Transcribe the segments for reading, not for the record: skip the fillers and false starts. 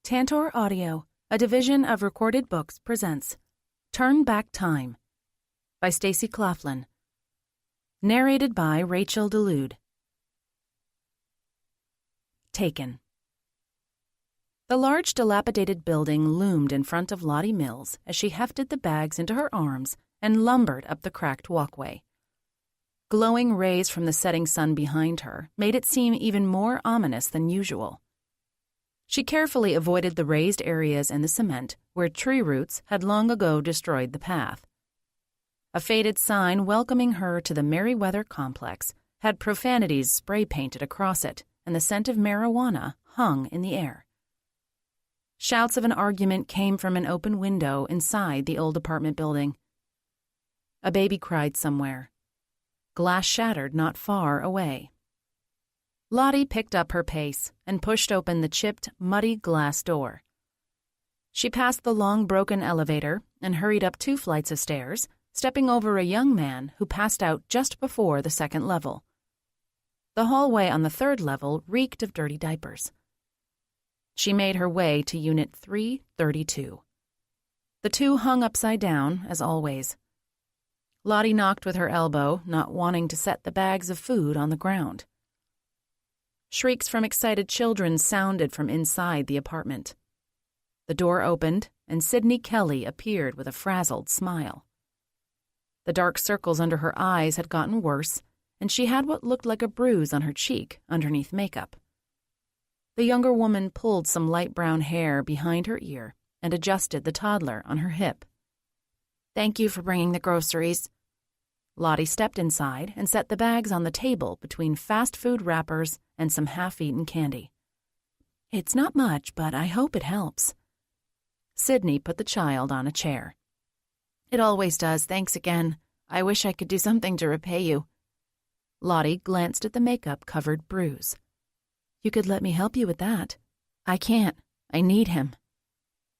Tantor Audio, a division of Recorded Books, presents Turn Back Time by Stacy Claflin. Narrated by Rachel DeLude. Taken. The large dilapidated building loomed in front of Lottie Mills as she hefted the bags into her arms and lumbered up the cracked walkway. Glowing rays from the setting sun behind her made it seem even more ominous than usual. She carefully avoided the raised areas in the cement where tree roots had long ago destroyed the path. A faded sign welcoming her to the Merriweather complex had profanities spray-painted across it, and the scent of marijuana hung in the air. Shouts of an argument came from an open window inside the old apartment building. A baby cried somewhere. Glass shattered not far away. Lottie picked up her pace and pushed open the chipped, muddy glass door. She passed the long, broken elevator and hurried up 2 flights of stairs, stepping over a young man who passed out just before the 2nd level. The hallway on the 3rd level reeked of dirty diapers. She made her way to Unit 332. The 2 hung upside down, as always. Lottie knocked with her elbow, not wanting to set the bags of food on the ground. Shrieks from excited children sounded from inside the apartment. The door opened, and Sydney Kelly appeared with a frazzled smile. The dark circles under her eyes had gotten worse, and she had what looked like a bruise on her cheek underneath makeup. The younger woman pulled some light brown hair behind her ear and adjusted the toddler on her hip. "Thank you for bringing the groceries." Lottie stepped inside and set the bags on the table between fast food wrappers and some half-eaten candy. "It's not much, but I hope it helps." Sydney put the child on a chair. "It always does, thanks again. I wish I could do something to repay you." Lottie glanced at the makeup-covered bruise. "You could let me help you with that." "I can't. I need him."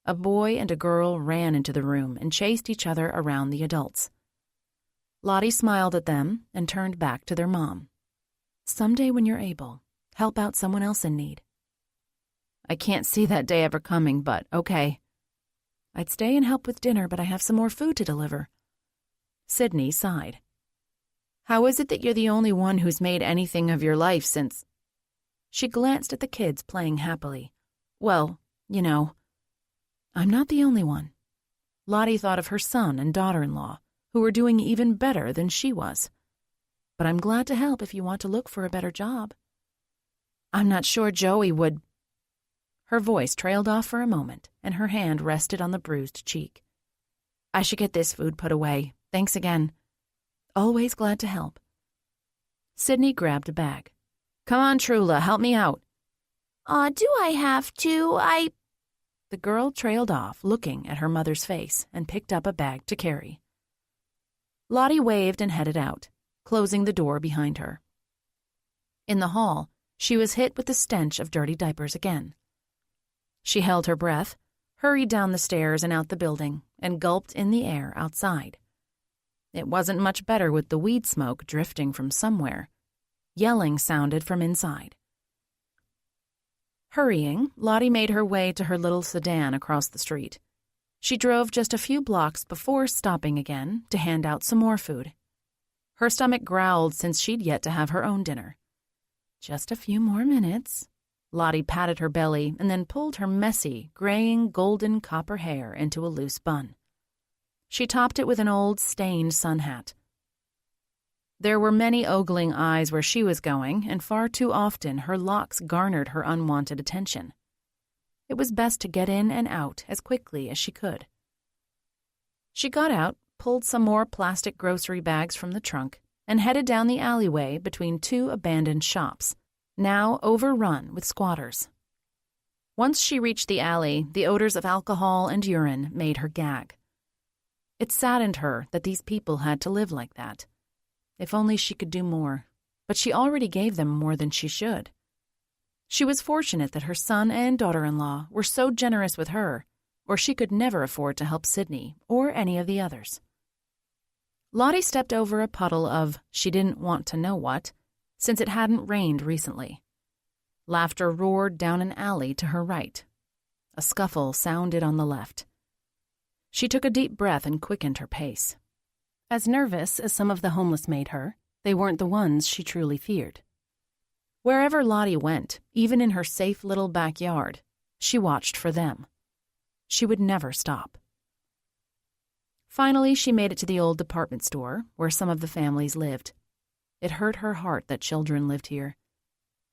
A boy and a girl ran into the room and chased each other around the adults. Lottie smiled at them and turned back to their mom. "Someday when you're able, help out someone else in need." "I can't see that day ever coming, but okay." "I'd stay and help with dinner, but I have some more food to deliver." Sydney sighed. "How is it that you're the only one who's made anything of your life since—" She glanced at the kids playing happily. "Well, you know." "I'm not the only one." Lottie thought of her son and daughter-in-law, who were doing even better than she was. "But I'm glad to help if you want to look for a better job." "I'm not sure Joey would—" Her voice trailed off for a moment, and her hand rested on the bruised cheek. "I should get this food put away. Thanks again." "Always glad to help." Sydney grabbed a bag. "Come on, Trula, help me out." Do I have to? The girl trailed off, looking at her mother's face, and picked up a bag to carry. Lottie waved and headed out, closing the door behind her. In the hall, she was hit with the stench of dirty diapers again. She held her breath, hurried down the stairs and out the building, and gulped in the air outside. It wasn't much better with the weed smoke drifting from somewhere. Yelling sounded from inside. Hurrying, Lottie made her way to her little sedan across the street. She drove just a few blocks before stopping again to hand out some more food. Her stomach growled since she'd yet to have her own dinner. Just a few more minutes. Lottie patted her belly and then pulled her messy, graying golden copper hair into a loose bun. She topped it with an old, stained sun hat. There were many ogling eyes where she was going, and far too often her locks garnered her unwanted attention. It was best to get in and out as quickly as she could. She got out, pulled some more plastic grocery bags from the trunk, and headed down the alleyway between 2 abandoned shops, now overrun with squatters. Once she reached the alley, the odors of alcohol and urine made her gag. It saddened her that these people had to live like that. If only she could do more, but she already gave them more than she should. She was fortunate that her son and daughter-in-law were so generous with her, or she could never afford to help Sydney or any of the others. Lottie stepped over a puddle of she didn't want to know what, since it hadn't rained recently. Laughter roared down an alley to her right. A scuffle sounded on the left. She took a deep breath and quickened her pace. As nervous as some of the homeless made her, they weren't the ones she truly feared. Wherever Lottie went, even in her safe little backyard, she watched for them. She would never stop. Finally, she made it to the old department store where some of the families lived. It hurt her heart that children lived here.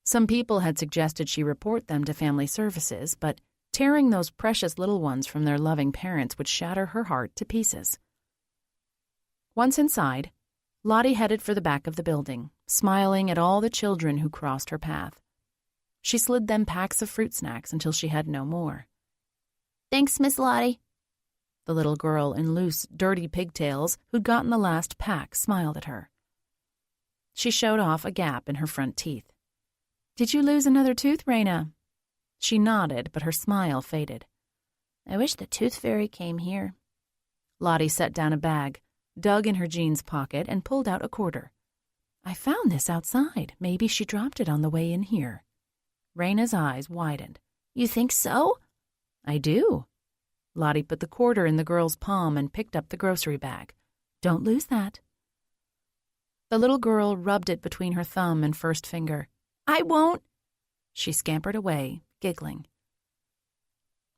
Some people had suggested she report them to family services, but tearing those precious little ones from their loving parents would shatter her heart to pieces. Once inside, Lottie headed for the back of the building, smiling at all the children who crossed her path. She slid them packs of fruit snacks until she had no more. Thanks, Miss Lottie. The little girl in loose, dirty pigtails who'd gotten the last pack smiled at her. She showed off a gap in her front teeth. Did you lose another tooth, Raina? She nodded, but her smile faded. I wish the tooth fairy came here. Lottie set down a bag, dug in her jeans pocket, and pulled out a quarter. I found this outside. Maybe she dropped it on the way in here. Raina's eyes widened. You think so? I do. Lottie put the quarter in the girl's palm and picked up the grocery bag. Don't lose that. The little girl rubbed it between her thumb and first finger. I won't. She scampered away, giggling.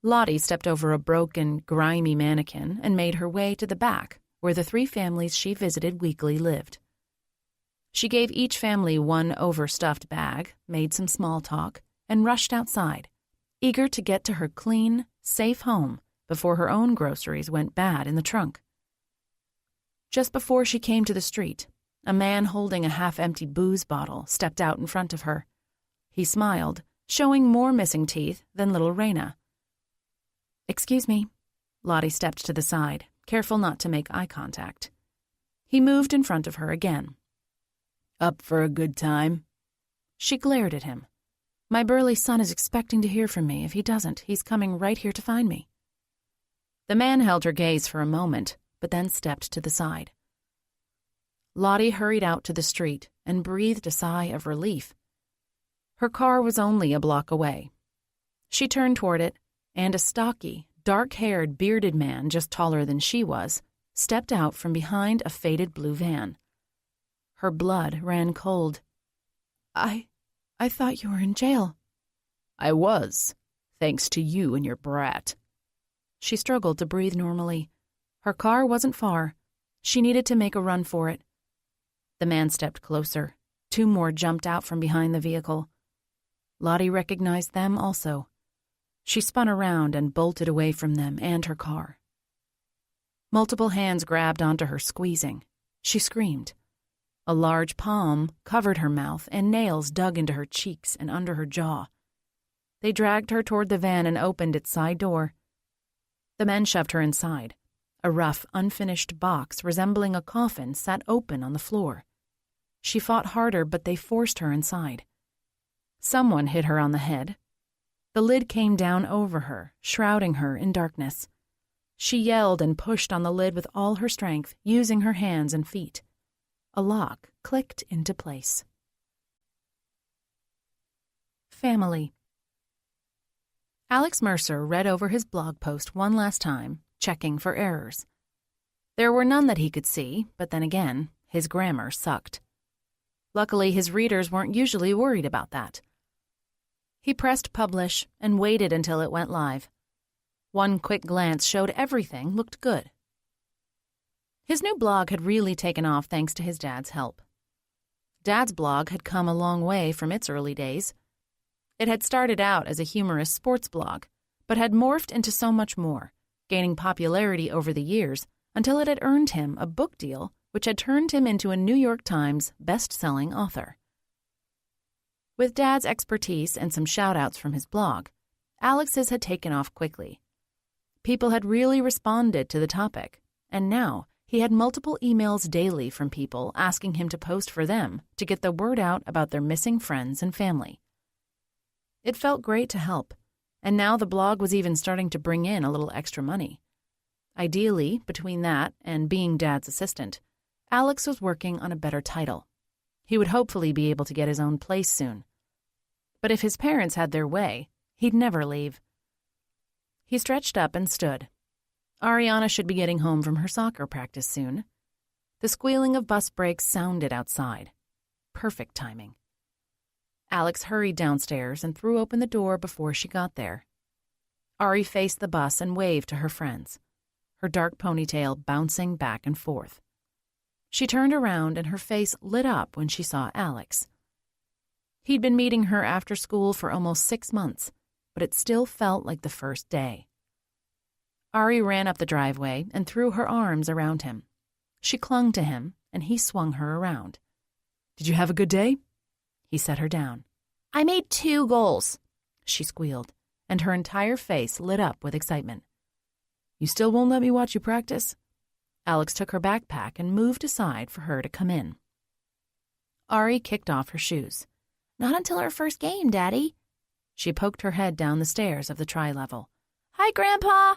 Lottie stepped over a broken, grimy mannequin and made her way to the back, where the 3 families she visited weekly lived. She gave each family one overstuffed bag, made some small talk, and rushed outside, eager to get to her clean, safe home before her own groceries went bad in the trunk. Just before she came to the street, a man holding a half-empty booze bottle stepped out in front of her. He smiled, showing more missing teeth than little Raina. Excuse me. Lottie stepped to the side, careful not to make eye contact. He moved in front of her again. Up for a good time? She glared at him. My burly son is expecting to hear from me. If he doesn't, he's coming right here to find me. The man held her gaze for a moment, but then stepped to the side. Lottie hurried out to the street and breathed a sigh of relief. Her car was only a block away. She turned toward it, and a stocky, dark-haired, bearded man just taller than she was stepped out from behind a faded blue van. Her blood ran cold. I thought you were in jail. I was, thanks to you and your brat. She struggled to breathe normally. Her car wasn't far. She needed to make a run for it. The man stepped closer. 2 more jumped out from behind the vehicle. Lottie recognized them also. She spun around and bolted away from them and her car. Multiple hands grabbed onto her, squeezing. She screamed. A large palm covered her mouth, and nails dug into her cheeks and under her jaw. They dragged her toward the van and opened its side door. The men shoved her inside. A rough, unfinished box resembling a coffin sat open on the floor. She fought harder, but they forced her inside. Someone hit her on the head. The lid came down over her, shrouding her in darkness. She yelled and pushed on the lid with all her strength, using her hands and feet. A lock clicked into place. Family. Alex Mercer read over his blog post one last time, checking for errors. There were none that he could see, but then again, his grammar sucked. Luckily, his readers weren't usually worried about that. He pressed publish and waited until it went live. One quick glance showed everything looked good. His new blog had really taken off thanks to his dad's help. Dad's blog had come a long way from its early days. It had started out as a humorous sports blog, but had morphed into so much more, gaining popularity over the years until it had earned him a book deal which had turned him into a New York Times best-selling author. With Dad's expertise and some shout-outs from his blog, Alex's had taken off quickly. People had really responded to the topic, and now he had multiple emails daily from people asking him to post for them to get the word out about their missing friends and family. It felt great to help, and now the blog was even starting to bring in a little extra money. Ideally, between that and being Dad's assistant, Alex was working on a better title. He would hopefully be able to get his own place soon. But if his parents had their way, he'd never leave. He stretched up and stood. Ariana should be getting home from her soccer practice soon. The squealing of bus brakes sounded outside. Perfect timing. Alex hurried downstairs and threw open the door before she got there. Ari faced the bus and waved to her friends, her dark ponytail bouncing back and forth. She turned around and her face lit up when she saw Alex. He'd been meeting her after school for almost 6 months, but it still felt like the first day. Ari ran up the driveway and threw her arms around him. She clung to him, and he swung her around. "Did you have a good day?" He set her down. I made 2 goals. She squealed, and her entire face lit up with excitement. "You still won't let me watch you practice?" Alex took her backpack and moved aside for her to come in. Ari kicked off her shoes. Not until our first game, Daddy. She poked her head down the stairs of the tri-level. Hi, Grandpa.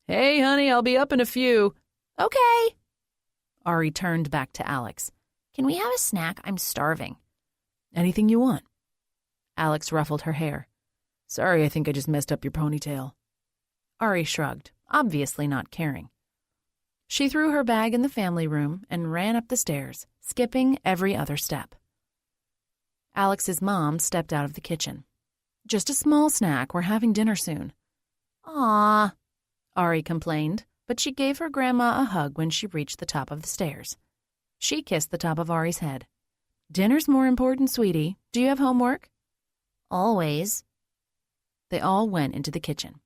"Hey, honey, I'll be up in a few." Okay. Ari turned back to Alex. Can we have a snack? I'm starving. "Anything you want." Alex ruffled her hair. "Sorry, I think I just messed up your ponytail." Ari shrugged, obviously not caring. She threw her bag in the family room and ran up the stairs, skipping every other step. Alex's mom stepped out of the kitchen. "Just a small snack. We're having dinner soon." Aw, Ari complained, but she gave her grandma a hug when she reached the top of the stairs. She kissed the top of Ari's head. "Dinner's more important, sweetie. Do you have homework?" always. They all went into the kitchen.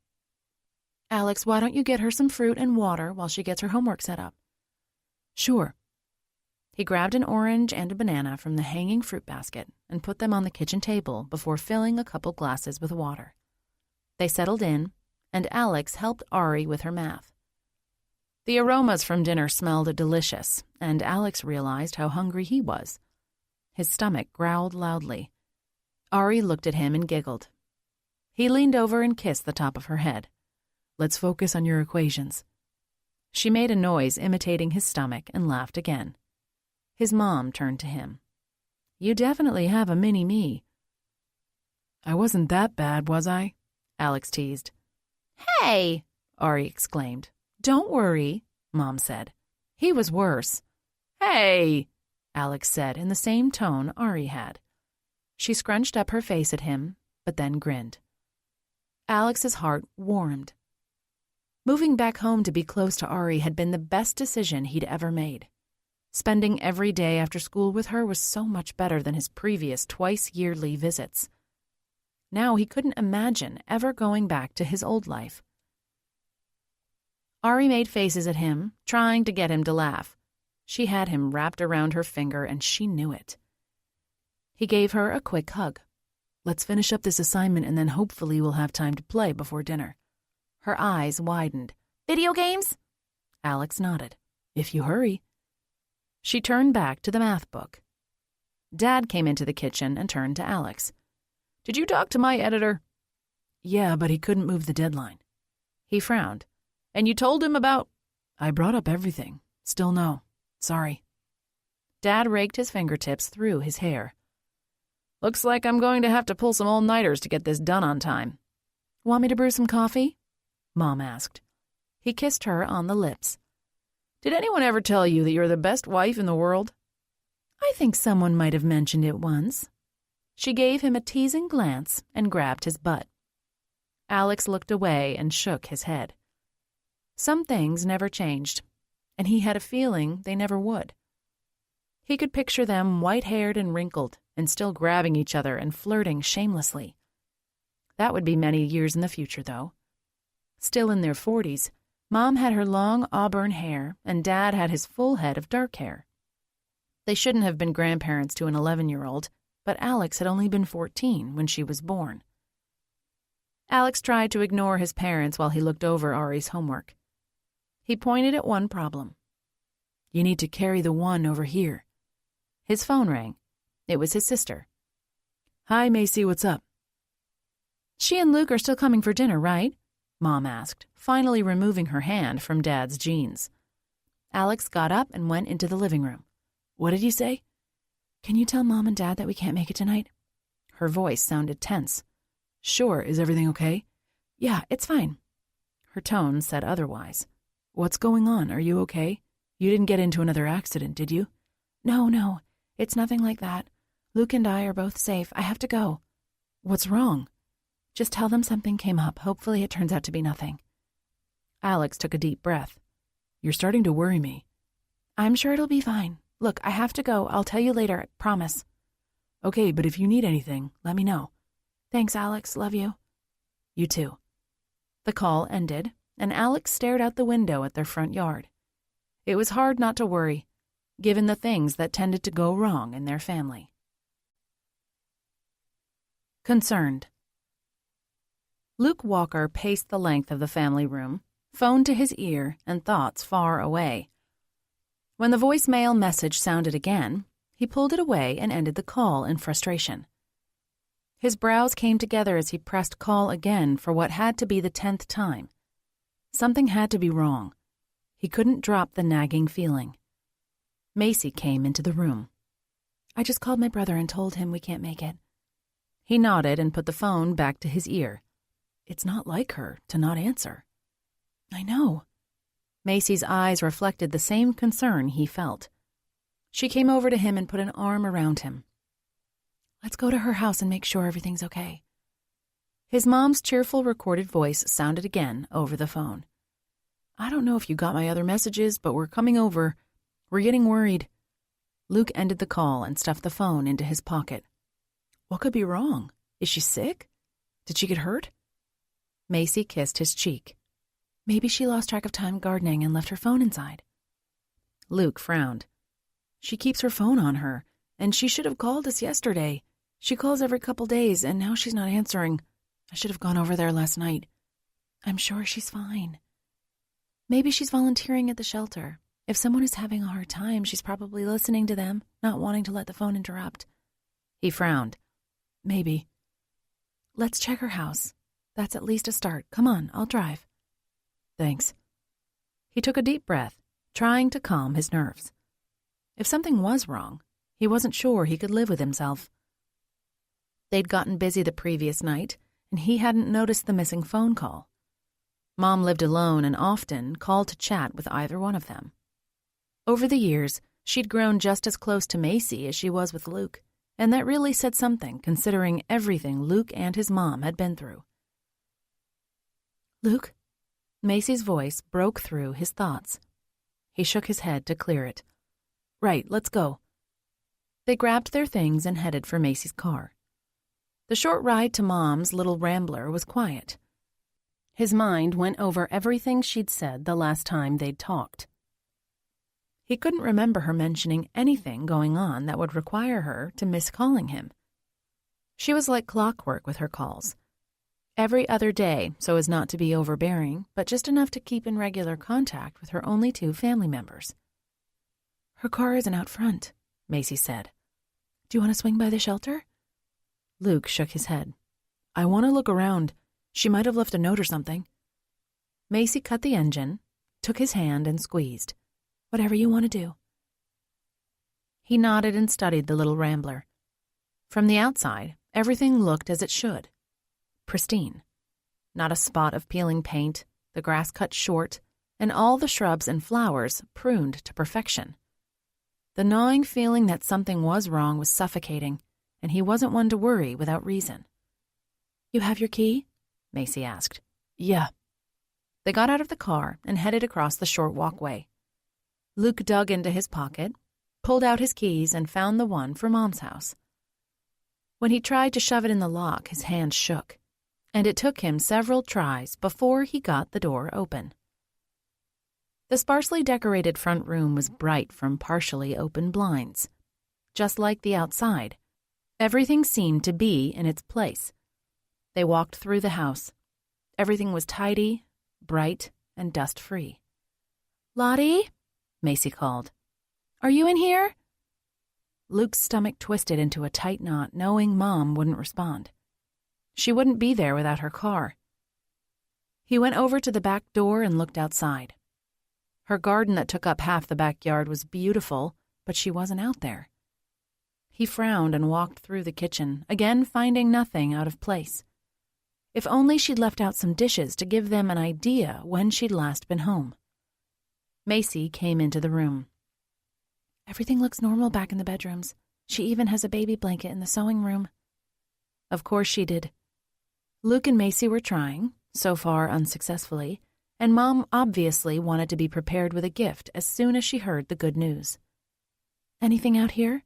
"Alex, why don't you get her some fruit and water while she gets her homework set up?" "Sure." He grabbed an orange and a banana from the hanging fruit basket and put them on the kitchen table before filling a couple glasses with water. They settled in, and Alex helped Ari with her math. The aromas from dinner smelled delicious, and Alex realized how hungry he was. His stomach growled loudly. Ari looked at him and giggled. He leaned over and kissed the top of her head. "Let's focus on your equations." She made a noise imitating his stomach and laughed again. His mom turned to him. "You definitely have a mini-me." "I wasn't that bad, was I?" Alex teased. Hey, Ari exclaimed. "Don't worry," Mom said. "He was worse." "Hey," Alex said in the same tone Ari had. She scrunched up her face at him, but then grinned. Alex's heart warmed. Moving back home to be close to Ari had been the best decision he'd ever made. Spending every day after school with her was so much better than his previous twice-yearly visits. Now he couldn't imagine ever going back to his old life. Ari made faces at him, trying to get him to laugh. She had him wrapped around her finger, and she knew it. He gave her a quick hug. "Let's finish up this assignment, and then hopefully we'll have time to play before dinner." Her eyes widened. Video games? Alex nodded. "If you hurry." She turned back to the math book. Dad came into the kitchen and turned to Alex. "Did you talk to my editor?" "Yeah, but he couldn't move the deadline." He frowned. "And you told him about—" "I brought up everything. Still no. Sorry." Dad raked his fingertips through his hair. "Looks like I'm going to have to pull some all-nighters to get this done on time." "Want me to brew some coffee?" Mom asked. He kissed her on the lips. "Did anyone ever tell you that you're the best wife in the world?" "I think someone might have mentioned it once." She gave him a teasing glance and grabbed his butt. Alex looked away and shook his head. Some things never changed, and he had a feeling they never would. He could picture them white-haired and wrinkled and still grabbing each other and flirting shamelessly. That would be many years in the future, though. Still in their 40s, Mom had her long auburn hair and Dad had his full head of dark hair. They shouldn't have been grandparents to an 11-year-old, but Alex had only been 14 when she was born. Alex tried to ignore his parents while he looked over Ari's homework. He pointed at one problem. "You need to carry the one over here." His phone rang. It was his sister. "Hi, Macy, what's up?" "She and Luke are still coming for dinner, right?" Mom asked, finally removing her hand from Dad's jeans. Alex got up and went into the living room. "What did you say?" "Can you tell Mom and Dad that we can't make it tonight?" Her voice sounded tense. "Sure, is everything okay?" "Yeah, it's fine." Her tone said otherwise. "What's going on? Are you okay? You didn't get into another accident, did you?" No. It's nothing like that. Luke and I are both safe. I have to go." "What's wrong?" "Just tell them something came up. Hopefully it turns out to be nothing." Alex took a deep breath. "You're starting to worry me." "I'm sure it'll be fine. Look, I have to go. I'll tell you later, I promise." "Okay, but if you need anything, let me know." "Thanks, Alex. Love you." "You too." The call ended, and Alex stared out the window at their front yard. It was hard not to worry, given the things that tended to go wrong in their family. Concerned. Luke Walker paced the length of the family room, phone to his ear and thoughts far away. When the voicemail message sounded again, he pulled it away and ended the call in frustration. His brows came together as he pressed call again for what had to be the 10th time. Something had to be wrong. He couldn't drop the nagging feeling. Macy came into the room. "I just called my brother and told him we can't make it." He nodded and put the phone back to his ear. It's not like her to not answer. "I know." Macy's eyes reflected the same concern he felt. She came over to him and put an arm around him. "Let's go to her house and make sure everything's okay." His mom's cheerful recorded voice sounded again over the phone. "I don't know if you got my other messages, but we're coming over. We're getting worried." Luke ended the call and stuffed the phone into his pocket. "What could be wrong? Is she sick? Did she get hurt?" Macy kissed his cheek. "Maybe she lost track of time gardening and left her phone inside." Luke frowned. "She keeps her phone on her, and she should have called us yesterday. She calls every couple days, and now she's not answering. I should have gone over there last night." "I'm sure she's fine." "Maybe she's volunteering at the shelter. If someone is having a hard time, she's probably listening to them, not wanting to let the phone interrupt." He frowned. "Maybe." "Let's check her house. That's at least a start. Come on, I'll drive." "Thanks." He took a deep breath, trying to calm his nerves. If something was wrong, he wasn't sure he could live with himself. They'd gotten busy the previous night, and he hadn't noticed the missing phone call. Mom lived alone and often called to chat with either one of them. Over the years, she'd grown just as close to Macy as she was with Luke, and that really said something considering everything Luke and his mom had been through. "Luke?" Macy's voice broke through his thoughts. He shook his head to clear it. "Right, let's go." They grabbed their things and headed for Macy's car. The short ride to Mom's little Rambler was quiet. His mind went over everything she'd said the last time they'd talked. He couldn't remember her mentioning anything going on that would require her to miss calling him. She was like clockwork with her calls. Every other day, so as not to be overbearing, but just enough to keep in regular contact with her only 2 family members. "Her car isn't out front," Macy said. "Do you want to swing by the shelter?" Luke shook his head. "I want to look around. She might have left a note or something." Macy cut the engine, took his hand and squeezed. "Whatever you want to do." He nodded and studied the little Rambler. From the outside, everything looked as it should. Pristine. Not a spot of peeling paint, the grass cut short, and all the shrubs and flowers pruned to perfection. The gnawing feeling that something was wrong was suffocating, and he wasn't one to worry without reason. "You have your key?" Macy asked. "Yeah." They got out of the car and headed across the short walkway. Luke dug into his pocket, pulled out his keys, and found the one for Mom's house. When he tried to shove it in the lock, his hand shook, and it took him several tries before he got the door open. The sparsely decorated front room was bright from partially open blinds. Just like the outside, everything seemed to be in its place. They walked through the house. Everything was tidy, bright, and dust-free. "Lottie?" Macy called. "Are you in here?" Luke's stomach twisted into a tight knot, knowing Mom wouldn't respond. She wouldn't be there without her car. He went over to the back door and looked outside. Her garden that took up half the backyard was beautiful, but she wasn't out there. He frowned and walked through the kitchen, again finding nothing out of place. If only she'd left out some dishes to give them an idea when she'd last been home. Macy came into the room. Everything looks normal back in the bedrooms. She even has a baby blanket in the sewing room. Of course she did. Luke and Macy were trying, so far unsuccessfully, and Mom obviously wanted to be prepared with a gift as soon as she heard the good news. Anything out here?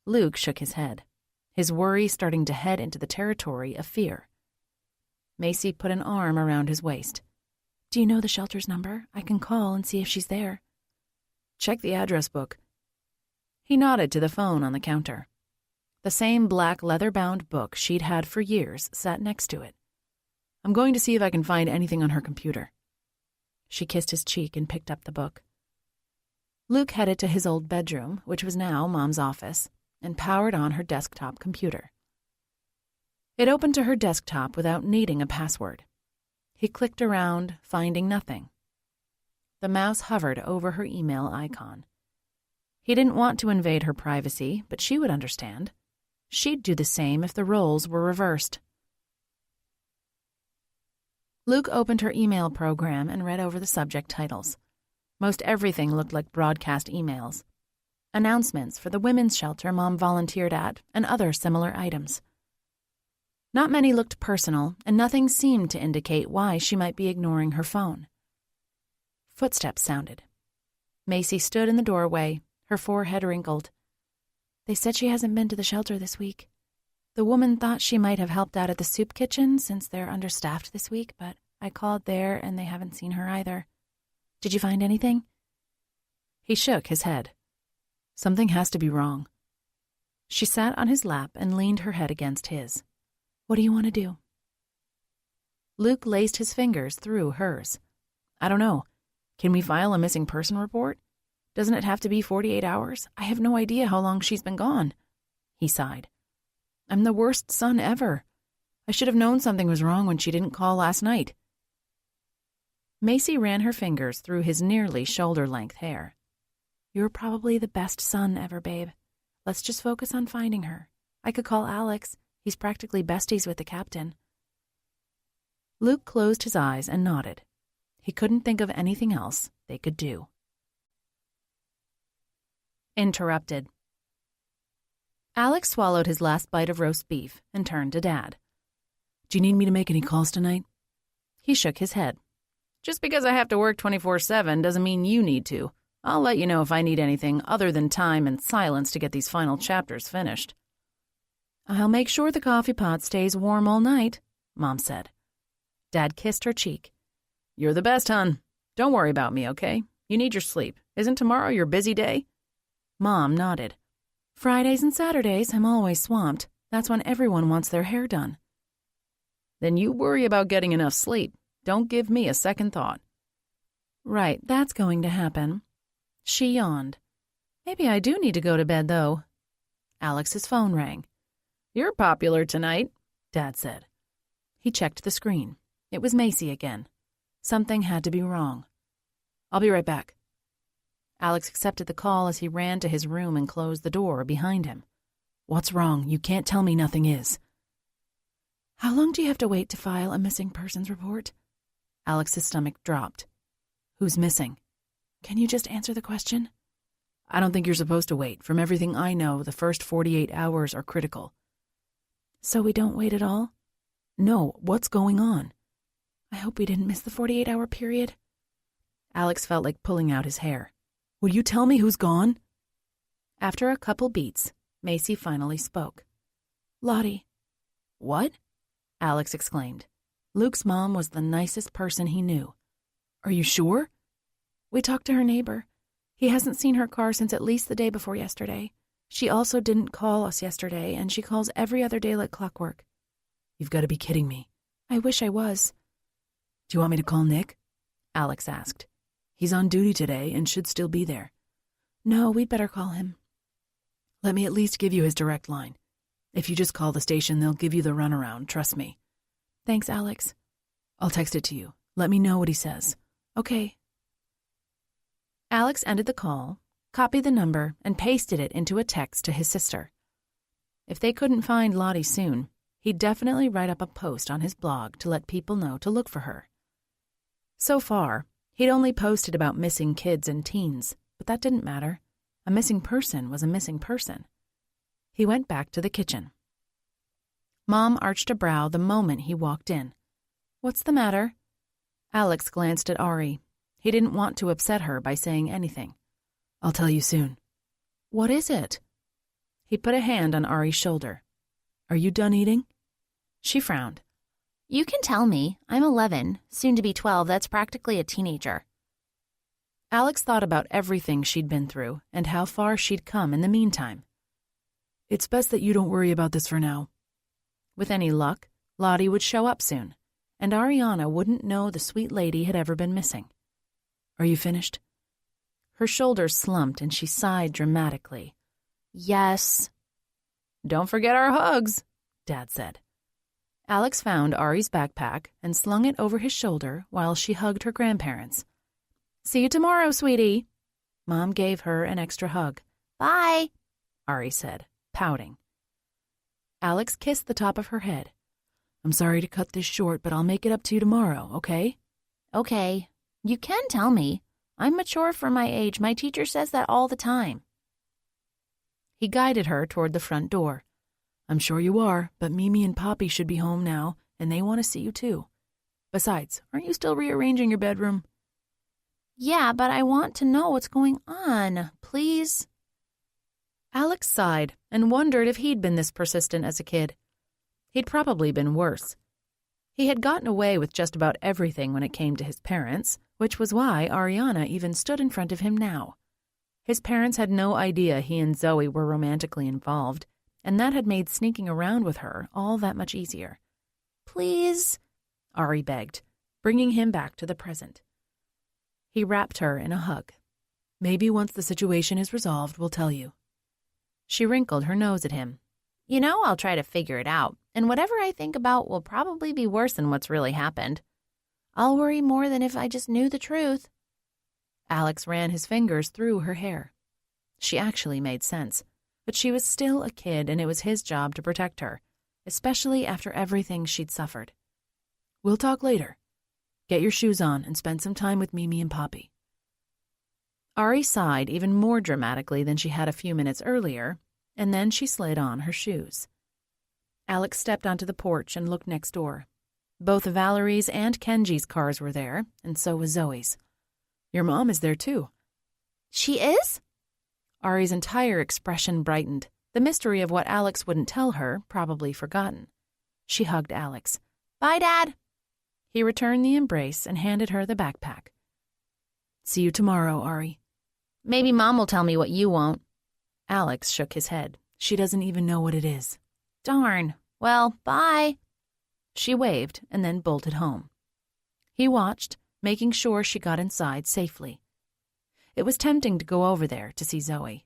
Luke shook his head, his worry starting to head into the territory of fear. Macy put an arm around his waist. Do you know the shelter's number? I can call and see if she's there. Check the address book. He nodded to the phone on the counter. The same black leather-bound book she'd had for years sat next to it. I'm going to see if I can find anything on her computer. She kissed his cheek and picked up the book. Luke headed to his old bedroom, which was now Mom's office, and powered on her desktop computer. It opened to her desktop without needing a password. He clicked around, finding nothing. The mouse hovered over her email icon. He didn't want to invade her privacy, but she would understand. She'd do the same if the roles were reversed. Luke opened her email program and read over the subject titles. Most everything looked like broadcast emails. Announcements for the women's shelter Mom volunteered at, and other similar items. Not many looked personal, and nothing seemed to indicate why she might be ignoring her phone. Footsteps sounded. Macy stood in the doorway, her forehead wrinkled. They said she hasn't been to the shelter this week. The woman thought she might have helped out at the soup kitchen since they're understaffed this week, but I called there and they haven't seen her either. Did you find anything? He shook his head. Something has to be wrong. She sat on his lap and leaned her head against his. What do you want to do? Luke laced his fingers through hers. I don't know. Can we file a missing person report? Doesn't it have to be 48 hours? I have no idea how long she's been gone. He sighed. I'm the worst son ever. I should have known something was wrong when she didn't call last night. Macy ran her fingers through his nearly shoulder-length hair. You're probably the best son ever, babe. Let's just focus on finding her. I could call Alex. He's practically besties with the captain. Luke closed his eyes and nodded. He couldn't think of anything else they could do. Interrupted. Alex swallowed his last bite of roast beef and turned to Dad. Do you need me to make any calls tonight? He shook his head. Just because I have to work 24/7 doesn't mean you need to. I'll let you know if I need anything other than time and silence to get these final chapters finished. I'll make sure the coffee pot stays warm all night, Mom said. Dad kissed her cheek. You're the best, hon. Don't worry about me, okay? You need your sleep. Isn't tomorrow your busy day? Mom nodded. Fridays and Saturdays, I'm always swamped. That's when everyone wants their hair done. Then you worry about getting enough sleep. Don't give me a second thought. Right, that's going to happen. She yawned. Maybe I do need to go to bed, though. Alex's phone rang. You're popular tonight, Dad said. He checked the screen. It was Macy again. Something had to be wrong. I'll be right back. Alex accepted the call as he ran to his room and closed the door behind him. What's wrong? You can't tell me nothing is. How long do you have to wait to file a missing persons report? Alex's stomach dropped. Who's missing? Can you just answer the question? I don't think you're supposed to wait. From everything I know, the first 48 hours are critical. So we don't wait at all? No, what's going on? I hope we didn't miss the 48-hour period. Alex felt like pulling out his hair. Will you tell me who's gone? After a couple beats, Macy finally spoke. Lottie. What? Alex exclaimed. Luke's mom was the nicest person he knew. Are you sure? We talked to her neighbor. He hasn't seen her car since at least the day before yesterday. She also didn't call us yesterday, and she calls every other day like clockwork. You've got to be kidding me. I wish I was. Do you want me to call Nick? Alex asked. He's on duty today and should still be there. No, we'd better call him. Let me at least give you his direct line. If you just call the station, they'll give you the runaround, trust me. Thanks, Alex. I'll text it to you. Let me know what he says. Okay. Alex ended the call, copied the number, and pasted it into a text to his sister. If they couldn't find Lottie soon, He'd definitely write up a post on his blog to let people know to look for her. So far, he'd only posted about missing kids and teens, but that didn't matter. A missing person was a missing person. He went back to the kitchen. Mom arched a brow the moment he walked in. "What's the matter?" Alex glanced at Ari. He didn't want to upset her by saying anything. "I'll tell you soon." "What is it?" He put a hand on Ari's shoulder. "Are you done eating?" She frowned. You can tell me. I'm 11, soon to be 12. That's practically a teenager. Alex thought about everything she'd been through and how far she'd come in the meantime. "It's best that you don't worry about this for now." With any luck, Lottie would show up soon, and Ariana wouldn't know the sweet lady had ever been missing. "Are you finished?" Her shoulders slumped and she sighed dramatically. Yes. "Don't forget our hugs," Dad said. Alex found Ari's backpack and slung it over his shoulder while she hugged her grandparents. "See you tomorrow, sweetie." Mom gave her an extra hug. Bye, Ari said, pouting. Alex kissed the top of her head. "I'm sorry to cut this short, but I'll make it up to you tomorrow, okay?" Okay. You can tell me. I'm mature for my age. My teacher says that all the time. He guided her toward the front door. "I'm sure you are, but Mimi and Poppy should be home now, and they want to see you too. Besides, aren't you still rearranging your bedroom?" Yeah, but I want to know what's going on. Please? Alex sighed and wondered if he'd been this persistent as a kid. He'd probably been worse. He had gotten away with just about everything when it came to his parents, which was why Ariana even stood in front of him now. His parents had no idea he and Zoe were romantically involved, and that had made sneaking around with her all that much easier. Please? Ari begged, bringing him back to the present. He wrapped her in a hug. "Maybe once the situation is resolved, we'll tell you." She wrinkled her nose at him. You know, I'll try to figure it out, and whatever I think about will probably be worse than what's really happened. I'll worry more than if I just knew the truth. Alex ran his fingers through her hair. She actually made sense, but she was still a kid and it was his job to protect her, especially after everything she'd suffered. "We'll talk later. Get your shoes on and spend some time with Mimi and Poppy." Ari sighed even more dramatically than she had a few minutes earlier, and then she slid on her shoes. Alex stepped onto the porch and looked next door. Both Valerie's and Kenji's cars were there, and so was Zoe's. "Your mom is there, too." She is? Ari's entire expression brightened, the mystery of what Alex wouldn't tell her probably forgotten. She hugged Alex. Bye, Dad. He returned the embrace and handed her the backpack. "See you tomorrow, Ari." Maybe Mom will tell me what you won't. Alex shook his head. "She doesn't even know what it is." Darn. Well, bye. She waved and then bolted home. He watched, making sure she got inside safely. It was tempting to go over there to see Zoe.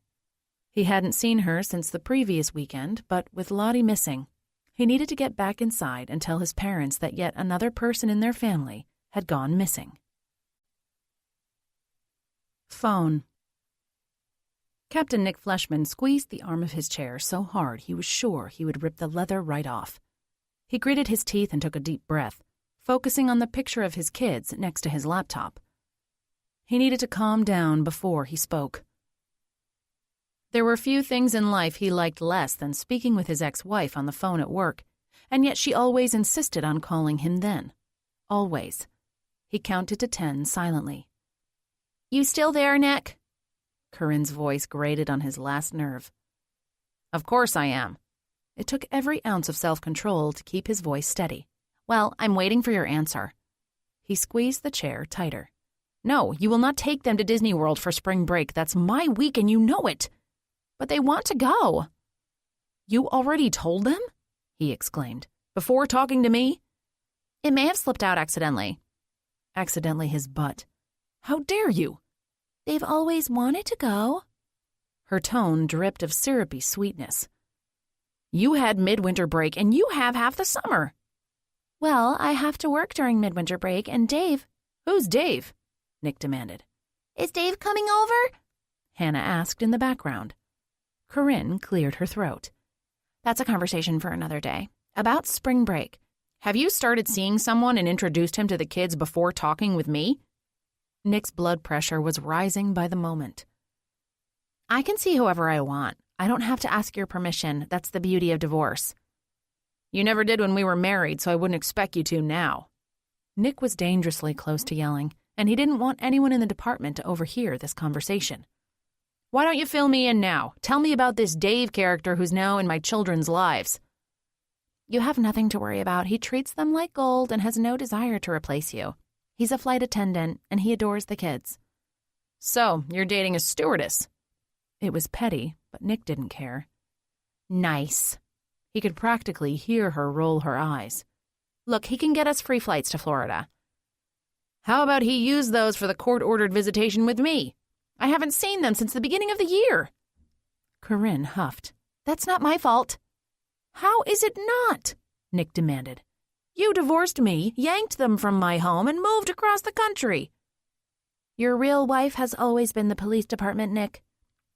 He hadn't seen her since the previous weekend, but with Lottie missing, he needed to get back inside and tell his parents that yet another person in their family had gone missing. Phone. Captain Nick Fleshman squeezed the arm of his chair so hard he was sure he would rip the leather right off. He gritted his teeth and took a deep breath, focusing on the picture of his kids next to his laptop. He needed to calm down before he spoke. There were few things in life he liked less than speaking with his ex-wife on the phone at work, and yet she always insisted on calling him then. Always. He counted to 10 silently. You still there, Nick? Corinne's voice grated on his last nerve. "Of course I am." It took every ounce of self-control to keep his voice steady. Well, I'm waiting for your answer. He squeezed the chair tighter. "No, you will not take them to Disney World for spring break. That's my week and you know it." But they want to go. "You already told them?" he exclaimed. "Before talking to me?" It may have slipped out accidentally. Accidentally his butt. "How dare you?" They've always wanted to go. Her tone dripped of syrupy sweetness. "You had midwinter break and you have half the summer." Well, I have to work during midwinter break, and Dave... "Who's Dave?" Nick demanded. Is Dave coming over? Hannah asked in the background. Corinne cleared her throat. That's a conversation for another day. About spring break. Have you started seeing someone and introduced him to the kids before talking with me? Nick's blood pressure was rising by the moment. I can see whoever I want. I don't have to ask your permission. That's the beauty of divorce. You never did when we were married, so I wouldn't expect you to now. Nick was dangerously close to yelling, and he didn't want anyone in the department to overhear this conversation. Why don't you fill me in now? Tell me about this Dave character who's now in my children's lives. You have nothing to worry about. He treats them like gold and has no desire to replace you. He's a flight attendant, and he adores the kids. So, you're dating a stewardess. It was petty, but Nick didn't care. Nice. He could practically hear her roll her eyes. Look, he can get us free flights to Florida. How about he use those for the court-ordered visitation with me? I haven't seen them since the beginning of the year. Corinne huffed. That's not my fault. How is it not? Nick demanded. You divorced me, yanked them from my home, and moved across the country. Your real wife has always been the police department, Nick.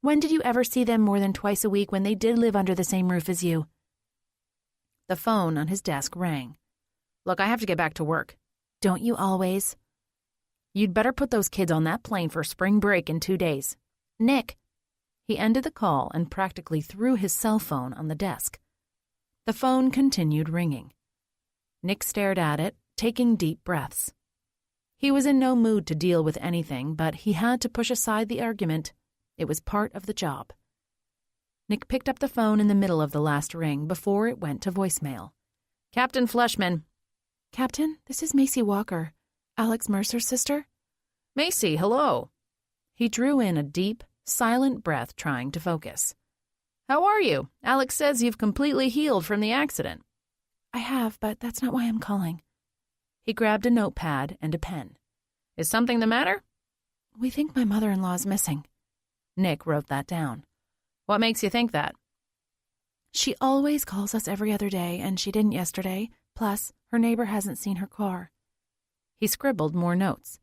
When did you ever see them more than twice a week when they did live under the same roof as you? The phone on his desk rang. Look, I have to get back to work. Don't you always? You'd better put those kids on that plane for spring break in 2 days. Nick. He ended the call and practically threw his cell phone on the desk. The phone continued ringing. Nick stared at it, taking deep breaths. He was in no mood to deal with anything, but he had to push aside the argument. It was part of the job. Nick picked up the phone in the middle of the last ring before it went to voicemail. Captain Fleshman. Captain, this is Macy Walker, Alex Mercer's sister. Macy, hello. He drew in a deep, silent breath, trying to focus. How are you? Alex says you've completely healed from the accident. I have, but that's not why I'm calling. He grabbed a notepad and a pen. Is something the matter? We think my mother-in-law is missing. Nick wrote that down. What makes you think that? She always calls us every other day, and she didn't yesterday. Plus, her neighbor hasn't seen her car. He scribbled more notes.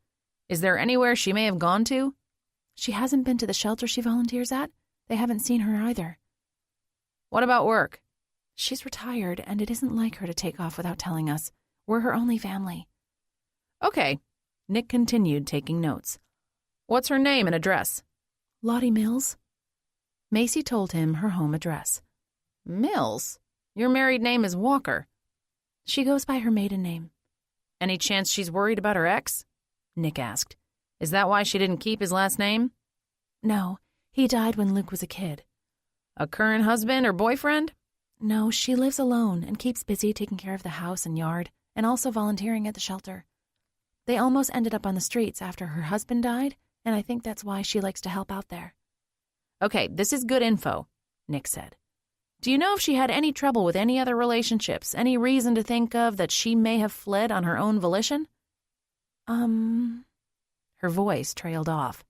Is there anywhere she may have gone to? She hasn't been to the shelter she volunteers at. They haven't seen her either. What about work? She's retired, and it isn't like her to take off without telling us. We're her only family. Okay. Nick continued taking notes. What's her name and address? Lottie Mills. Macy told him her home address. Mills? Your married name is Walker. She goes by her maiden name. Any chance she's worried about her ex? Nick asked. Is that why she didn't keep his last name? No, he died when Luke was a kid. A current husband or boyfriend? No, she lives alone and keeps busy taking care of the house and yard, and also volunteering at the shelter. They almost ended up on the streets after her husband died, and I think that's why she likes to help out there. Okay, this is good info, Nick said. Do you know if she had any trouble with any other relationships, any reason to think of that she may have fled on her own volition? Her voice trailed off.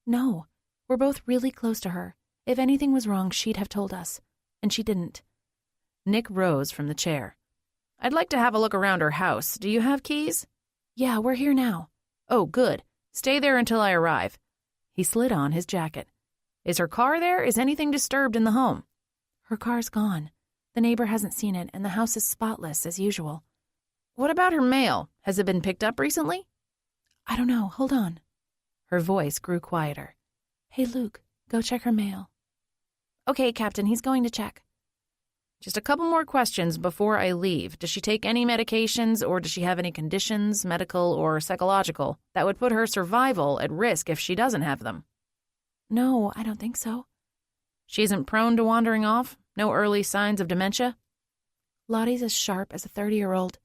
No, we're both really close to her. If anything was wrong, she'd have told us, and she didn't. Nick rose from the chair. I'd like to have a look around her house. Do you have keys? Yeah, we're here now. Oh, good. Stay there until I arrive. He slid on his jacket. Is her car there? Is anything disturbed in the home? Her car's gone. The neighbor hasn't seen it, and the house is spotless as usual. What about her mail? Has it been picked up recently? I don't know. Hold on. Her voice grew quieter. Hey, Luke, go check her mail. Okay, Captain, he's going to check. Just a couple more questions before I leave. Does she take any medications, or does she have any conditions, medical or psychological, that would put her survival at risk if she doesn't have them? No, I don't think so. She isn't prone to wandering off? No early signs of dementia? Lottie's as sharp as a 30-year-old.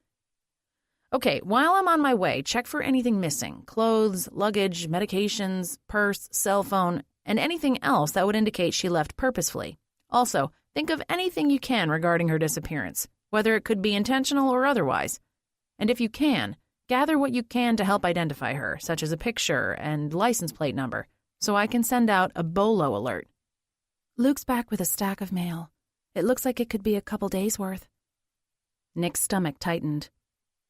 Okay, while I'm on my way, check for anything missing. Clothes, luggage, medications, purse, cell phone, and anything else that would indicate she left purposefully. Also, think of anything you can regarding her disappearance, whether it could be intentional or otherwise. And if you can, gather what you can to help identify her, such as a picture and license plate number, so I can send out a BOLO alert. Luke's back with a stack of mail. It looks like it could be a couple days' worth. Nick's stomach tightened.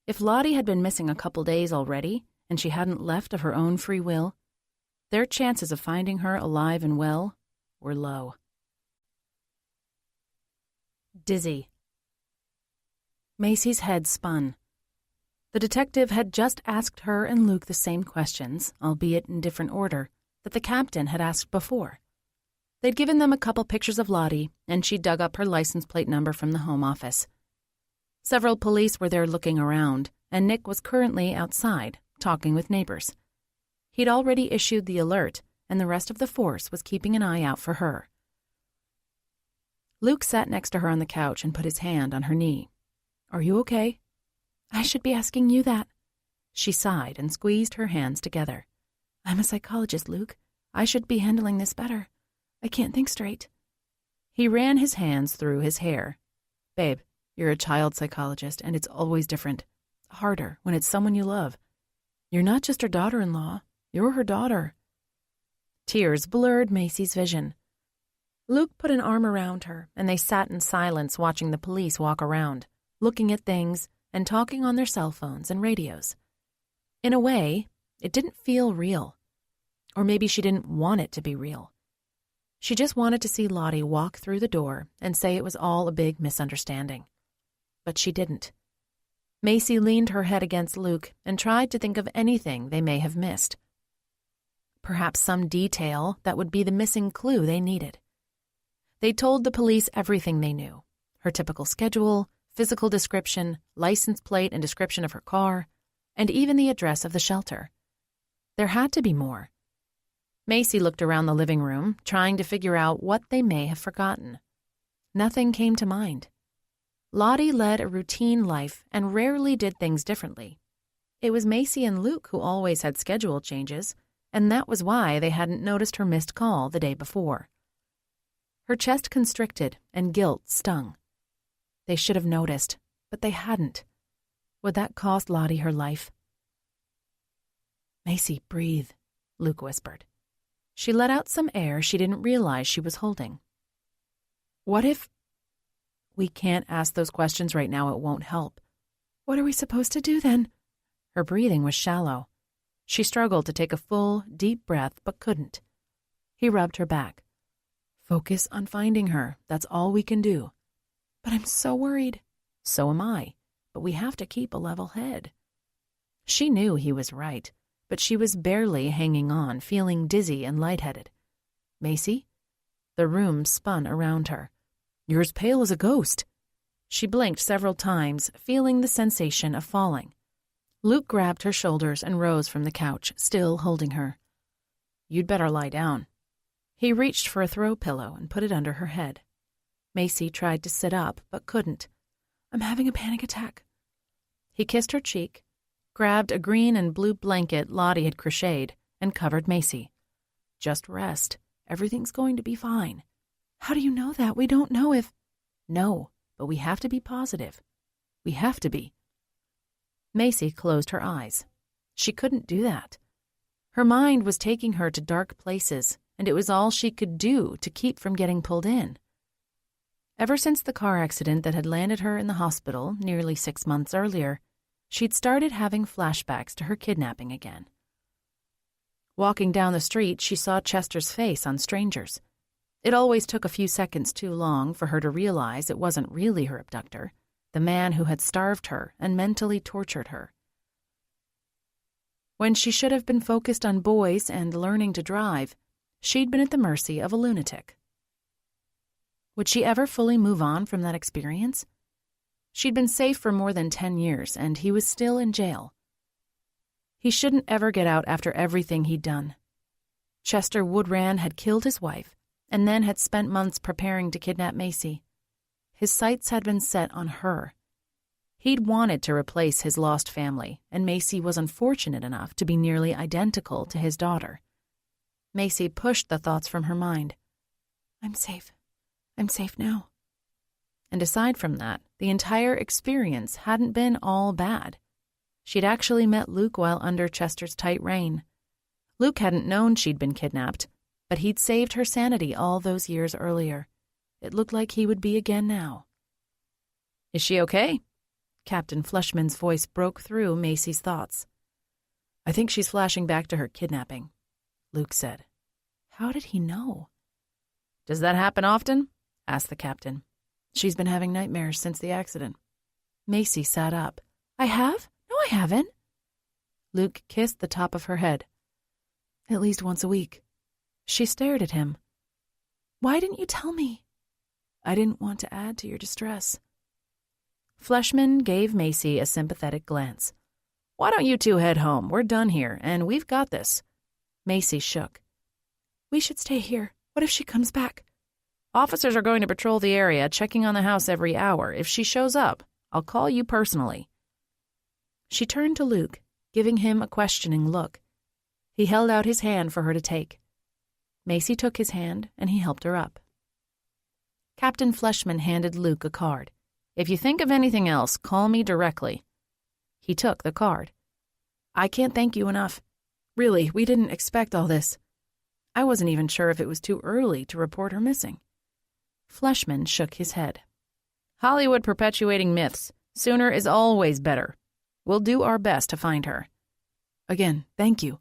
If Lottie had been missing a couple days already, and she hadn't left of her own free will, their chances of finding her alive and well were low. Dizzy. Macy's head spun. The detective had just asked her and Luke the same questions, albeit in different order, that the captain had asked before. They'd given them a couple pictures of Lottie, and she dug up her license plate number from the home office. Several police were there looking around, and Nick was currently outside, talking with neighbors. He'd already issued the alert, and the rest of the force was keeping an eye out for her. Luke sat next to her on the couch and put his hand on her knee. "Are you okay?" I should be asking you that. She sighed and squeezed her hands together. I'm a psychologist, Luke. I should be handling this better. I can't think straight. He ran his hands through his hair. "Babe, you're a child psychologist, and it's always different. Harder when it's someone you love. You're not just her daughter-in-law. You're her daughter." Tears blurred Macy's vision. Luke put an arm around her, and they sat in silence watching the police walk around, looking at things and talking on their cell phones and radios. In a way, it didn't feel real. Or maybe she didn't want it to be real. She just wanted to see Lottie walk through the door and say it was all a big misunderstanding. But she didn't. Macy leaned her head against Luke and tried to think of anything they may have missed. Perhaps some detail that would be the missing clue they needed. They told the police everything they knew. Her typical schedule, physical description, license plate and description of her car, and even the address of the shelter. There had to be more. Macy looked around the living room, trying to figure out what they may have forgotten. Nothing came to mind. Lottie led a routine life and rarely did things differently. It was Macy and Luke who always had schedule changes, and that was why they hadn't noticed her missed call the day before. Her chest constricted and guilt stung. They should have noticed, but they hadn't. Would that cost Lottie her life? "Macy, breathe," Luke whispered. She let out some air she didn't realize she was holding. "What if—" "We can't ask those questions right now. It won't help." What are we supposed to do then? Her breathing was shallow. She struggled to take a full, deep breath, but couldn't. He rubbed her back. "Focus on finding her. That's all we can do." But I'm so worried. "So am I. But we have to keep a level head." She knew he was right, but she was barely hanging on, feeling dizzy and lightheaded. "Macy?" The room spun around her. "You're as pale as a ghost." She blinked several times, feeling the sensation of falling. Luke grabbed her shoulders and rose from the couch, still holding her. "You'd better lie down." He reached for a throw pillow and put it under her head. Macy tried to sit up, but couldn't. I'm having a panic attack. He kissed her cheek, grabbed a green and blue blanket Lottie had crocheted, and covered Macy. "Just rest. Everything's going to be fine." How do you know that? We don't know if... No, but we have to be positive. We have to be. Macy closed her eyes. She couldn't do that. Her mind was taking her to dark places, and it was all she could do to keep from getting pulled in. Ever since the car accident that had landed her in the hospital nearly 6 months earlier, she'd started having flashbacks to her kidnapping again. Walking down the street, she saw Chester's face on strangers. It always took a few seconds too long for her to realize it wasn't really her abductor, the man who had starved her and mentally tortured her. When she should have been focused on boys and learning to drive, she'd been at the mercy of a lunatic. Would she ever fully move on from that experience? She'd been safe for more than 10 years, and he was still in jail. He shouldn't ever get out after everything he'd done. Chester Woodran had killed his wife, and then had spent months preparing to kidnap Macy. His sights had been set on her. He'd wanted to replace his lost family, and Macy was unfortunate enough to be nearly identical to his daughter. Macy pushed the thoughts from her mind. I'm safe. I'm safe now. And aside from that, the entire experience hadn't been all bad. She'd actually met Luke while under Chester's tight rein. Luke hadn't known she'd been kidnapped, but he'd saved her sanity all those years earlier. It looked like he would be again now. "Is she okay?" Captain Fleischman's voice broke through Macy's thoughts. "I think she's flashing back to her kidnapping," Luke said. How did he know? "Does that happen often?" asked the captain. "She's been having nightmares since the accident." Macy sat up. I have? No, I haven't. Luke kissed the top of her head. At least once a week. She stared at him. Why didn't you tell me? I didn't want to add to your distress. Fleshman gave Macy a sympathetic glance. Why don't you two head home? We're done here, and we've got this. Macy shook. We should stay here. What if she comes back? Officers are going to patrol the area, checking on the house every hour. If she shows up, I'll call you personally. She turned to Luke, giving him a questioning look. He held out his hand for her to take. Macy took his hand, and he helped her up. Captain Fleshman handed Luke a card. If you think of anything else, call me directly. He took the card. I can't thank you enough. Really, we didn't expect all this. I wasn't even sure if it was too early to report her missing. Fleshman shook his head. Hollywood perpetuating myths. Sooner is always better. We'll do our best to find her. Again, thank you.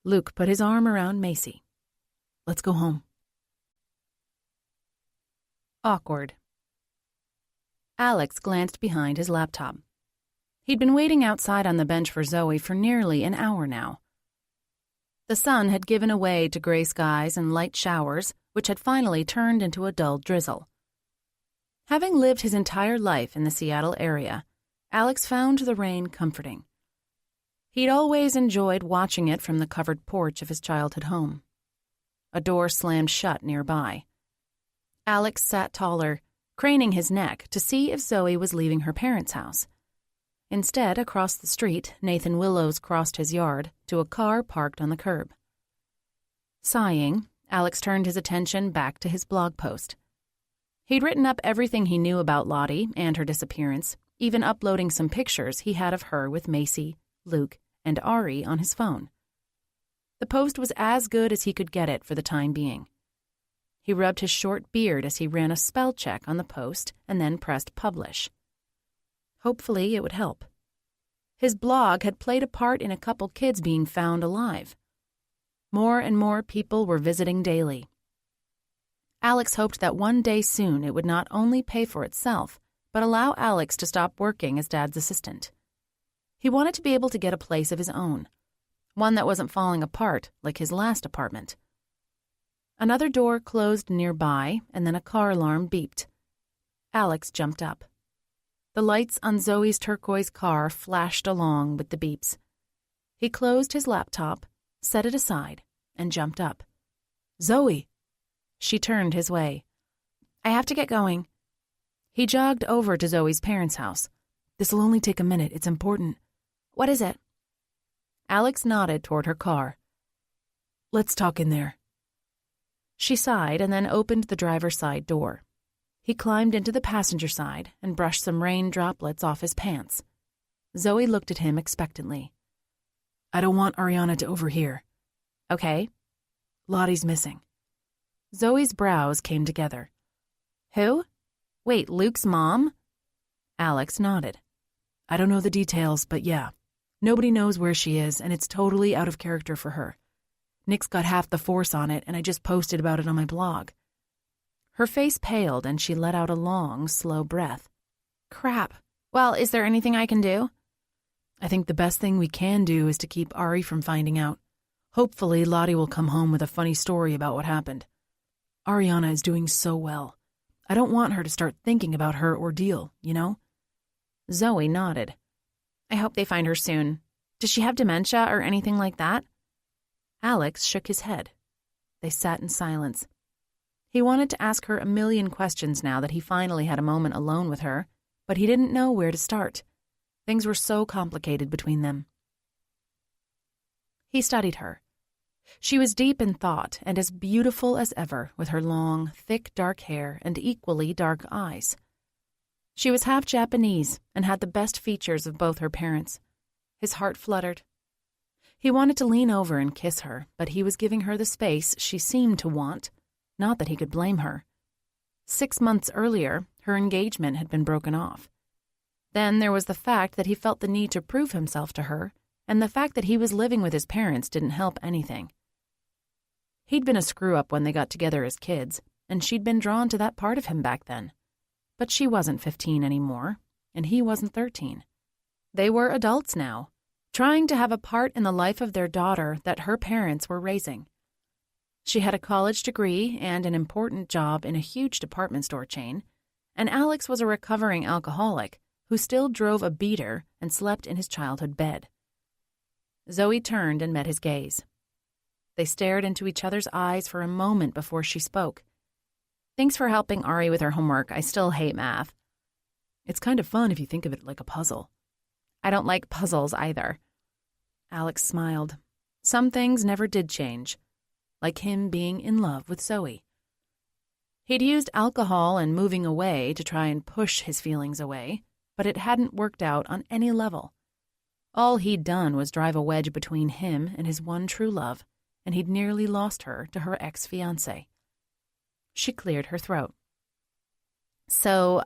Luke put his arm around Macy. Let's go home. Awkward. Alex glanced behind his laptop. He'd been waiting outside on the bench for Zoe for nearly an hour now. The sun had given way to gray skies and light showers, which had finally turned into a dull drizzle. Having lived his entire life in the Seattle area, Alex found the rain comforting. He'd always enjoyed watching it from the covered porch of his childhood home. A door slammed shut nearby. Alex sat taller, craning his neck to see if Zoe was leaving her parents' house. Instead, across the street, Nathan Willows crossed his yard to a car parked on the curb. Sighing, Alex turned his attention back to his blog post. He'd written up everything he knew about Lottie and her disappearance, even uploading some pictures he had of her with Macy, Luke, and Ari on his phone. The post was as good as he could get it for the time being. He rubbed his short beard as he ran a spell check on the post and then pressed publish. Hopefully it would help. His blog had played a part in a couple kids being found alive. More and more people were visiting daily. Alex hoped that one day soon it would not only pay for itself, but allow Alex to stop working as Dad's assistant. He wanted to be able to get a place of his own, one that wasn't falling apart like his last apartment. Another door closed nearby, and then a car alarm beeped. Alex jumped up. The lights on Zoe's turquoise car flashed along with the beeps. He closed his laptop, set it aside, and jumped up. Zoe! She turned his way. I have to get going. He jogged over to Zoe's parents' house. This'll only take a minute. It's important. What is it? Alex nodded toward her car. Let's talk in there. She sighed and then opened the driver's side door. He climbed into the passenger side and brushed some rain droplets off his pants. Zoe looked at him expectantly. I don't want Ariana to overhear. Okay. Lottie's missing. Zoe's brows came together. Who? Wait, Luke's mom? Alex nodded. I don't know the details, but yeah. Nobody knows where she is, and it's totally out of character for her. Nick's got half the force on it, and I just posted about it on my blog. Her face paled, and she let out a long, slow breath. Crap. Well, is there anything I can do? I think the best thing we can do is to keep Ari from finding out. Hopefully, Lottie will come home with a funny story about what happened. Ariana is doing so well. I don't want her to start thinking about her ordeal, you know? Zoe nodded. I hope they find her soon. Does she have dementia or anything like that? Alex shook his head. They sat in silence. He wanted to ask her a million questions now that he finally had a moment alone with her, but he didn't know where to start. Things were so complicated between them. He studied her. She was deep in thought and as beautiful as ever, with her long, thick, dark hair and equally dark eyes. She was half Japanese and had the best features of both her parents. His heart fluttered. He wanted to lean over and kiss her, but he was giving her the space she seemed to want. Not that he could blame her. 6 months earlier, her engagement had been broken off. Then there was the fact that he felt the need to prove himself to her, and the fact that he was living with his parents didn't help anything. He'd been a screw-up when they got together as kids, and she'd been drawn to that part of him back then. But she wasn't 15 anymore. and he wasn't 13. They were adults now, trying to have a part in the life of their daughter that her parents were raising. She had a college degree and an important job in a huge department store chain, and Alex was a recovering alcoholic who still drove a beater and slept in his childhood bed. Zoe turned and met his gaze. They stared into each other's eyes for a moment before she spoke. "Thanks for helping Ari with her homework. I still hate math." "It's kind of fun if you think of it like a puzzle." "I don't like puzzles either." Alex smiled. Some things never did change, like him being in love with Zoe. He'd used alcohol and moving away to try and push his feelings away, but it hadn't worked out on any level. All he'd done was drive a wedge between him and his one true love, and he'd nearly lost her to her ex-fiancé. She cleared her throat. So,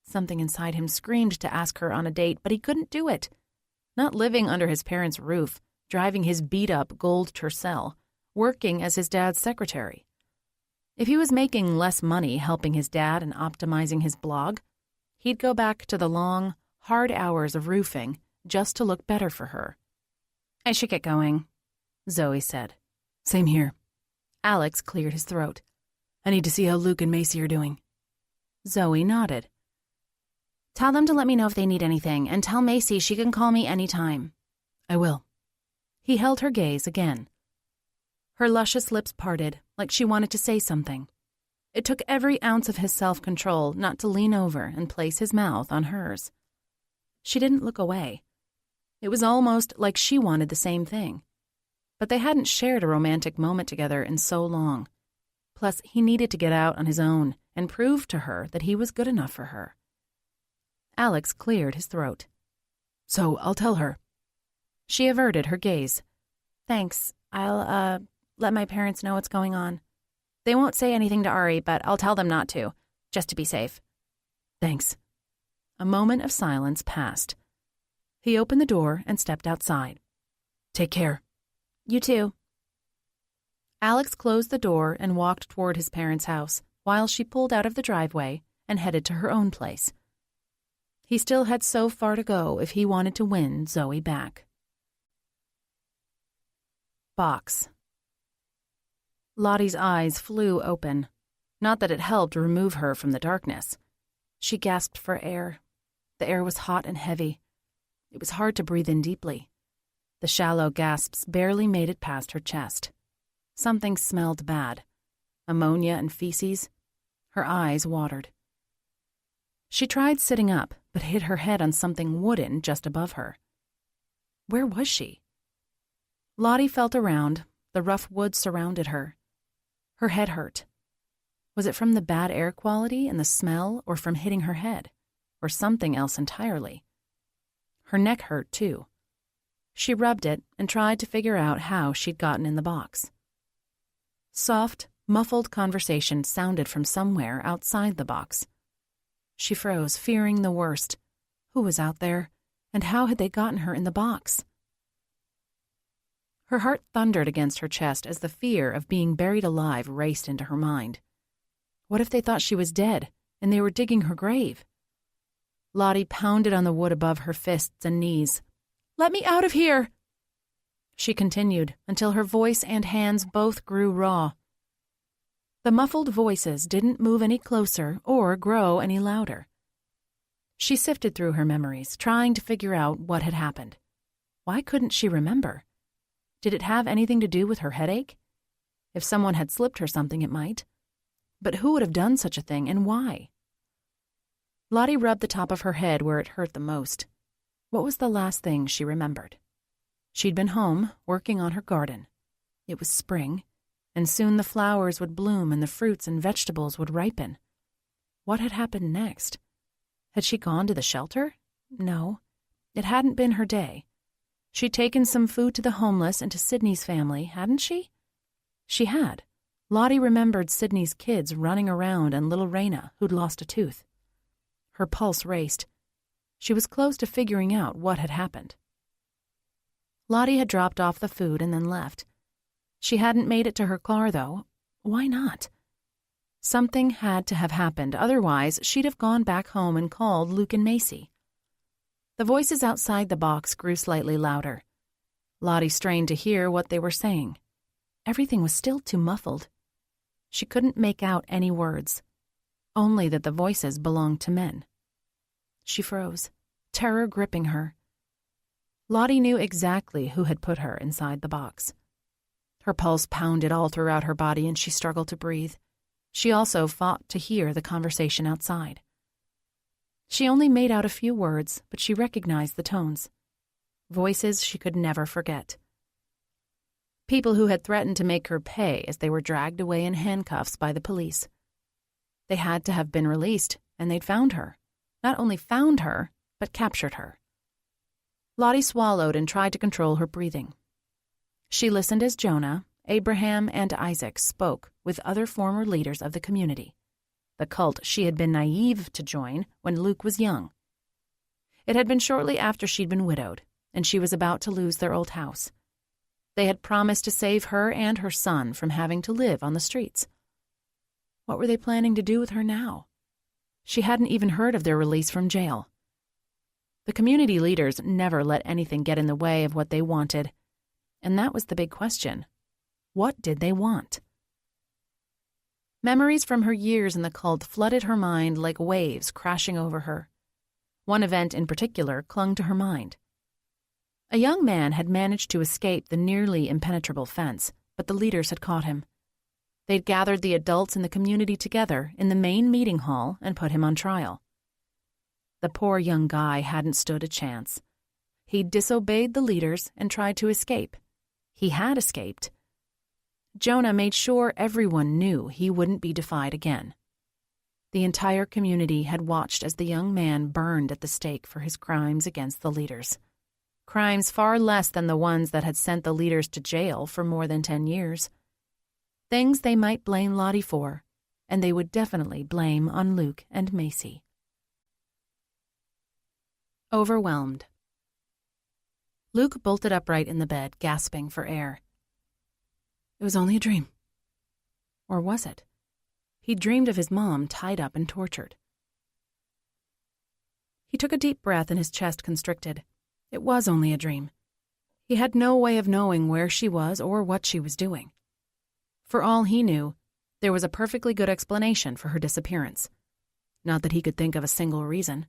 something inside him screamed to ask her on a date, but he couldn't do it. Not living under his parents' roof, driving his beat-up gold Tercel, working as his dad's secretary. If he was making less money helping his dad and optimizing his blog, he'd go back to the long, hard hours of roofing just to look better for her. "I should get going," Zoe said. "Same here." Alex cleared his throat. "I need to see how Luke and Macy are doing." Zoe nodded. "Tell them to let me know if they need anything, and tell Macy she can call me anytime." "I will." He held her gaze again. Her luscious lips parted, like she wanted to say something. It took every ounce of his self-control not to lean over and place his mouth on hers. She didn't look away. It was almost like she wanted the same thing. But they hadn't shared a romantic moment together in so long. Plus, he needed to get out on his own and prove to her that he was good enough for her. Alex cleared his throat. "So, I'll tell her." She averted her gaze. "Thanks. I'll, let my parents know what's going on. They won't say anything to Ari, but I'll tell them not to, just to be safe." "Thanks." A moment of silence passed. He opened the door and stepped outside. "Take care." "You too." Alex closed the door and walked toward his parents' house while she pulled out of the driveway and headed to her own place. He still had so far to go if he wanted to win Zoe back. Box. Lottie's eyes flew open. Not that it helped remove her from the darkness. She gasped for air. The air was hot and heavy. It was hard to breathe in deeply. The shallow gasps barely made it past her chest. Something smelled bad. Ammonia and feces. Her eyes watered. She tried sitting up, but hit her head on something wooden just above her. Where was she? Lottie felt around. The rough wood surrounded her. Her head hurt. Was it from the bad air quality and the smell, or from hitting her head, or something else entirely? Her neck hurt, too. She rubbed it and tried to figure out how she'd gotten in the box. Soft, muffled conversation sounded from somewhere outside the box. She froze, fearing the worst. Who was out there, and how had they gotten her in the box? Her heart thundered against her chest as the fear of being buried alive raced into her mind. What if they thought she was dead, and they were digging her grave? Lottie pounded on the wood above her fists and knees. "Let me out of here!" She continued until her voice and hands both grew raw. The muffled voices didn't move any closer or grow any louder. She sifted through her memories, trying to figure out what had happened. Why couldn't she remember? Did it have anything to do with her headache? If someone had slipped her something, it might. But who would have done such a thing, and why? Lottie rubbed the top of her head where it hurt the most. What was the last thing she remembered? She'd been home, working on her garden. It was spring, and soon the flowers would bloom and the fruits and vegetables would ripen. What had happened next? Had she gone to the shelter? No, it hadn't been her day. She'd taken some food to the homeless and to Sydney's family, hadn't she? She had. Lottie remembered Sydney's kids running around and little Raina, who'd lost a tooth. Her pulse raced. She was close to figuring out what had happened. Lottie had dropped off the food and then left. She hadn't made it to her car, though. Why not? Something had to have happened, otherwise she'd have gone back home and called Luke and Macy. The voices outside the box grew slightly louder. Lottie strained to hear what they were saying. Everything was still too muffled. She couldn't make out any words, only that the voices belonged to men. She froze, terror gripping her. Lottie knew exactly who had put her inside the box. Her pulse pounded all throughout her body and she struggled to breathe. She also fought to hear the conversation outside. She only made out a few words, but she recognized the tones. Voices she could never forget. People who had threatened to make her pay as they were dragged away in handcuffs by the police. They had to have been released, and they'd found her. Not only found her, but captured her. Lottie swallowed and tried to control her breathing. She listened as Jonah, Abraham, and Isaac spoke with other former leaders of the community, the cult she had been naive to join when Luke was young. It had been shortly after she'd been widowed, and she was about to lose their old house. They had promised to save her and her son from having to live on the streets. What were they planning to do with her now? She hadn't even heard of their release from jail. The community leaders never let anything get in the way of what they wanted, and that was the big question. What did they want? Memories from her years in the cult flooded her mind like waves crashing over her. One event in particular clung to her mind. A young man had managed to escape the nearly impenetrable fence, but the leaders had caught him. They'd gathered the adults in the community together in the main meeting hall and put him on trial. The poor young guy hadn't stood a chance. He'd disobeyed the leaders and tried to escape. He had escaped. Jonah made sure everyone knew he wouldn't be defied again. The entire community had watched as the young man burned at the stake for his crimes against the leaders. Crimes far less than the ones that had sent the leaders to jail for more than 10 years. Things they might blame Lottie for, and they would definitely blame on Luke and Macy. Overwhelmed. Luke bolted upright in the bed, gasping for air. It was only a dream. Or was it? He dreamed of his mom tied up and tortured. He took a deep breath and his chest constricted. It was only a dream. He had no way of knowing where she was or what she was doing. For all he knew, there was a perfectly good explanation for her disappearance. Not that he could think of a single reason.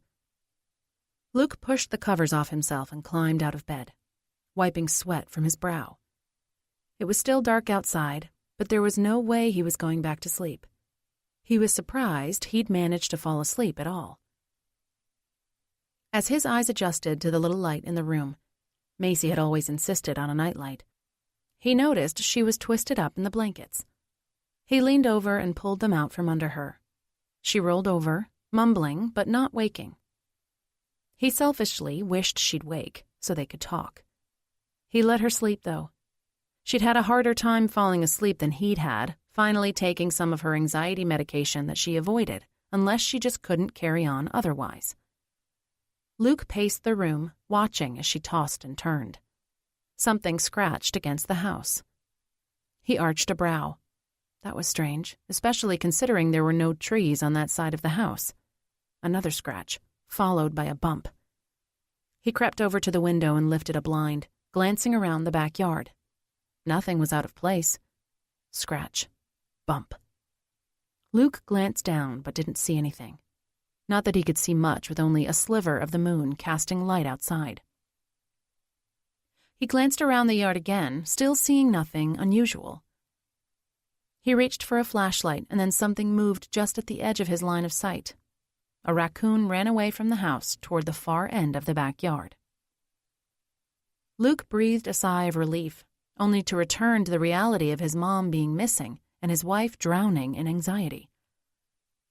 Luke pushed the covers off himself and climbed out of bed, wiping sweat from his brow. It was still dark outside, but there was no way he was going back to sleep. He was surprised he'd managed to fall asleep at all. As his eyes adjusted to the little light in the room, Macy had always insisted on a nightlight. He noticed she was twisted up in the blankets. He leaned over and pulled them out from under her. She rolled over, mumbling but not waking. He selfishly wished she'd wake so they could talk. He let her sleep, though. She'd had a harder time falling asleep than he'd had, finally taking some of her anxiety medication that she avoided, unless she just couldn't carry on otherwise. Luke paced the room, watching as she tossed and turned. Something scratched against the house. He arched a brow. That was strange, especially considering there were no trees on that side of the house. Another scratch, followed by a bump. He crept over to the window and lifted a blind, glancing around the backyard. Nothing was out of place. Scratch. Bump. Luke glanced down but didn't see anything. Not that he could see much with only a sliver of the moon casting light outside. He glanced around the yard again, still seeing nothing unusual. He reached for a flashlight and then something moved just at the edge of his line of sight. A raccoon ran away from the house toward the far end of the backyard. Luke breathed a sigh of relief, only to return to the reality of his mom being missing and his wife drowning in anxiety.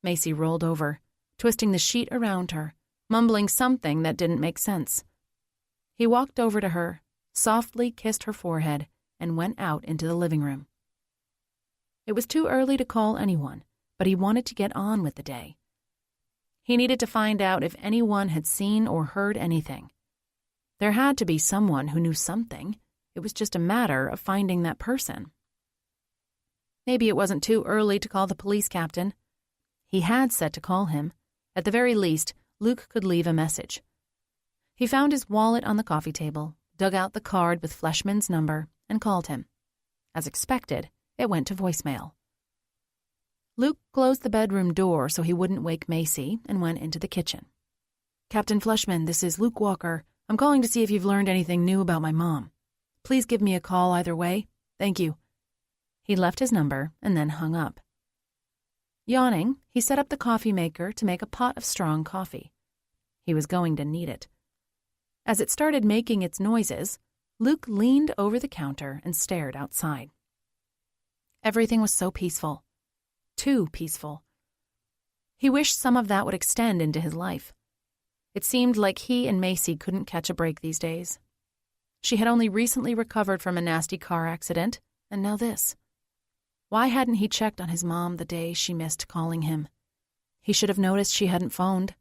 Macy rolled over, twisting the sheet around her, mumbling something that didn't make sense. He walked over to her, softly kissed her forehead, and went out into the living room. It was too early to call anyone, but he wanted to get on with the day. He needed to find out if anyone had seen or heard anything. There had to be someone who knew something. It was just a matter of finding that person. Maybe it wasn't too early to call the police captain. He had set to call him. At the very least, Luke could leave a message. He found his wallet on the coffee table, dug out the card with Fleshman's number, and called him. As expected, it went to voicemail. Luke closed the bedroom door so he wouldn't wake Macy and went into the kitchen. "Captain Fleshman, this is Luke Walker. I'm calling to see if you've learned anything new about my mom. Please give me a call either way. Thank you." He left his number and then hung up. Yawning, he set up the coffee maker to make a pot of strong coffee. He was going to need it. As it started making its noises, Luke leaned over the counter and stared outside. Everything was so peaceful. Too peaceful. He wished some of that would extend into his life. It seemed like he and Macy couldn't catch a break these days. She had only recently recovered from a nasty car accident, and now this. Why hadn't he checked on his mom the day she missed calling him? He should have noticed she hadn't phoned.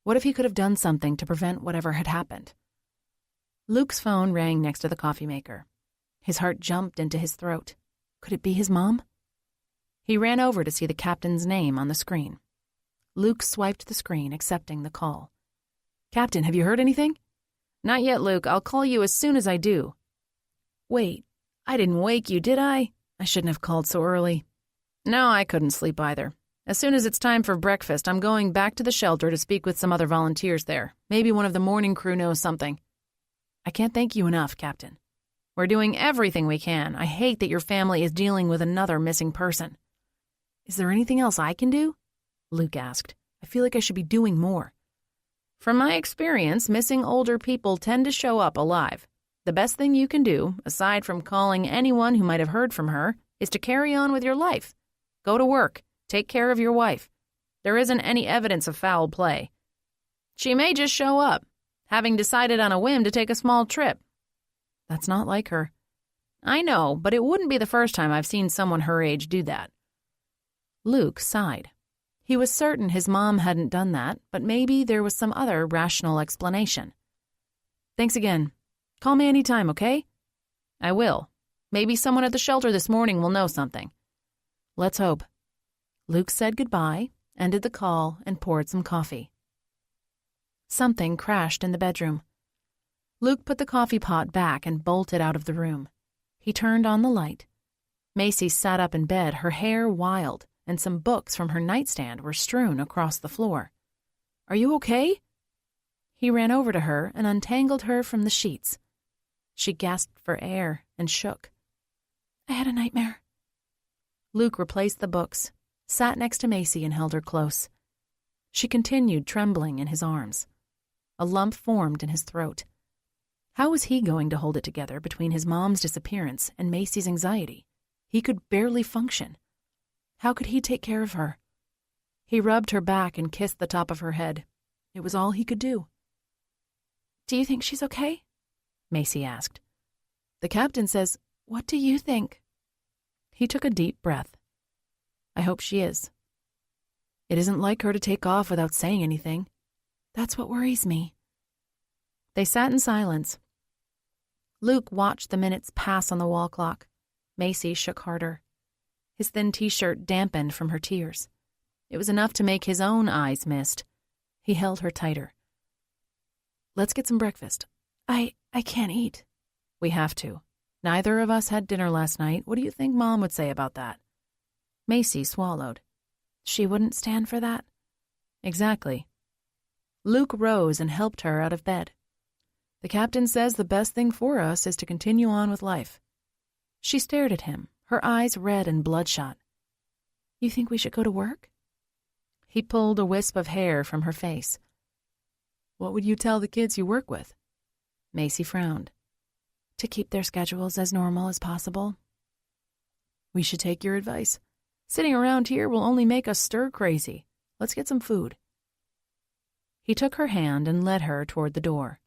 What if he could have done something to prevent whatever had happened? Luke's phone rang next to the coffee maker. His heart jumped into his throat. Could it be his mom? He ran over to see the captain's name on the screen. Luke swiped the screen, accepting the call. "Captain, have you heard anything?" "Not yet, Luke. I'll call you as soon as I do." "Wait, I didn't wake you, did I? I shouldn't have called so early." "No, I couldn't sleep either. As soon as it's time for breakfast, I'm going back to the shelter to speak with some other volunteers there. Maybe one of the morning crew knows something." "I can't thank you enough, Captain." "We're doing everything we can. I hate that your family is dealing with another missing person." "Is there anything else I can do?" Luke asked. "I feel like I should be doing more." "From my experience, missing older people tend to show up alive. The best thing you can do, aside from calling anyone who might have heard from her, is to carry on with your life. Go to work. Take care of your wife. There isn't any evidence of foul play. She may just show up, having decided on a whim to take a small trip." "That's not like her." "I know, but it wouldn't be the first time I've seen someone her age do that." Luke sighed. He was certain his mom hadn't done that, but maybe there was some other rational explanation. "Thanks again. Call me anytime, okay?" "I will. Maybe someone at the shelter this morning will know something." "Let's hope." Luke said goodbye, ended the call, and poured some coffee. Something crashed in the bedroom. Luke put the coffee pot back and bolted out of the room. He turned on the light. Macy sat up in bed, her hair wild, and some books from her nightstand were strewn across the floor. "Are you okay?" He ran over to her and untangled her from the sheets. She gasped for air and shook. "I had a nightmare." Luke replaced the books, sat next to Macy, and held her close. She continued trembling in his arms. A lump formed in his throat. How was he going to hold it together between his mom's disappearance and Macy's anxiety? He could barely function. How could he take care of her? He rubbed her back and kissed the top of her head. It was all he could do. "Do you think she's okay?" Macy asked. "The captain says, what do you think?" He took a deep breath. "I hope she is. It isn't like her to take off without saying anything. That's what worries me." They sat in silence. Luke watched the minutes pass on the wall clock. Macy shook harder. His thin t-shirt dampened from her tears. It was enough to make his own eyes mist. He held her tighter. "Let's get some breakfast." I can't eat." "We have to. Neither of us had dinner last night. What do you think Mom would say about that?" Macy swallowed. "She wouldn't stand for that?" "Exactly." Luke rose and helped her out of bed. "The captain says the best thing for us is to continue on with life." She stared at him, her eyes red and bloodshot. "You think we should go to work?" He pulled a wisp of hair from her face. "What would you tell the kids you work with?" Macy frowned. "To keep their schedules as normal as possible." "We should take your advice. Sitting around here will only make us stir crazy. Let's get some food." He took her hand and led her toward the door.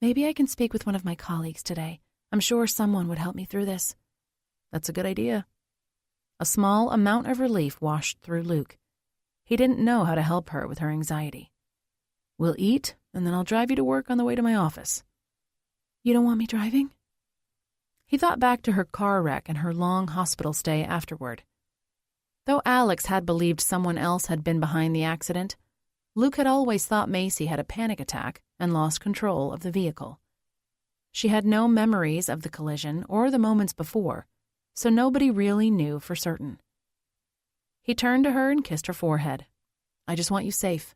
"Maybe I can speak with one of my colleagues today. I'm sure someone would help me through this." "That's a good idea." A small amount of relief washed through Luke. He didn't know how to help her with her anxiety. "We'll eat, and then I'll drive you to work on the way to my office." "You don't want me driving?" He thought back to her car wreck and her long hospital stay afterward. Though Alex had believed someone else had been behind the accident, Luke had always thought Macy had a panic attack and lost control of the vehicle. She had no memories of the collision or the moments before, so nobody really knew for certain. He turned to her and kissed her forehead. "I just want you safe."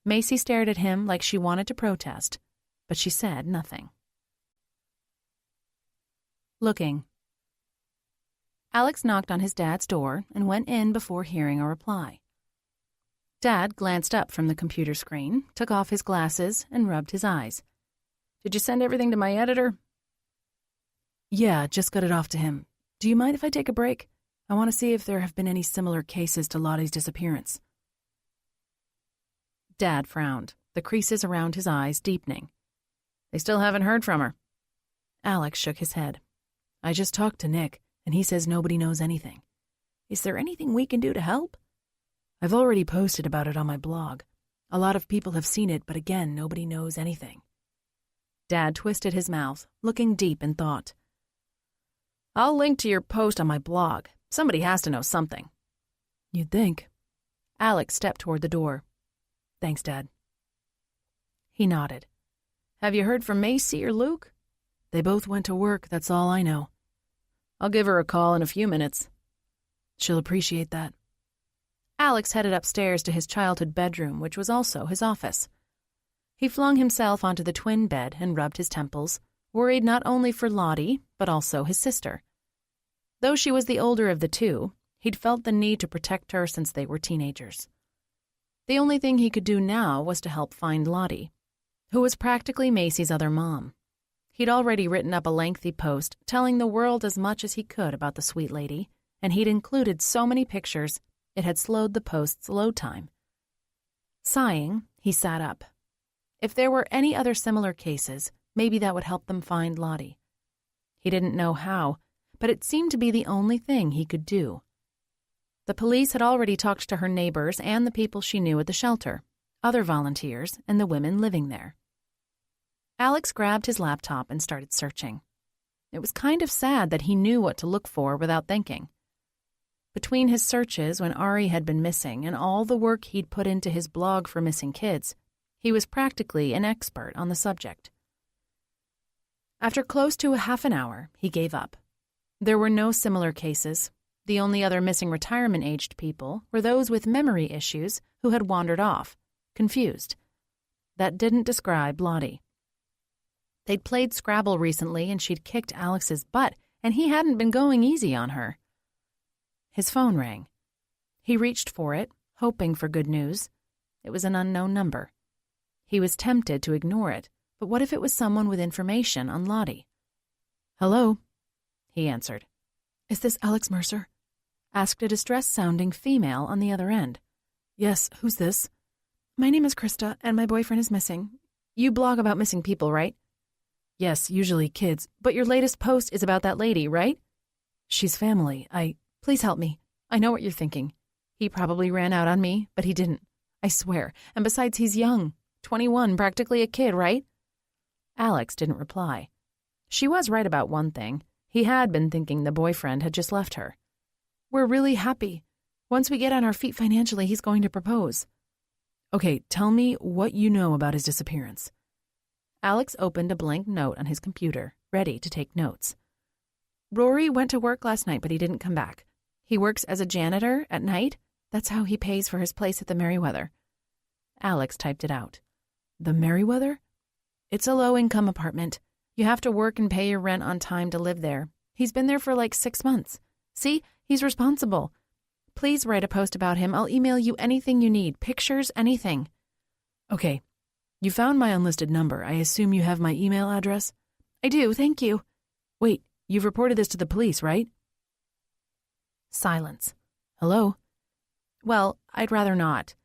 Macy stared at him like she wanted to protest, but she said nothing. Looking. Alex knocked on his dad's door and went in before hearing a reply. Dad glanced up from the computer screen, took off his glasses, and rubbed his eyes. "Did you send everything to my editor?" "Yeah, just got it off to him. Do you mind if I take a break? I want to see if there have been any similar cases to Lottie's disappearance." Dad frowned, the creases around his eyes deepening. "They still haven't heard from her." Alex shook his head. "I just talked to Nick, and he says nobody knows anything. Is there anything we can do to help?" "I've already posted about it on my blog. A lot of people have seen it, but again, nobody knows anything." Dad twisted his mouth, looking deep in thought. "I'll link to your post on my blog. Somebody has to know something." "You'd think." Alex stepped toward the door. "Thanks, Dad." He nodded. "Have you heard from Macy or Luke?" "They both went to work, that's all I know." "I'll give her a call in a few minutes." "She'll appreciate that." Alex headed upstairs to his childhood bedroom, which was also his office. He flung himself onto the twin bed and rubbed his temples, worried not only for Lottie, but also his sister. Though she was the older of the two, he'd felt the need to protect her since they were teenagers. The only thing he could do now was to help find Lottie, who was practically Macy's other mom. He'd already written up a lengthy post telling the world as much as he could about the sweet lady, and he'd included so many pictures it had slowed the post's load time. Sighing, he sat up. If there were any other similar cases, maybe that would help them find Lottie. He didn't know how, but it seemed to be the only thing he could do. The police had already talked to her neighbors and the people she knew at the shelter, other volunteers, and the women living there. Alex grabbed his laptop and started searching. It was kind of sad that he knew what to look for without thinking. Between his searches when Ari had been missing and all the work he'd put into his blog for missing kids, he was practically an expert on the subject. After close to a half an hour, he gave up. There were no similar cases. The only other missing retirement-aged people were those with memory issues who had wandered off, confused. That didn't describe Lottie. They'd played Scrabble recently and she'd kicked Alex's butt, and he hadn't been going easy on her. His phone rang. He reached for it, hoping for good news. It was an unknown number. He was tempted to ignore it, but what if it was someone with information on Lottie? "Hello," he answered. "Is this Alex Mercer?" asked a distressed-sounding female on the other end. "Yes, who's this?" "My name is Krista, and my boyfriend is missing. You blog about missing people, right?" "Yes, usually kids, but your latest post is about that lady, right?" "She's family. Please help me. I know what you're thinking. He probably ran out on me, but he didn't. I swear. And besides, he's young. 21, practically a kid, right?" Alex didn't reply. She was right about one thing. He had been thinking the boyfriend had just left her. "We're really happy. Once we get on our feet financially, he's going to propose." "Okay, tell me what you know about his disappearance." Alex opened a blank note on his computer, ready to take notes. "Rory went to work last night, but he didn't come back. He works as a janitor at night. That's how he pays for his place at the Merriweather." Alex typed it out. "The Merriweather?" "It's a low-income apartment. You have to work and pay your rent on time to live there. He's been there for like 6 months. See, he's responsible. Please write a post about him. I'll email you anything you need, pictures, anything." "Okay. You found my unlisted number. I assume you have my email address?" "I do, thank you." "Wait, you've reported this to the police, right?" Silence. "Hello?" "Well, I'd rather not.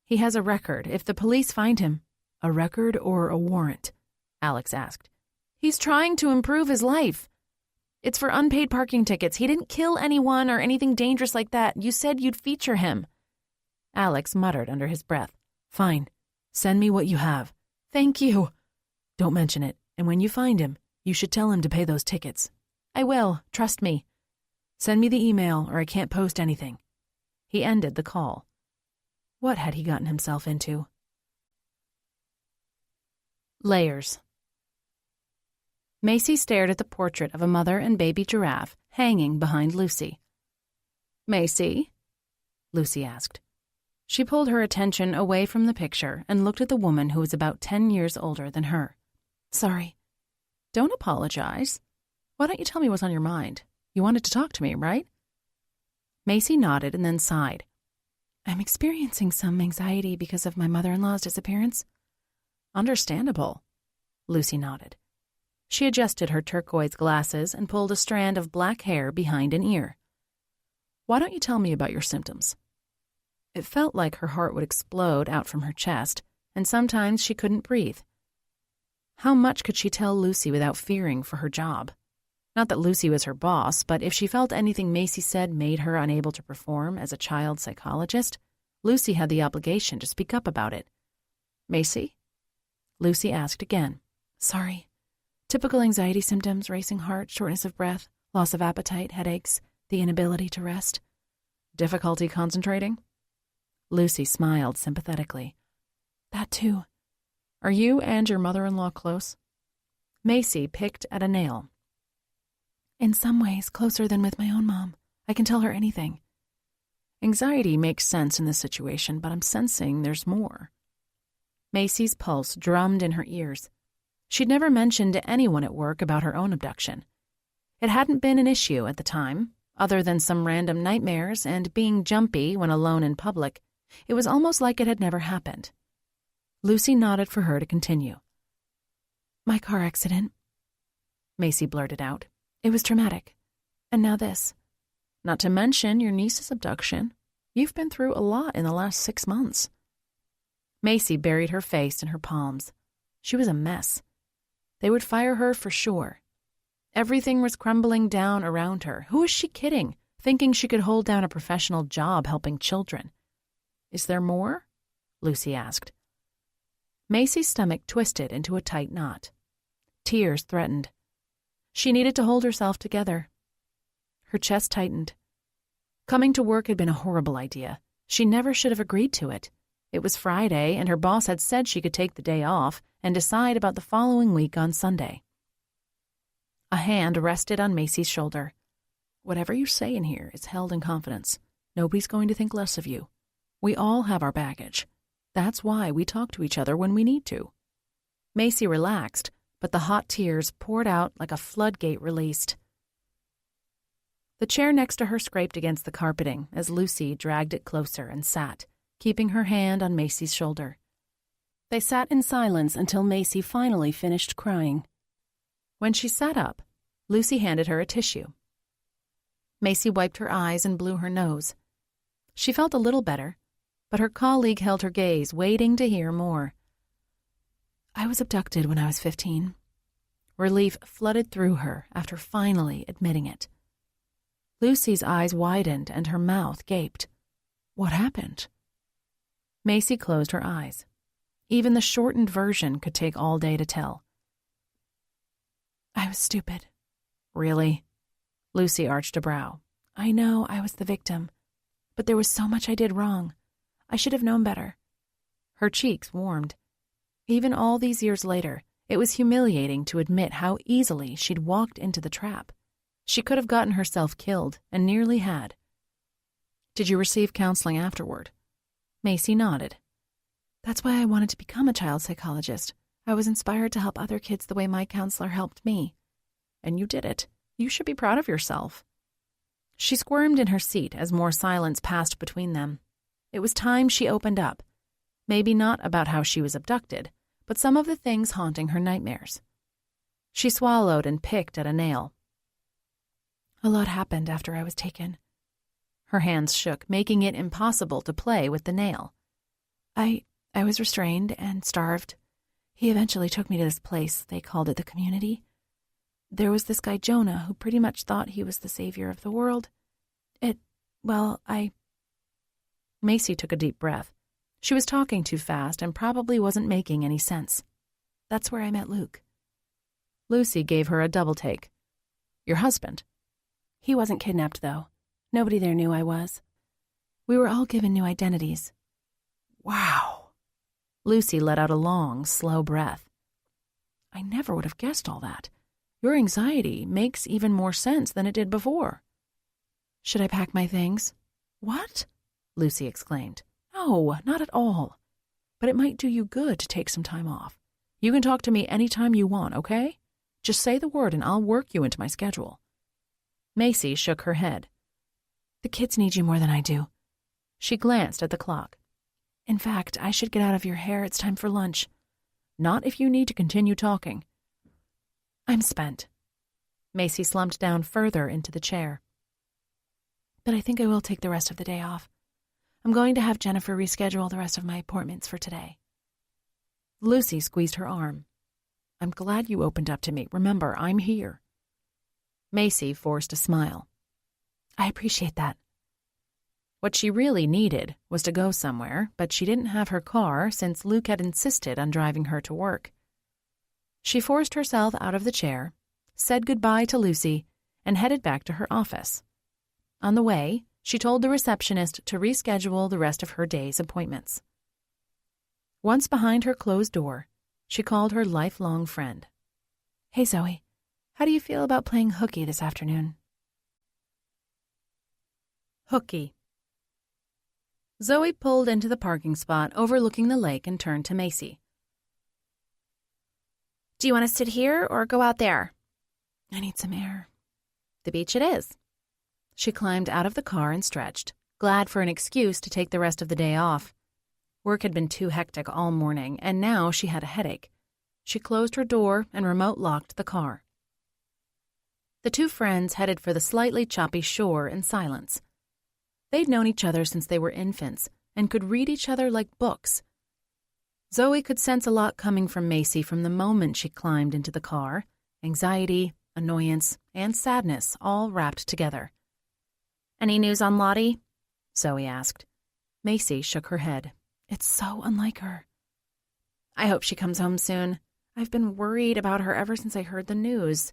He has a record. If the police find him—" "A record or a warrant?" Alex asked. "He's trying to improve his life. It's for unpaid parking tickets. He didn't kill anyone or anything dangerous like that. You said you'd feature him." Alex muttered under his breath. "Fine. Send me what you have." "Thank you." "Don't mention it. And when you find him, You should tell him to pay those tickets. I will, trust me. Send me the email or I can't post anything. He ended the call. What had he gotten himself into? Layers. Macy stared at the portrait of a mother and baby giraffe hanging behind Lucy. Macy? Lucy asked. She pulled her attention away from the picture and looked at the woman who was about 10 years older than her. Sorry. Don't apologize. Why don't you tell me what's on your mind? You wanted to talk to me, right? Macy nodded and then sighed. I'm experiencing some anxiety because of my mother-in-law's disappearance. Understandable. Lucy nodded. She adjusted her turquoise glasses and pulled a strand of black hair behind an ear. Why don't you tell me about your symptoms? It felt like her heart would explode out from her chest, and sometimes she couldn't breathe. How much could she tell Lucy without fearing for her job? Not that Lucy was her boss, but if she felt anything Macy said made her unable to perform as a child psychologist, Lucy had the obligation to speak up about it. Macy? Lucy asked again. Sorry. Typical anxiety symptoms, racing heart, shortness of breath, loss of appetite, headaches, the inability to rest. Difficulty concentrating? Lucy smiled sympathetically. That too. Are you and your mother-in-law close? Macy picked at a nail. In some ways, closer than with my own mom. I can tell her anything. Anxiety makes sense in this situation, but I'm sensing there's more. Macy's pulse drummed in her ears. She'd never mentioned to anyone at work about her own abduction. It hadn't been an issue at the time, other than some random nightmares and being jumpy when alone in public. It was almost like it had never happened. Lucy nodded for her to continue. My car accident, Macy blurted out. It was traumatic. And now this. Not to mention your niece's abduction. You've been through a lot in the last 6 months. Macy buried her face in her palms. She was a mess. They would fire her for sure. Everything was crumbling down around her. Who was she kidding, thinking she could hold down a professional job helping children? Is there more? Lucy asked. Macy's stomach twisted into a tight knot. Tears threatened. She needed to hold herself together. Her chest tightened. Coming to work had been a horrible idea. She never should have agreed to it. It was Friday, and her boss had said she could take the day off and decide about the following week on Sunday. A hand rested on Macy's shoulder. Whatever you say in here is held in confidence. Nobody's going to think less of you. We all have our baggage. That's why we talk to each other when we need to. Macy relaxed, but the hot tears poured out like a floodgate released. The chair next to her scraped against the carpeting as Lucy dragged it closer and sat, keeping her hand on Macy's shoulder. They sat in silence until Macy finally finished crying. When she sat up, Lucy handed her a tissue. Macy wiped her eyes and blew her nose. She felt a little better, but her colleague held her gaze, waiting to hear more. I was abducted when I was 15. Relief flooded through her after finally admitting it. Lucy's eyes widened and her mouth gaped. What happened? Macy closed her eyes. Even the shortened version could take all day to tell. I was stupid. Really? Lucy arched a brow. I know I was the victim, but there was so much I did wrong. I should have known better. Her cheeks warmed. Even all these years later, it was humiliating to admit how easily she'd walked into the trap. She could have gotten herself killed, and nearly had. Did you receive counseling afterward? Macy nodded. That's why I wanted to become a child psychologist. I was inspired to help other kids the way my counselor helped me. And you did it. You should be proud of yourself. She squirmed in her seat as more silence passed between them. It was time she opened up. Maybe not about how she was abducted, but some of the things haunting her nightmares. She swallowed and picked at a nail. A lot happened after I was taken. Her hands shook, making it impossible to play with the nail. I was restrained and starved. He eventually took me to this place. They called it the community. There was this guy Jonah who pretty much thought he was the savior of the world. Macy took a deep breath. She was talking too fast and probably wasn't making any sense. That's where I met Luke. Lucy gave her a double take. Your husband? He wasn't kidnapped, though. Nobody there knew I was. We were all given new identities. Wow. Lucy let out a long, slow breath. I never would have guessed all that. Your anxiety makes even more sense than it did before. Should I pack my things? What? Lucy exclaimed. No, not at all. But it might do you good to take some time off. You can talk to me any time you want, okay? Just say the word and I'll work you into my schedule. Macy shook her head. The kids need you more than I do. She glanced at the clock. In fact, I should get out of your hair. It's time for lunch. Not if you need to continue talking. I'm spent. Macy slumped down further into the chair. But I think I will take the rest of the day off. I'm going to have Jennifer reschedule the rest of my appointments for today. Lucy squeezed her arm. I'm glad you opened up to me. Remember, I'm here. Macy forced a smile. I appreciate that. What she really needed was to go somewhere, but she didn't have her car since Luke had insisted on driving her to work. She forced herself out of the chair, said goodbye to Lucy, and headed back to her office. On the way, she told the receptionist to reschedule the rest of her day's appointments. Once behind her closed door, she called her lifelong friend. Hey, Zoe. How do you feel about playing hooky this afternoon? Hooky. Zoe pulled into the parking spot overlooking the lake and turned to Macy. Do you want to sit here or go out there? I need some air. The beach it is. She climbed out of the car and stretched, glad for an excuse to take the rest of the day off. Work had been too hectic all morning, and now she had a headache. She closed her door and remote locked the car. The two friends headed for the slightly choppy shore in silence. They'd known each other since they were infants and could read each other like books. Zoe could sense a lot coming from Macy from the moment she climbed into the car, anxiety, annoyance, and sadness all wrapped together. Any news on Lottie? Zoe asked. Macy shook her head. It's so unlike her. I hope she comes home soon. I've been worried about her ever since I heard the news.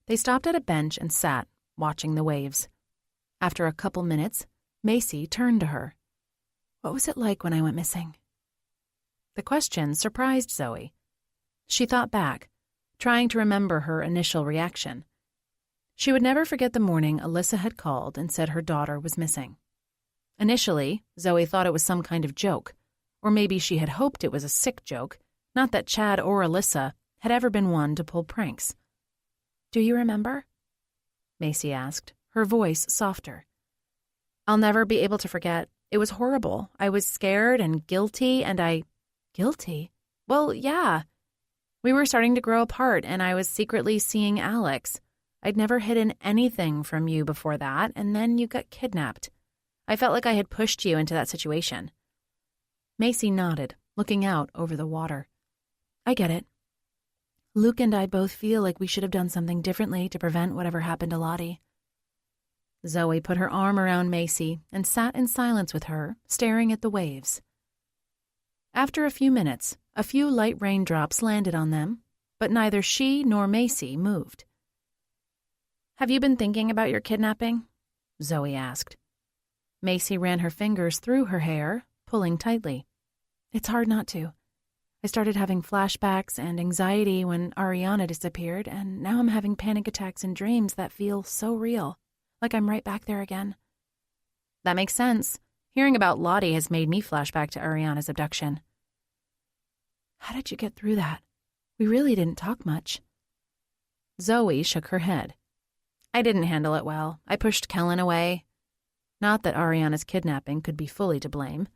They stopped at a bench and sat, watching the waves. After a couple minutes, Macy turned to her. What was it like when I went missing? The question surprised Zoe. She thought back, trying to remember her initial reaction. She would never forget the morning Alyssa had called and said her daughter was missing. Initially, Zoe thought it was some kind of joke, or maybe she had hoped it was a sick joke, not that Chad or Alyssa had ever been one to pull pranks. Do you remember? Macy asked, her voice softer. I'll never be able to forget. It was horrible. I was scared and guilty, and I... Guilty? Well, yeah. We were starting to grow apart, and I was secretly seeing Alex. I'd never hidden anything from you before that, and then you got kidnapped. I felt like I had pushed you into that situation. Macy nodded, looking out over the water. I get it. Luke and I both feel like we should have done something differently to prevent whatever happened to Lottie. Zoe put her arm around Macy and sat in silence with her, staring at the waves. After a few minutes, a few light raindrops landed on them, but neither she nor Macy moved. Have you been thinking about your kidnapping? Zoe asked. Macy ran her fingers through her hair, pulling tightly. It's hard not to. I started having flashbacks and anxiety when Ariana disappeared, and now I'm having panic attacks and dreams that feel so real, like I'm right back there again. That makes sense. Hearing about Lottie has made me flashback to Ariana's abduction. How did you get through that? We really didn't talk much. Zoe shook her head. I didn't handle it well. I pushed Kellen away. Not that Ariana's kidnapping could be fully to blame.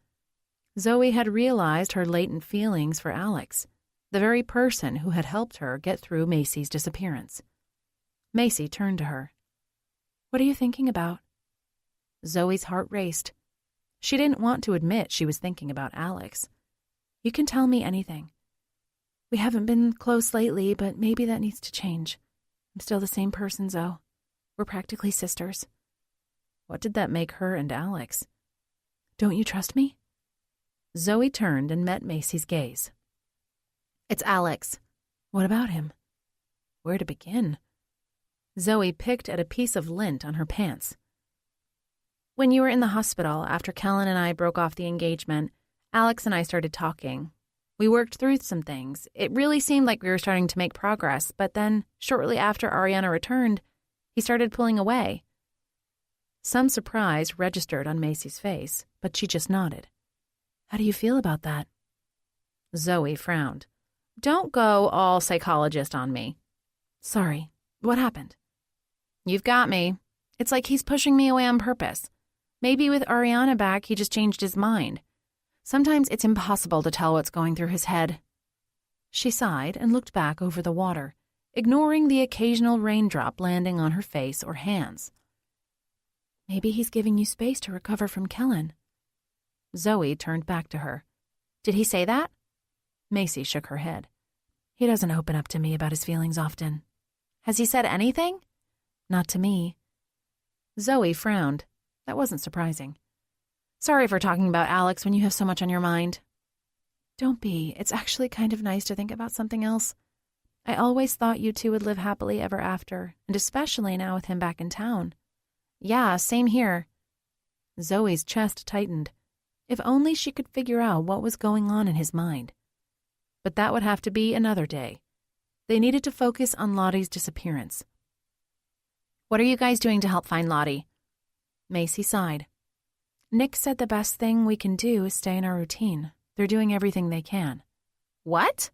Zoe had realized her latent feelings for Alex, the very person who had helped her get through Macy's disappearance. Macy turned to her. What are you thinking about? Zoe's heart raced. She didn't want to admit she was thinking about Alex. You can tell me anything. We haven't been close lately, but maybe that needs to change. I'm still the same person, Zoe. We're practically sisters. What did that make her and Alex? Don't you trust me? Zoe turned and met Macy's gaze. It's Alex. What about him? Where to begin? Zoe picked at a piece of lint on her pants. When you were in the hospital after Kellen and I broke off the engagement, Alex and I started talking. We worked through some things. It really seemed like we were starting to make progress, but then, shortly after Ariana returned, he started pulling away. Some surprise registered on Macy's face, but she just nodded. How do you feel about that? Zoe frowned. Don't go all psychologist on me. Sorry, what happened? You've got me. It's like he's pushing me away on purpose. Maybe with Ariana back, he just changed his mind. Sometimes it's impossible to tell what's going through his head. She sighed and looked back over the water, ignoring the occasional raindrop landing on her face or hands. Maybe he's giving you space to recover from Kellen. Zoe turned back to her. Did he say that? Macy shook her head. He doesn't open up to me about his feelings often. Has he said anything? Not to me. Zoe frowned. That wasn't surprising. Sorry for talking about Alex when you have so much on your mind. Don't be. It's actually kind of nice to think about something else. I always thought you two would live happily ever after, and especially now with him back in town. Yeah, same here. Zoe's chest tightened. If only she could figure out what was going on in his mind. But that would have to be another day. They needed to focus on Lottie's disappearance. What are you guys doing to help find Lottie? Macy sighed. Nick said the best thing we can do is stay in our routine. They're doing everything they can. What?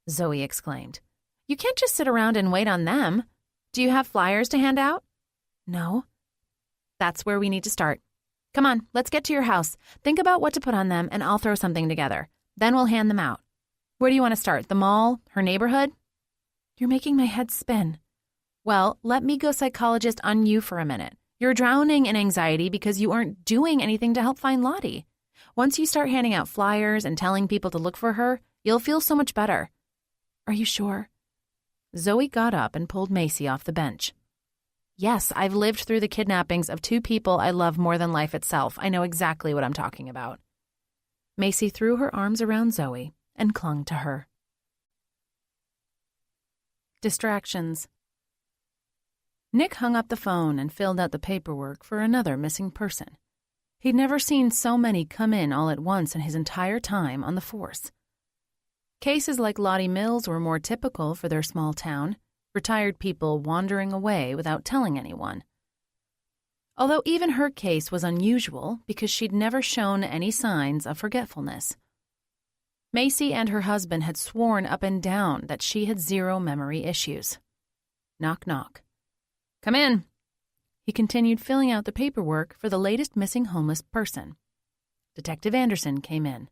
Zoe exclaimed. You can't just sit around and wait on them. Do you have flyers to hand out? No. That's where we need to start. Come on, let's get to your house. Think about what to put on them, and I'll throw something together. Then we'll hand them out. Where do you want to start? The mall? Her neighborhood? You're making my head spin. Well, let me go psychologist on you for a minute. You're drowning in anxiety because you aren't doing anything to help find Lottie. Once you start handing out flyers and telling people to look for her, you'll feel so much better. Are you sure? Zoe got up and pulled Macy off the bench. Yes, I've lived through the kidnappings of two people I love more than life itself. I know exactly what I'm talking about. Macy threw her arms around Zoe and clung to her. Distractions. Nick hung up the phone and filled out the paperwork for another missing person. He'd never seen so many come in all at once in his entire time on the force. Cases like Lottie Mills were more typical for their small town, retired people wandering away without telling anyone. Although even her case was unusual because she'd never shown any signs of forgetfulness. Macy and her husband had sworn up and down that she had zero memory issues. Knock, knock. Come in. He continued filling out the paperwork for the latest missing homeless person. Detective Anderson came in.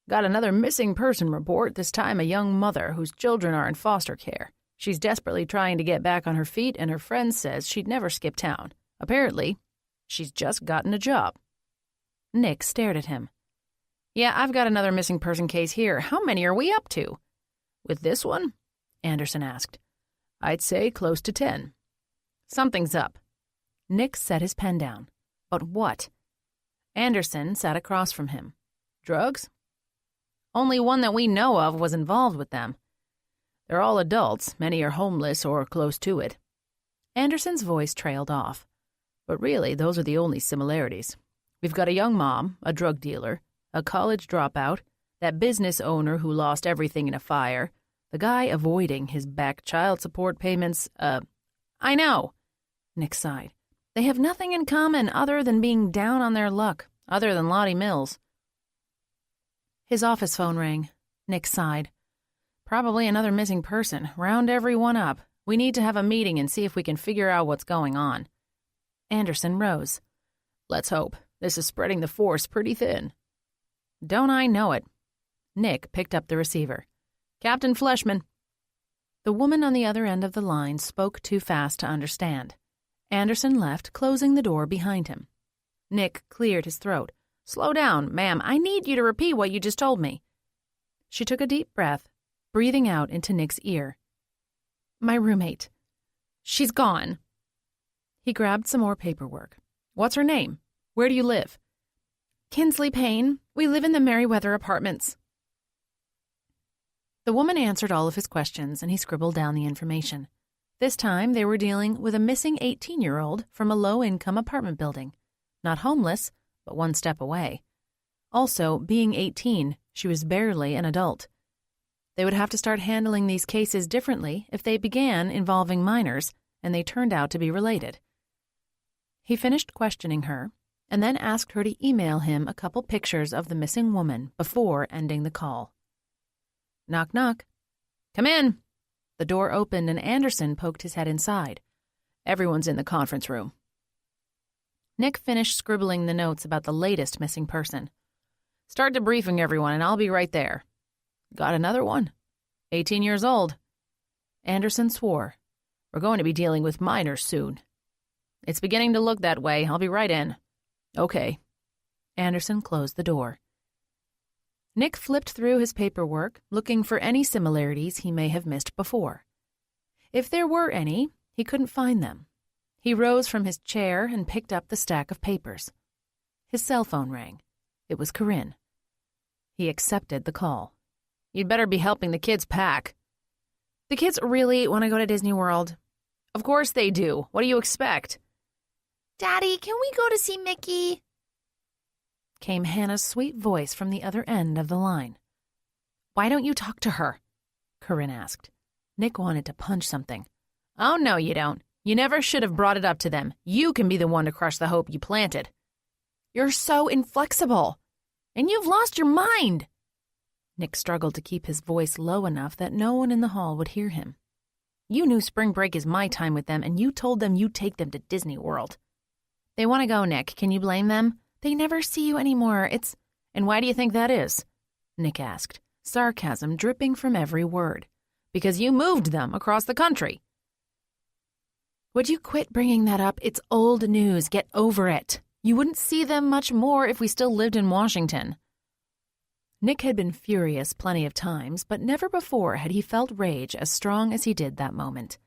Got another missing person report, this time a young mother whose children are in foster care. She's desperately trying to get back on her feet, and her friend says she'd never skip town. Apparently, she's just gotten a job. Nick stared at him. Yeah, I've got another missing person case here. How many are we up to? With this one? Anderson asked. I'd say close to 10. Something's up. Nick set his pen down. But what? Anderson sat across from him. Drugs? Only one that we know of was involved with them. They're all adults. Many are homeless or close to it. Anderson's voice trailed off. But really, those are the only similarities. We've got a young mom, a drug dealer, a college dropout, that business owner who lost everything in a fire, the guy avoiding his back child support payments, I know. Nick sighed. They have nothing in common other than being down on their luck, other than Lottie Mills. His office phone rang. Nick sighed. Probably another missing person. Round everyone up. We need to have a meeting and see if we can figure out what's going on. Anderson rose. Let's hope. This is spreading the force pretty thin. Don't I know it? Nick picked up the receiver. Captain Fleshman. The woman on the other end of the line spoke too fast to understand. Anderson left, closing the door behind him. Nick cleared his throat. Slow down, ma'am. I need you to repeat what you just told me. She took a deep breath, breathing out into Nick's ear. My roommate. She's gone. He grabbed some more paperwork. What's her name? Where do you live? Kinsley Payne. We live in the Merriweather Apartments. The woman answered all of his questions, and he scribbled down the information. This time, they were dealing with a missing 18-year-old from a low-income apartment building. Not homeless, but one step away. Also, being 18, she was barely an adult. They would have to start handling these cases differently if they began involving minors, and they turned out to be related. He finished questioning her, and then asked her to email him a couple pictures of the missing woman before ending the call. Knock, knock. Come in. The door opened and Anderson poked his head inside. Everyone's in the conference room. Nick finished scribbling the notes about the latest missing person. Start debriefing everyone and I'll be right there. Got another one? 18 years old. Anderson swore. We're going to be dealing with minors soon. It's beginning to look that way. I'll be right in. Okay. Anderson closed the door. Nick flipped through his paperwork, looking for any similarities he may have missed before. If there were any, he couldn't find them. He rose from his chair and picked up the stack of papers. His cell phone rang. It was Corinne. He accepted the call. You'd better be helping the kids pack. The kids really want to go to Disney World. Of course they do. What do you expect? Daddy, can we go to see Mickey? Came Hannah's sweet voice from the other end of the line. Why don't you talk to her? Corinne asked. Nick wanted to punch something. Oh, no, you don't. You never should have brought it up to them. You can be the one to crush the hope you planted. You're so inflexible. And you've lost your mind. Nick struggled to keep his voice low enough that no one in the hall would hear him. You knew spring break is my time with them, and you told them you'd take them to Disney World. They want to go, Nick. Can you blame them? They never see you anymore. And why do you think that is? Nick asked, sarcasm dripping from every word. Because you moved them across the country. Would you quit bringing that up? It's old news. Get over it. You wouldn't see them much more if we still lived in Washington. Nick had been furious plenty of times, but never before had he felt rage as strong as he did that moment.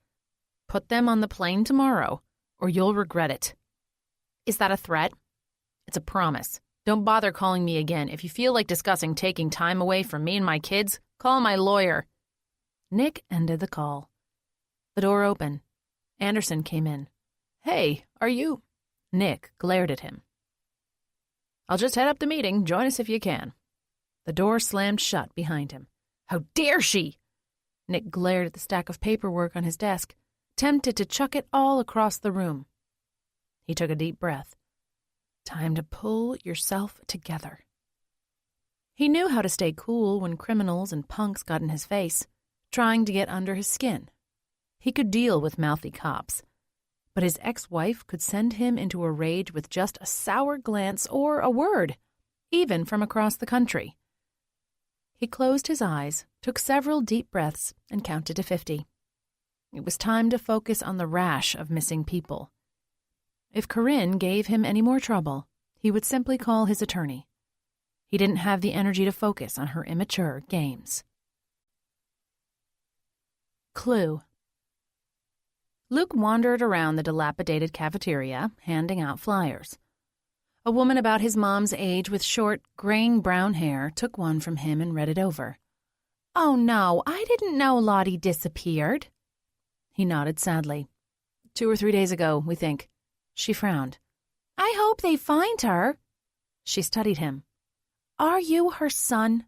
Put them on the plane tomorrow, or you'll regret it. Is that a threat? It's a promise. Don't bother calling me again. If you feel like discussing taking time away from me and my kids, call my lawyer. Nick ended the call. The door opened. Anderson came in. Hey, are you? Nick glared at him. I'll just head up the meeting. Join us if you can. The door slammed shut behind him. How dare she? Nick glared at the stack of paperwork on his desk, tempted to chuck it all across the room. He took a deep breath. Time to pull yourself together. He knew how to stay cool when criminals and punks got in his face, trying to get under his skin. He could deal with mouthy cops, but his ex-wife could send him into a rage with just a sour glance or a word, even from across the country. He closed his eyes, took several deep breaths, and counted to 50. It was time to focus on the rash of missing people. If Corinne gave him any more trouble, he would simply call his attorney. He didn't have the energy to focus on her immature games. Clue. Luke wandered around the dilapidated cafeteria, handing out flyers. A woman about his mom's age with short, graying brown hair took one from him and read it over. Oh no, I didn't know Lottie disappeared. He nodded sadly. 2 or 3 days ago, we think. She frowned. I hope they find her. She studied him. Are you her son?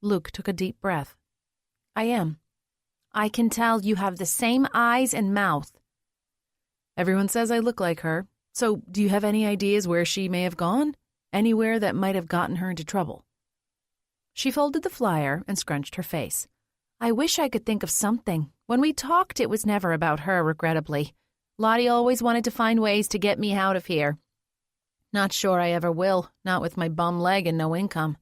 Luke took a deep breath. I am. I can tell you have the same eyes and mouth. Everyone says I look like her. So, do you have any ideas where she may have gone? Anywhere that might have gotten her into trouble? She folded the flyer and scrunched her face. I wish I could think of something. When we talked, it was never about her, regrettably. Lottie always wanted to find ways to get me out of here. Not sure I ever will, not with my bum leg and no income.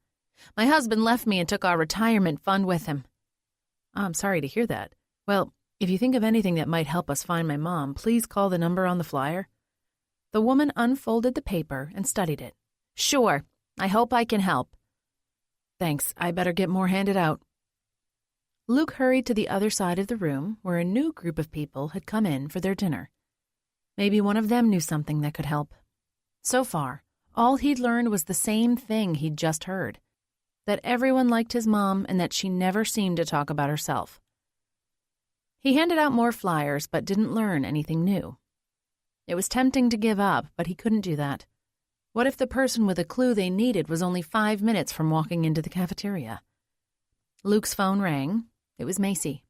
My husband left me and took our retirement fund with him. I'm sorry to hear that. Well, if you think of anything that might help us find my mom, please call the number on the flyer. The woman unfolded the paper and studied it. Sure. I hope I can help. Thanks. I better get more handed out. Luke hurried to the other side of the room where a new group of people had come in for their dinner. Maybe one of them knew something that could help. So far, all he'd learned was the same thing he'd just heard. that everyone liked his mom and that she never seemed to talk about herself. He handed out more flyers but didn't learn anything new. It was tempting to give up, but he couldn't do that. What if the person with a clue they needed was only 5 minutes from walking into the cafeteria? Luke's phone rang. It was Macy.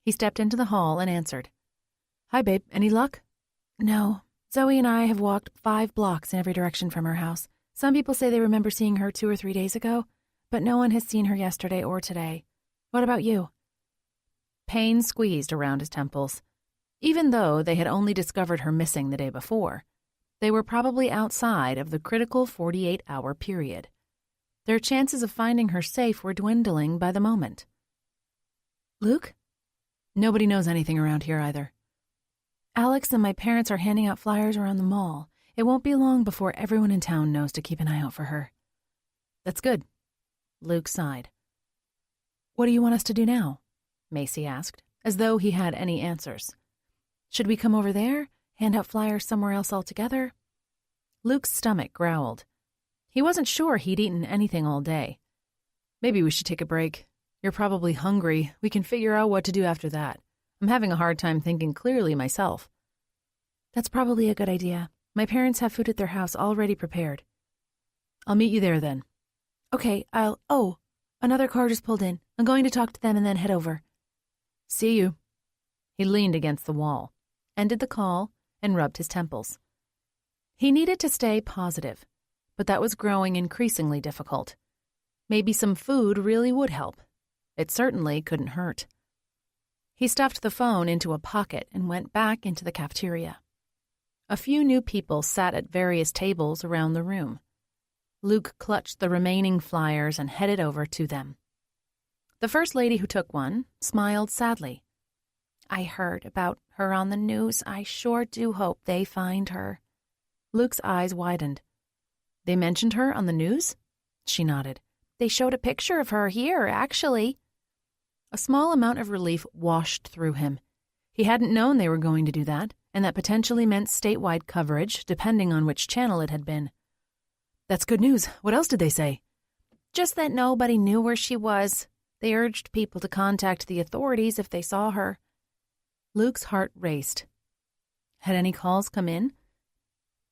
He stepped into the hall and answered. "Hi, babe. Any luck?" No. Zoe and I have walked 5 blocks in every direction from her house. Some people say they remember seeing her 2 or 3 days ago, but no one has seen her yesterday or today. What about you?" Pain squeezed around his temples. Even though they had only discovered her missing the day before, they were probably outside of the critical 48-hour period. Their chances of finding her safe were dwindling by the moment. "Luke?" "Nobody knows anything around here either." "Alex and my parents are handing out flyers around the mall. It won't be long before everyone in town knows to keep an eye out for her." "That's good." Luke sighed. "What do you want us to do now?" Macy asked, as though he had any answers. "Should we come over there? Hand out flyers somewhere else altogether?" Luke's stomach growled. He wasn't sure he'd eaten anything all day. "Maybe we should take a break. You're probably hungry. We can figure out what to do after that. I'm having a hard time thinking clearly myself." "That's probably a good idea. My parents have food at their house already prepared." "I'll meet you there then." "Okay, Oh, another car just pulled in. I'm going to talk to them and then head over." "See you." He leaned against the wall, ended the call, and rubbed his temples. He needed to stay positive, but that was growing increasingly difficult. Maybe some food really would help. It certainly couldn't hurt. He stuffed the phone into a pocket and went back into the cafeteria. A few new people sat at various tables around the room. Luke clutched the remaining flyers and headed over to them. The first lady who took one smiled sadly. "I heard about her on the news. I sure do hope they find her." Luke's eyes widened. "They mentioned her on the news?" She nodded. "They showed a picture of her here, actually." A small amount of relief washed through him. He hadn't known they were going to do that, and that potentially meant statewide coverage, depending on which channel it had been. "That's good news. What else did they say?" "Just that nobody knew where she was. They urged people to contact the authorities if they saw her." Luke's heart raced. "Had any calls come in?"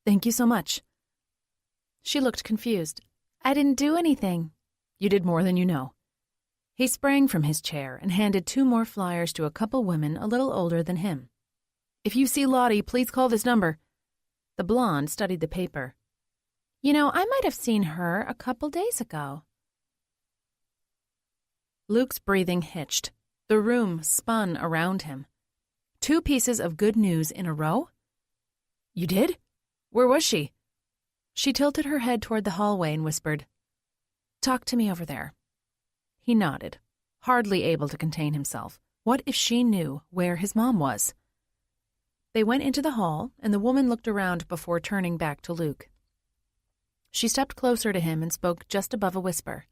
"Thank you so much." She looked confused. "I didn't do anything." "You did more than you know." He sprang from his chair and handed 2 more flyers to a couple women a little older than him. "If you see Lottie, please call this number." The blonde studied the paper. "You know, I might have seen her a couple days ago." Luke's breathing hitched. The room spun around him. 2 pieces of good news in a row? "You did? Where was she?" She tilted her head toward the hallway and whispered, "Talk to me over there." He nodded, hardly able to contain himself. What if she knew where his mom was? They went into the hall, and the woman looked around before turning back to Luke. She stepped closer to him and spoke just above a whisper.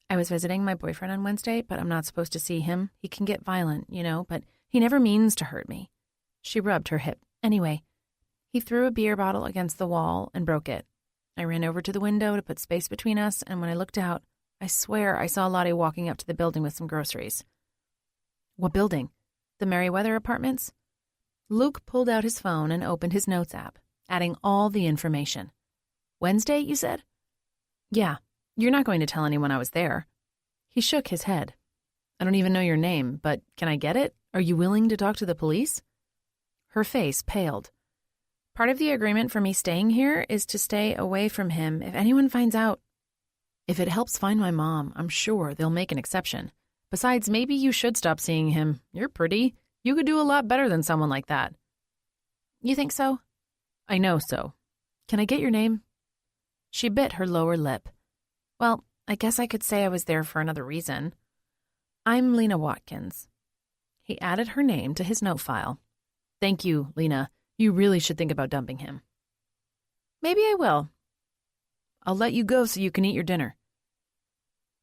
"I was visiting my boyfriend on Wednesday, but I'm not supposed to see him. He can get violent, but he never means to hurt me." She rubbed her hip. "Anyway, he threw a beer bottle against the wall and broke it. I ran over to the window to put space between us, and when I looked out, I swear I saw Lottie walking up to the building with some groceries." "What building? The Merriweather Apartments?" Luke pulled out his phone and opened his notes app, adding all the information. "Wednesday, you said?" "Yeah. You're not going to tell anyone I was there." He shook his head. "I don't even know your name, but can I get it? Are you willing to talk to the police?" Her face paled. "Part of the agreement for me staying here is to stay away from him if anyone finds out." "If it helps find my mom, I'm sure they'll make an exception. Besides, maybe you should stop seeing him. You're pretty. You could do a lot better than someone like that." "You think so?" "I know so. Can I get your name?" She bit her lower lip. "Well, I guess I could say I was there for another reason. I'm Lena Watkins." He added her name to his note file. "Thank you, Lena. You really should think about dumping him." "Maybe I will." "I'll let you go so you can eat your dinner."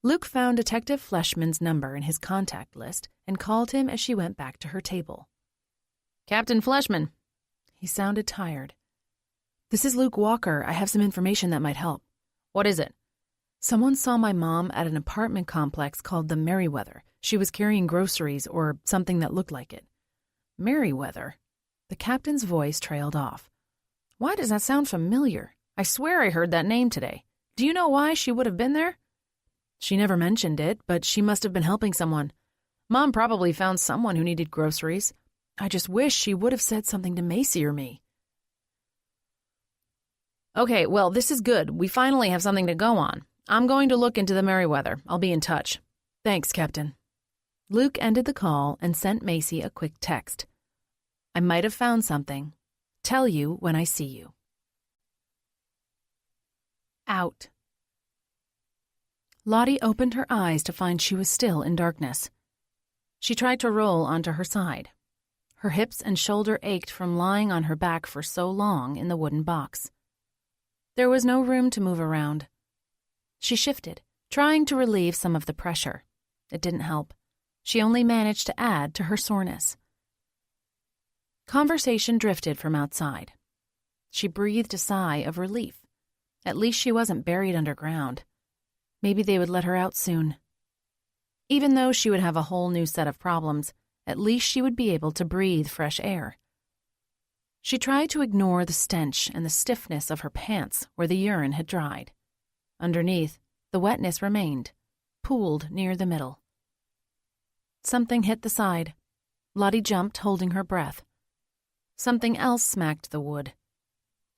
Luke found Detective Fleshman's number in his contact list and called him as she went back to her table. "Captain Fleshman." He sounded tired. "This is Luke Walker. I have some information that might help." "What is it?" Someone saw my mom at an apartment complex called the Merriweather. She was carrying groceries or something that looked like it. Merriweather? The captain's voice trailed off. Why does that sound familiar? I swear I heard that name today. Do you know why she would have been there? She never mentioned it, but she must have been helping someone. Mom probably found someone who needed groceries. I just wish she would have said something to Macy or me. Okay, well, this is good. We finally have something to go on. I'm going to look into the Merriweather. I'll be in touch. Thanks, Captain. Luke ended the call and sent Macy a quick text. I might have found something. Tell you when I see you. Out. Lottie opened her eyes to find she was still in darkness. She tried to roll onto her side. Her hips and shoulder ached from lying on her back for so long in the wooden box. There was no room to move around. She shifted, trying to relieve some of the pressure. It didn't help. She only managed to add to her soreness. Conversation drifted from outside. She breathed a sigh of relief. At least she wasn't buried underground. Maybe they would let her out soon. Even though she would have a whole new set of problems, at least she would be able to breathe fresh air. She tried to ignore the stench and the stiffness of her pants where the urine had dried. Underneath, the wetness remained, pooled near the middle. Something hit the side. Lottie jumped, holding her breath. Something else smacked the wood.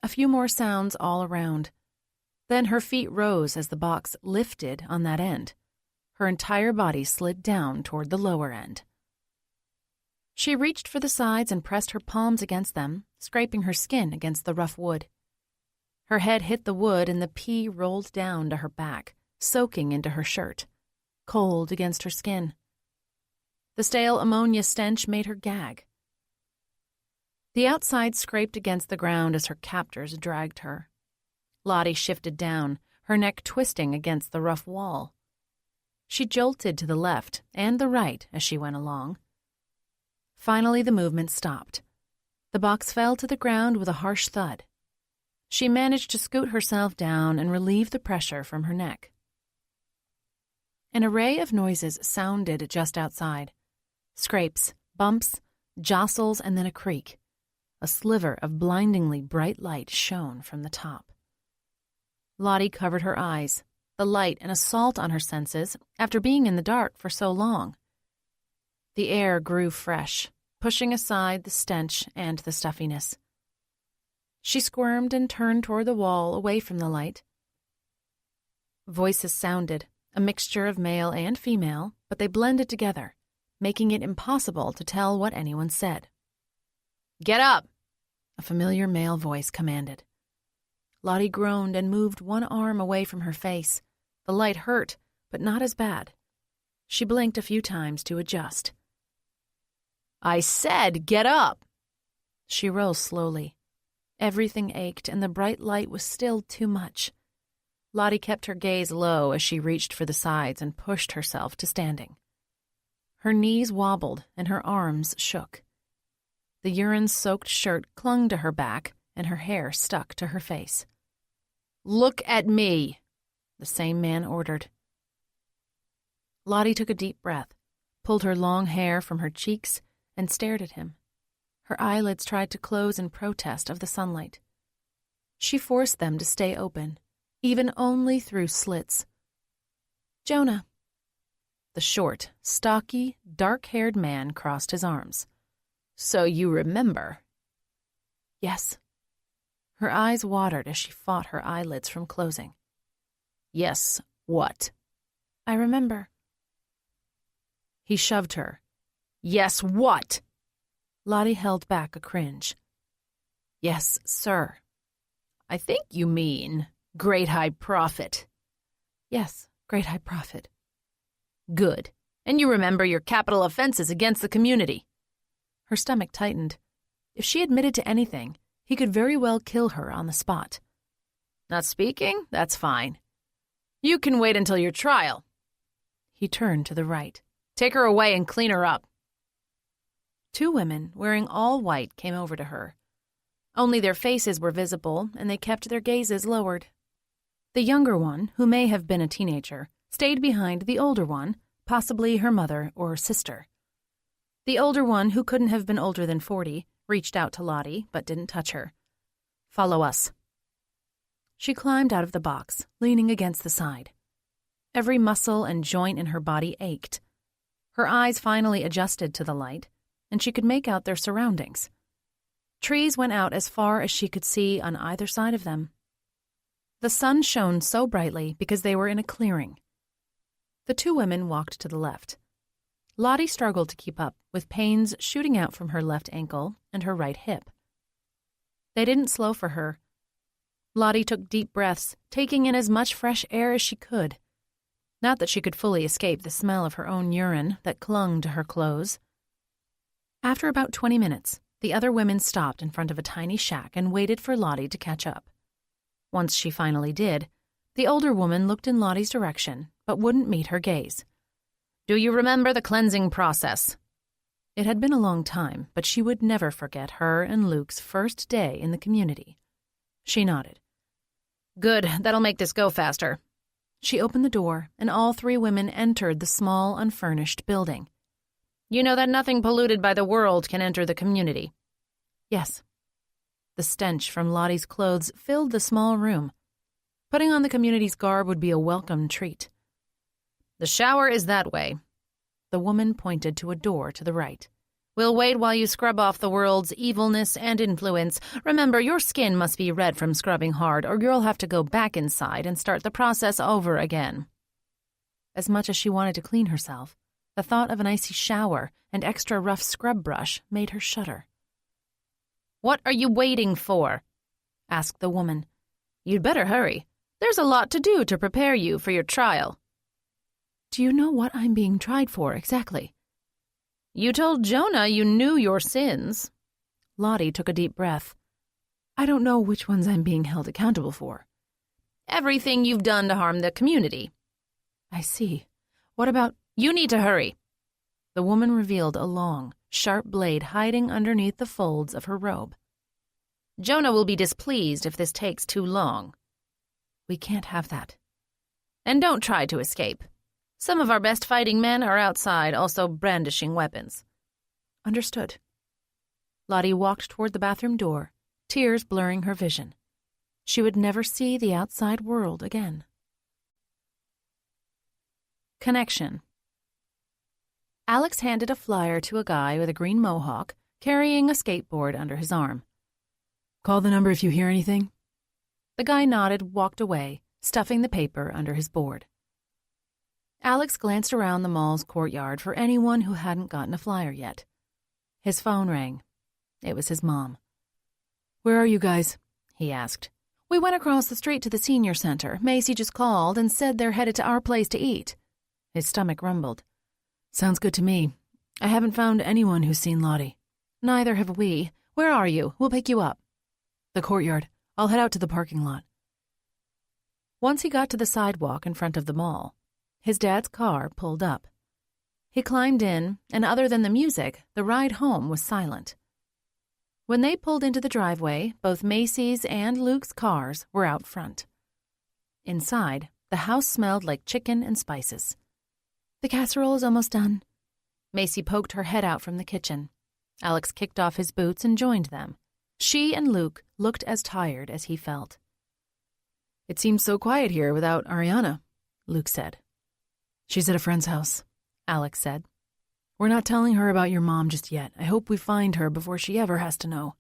A few more sounds all around. Then her feet rose as the box lifted on that end. Her entire body slid down toward the lower end. She reached for the sides and pressed her palms against them, scraping her skin against the rough wood. Her head hit the wood and the pee rolled down to her back, soaking into her shirt, cold against her skin. The stale ammonia stench made her gag. The outside scraped against the ground as her captors dragged her. Lottie shifted down, her neck twisting against the rough wall. She jolted to the left and the right as she went along. Finally, the movement stopped. The box fell to the ground with a harsh thud. She managed to scoot herself down and relieve the pressure from her neck. An array of noises sounded just outside. Scrapes, bumps, jostles, and then a creak. A sliver of blindingly bright light shone from the top. Lottie covered her eyes, the light an assault on her senses after being in the dark for so long. The air grew fresh, pushing aside the stench and the stuffiness. She squirmed and turned toward the wall away from the light. Voices sounded, a mixture of male and female, but they blended together, making it impossible to tell what anyone said. "Get up!" a familiar male voice commanded. Lottie groaned and moved one arm away from her face. The light hurt, but not as bad. She blinked a few times to adjust. "I said, get up!" She rose slowly. Everything ached, and the bright light was still too much. Lottie kept her gaze low as she reached for the sides and pushed herself to standing. Her knees wobbled, and her arms shook. The urine-soaked shirt clung to her back, and her hair stuck to her face. "Look at me," the same man ordered. Lottie took a deep breath, pulled her long hair from her cheeks, and stared at him. Her eyelids tried to close in protest of the sunlight. She forced them to stay open, even only through slits. "Jonah." The short, stocky, dark-haired man crossed his arms. "So you remember?" "Yes." Her eyes watered as she fought her eyelids from closing. "Yes, what?" "I remember." He shoved her. "Yes, what?" Lottie held back a cringe. "Yes, sir." "I think you mean Great High Prophet." "Yes, Great High Prophet." "Good. And you remember your capital offenses against the community." Her stomach tightened. If she admitted to anything, he could very well kill her on the spot. "Not speaking? That's fine. You can wait until your trial." He turned to the right. "Take her away and clean her up." Two women, wearing all white, came over to her. Only their faces were visible, and they kept their gazes lowered. The younger one, who may have been a teenager, stayed behind the older one, possibly her mother or sister. The older one, who couldn't have been older than 40, reached out to Lottie but didn't touch her. "Follow us." She climbed out of the box, leaning against the side. Every muscle and joint in her body ached. Her eyes finally adjusted to the light, and she could make out their surroundings. Trees went out as far as she could see on either side of them. The sun shone so brightly because they were in a clearing. The two women walked to the left. Lottie struggled to keep up, with pains shooting out from her left ankle and her right hip. They didn't slow for her. Lottie took deep breaths, taking in as much fresh air as she could. Not that she could fully escape the smell of her own urine that clung to her clothes. After about 20 minutes, the other women stopped in front of a tiny shack and waited for Lottie to catch up. Once she finally did, the older woman looked in Lottie's direction, but wouldn't meet her gaze. "Do you remember the cleansing process?" It had been a long time, but she would never forget her and Luke's first day in the community. She nodded. "Good, that'll make this go faster." She opened the door, and all three women entered the small, unfurnished building. "You know that nothing polluted by the world can enter the community?" "Yes." The stench from Lottie's clothes filled the small room. Putting on the community's garb would be a welcome treat. "The shower is that way." The woman pointed to a door to the right. "We'll wait while you scrub off the world's evilness and influence. Remember, your skin must be red from scrubbing hard, or you'll have to go back inside and start the process over again." As much as she wanted to clean herself, the thought of an icy shower and extra rough scrub brush made her shudder. "What are you waiting for?" asked the woman. "You'd better hurry. There's a lot to do to prepare you for your trial." "Do you know what I'm being tried for exactly?" "You told Jonah you knew your sins." Lottie took a deep breath. "I don't know which ones I'm being held accountable for." "Everything you've done to harm the community." "I see. What about—" "You need to hurry." The woman revealed a long, sharp blade hiding underneath the folds of her robe. "Jonah will be displeased if this takes too long." "We can't have that." "And don't try to escape. Some of our best fighting men are outside, also brandishing weapons." "Understood." Lottie walked toward the bathroom door, tears blurring her vision. She would never see the outside world again. Connection. Alex handed a flyer to a guy with a green mohawk carrying a skateboard under his arm. "Call the number if you hear anything." The guy nodded, walked away, stuffing the paper under his board. Alex glanced around the mall's courtyard for anyone who hadn't gotten a flyer yet. His phone rang. It was his mom. "Where are you guys?" he asked. "We went across the street to the senior center. Macy just called and said they're headed to our place to eat." His stomach rumbled. "Sounds good to me. I haven't found anyone who's seen Lottie." "Neither have we. Where are you? We'll pick you up." "The courtyard. I'll head out to the parking lot." Once he got to the sidewalk in front of the mall, his dad's car pulled up. He climbed in, and other than the music, the ride home was silent. When they pulled into the driveway, both Macy's and Luke's cars were out front. Inside, the house smelled like chicken and spices. "The casserole is almost done." Macy poked her head out from the kitchen. Alex kicked off his boots and joined them. She and Luke looked as tired as he felt. "It seems so quiet here without Ariana," Luke said. "She's at a friend's house," Alex said. "We're not telling her about your mom just yet. I hope we find her before she ever has to know."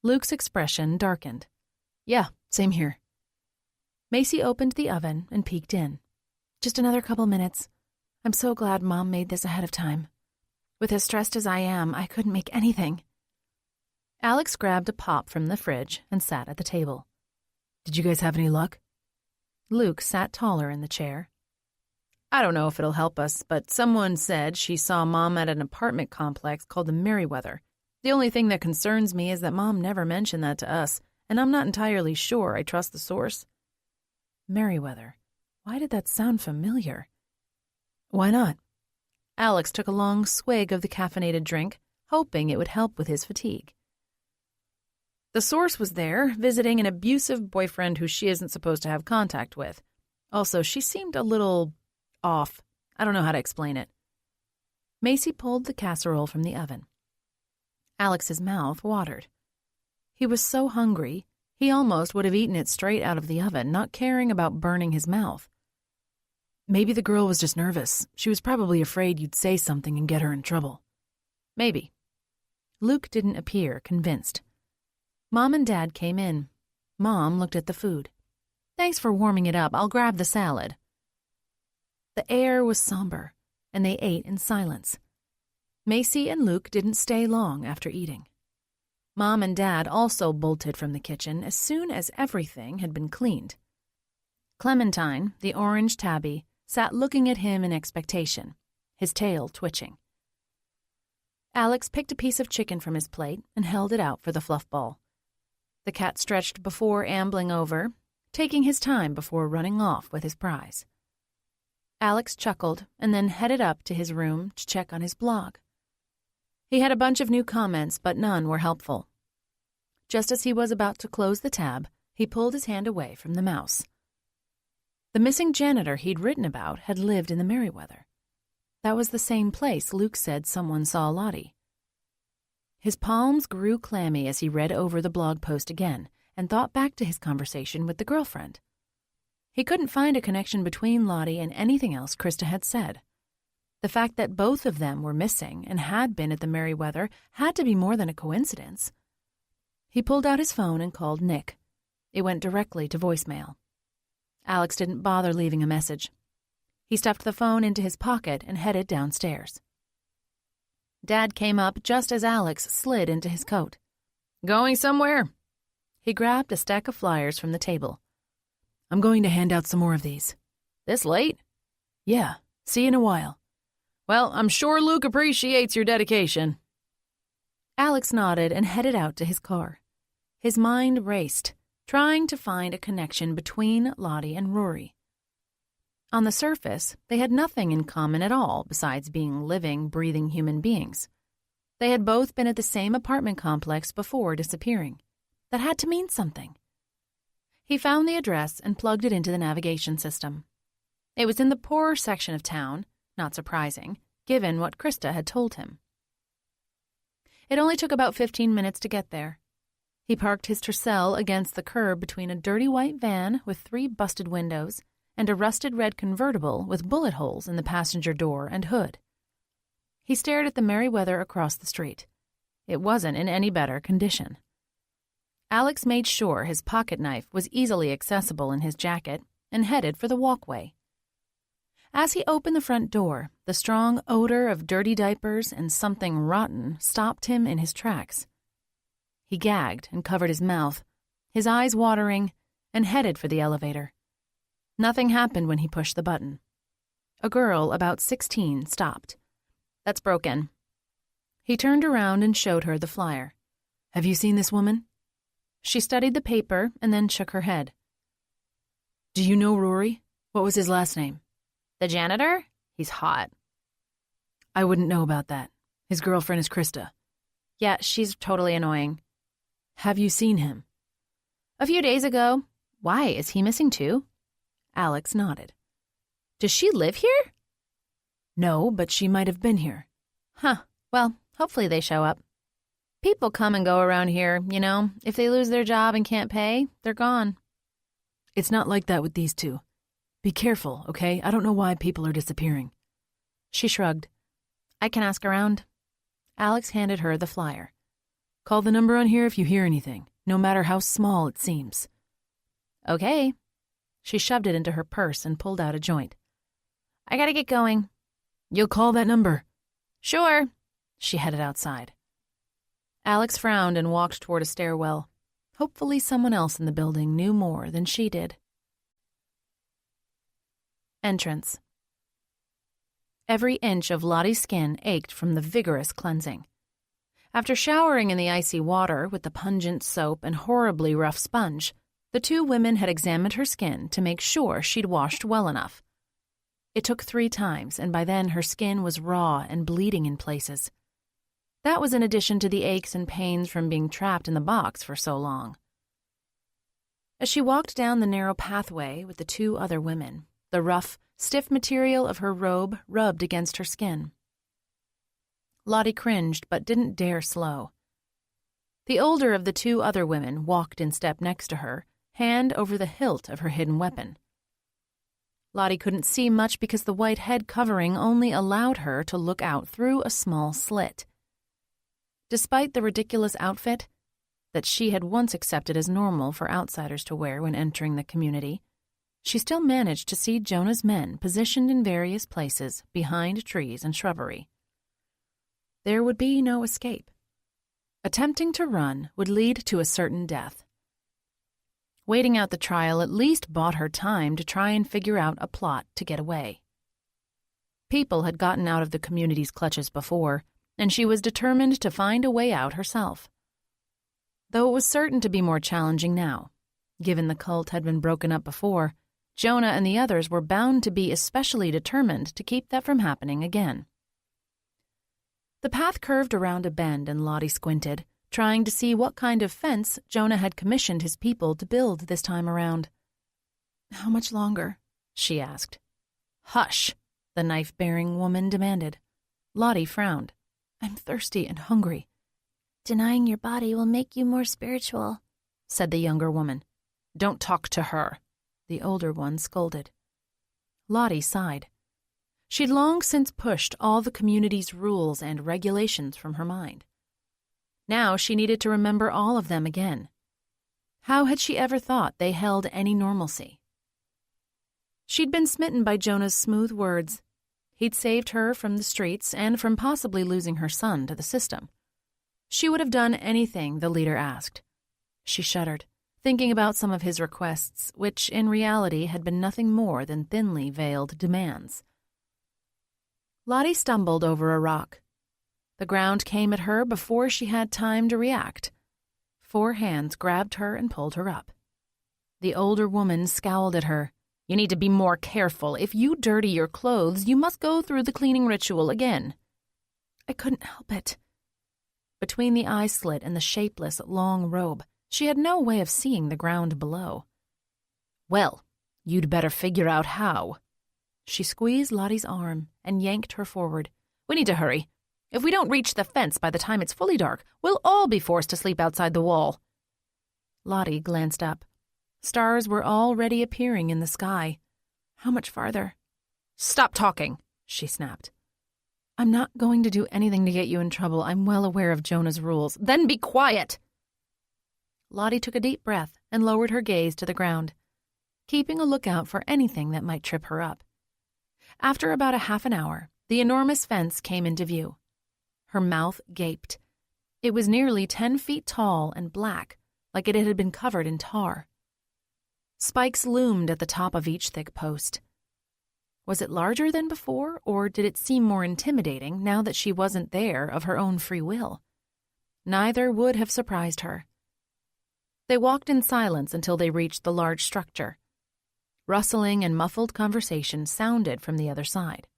Luke's expression darkened. "Yeah, same here." Macy opened the oven and peeked in. "Just another couple minutes. I'm so glad Mom made this ahead of time. With as stressed as I am, I couldn't make anything." Alex grabbed a pop from the fridge and sat at the table. "Did you guys have any luck?" Luke sat taller in the chair. "I don't know if it'll help us, but someone said she saw Mom at an apartment complex called the Merriweather. The only thing that concerns me is that Mom never mentioned that to us, and I'm not entirely sure I trust the source." Merriweather. Why did that sound familiar? "Why not?" Alex took a long swig of the caffeinated drink, hoping it would help with his fatigue. The source was there, visiting an abusive boyfriend who she isn't supposed to have contact with. Also, she seemed a little off. I don't know how to explain it. Macy pulled the casserole from the oven. Alex's mouth watered. He was so hungry, he almost would have eaten it straight out of the oven, not caring about burning his mouth. Maybe the girl was just nervous. She was probably afraid you'd say something and get her in trouble. Maybe. Luke didn't appear convinced. Mom and Dad came in. Mom looked at the food. Thanks for warming it up. I'll grab the salad. The air was somber, and they ate in silence. Macy and Luke didn't stay long after eating. Mom and Dad also bolted from the kitchen as soon as everything had been cleaned. Clementine, the orange tabby, sat looking at him in expectation, his tail twitching. Alex picked a piece of chicken from his plate and held it out for the fluff ball. The cat stretched before ambling over, taking his time before running off with his prize. Alex chuckled and then headed up to his room to check on his blog. He had a bunch of new comments, but none were helpful. Just as he was about to close the tab, he pulled his hand away from the mouse. The missing janitor he'd written about had lived in the Merriweather. That was the same place Luke said someone saw Lottie. His palms grew clammy as he read over the blog post again and thought back to his conversation with the girlfriend. He couldn't find a connection between Lottie and anything else Krista had said. The fact that both of them were missing and had been at the Merriweather had to be more than a coincidence. He pulled out his phone and called Nick. It went directly to voicemail. Alex didn't bother leaving a message. He stuffed the phone into his pocket and headed downstairs. Dad came up just as Alex slid into his coat. "Going somewhere?" He grabbed a stack of flyers from the table. "I'm going to hand out some more of these." "This late?" "Yeah, see you in a while." "Well, I'm sure Luke appreciates your dedication." Alex nodded and headed out to his car. His mind raced, trying to find a connection between Lottie and Rory. On the surface, they had nothing in common at all besides being living, breathing human beings. They had both been at the same apartment complex before disappearing. That had to mean something. He found the address and plugged it into the navigation system. It was in the poorer section of town, not surprising, given what Krista had told him. It only took about 15 minutes to get there. He parked his Tercel against the curb between a dirty white van with 3 busted windows and a rusted red convertible with bullet holes in the passenger door and hood. He stared at the Merriweather across the street. It wasn't in any better condition. Alex made sure his pocket knife was easily accessible in his jacket and headed for the walkway. As he opened the front door, the strong odor of dirty diapers and something rotten stopped him in his tracks. He gagged and covered his mouth, his eyes watering, and headed for the elevator. Nothing happened when he pushed the button. A girl about 16 stopped. "That's broken." He turned around and showed her the flyer. "Have you seen this woman?" She studied the paper and then shook her head. "Do you know Rory? What was his last name?" "The janitor? He's hot." "I wouldn't know about that. His girlfriend is Krista." "Yeah, she's totally annoying." "Have you seen him?" "A few days ago. Why, is he missing too?" Alex nodded. "Does she live here?" "No, but she might have been here." "Huh. Well, hopefully they show up. People come and go around here, you know. If they lose their job and can't pay, they're gone." "It's not like that with these two. Be careful, okay? I don't know why people are disappearing." She shrugged. "I can ask around." Alex handed her the flyer. "Call the number on here if you hear anything, no matter how small it seems." "Okay." She shoved it into her purse and pulled out a joint. "I gotta get going." "You'll call that number?" "Sure." She headed outside. Alex frowned and walked toward a stairwell. Hopefully someone else in the building knew more than she did. Entrance. Every inch of Lottie's skin ached from the vigorous cleansing. After showering in the icy water with the pungent soap and horribly rough sponge, the 2 women had examined her skin to make sure she'd washed well enough. It took 3 times, and by then her skin was raw and bleeding in places. That was in addition to the aches and pains from being trapped in the box for so long. As she walked down the narrow pathway with the two other women, the rough, stiff material of her robe rubbed against her skin. Lottie cringed but didn't dare slow. The older of the two other women walked in step next to her, hand over the hilt of her hidden weapon. Lottie couldn't see much because the white head covering only allowed her to look out through a small slit. Despite the ridiculous outfit that she had once accepted as normal for outsiders to wear when entering the community, she still managed to see Jonah's men positioned in various places behind trees and shrubbery. There would be no escape. Attempting to run would lead to a certain death. Waiting out the trial at least bought her time to try and figure out a plot to get away. People had gotten out of the community's clutches before, and she was determined to find a way out herself. Though it was certain to be more challenging now. Given the cult had been broken up before, Jonah and the others were bound to be especially determined to keep that from happening again. The path curved around a bend and Lottie squinted, trying to see what kind of fence Jonah had commissioned his people to build this time around. "How much longer?" she asked. "Hush," the knife-bearing woman demanded. Lottie frowned. "I'm thirsty and hungry." "Denying your body will make you more spiritual," said the younger woman. "Don't talk to her," the older one scolded. Lottie sighed. She'd long since pushed all the community's rules and regulations from her mind. Now she needed to remember all of them again. How had she ever thought they held any normalcy? She'd been smitten by Jonah's smooth words. He'd saved her from the streets and from possibly losing her son to the system. She would have done anything the leader asked. She shuddered, thinking about some of his requests, which in reality had been nothing more than thinly veiled demands. Lottie stumbled over a rock. The ground came at her before she had time to react. 4 hands grabbed her and pulled her up. The older woman scowled at her. "You need to be more careful. If you dirty your clothes, you must go through the cleaning ritual again." "I couldn't help it." Between the eye slit and the shapeless, long robe, she had no way of seeing the ground below. "Well, you'd better figure out how." She squeezed Lottie's arm and yanked her forward. "We need to hurry. If we don't reach the fence by the time it's fully dark, we'll all be forced to sleep outside the wall." Lottie glanced up. Stars were already appearing in the sky. "How much farther?" "Stop talking," she snapped. "I'm not going to do anything to get you in trouble. I'm well aware of Jonah's rules." "Then be quiet!" Lottie took a deep breath and lowered her gaze to the ground, keeping a lookout for anything that might trip her up. After about a half an hour, the enormous fence came into view. Her mouth gaped. It was nearly 10 feet tall and black, like it had been covered in tar. Spikes loomed at the top of each thick post. Was it larger than before, or did it seem more intimidating now that she wasn't there of her own free will? Neither would have surprised her. They walked in silence until they reached the large structure. Rustling and muffled conversation sounded from the other side.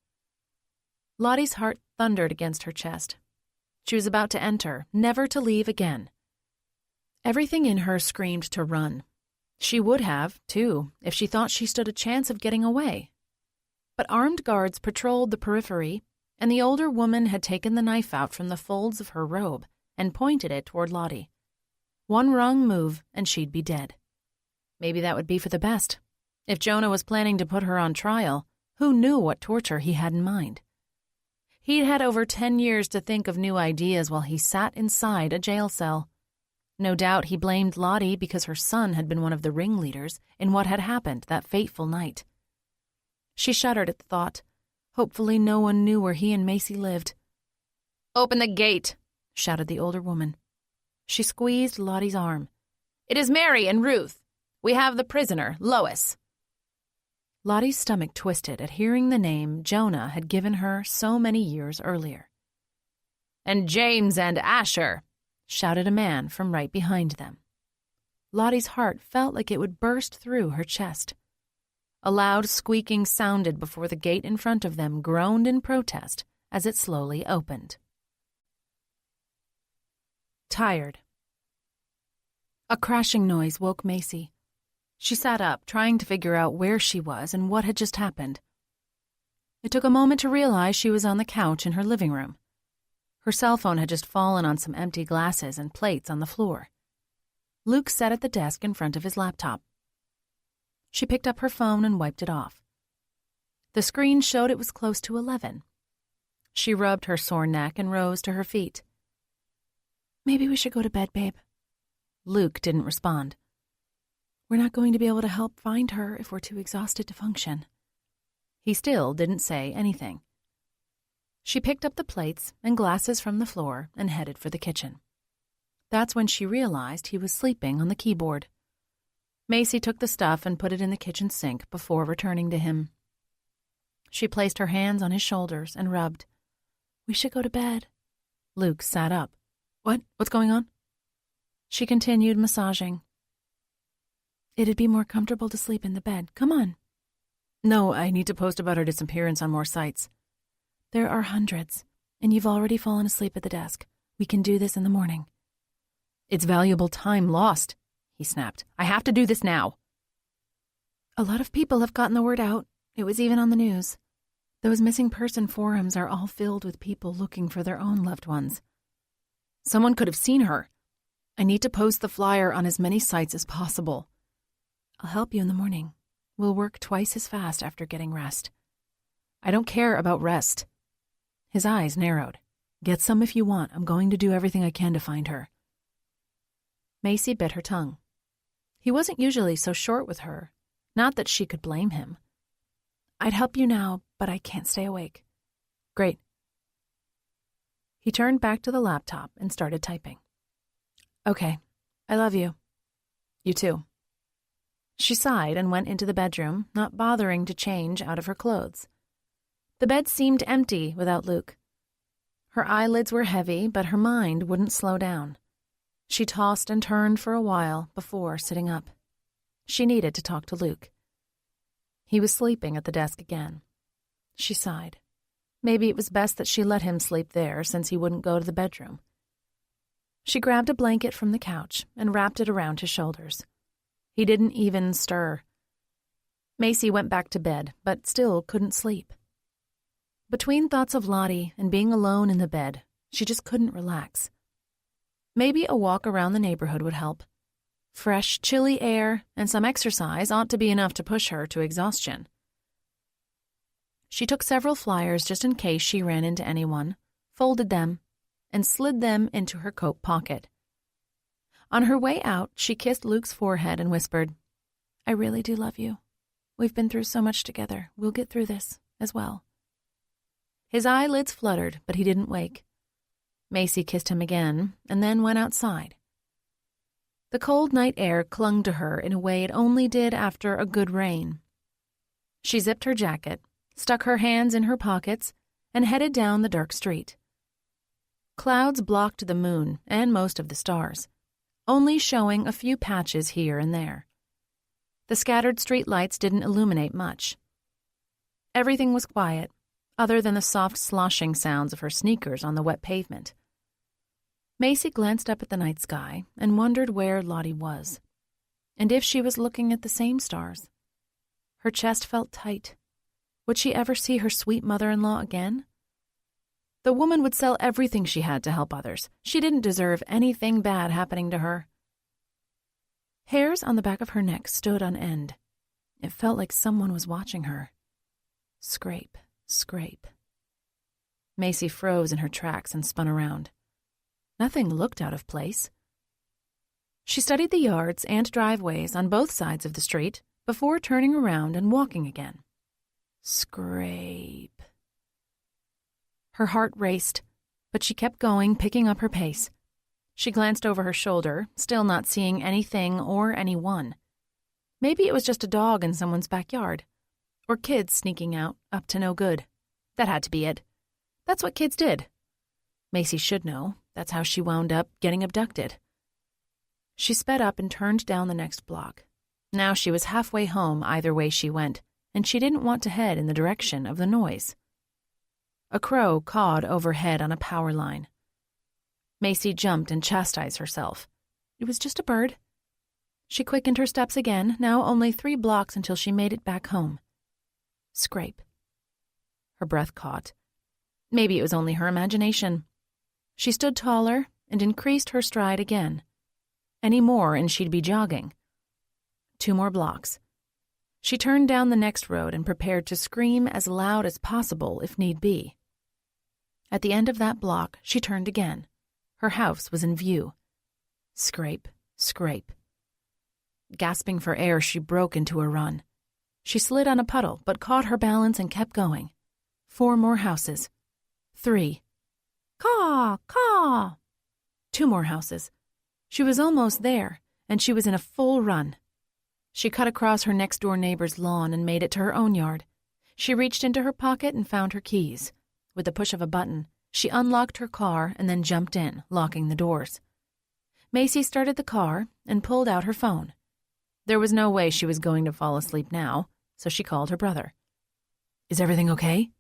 Lottie's heart thundered against her chest. She was about to enter, never to leave again. Everything in her screamed to run. She would have, too, if she thought she stood a chance of getting away. But armed guards patrolled the periphery, and the older woman had taken the knife out from the folds of her robe and pointed it toward Lottie. One wrong move, and she'd be dead. Maybe that would be for the best. If Jonah was planning to put her on trial, who knew what torture he had in mind? He'd had over 10 years to think of new ideas while he sat inside a jail cell. No doubt he blamed Lottie because her son had been one of the ringleaders in what had happened that fateful night. She shuddered at the thought. Hopefully no one knew where he and Macy lived. "Open the gate," shouted the older woman. She squeezed Lottie's arm. "It is Mary and Ruth. We have the prisoner, Lois." Lottie's stomach twisted at hearing the name Jonah had given her so many years earlier. "And James and Asher," shouted a man from right behind them. Lottie's heart felt like it would burst through her chest. A loud squeaking sounded before the gate in front of them groaned in protest as it slowly opened. Tired. A crashing noise woke Macy. She sat up, trying to figure out where she was and what had just happened. It took a moment to realize she was on the couch in her living room. Her cell phone had just fallen on some empty glasses and plates on the floor. Luke sat at the desk in front of his laptop. She picked up her phone and wiped it off. The screen showed it was close to 11. She rubbed her sore neck and rose to her feet. Maybe we should go to bed, babe. Luke didn't respond. We're not going to be able to help find her if we're too exhausted to function. He still didn't say anything. She picked up the plates and glasses from the floor and headed for the kitchen. That's when she realized he was sleeping on the keyboard. Macy took the stuff and put it in the kitchen sink before returning to him. She placed her hands on his shoulders and rubbed. We should go to bed. Luke sat up. What's going on? She continued massaging. It'd be more comfortable to sleep in the bed. Come on. No, I need to post about her disappearance on more sites. There are hundreds, and you've already fallen asleep at the desk. We can do this in the morning. It's valuable time lost, he snapped. I have to do this now. A lot of people have gotten the word out. It was even on the news. Those missing person forums are all filled with people looking for their own loved ones. Someone could have seen her. I need to post the flyer on as many sites as possible. I'll help you in the morning. We'll work twice as fast after getting rest. I don't care about rest. His eyes narrowed. Get some if you want. I'm going to do everything I can to find her. Macy bit her tongue. He wasn't usually so short with her. Not that she could blame him. I'd help you now, but I can't stay awake. Great. He turned back to the laptop and started typing. Okay, I love you. You too. She sighed and went into the bedroom, not bothering to change out of her clothes. The bed seemed empty without Luke. Her eyelids were heavy, but her mind wouldn't slow down. She tossed and turned for a while before sitting up. She needed to talk to Luke. He was sleeping at the desk again. She sighed. Maybe it was best that she let him sleep there since he wouldn't go to the bedroom. She grabbed a blanket from the couch and wrapped it around his shoulders. He didn't even stir. Macy went back to bed, but still couldn't sleep. Between thoughts of Lottie and being alone in the bed, she just couldn't relax. Maybe a walk around the neighborhood would help. Fresh, chilly air and some exercise ought to be enough to push her to exhaustion. She took several flyers just in case she ran into anyone, folded them, and slid them into her coat pocket. On her way out, she kissed Luke's forehead and whispered, I really do love you. We've been through so much together. We'll get through this as well. His eyelids fluttered, but he didn't wake. Macy kissed him again and then went outside. The cold night air clung to her in a way it only did after a good rain. She zipped her jacket, stuck her hands in her pockets, and headed down the dark street. Clouds blocked the moon and most of the stars, only showing a few patches here and there. The scattered street lights didn't illuminate much. Everything was quiet, other than the soft sloshing sounds of her sneakers on the wet pavement. Macy glanced up at the night sky and wondered where Lottie was, and if she was looking at the same stars. Her chest felt tight. Would she ever see her sweet mother-in-law again? The woman would sell everything she had to help others. She didn't deserve anything bad happening to her. Hairs on the back of her neck stood on end. It felt like someone was watching her. Scrape, scrape. Macy froze in her tracks and spun around. Nothing looked out of place. She studied the yards and driveways on both sides of the street before turning around and walking again. Scrape. Her heart raced, but she kept going, picking up her pace. She glanced over her shoulder, still not seeing anything or anyone. Maybe it was just a dog in someone's backyard, or kids sneaking out, up to no good. That had to be it. That's what kids did. Macy should know. That's how she wound up getting abducted. She sped up and turned down the next block. Now she was halfway home either way she went, and she didn't want to head in the direction of the noise. A crow cawed overhead on a power line. Macy jumped and chastised herself. It was just a bird. She quickened her steps again, now only 3 blocks until she made it back home. Scrape. Her breath caught. Maybe it was only her imagination. She stood taller and increased her stride again. Any more and she'd be jogging. 2 more blocks. She turned down the next road and prepared to scream as loud as possible if need be. At the end of that block, she turned again. Her house was in view. Scrape, scrape. Gasping for air, she broke into a run. She slid on a puddle, but caught her balance and kept going. 4 more houses. 3. Caw, caw. 2 more houses. She was almost there, and she was in a full run. She cut across her next-door neighbor's lawn and made it to her own yard. She reached into her pocket and found her keys. With the push of a button, she unlocked her car and then jumped in, locking the doors. Macy started the car and pulled out her phone. There was no way she was going to fall asleep now, so she called her brother. "Is everything okay?"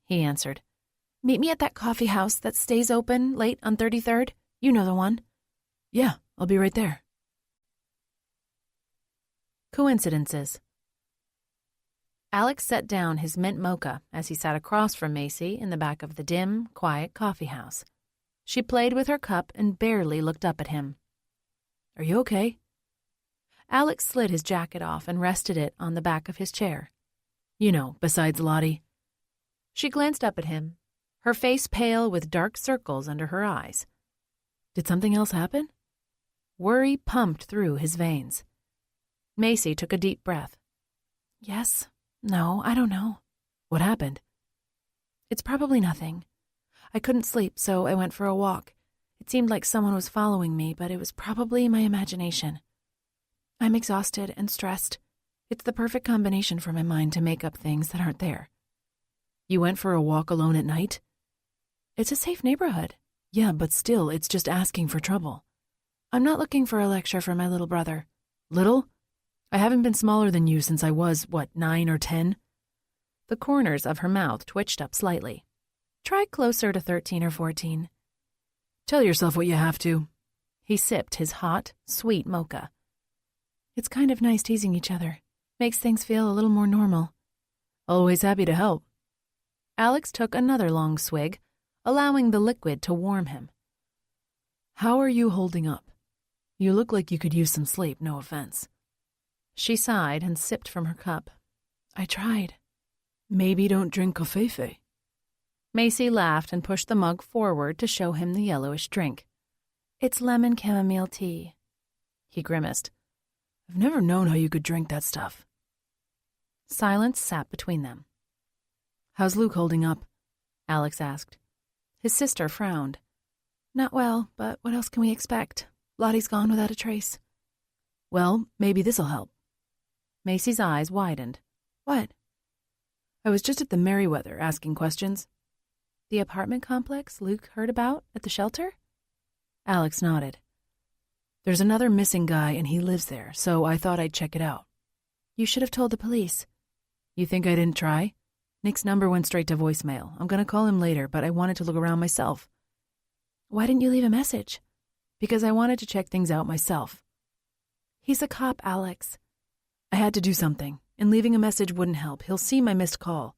He answered. "Meet me at that coffee house that stays open late on 33rd. You know the one." "Yeah, I'll be right there." Coincidences. Alex set down his mint mocha as he sat across from Macy in the back of the dim, quiet coffee house. She played with her cup and barely looked up at him. "Are you okay?" Alex slid his jacket off and rested it on the back of his chair. "You know, besides Lottie." She glanced up at him, her face pale with dark circles under her eyes. "Did something else happen?" Worry pumped through his veins. Macy took a deep breath. "Yes. No, I don't know." "What happened?" "It's probably nothing. I couldn't sleep, so I went for a walk. It seemed like someone was following me, but it was probably my imagination. I'm exhausted and stressed. It's the perfect combination for my mind to make up things that aren't there." "You went for a walk alone at night?" "It's a safe neighborhood." "Yeah, but still, it's just asking for trouble." "I'm not looking for a lecture from my little brother." "Little? I haven't been smaller than you since I was, 9 or 10? The corners of her mouth twitched up slightly. "Try closer to 13 or 14. "Tell yourself what you have to." He sipped his hot, sweet mocha. "It's kind of nice teasing each other. Makes things feel a little more normal." "Always happy to help." Alex took another long swig, allowing the liquid to warm him. "How are you holding up? You look like you could use some sleep, no offense." She sighed and sipped from her cup. "I tried." "Maybe don't drink cafefe." Macy laughed and pushed the mug forward to show him the yellowish drink. "It's lemon chamomile tea." He grimaced. "I've never known how you could drink that stuff." Silence sat between them. "How's Luke holding up?" Alex asked. His sister frowned. "Not well, but what else can we expect? Lottie's gone without a trace." "Well, maybe this'll help." Macy's eyes widened. "What?" "I was just at the Merriweather asking questions." "The apartment complex Luke heard about at the shelter?" Alex nodded. "There's another missing guy and he lives there, so I thought I'd check it out." "You should have told the police." "You think I didn't try? Nick's number went straight to voicemail. I'm going to call him later, but I wanted to look around myself." "Why didn't you leave a message?" "Because I wanted to check things out myself." "He's a cop, Alex." "I had to do something, and leaving a message wouldn't help. He'll see my missed call."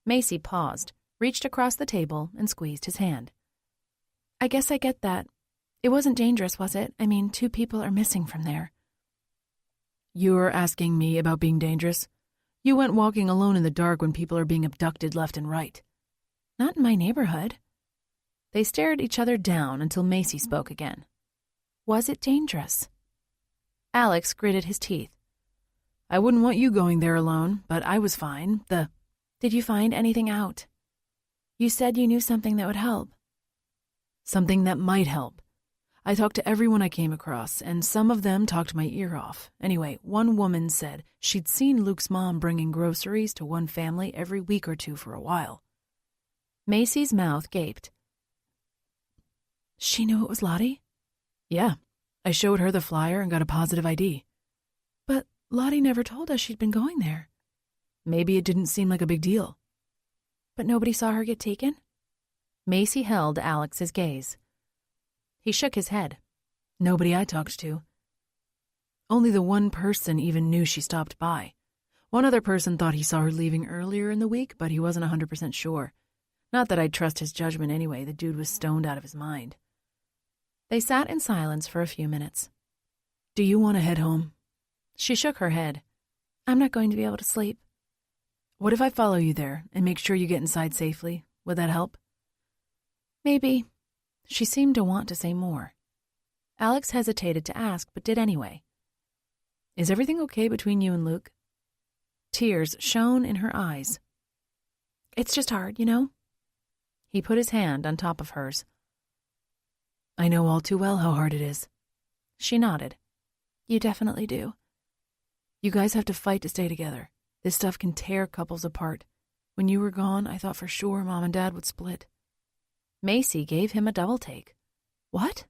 Macy paused, reached across the table, and squeezed his hand. "I guess I get that. It wasn't dangerous, was it? I mean, 2 people are missing from there." "You're asking me about being dangerous? You went walking alone in the dark when people are being abducted left and right." "Not in my neighborhood." They stared each other down until Macy spoke again. "Was it dangerous?" Alex gritted his teeth. "I wouldn't want you going there alone, but I was fine. Did you find anything out? You said you knew something that would help." "Something that might help. I talked to everyone I came across, and some of them talked my ear off. Anyway, one woman said she'd seen Luke's mom bringing groceries to one family every week or 2 for a while." Macy's mouth gaped. "She knew it was Lottie?" "Yeah. I showed her the flyer and got a positive ID." "But Lottie never told us she'd been going there." "Maybe it didn't seem like a big deal." "But nobody saw her get taken?" Macy held Alex's gaze. He shook his head. Nobody I talked to. Only the one person even knew she stopped by. One other person thought he saw her leaving earlier in the week, but he wasn't 100% sure. Not that I'd trust his judgment anyway. The dude was stoned out of his mind. They sat in silence for a few minutes. Do you want to head home? She shook her head. I'm not going to be able to sleep. What if I follow you there and make sure you get inside safely? Would that help? Maybe. She seemed to want to say more. Alex hesitated to ask, but did anyway. Is everything okay between you and Luke? Tears shone in her eyes. It's just hard, you know? He put his hand on top of hers. I know all too well how hard it is. She nodded. You definitely do. You guys have to fight to stay together. This stuff can tear couples apart. When you were gone, I thought for sure Mom and Dad would split. Macy gave him a double take. What?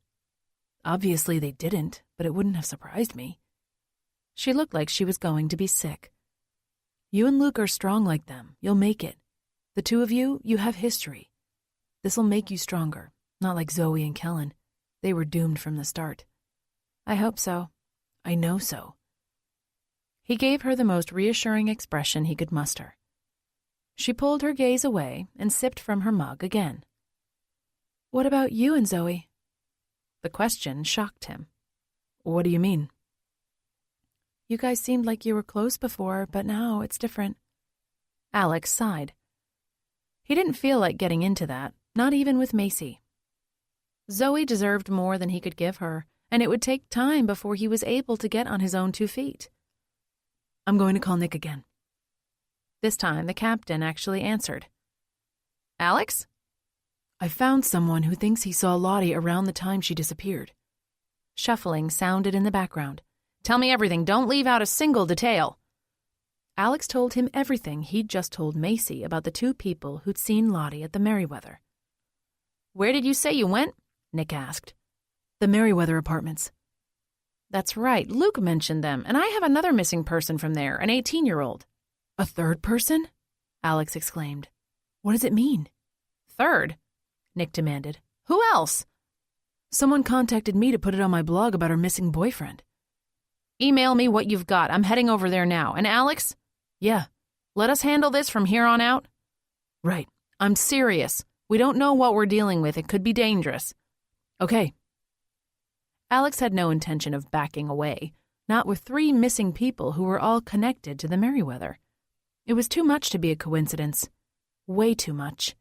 Obviously they didn't, but it wouldn't have surprised me. She looked like she was going to be sick. You and Luke are strong like them. You'll make it. The two of you, you have history. This'll make you stronger, not like Zoe and Kellen. They were doomed from the start. I hope so. I know so. He gave her the most reassuring expression he could muster. She pulled her gaze away and sipped from her mug again. What about you and Zoe? The question shocked him. What do you mean? You guys seemed like you were close before, but now it's different. Alex sighed. He didn't feel like getting into that, not even with Macy. Zoe deserved more than he could give her, and it would take time before he was able to get on his own 2 feet. I'm going to call Nick again. This time the captain actually answered. Alex? I found someone who thinks he saw Lottie around the time she disappeared. Shuffling sounded in the background. Tell me everything. Don't leave out a single detail. Alex told him everything he'd just told Macy about the 2 people who'd seen Lottie at the Merriweather. Where did you say you went? Nick asked. The Merriweather apartments. That's right. Luke mentioned them, and I have another missing person from there, an 18-year-old. A third person? Alex exclaimed. What does it mean? Third? Nick demanded. Who else? Someone contacted me to put it on my blog about her missing boyfriend. Email me what you've got. I'm heading over there now. And Alex? Yeah. Let us handle this from here on out? Right. I'm serious. We don't know what we're dealing with. It could be dangerous. Okay. Alex had no intention of backing away, not with 3 missing people who were all connected to the Merriweather. It was too much to be a coincidence. Way too much.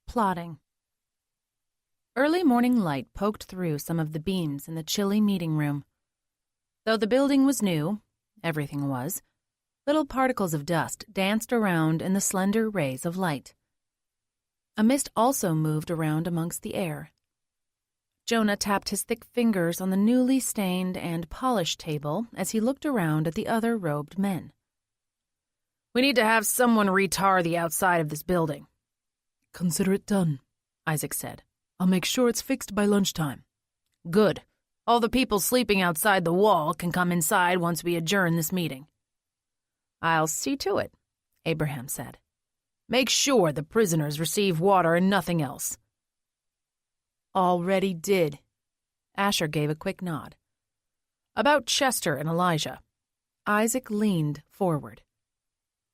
Plotting. Early morning light poked through some of the beams in the chilly meeting room. Though the building was new, everything was, little particles of dust danced around in the slender rays of light. A mist also moved around amongst the air. Jonah tapped his thick fingers on the newly stained and polished table as he looked around at the other robed men. We need to have someone retar the outside of this building. Consider it done, Isaac said. I'll make sure it's fixed by lunchtime. Good. All the people sleeping outside the wall can come inside once we adjourn this meeting. I'll see to it, Abraham said. Make sure the prisoners receive water and nothing else. Already did. Asher gave a quick nod. About Chester and Elijah. Isaac leaned forward.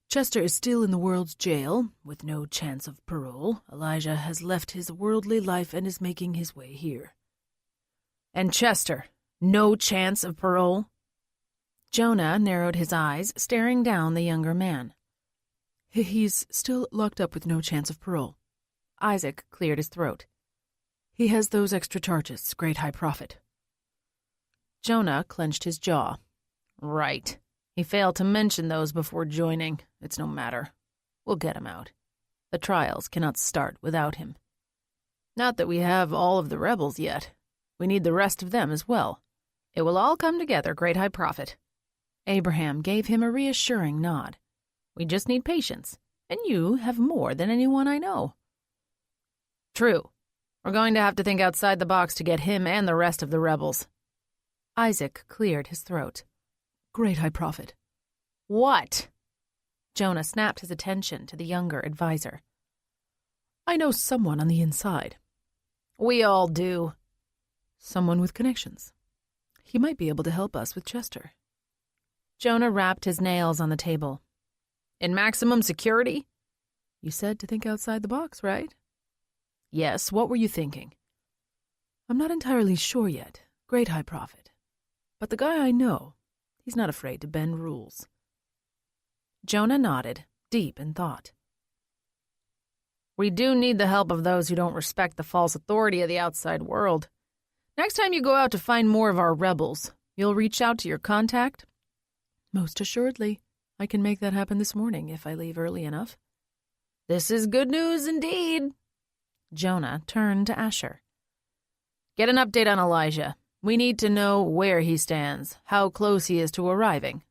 Chester is still in the world's jail, with no chance of parole. Elijah has left his worldly life and is making his way here. And Chester, no chance of parole? Jonah narrowed his eyes, staring down the younger man. He's still locked up with no chance of parole. Isaac cleared his throat. He has those extra charges, great high profit. Jonah clenched his jaw. Right. He failed to mention those before joining. It's no matter. We'll get him out. The trials cannot start without him. Not that we have all of the rebels yet. We need the rest of them as well. It will all come together, great high prophet. Abraham gave him a reassuring nod. We just need patience, and you have more than anyone I know. True. We're going to have to think outside the box to get him and the rest of the rebels. Isaac cleared his throat. Great high prophet. What? Jonah snapped his attention to the younger advisor. I know someone on the inside. We all do. Someone with connections. He might be able to help us with Chester. Jonah rapped his nails on the table. In maximum security? You said to think outside the box, right? Yes, what were you thinking? I'm not entirely sure yet. Great high profit. But the guy I know, he's not afraid to bend rules. Jonah nodded, deep in thought. We do need the help of those who don't respect the false authority of the outside world. Next time you go out to find more of our rebels, you'll reach out to your contact? Most assuredly. I can make that happen this morning if I leave early enough. This is good news indeed. Jonah turned to Asher. Get an update on Elijah. We need to know where he stands, how close he is to arriving.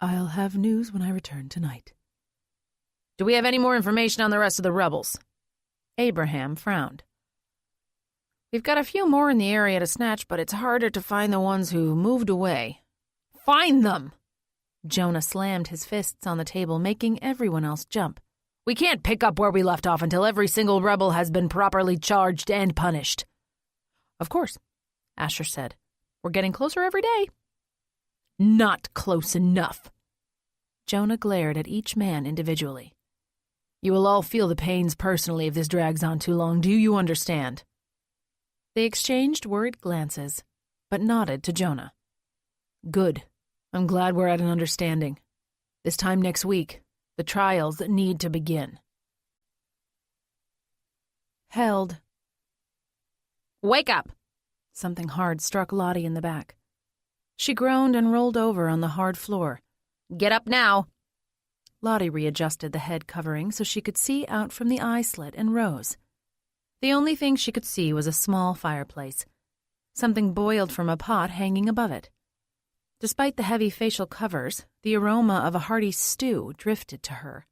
I'll have news when I return tonight. Do we have any more information on the rest of the rebels? Abraham frowned. We've got a few more in the area to snatch, but it's harder to find the ones who moved away. Find them! Jonah slammed his fists on the table, making everyone else jump. We can't pick up where we left off until every single rebel has been properly charged and punished. Of course, Asher said. We're getting closer every day. Not close enough. Jonah glared at each man individually. You will all feel the pains personally if this drags on too long. Do you understand? They exchanged worried glances, but nodded to Jonah. Good. I'm glad we're at an understanding. This time next week, the trials need to begin. Held. Wake up! Something hard struck Lottie in the back. She groaned and rolled over on the hard floor. Get up now! Lottie readjusted the head covering so she could see out from the eye slit and rose. The only thing she could see was a small fireplace. Something boiled from a pot hanging above it. Despite the heavy facial covers, the aroma of a hearty stew drifted to her.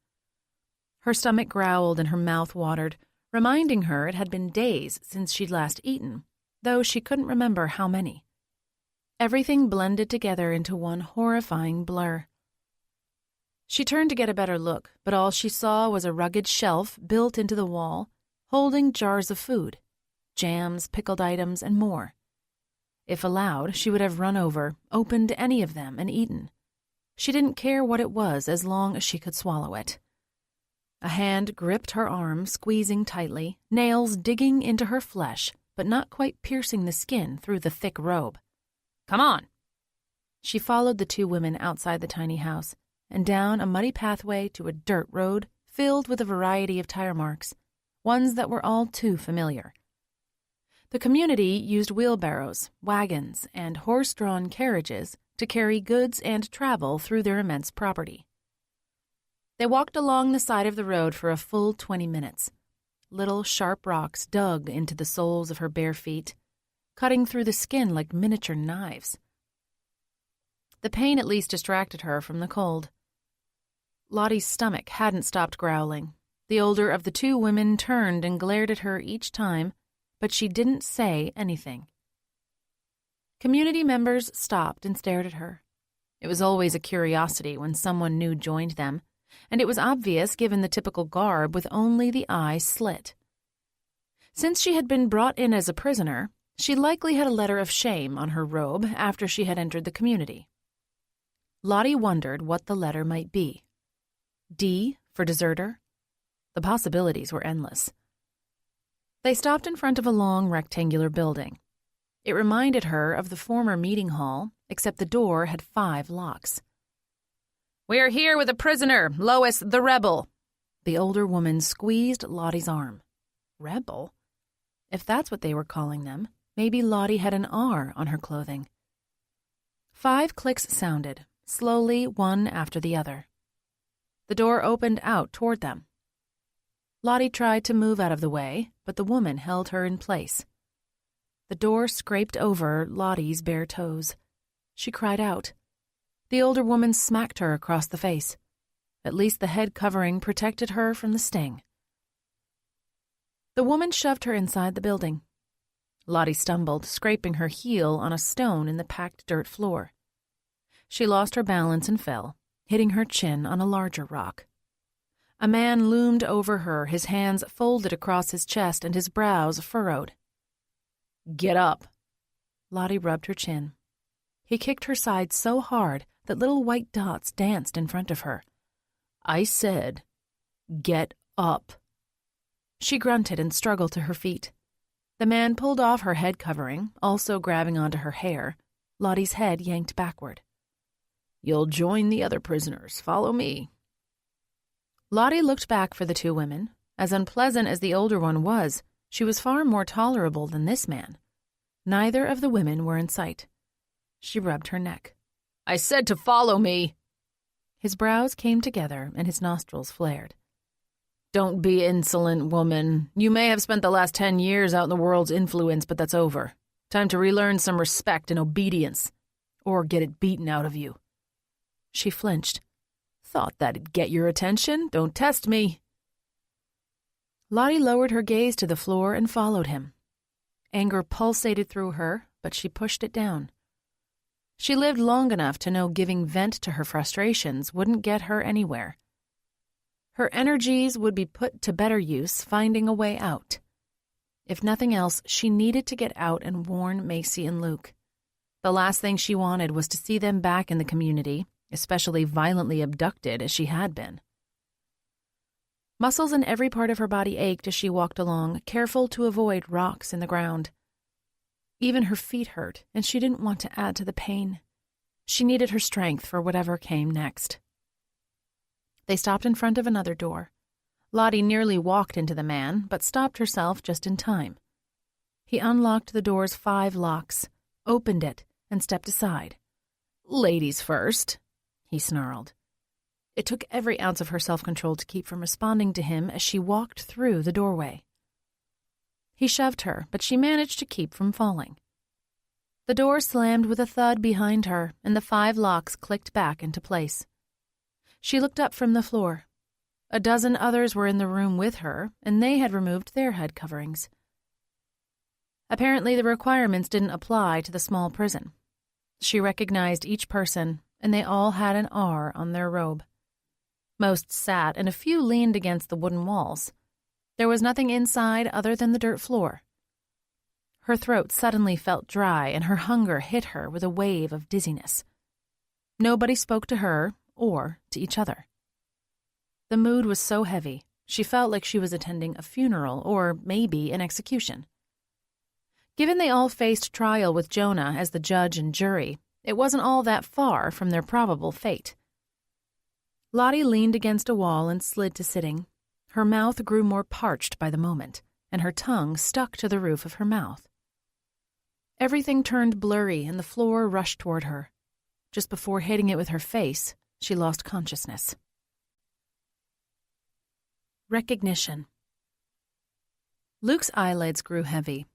Her stomach growled and her mouth watered, reminding her it had been days since she'd last eaten, though she couldn't remember how many. Everything blended together into one horrifying blur. She turned to get a better look, but all she saw was a rugged shelf built into the wall, holding jars of food, jams, pickled items, and more. If allowed, she would have run over, opened any of them, and eaten. She didn't care what it was as long as she could swallow it. A hand gripped her arm, squeezing tightly, nails digging into her flesh, but not quite piercing the skin through the thick robe. Come on! She followed the two women outside the tiny house, and down a muddy pathway to a dirt road filled with a variety of tire marks, ones that were all too familiar. The community used wheelbarrows, wagons, and horse-drawn carriages to carry goods and travel through their immense property. They walked along the side of the road for a full 20 minutes. Little sharp rocks dug into the soles of her bare feet, cutting through the skin like miniature knives. The pain at least distracted her from the cold. Lottie's stomach hadn't stopped growling. The older of the two women turned and glared at her each time, but she didn't say anything. Community members stopped and stared at her. It was always a curiosity when someone new joined them, and it was obvious given the typical garb with only the eye slit. Since she had been brought in as a prisoner, she likely had a letter of shame on her robe after she had entered the community. Lottie wondered what the letter might be. D for deserter? The possibilities were endless. They stopped in front of a long rectangular building. It reminded her of the former meeting hall, except the door had 5 locks. We are here with a prisoner, Lois the Rebel. The older woman squeezed Lottie's arm. Rebel? If that's what they were calling them, maybe Lottie had an R on her clothing. 5 clicks sounded, slowly one after the other. The door opened out toward them. Lottie tried to move out of the way, but the woman held her in place. The door scraped over Lottie's bare toes. She cried out. The older woman smacked her across the face. At least the head covering protected her from the sting. The woman shoved her inside the building. Lottie stumbled, scraping her heel on a stone in the packed dirt floor. She lost her balance and fell, hitting her chin on a larger rock. A man loomed over her, his hands folded across his chest and his brows furrowed. "Get up." Lottie rubbed her chin. He kicked her side so hard that little white dots danced in front of her. "I said, get up." She grunted and struggled to her feet. The man pulled off her head covering, also grabbing onto her hair. Lottie's head yanked backward. "You'll join the other prisoners. Follow me." Lottie looked back for the two women. As unpleasant as the older one was, she was far more tolerable than this man. Neither of the women were in sight. She rubbed her neck. "I said to follow me." His brows came together and his nostrils flared. "Don't be insolent, woman. You may have spent the last 10 years out in the world's influence, but that's over. Time to relearn some respect and obedience, or get it beaten out of you." She flinched. "Thought that'd get your attention. Don't test me." Lottie lowered her gaze to the floor and followed him. Anger pulsated through her, but she pushed it down. She lived long enough to know giving vent to her frustrations wouldn't get her anywhere. Her energies would be put to better use finding a way out. If nothing else, she needed to get out and warn Macy and Luke. The last thing she wanted was to see them back in the community, especially violently abducted as she had been. Muscles in every part of her body ached as she walked along, careful to avoid rocks in the ground. Even her feet hurt, and she didn't want to add to the pain. She needed her strength for whatever came next. They stopped in front of another door. Lottie nearly walked into the man, but stopped herself just in time. He unlocked the door's 5 locks, opened it, and stepped aside. "Ladies first," he snarled. It took every ounce of her self-control to keep from responding to him as she walked through the doorway. He shoved her, but she managed to keep from falling. The door slammed with a thud behind her, and the 5 locks clicked back into place. She looked up from the floor. A dozen others were in the room with her, and they had removed their head coverings. Apparently, the requirements didn't apply to the small prison. She recognized each person, and they all had an R on their robe. Most sat, and a few leaned against the wooden walls. There was nothing inside other than the dirt floor. Her throat suddenly felt dry, and her hunger hit her with a wave of dizziness. Nobody spoke to her or to each other. The mood was so heavy, she felt like she was attending a funeral or maybe an execution. Given they all faced trial with Jonah as the judge and jury, it wasn't all that far from their probable fate. Lottie leaned against a wall and slid to sitting. Her mouth grew more parched by the moment, and her tongue stuck to the roof of her mouth. Everything turned blurry, and the floor rushed toward her. Just before hitting it with her face, she lost consciousness. Recognition. Luke's eyelids grew heavy.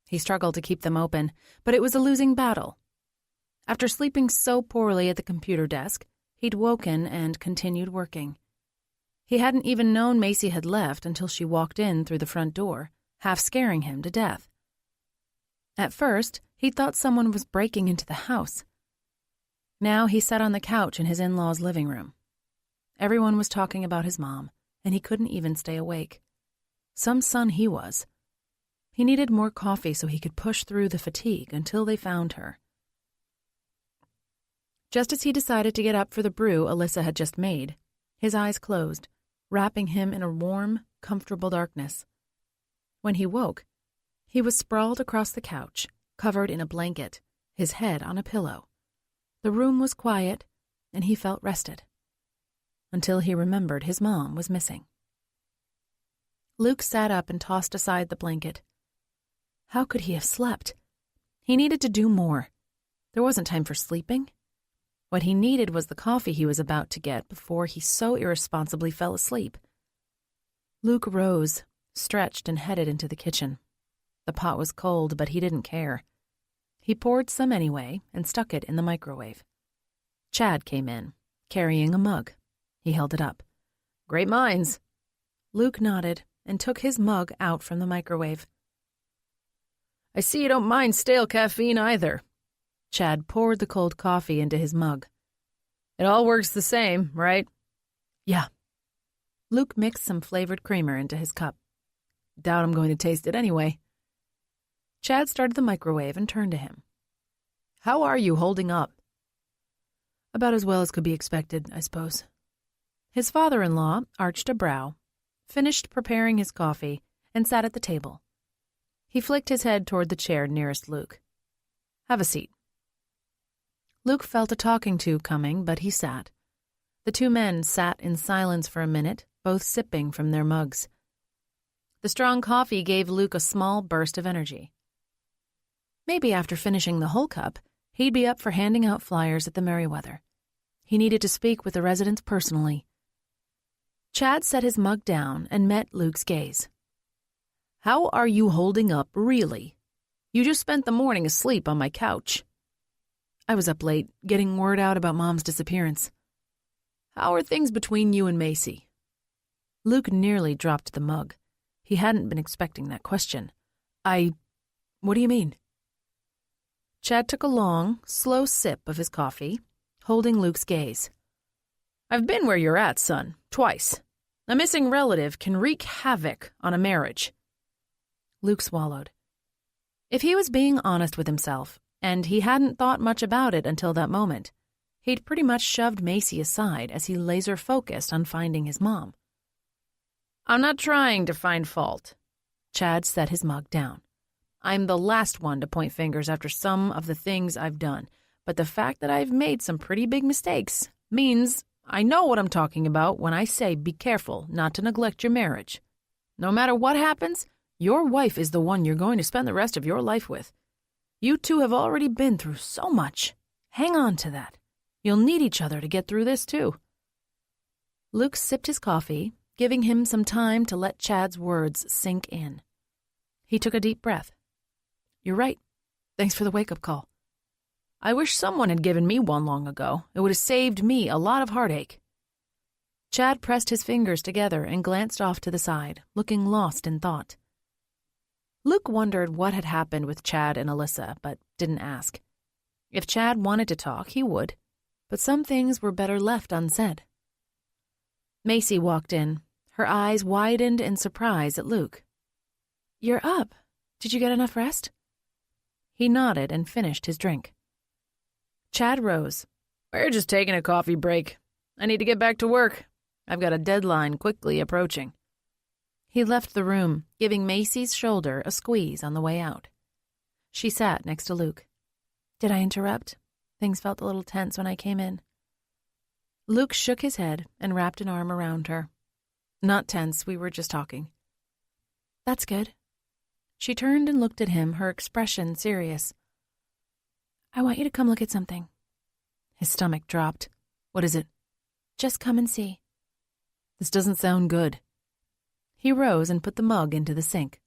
He struggled to keep them open, but it was a losing battle. After sleeping so poorly at the computer desk, he'd woken and continued working. He hadn't even known Macy had left until she walked in through the front door, half scaring him to death. At first, he thought someone was breaking into the house. Now he sat on the couch in his in-laws' living room. Everyone was talking about his mom, and he couldn't even stay awake. Some son he was. He needed more coffee so he could push through the fatigue until they found her. Just as he decided to get up for the brew Alyssa had just made, his eyes closed, wrapping him in a warm, comfortable darkness. When he woke, he was sprawled across the couch, covered in a blanket, his head on a pillow. The room was quiet, and he felt rested. Until he remembered his mom was missing. Luke sat up and tossed aside the blanket. How could he have slept? He needed to do more. There wasn't time for sleeping. What he needed was the coffee he was about to get before he so irresponsibly fell asleep. Luke rose, stretched, and headed into the kitchen. The pot was cold, but he didn't care. He poured some anyway and stuck it in the microwave. Chad came in, carrying a mug. He held it up. "Great minds." Luke nodded and took his mug out from the microwave. "I see you don't mind stale caffeine either." Chad poured the cold coffee into his mug. "It all works the same, right?" "Yeah." Luke mixed some flavored creamer into his cup. Doubt I'm going to taste it anyway. Chad started the microwave and turned to him. How are you holding up? About as well as could be expected, I suppose. His father-in-law arched a brow, finished preparing his coffee, and sat at the table. He flicked his head toward the chair nearest Luke. Have a seat. Luke felt a talking to coming, but he sat. The two men sat in silence for a minute, both sipping from their mugs. The strong coffee gave Luke a small burst of energy. Maybe after finishing the whole cup, he'd be up for handing out flyers at the Merriweather. He needed to speak with the residents personally. Chad set his mug down and met Luke's gaze. How are you holding up, really? You just spent the morning asleep on my couch. I was up late, getting word out about Mom's disappearance. How are things between you and Macy? Luke nearly dropped the mug. He hadn't been expecting that question. What do you mean? Chad took a long, slow sip of his coffee, holding Luke's gaze. I've been where you're at, son, twice. A missing relative can wreak havoc on a marriage. Luke swallowed. If he was being honest with himself, and he hadn't thought much about it until that moment, he'd pretty much shoved Macy aside as he laser-focused on finding his mom. I'm not trying to find fault. Chad set his mug down. I'm the last one to point fingers after some of the things I've done, but the fact that I've made some pretty big mistakes means I know what I'm talking about when I say be careful not to neglect your marriage. No matter what happens, your wife is the one you're going to spend the rest of your life with. You two have already been through so much. Hang on to that. You'll need each other to get through this, too. Luke sipped his coffee, giving him some time to let Chad's words sink in. He took a deep breath. You're right. Thanks for the wake-up call. I wish someone had given me one long ago. It would have saved me a lot of heartache. Chad pressed his fingers together and glanced off to the side, looking lost in thought. Luke wondered what had happened with Chad and Alyssa, but didn't ask. If Chad wanted to talk, he would, but some things were better left unsaid. Macy walked in, her eyes widened in surprise at Luke. You're up. Did you get enough rest? He nodded and finished his drink. Chad rose. We're just taking a coffee break. I need to get back to work. I've got a deadline quickly approaching. He left the room, giving Macy's shoulder a squeeze on the way out. She sat next to Luke. Did I interrupt? Things felt a little tense when I came in. Luke shook his head and wrapped an arm around her. Not tense, we were just talking. That's good. She turned and looked at him, her expression serious. I want you to come look at something. His stomach dropped. What is it? Just come and see. This doesn't sound good. He rose and put the mug into the sink.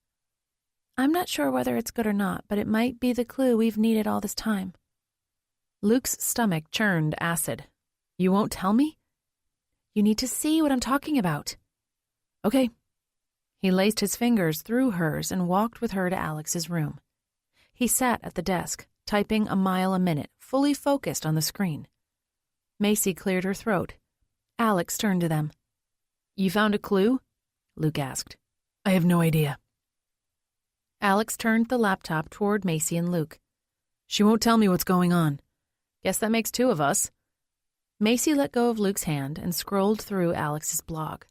I'm not sure whether it's good or not, but it might be the clue we've needed all this time. Luke's stomach churned acid. You won't tell me? You need to see what I'm talking about. Okay. He laced his fingers through hers and walked with her to Alex's room. He sat at the desk, typing a mile a minute, fully focused on the screen. Macy cleared her throat. Alex turned to them. You found a clue? Luke asked. I have no idea. Alex turned the laptop toward Macy and Luke. She won't tell me what's going on. Guess that makes two of us. Macy let go of Luke's hand and scrolled through Alex's blog.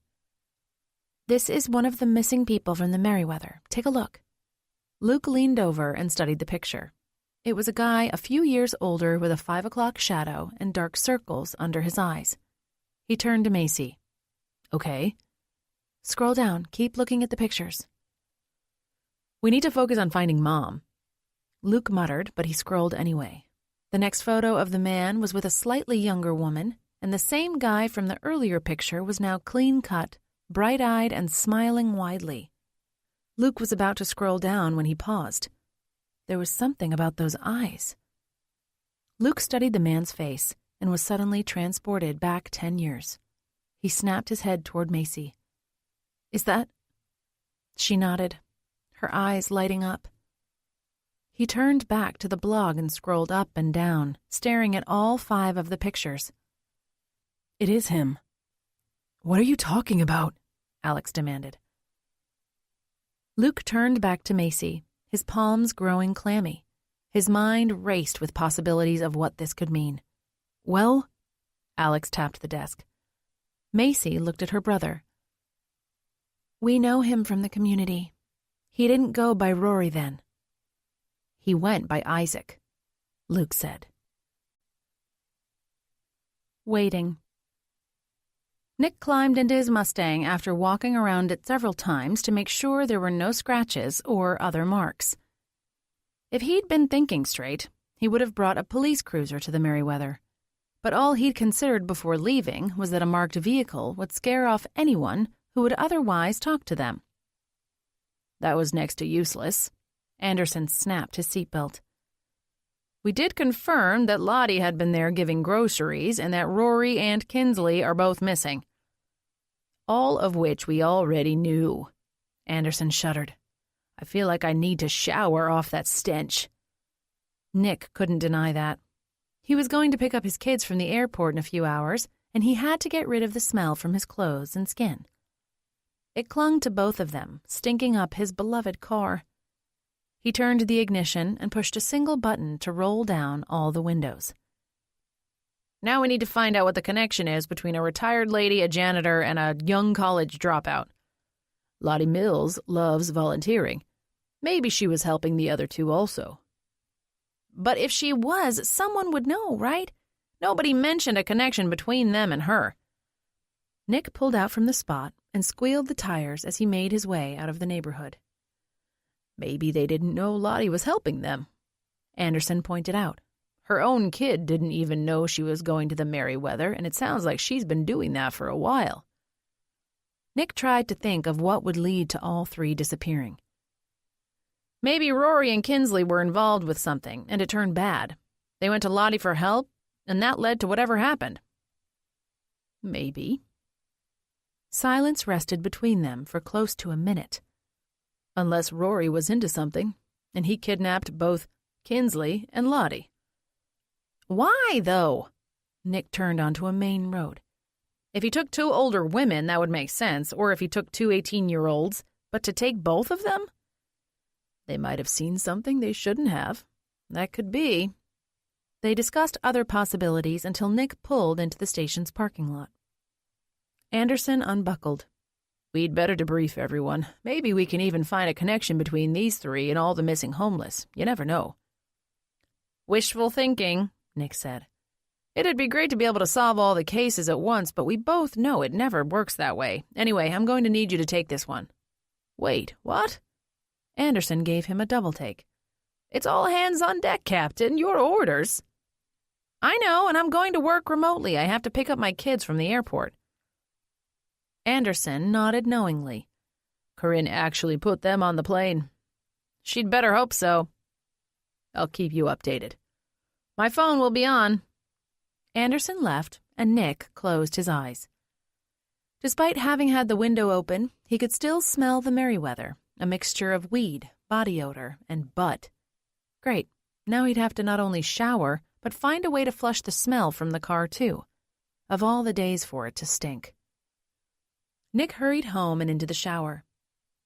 This is one of the missing people from the Merriweather. Take a look. Luke leaned over and studied the picture. It was a guy a few years older with a 5 o'clock shadow and dark circles under his eyes. He turned to Macy. Okay. Scroll down. Keep looking at the pictures. We need to focus on finding Mom. Luke muttered, but he scrolled anyway. The next photo of the man was with a slightly younger woman, and the same guy from the earlier picture was now clean-cut, bright-eyed, and smiling widely. Luke was about to scroll down when he paused. There was something about those eyes. Luke studied the man's face and was suddenly transported back 10 years. He snapped his head toward Macy. Is that? She nodded, her eyes lighting up. He turned back to the blog and scrolled up and down, staring at all 5 of the pictures. It is him. What are you talking about? Alex demanded. Luke turned back to Macy, his palms growing clammy. His mind raced with possibilities of what this could mean. Well, Alex tapped the desk. Macy looked at her brother. We know him from the community. He didn't go by Rory then. He went by Isaac, Luke said. Waiting. Nick climbed into his Mustang after walking around it several times to make sure there were no scratches or other marks. If he'd been thinking straight, he would have brought a police cruiser to the Merryweather. But all he'd considered before leaving was that a marked vehicle would scare off anyone who would otherwise talk to them. That was next to useless. Anderson snapped his seatbelt. We did confirm that Lottie had been there giving groceries and that Rory and Kinsley are both missing. All of which we already knew. Anderson shuddered. I feel like I need to shower off that stench. Nick couldn't deny that. He was going to pick up his kids from the airport in a few hours, and he had to get rid of the smell from his clothes and skin. It clung to both of them, stinking up his beloved car. He turned the ignition and pushed a single button to roll down all the windows. Now we need to find out what the connection is between a retired lady, a janitor, and a young college dropout. Lottie Mills loves volunteering. Maybe she was helping the other two also. But if she was, someone would know, right? Nobody mentioned a connection between them and her. Nick pulled out from the spot and squealed the tires as he made his way out of the neighborhood. Maybe they didn't know Lottie was helping them, Anderson pointed out. Her own kid didn't even know she was going to the Merryweather, and it sounds like she's been doing that for a while. Nick tried to think of what would lead to all three disappearing. Maybe Rory and Kinsley were involved with something, and it turned bad. They went to Lottie for help, and that led to whatever happened. Maybe. Silence rested between them for close to a minute. Unless Rory was into something, and he kidnapped both Kinsley and Lottie. Why, though? Nick turned onto a main road. If he took two older women, that would make sense, or if he took two 18-year-olds, but to take both of them? They might have seen something they shouldn't have. That could be. They discussed other possibilities until Nick pulled into the station's parking lot. Anderson unbuckled. We'd better debrief everyone. Maybe we can even find a connection between these three and all the missing homeless. You never know. Wishful thinking, Nick said. It'd be great to be able to solve all the cases at once, but we both know it never works that way. Anyway, I'm going to need you to take this one. Wait, what? Anderson gave him a double take. It's all hands on deck, Captain. Your orders. I know, and I'm going to work remotely. I have to pick up my kids from the airport. Anderson nodded knowingly. Corinne actually put them on the plane. She'd better hope so. I'll keep you updated. My phone will be on. Anderson left, and Nick closed his eyes. Despite having had the window open, he could still smell the Merryweather, a mixture of weed, body odor, and butt. Great. Now he'd have to not only shower, but find a way to flush the smell from the car, too. Of all the days for it to stink. Nick hurried home and into the shower.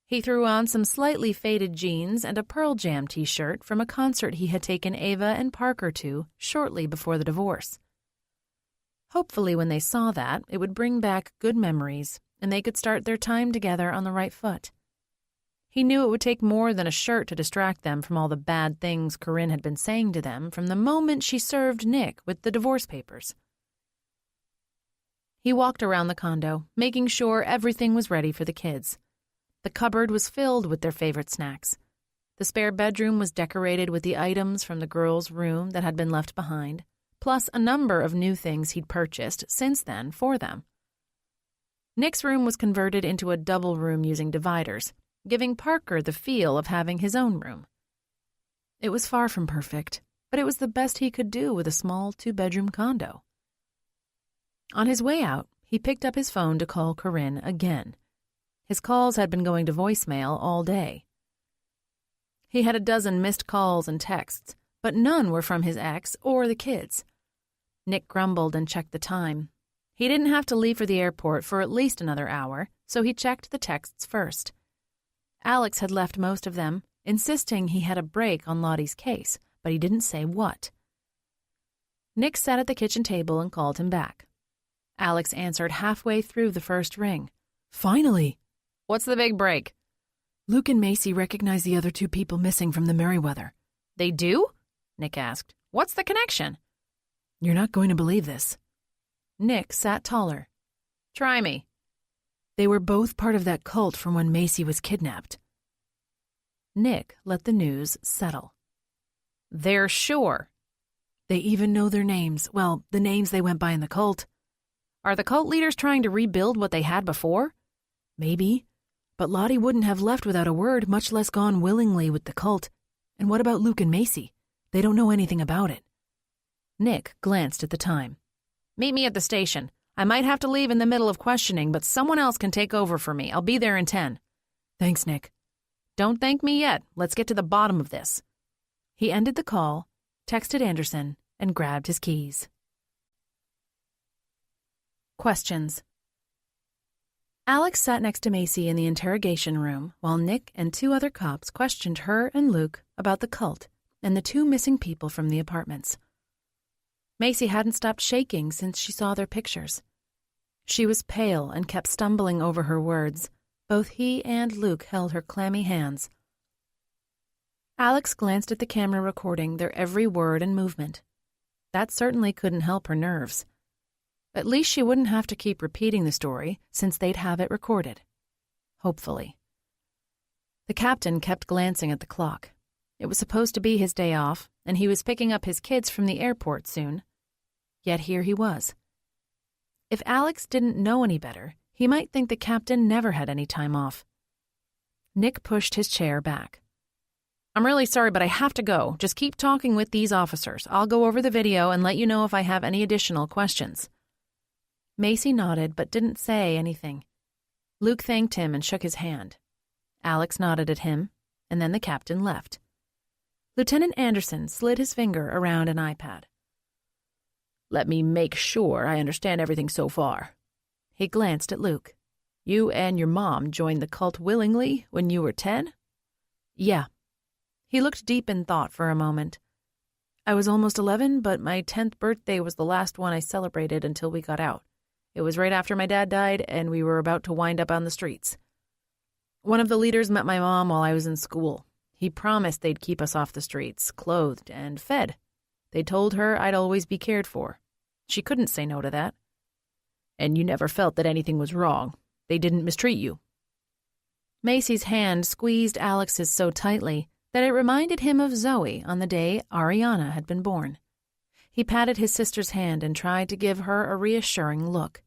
He threw on some slightly faded jeans and a Pearl Jam t-shirt from a concert he had taken Ava and Parker to shortly before the divorce. Hopefully when they saw that, it would bring back good memories, and they could start their time together on the right foot. He knew it would take more than a shirt to distract them from all the bad things Corinne had been saying to them from the moment she served Nick with the divorce papers. He walked around the condo, making sure everything was ready for the kids. The cupboard was filled with their favorite snacks. The spare bedroom was decorated with the items from the girls' room that had been left behind, plus a number of new things he'd purchased since then for them. Nick's room was converted into a double room using dividers, giving Parker the feel of having his own room. It was far from perfect, but it was the best he could do with a small 2-bedroom condo. On his way out, he picked up his phone to call Corinne again. His calls had been going to voicemail all day. He had a dozen missed calls and texts, but none were from his ex or the kids. Nick grumbled and checked the time. He didn't have to leave for the airport for at least another hour, so he checked the texts first. Alex had left most of them, insisting he had a break on Lottie's case, but he didn't say what. Nick sat at the kitchen table and called him back. Alex answered halfway through the first ring. Finally! What's the big break? Luke and Macy recognize the other 2 people missing from the Merriweather. They do? Nick asked. What's the connection? You're not going to believe this. Nick sat taller. Try me. They were both part of that cult from when Macy was kidnapped. Nick let the news settle. They're sure. They even know their names. Well, the names they went by in the cult. Are the cult leaders trying to rebuild what they had before? Maybe. But Lottie wouldn't have left without a word, much less gone willingly with the cult. And what about Luke and Macy? They don't know anything about it. Nick glanced at the time. Meet me at the station. I might have to leave in the middle of questioning, but someone else can take over for me. I'll be there in 10. Thanks, Nick. Don't thank me yet. Let's get to the bottom of this. He ended the call, texted Anderson, and grabbed his keys. Questions. Alex sat next to Macy in the interrogation room while Nick and 2 other cops questioned her and Luke about the cult and the 2 missing people from the apartments. Macy hadn't stopped shaking since she saw their pictures. She was pale and kept stumbling over her words. Both he and Luke held her clammy hands. Alex glanced at the camera recording their every word and movement. That certainly couldn't help her nerves. At least she wouldn't have to keep repeating the story since they'd have it recorded. Hopefully. The captain kept glancing at the clock. It was supposed to be his day off, and he was picking up his kids from the airport soon. Yet here he was. If Alex didn't know any better, he might think the captain never had any time off. Nick pushed his chair back. I'm really sorry, but I have to go. Just keep talking with these officers. I'll go over the video and let you know if I have any additional questions. Macy nodded but didn't say anything. Luke thanked him and shook his hand. Alex nodded at him, and then the captain left. Lieutenant Anderson slid his finger around an iPad. Let me make sure I understand everything so far. He glanced at Luke. You and your mom joined the cult willingly when you were 10? Yeah. He looked deep in thought for a moment. I was almost 11, but my 10th birthday was the last one I celebrated until we got out. It was right after my dad died, and we were about to wind up on the streets. One of the leaders met my mom while I was in school. He promised they'd keep us off the streets, clothed and fed. They told her I'd always be cared for. She couldn't say no to that. And you never felt that anything was wrong. They didn't mistreat you. Macy's hand squeezed Alex's so tightly that it reminded him of Zoe on the day Ariana had been born. He patted his sister's hand and tried to give her a reassuring look.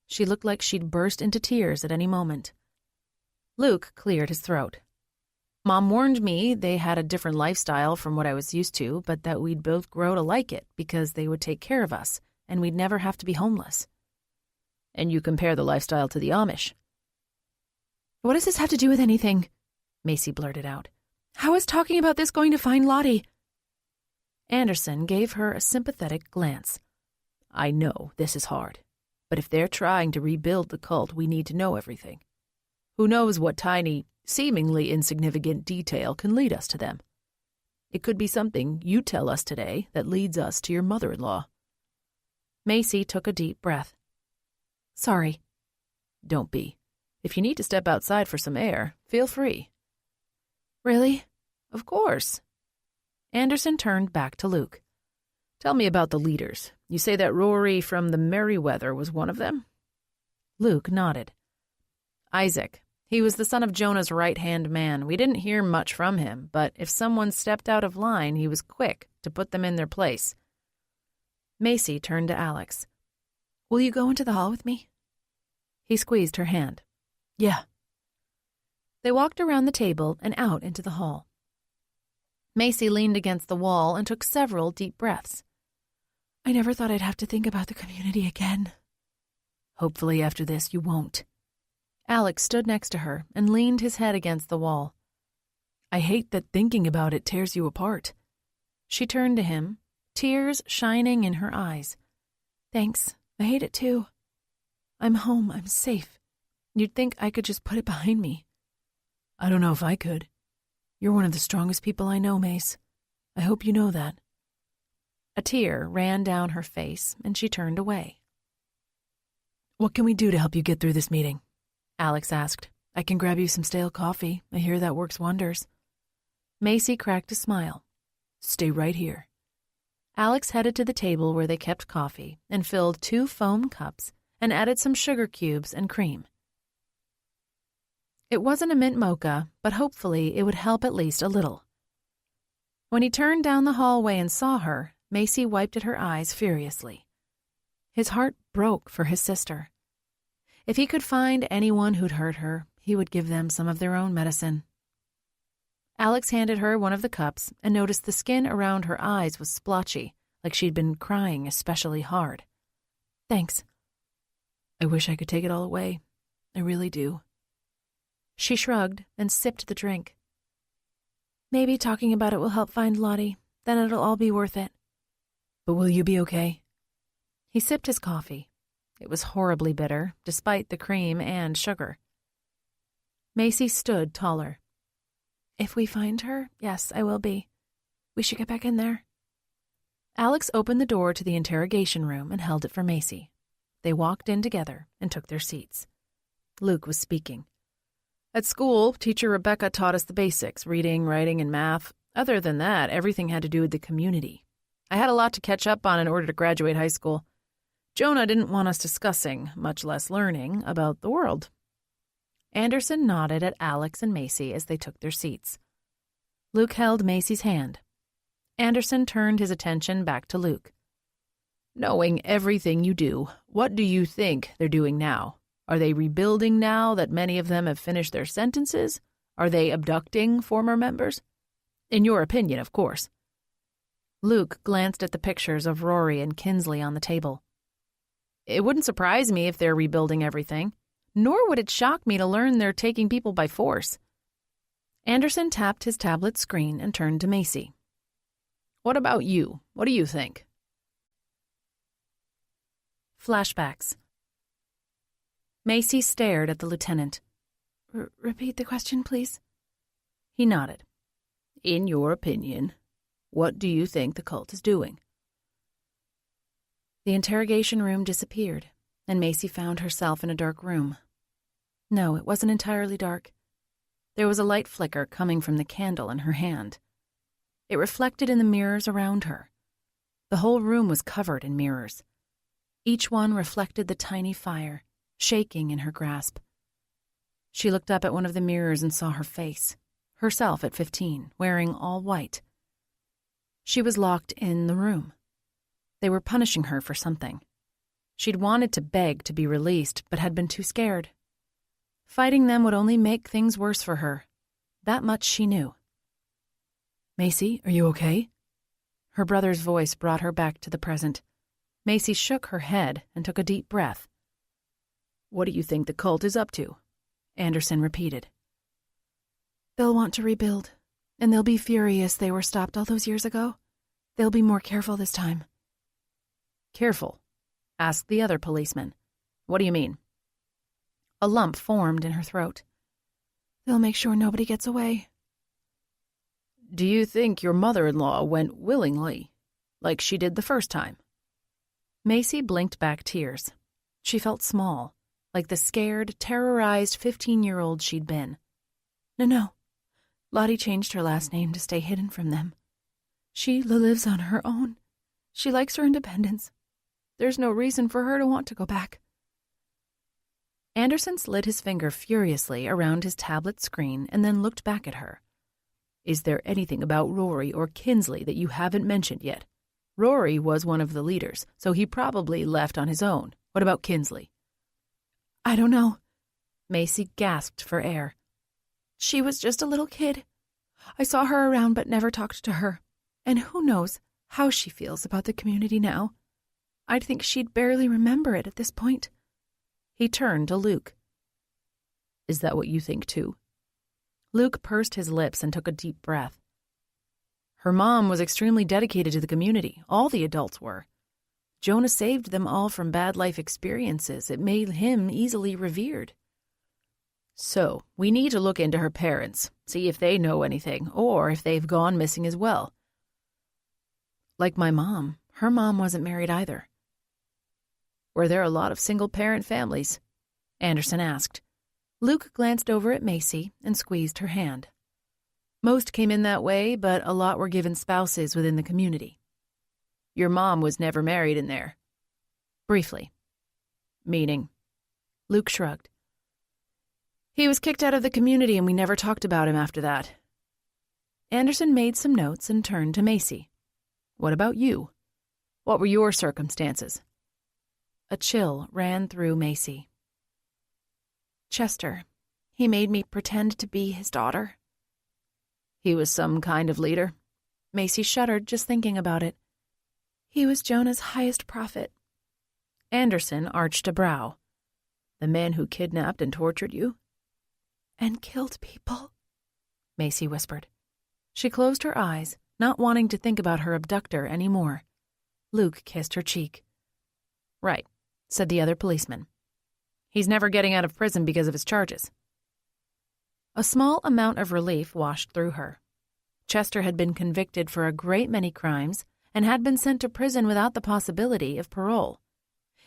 She looked like she'd burst into tears at any moment. Luke cleared his throat. Mom warned me they had a different lifestyle from what I was used to, but that we'd both grow to like it because they would take care of us, and we'd never have to be homeless. And you compare the lifestyle to the Amish. What does this have to do with anything? Macy blurted out. How is talking about this going to find Lottie? Anderson gave her a sympathetic glance. I know this is hard, but if they're trying to rebuild the cult, we need to know everything. Who knows what tiny, seemingly insignificant detail can lead us to them? It could be something you tell us today that leads us to your mother-in-law. Macy took a deep breath. Sorry. Don't be. If you need to step outside for some air, feel free. Really? Of course. Anderson turned back to Luke. Tell me about the leaders. You say that Rory from the Merriweather was one of them? Luke nodded. Isaac. He was the son of Jonah's right-hand man. We didn't hear much from him, but if someone stepped out of line, he was quick to put them in their place. Macy turned to Alex. Will you go into the hall with me? He squeezed her hand. Yeah. They walked around the table and out into the hall. Macy leaned against the wall and took several deep breaths. I never thought I'd have to think about the community again. Hopefully after this you won't. Alex stood next to her and leaned his head against the wall. I hate that thinking about it tears you apart. She turned to him, tears shining in her eyes. Thanks. I hate it too. I'm home. I'm safe. You'd think I could just put it behind me. I don't know if I could. You're one of the strongest people I know, Mace. I hope you know that. A tear ran down her face, and she turned away. What can we do to help you get through this meeting? Alex asked. I can grab you some stale coffee. I hear that works wonders. Macy cracked a smile. Stay right here. Alex headed to the table where they kept coffee and filled 2 foam cups and added some sugar cubes and cream. It wasn't a mint mocha, but hopefully it would help at least a little. When he turned down the hallway and saw her, Macy wiped at her eyes furiously. His heart broke for his sister. If he could find anyone who'd hurt her, he would give them some of their own medicine. Alex handed her one of the cups and noticed the skin around her eyes was splotchy, like she'd been crying especially hard. Thanks. I wish I could take it all away. I really do. She shrugged and sipped the drink. Maybe talking about it will help find Lottie. Then it'll all be worth it. But will you be okay? He sipped his coffee. It was horribly bitter, despite the cream and sugar. Macy stood taller. If we find her, yes, I will be. We should get back in there. Alex opened the door to the interrogation room and held it for Macy. They walked in together and took their seats. Luke was speaking. At school, teacher Rebecca taught us the basics, reading, writing, and math. Other than that, everything had to do with the community. I had a lot to catch up on in order to graduate high school. Jonah didn't want us discussing, much less learning, about the world. Anderson nodded at Alex and Macy as they took their seats. Luke held Macy's hand. Anderson turned his attention back to Luke. Knowing everything you do, what do you think they're doing now? Are they rebuilding now that many of them have finished their sentences? Are they abducting former members? In your opinion, of course. Luke glanced at the pictures of Rory and Kinsley on the table. It wouldn't surprise me if they're rebuilding everything, nor would it shock me to learn they're taking people by force. Anderson tapped his tablet screen and turned to Macy. What about you? What do you think? Flashbacks. Macy stared at the lieutenant. Repeat the question, please. He nodded. In your opinion, what do you think the cult is doing? The interrogation room disappeared, and Macy found herself in a dark room. No, it wasn't entirely dark. There was a light flicker coming from the candle in her hand. It reflected in the mirrors around her. The whole room was covered in mirrors. Each one reflected the tiny fire, shaking in her grasp. She looked up at one of the mirrors and saw her face, herself at 15, wearing all white. She was locked in the room. They were punishing her for something. She'd wanted to beg to be released, but had been too scared. Fighting them would only make things worse for her. That much she knew. Macy, are you okay? Her brother's voice brought her back to the present. Macy shook her head and took a deep breath. What do you think the cult is up to? Anderson repeated. They'll want to rebuild, and they'll be furious they were stopped all those years ago. They'll be more careful this time. Careful? Asked the other policeman. What do you mean? A lump formed in her throat. They'll make sure nobody gets away. Do you think your mother-in-law went willingly, like she did the first time? Macy blinked back tears. She felt small, like the scared, terrorized 15-year-old she'd been. No. Lottie changed her last name to stay hidden from them. She lives on her own. She likes her independence. There's no reason for her to want to go back. Anderson slid his finger furiously around his tablet screen and then looked back at her. Is there anything about Rory or Kinsley that you haven't mentioned yet? Rory was one of the leaders, so he probably left on his own. What about Kinsley? I don't know. Macy gasped for air. She was just a little kid. I saw her around but never talked to her. And who knows how she feels about the community now. I'd think she'd barely remember it at this point. He turned to Luke. Is that what you think too? Luke pursed his lips and took a deep breath. Her mom was extremely dedicated to the community. All the adults were. Jonah saved them all from bad life experiences. It made him easily revered. So, we need to look into her parents, see if they know anything, or if they've gone missing as well. Like my mom. Her mom wasn't married either. Were there a lot of single-parent families? Anderson asked. Luke glanced over at Macy and squeezed her hand. Most came in that way, but a lot were given spouses within the community. Your mom was never married in there. Briefly. Meaning? Luke shrugged. He was kicked out of the community and we never talked about him after that. Anderson made some notes and turned to Macy. What about you? What were your circumstances? A chill ran through Macy. Chester. He made me pretend to be his daughter. He was some kind of leader? Macy shuddered just thinking about it. He was Jonah's highest prophet. Anderson arched a brow. The man who kidnapped and tortured you? And killed people, Macy whispered. She closed her eyes, not wanting to think about her abductor anymore. Luke kissed her cheek. Right, said the other policeman. He's never getting out of prison because of his charges. A small amount of relief washed through her. Chester had been convicted for a great many crimes and had been sent to prison without the possibility of parole.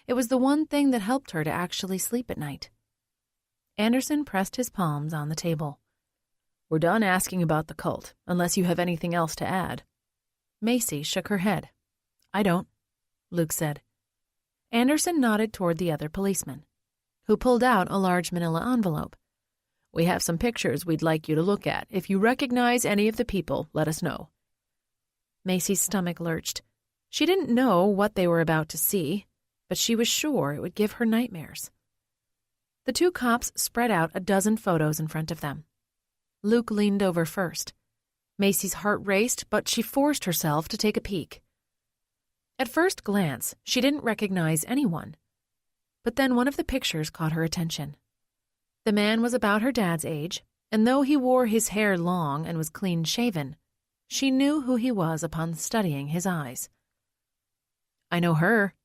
It was the one thing that helped her to actually sleep at night. Anderson pressed his palms on the table. We're done asking about the cult, unless you have anything else to add. Macy shook her head. I don't, Luke said. Anderson nodded toward the other policeman, who pulled out a large manila envelope. We have some pictures we'd like you to look at. If you recognize any of the people, let us know. Macy's stomach lurched. She didn't know what they were about to see, but she was sure it would give her nightmares. The two cops spread out a dozen photos in front of them. Luke leaned over first. Macy's heart raced, but she forced herself to take a peek. At first glance, she didn't recognize anyone. But then one of the pictures caught her attention. The man was about her dad's age, and though he wore his hair long and was clean-shaven, she knew who he was upon studying his eyes. I know her.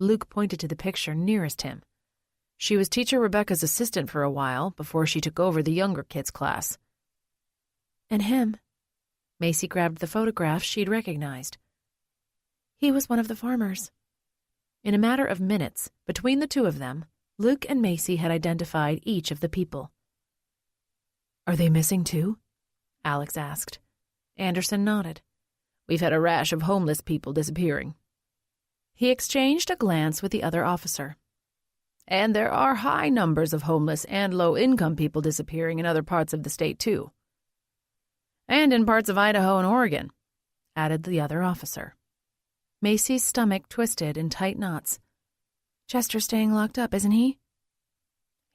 Luke pointed to the picture nearest him. She was teacher Rebecca's assistant for a while before she took over the younger kids' class. And him. Macy grabbed the photograph she'd recognized. He was one of the farmers. In a matter of minutes, between the two of them, Luke and Macy had identified each of the people. Are they missing too? Alex asked. Anderson nodded. We've had a rash of homeless people disappearing. He exchanged a glance with the other officer. And there are high numbers of homeless and low-income people disappearing in other parts of the state, too. And in parts of Idaho and Oregon, added the other officer. Macy's stomach twisted in tight knots. Chester's staying locked up, isn't he?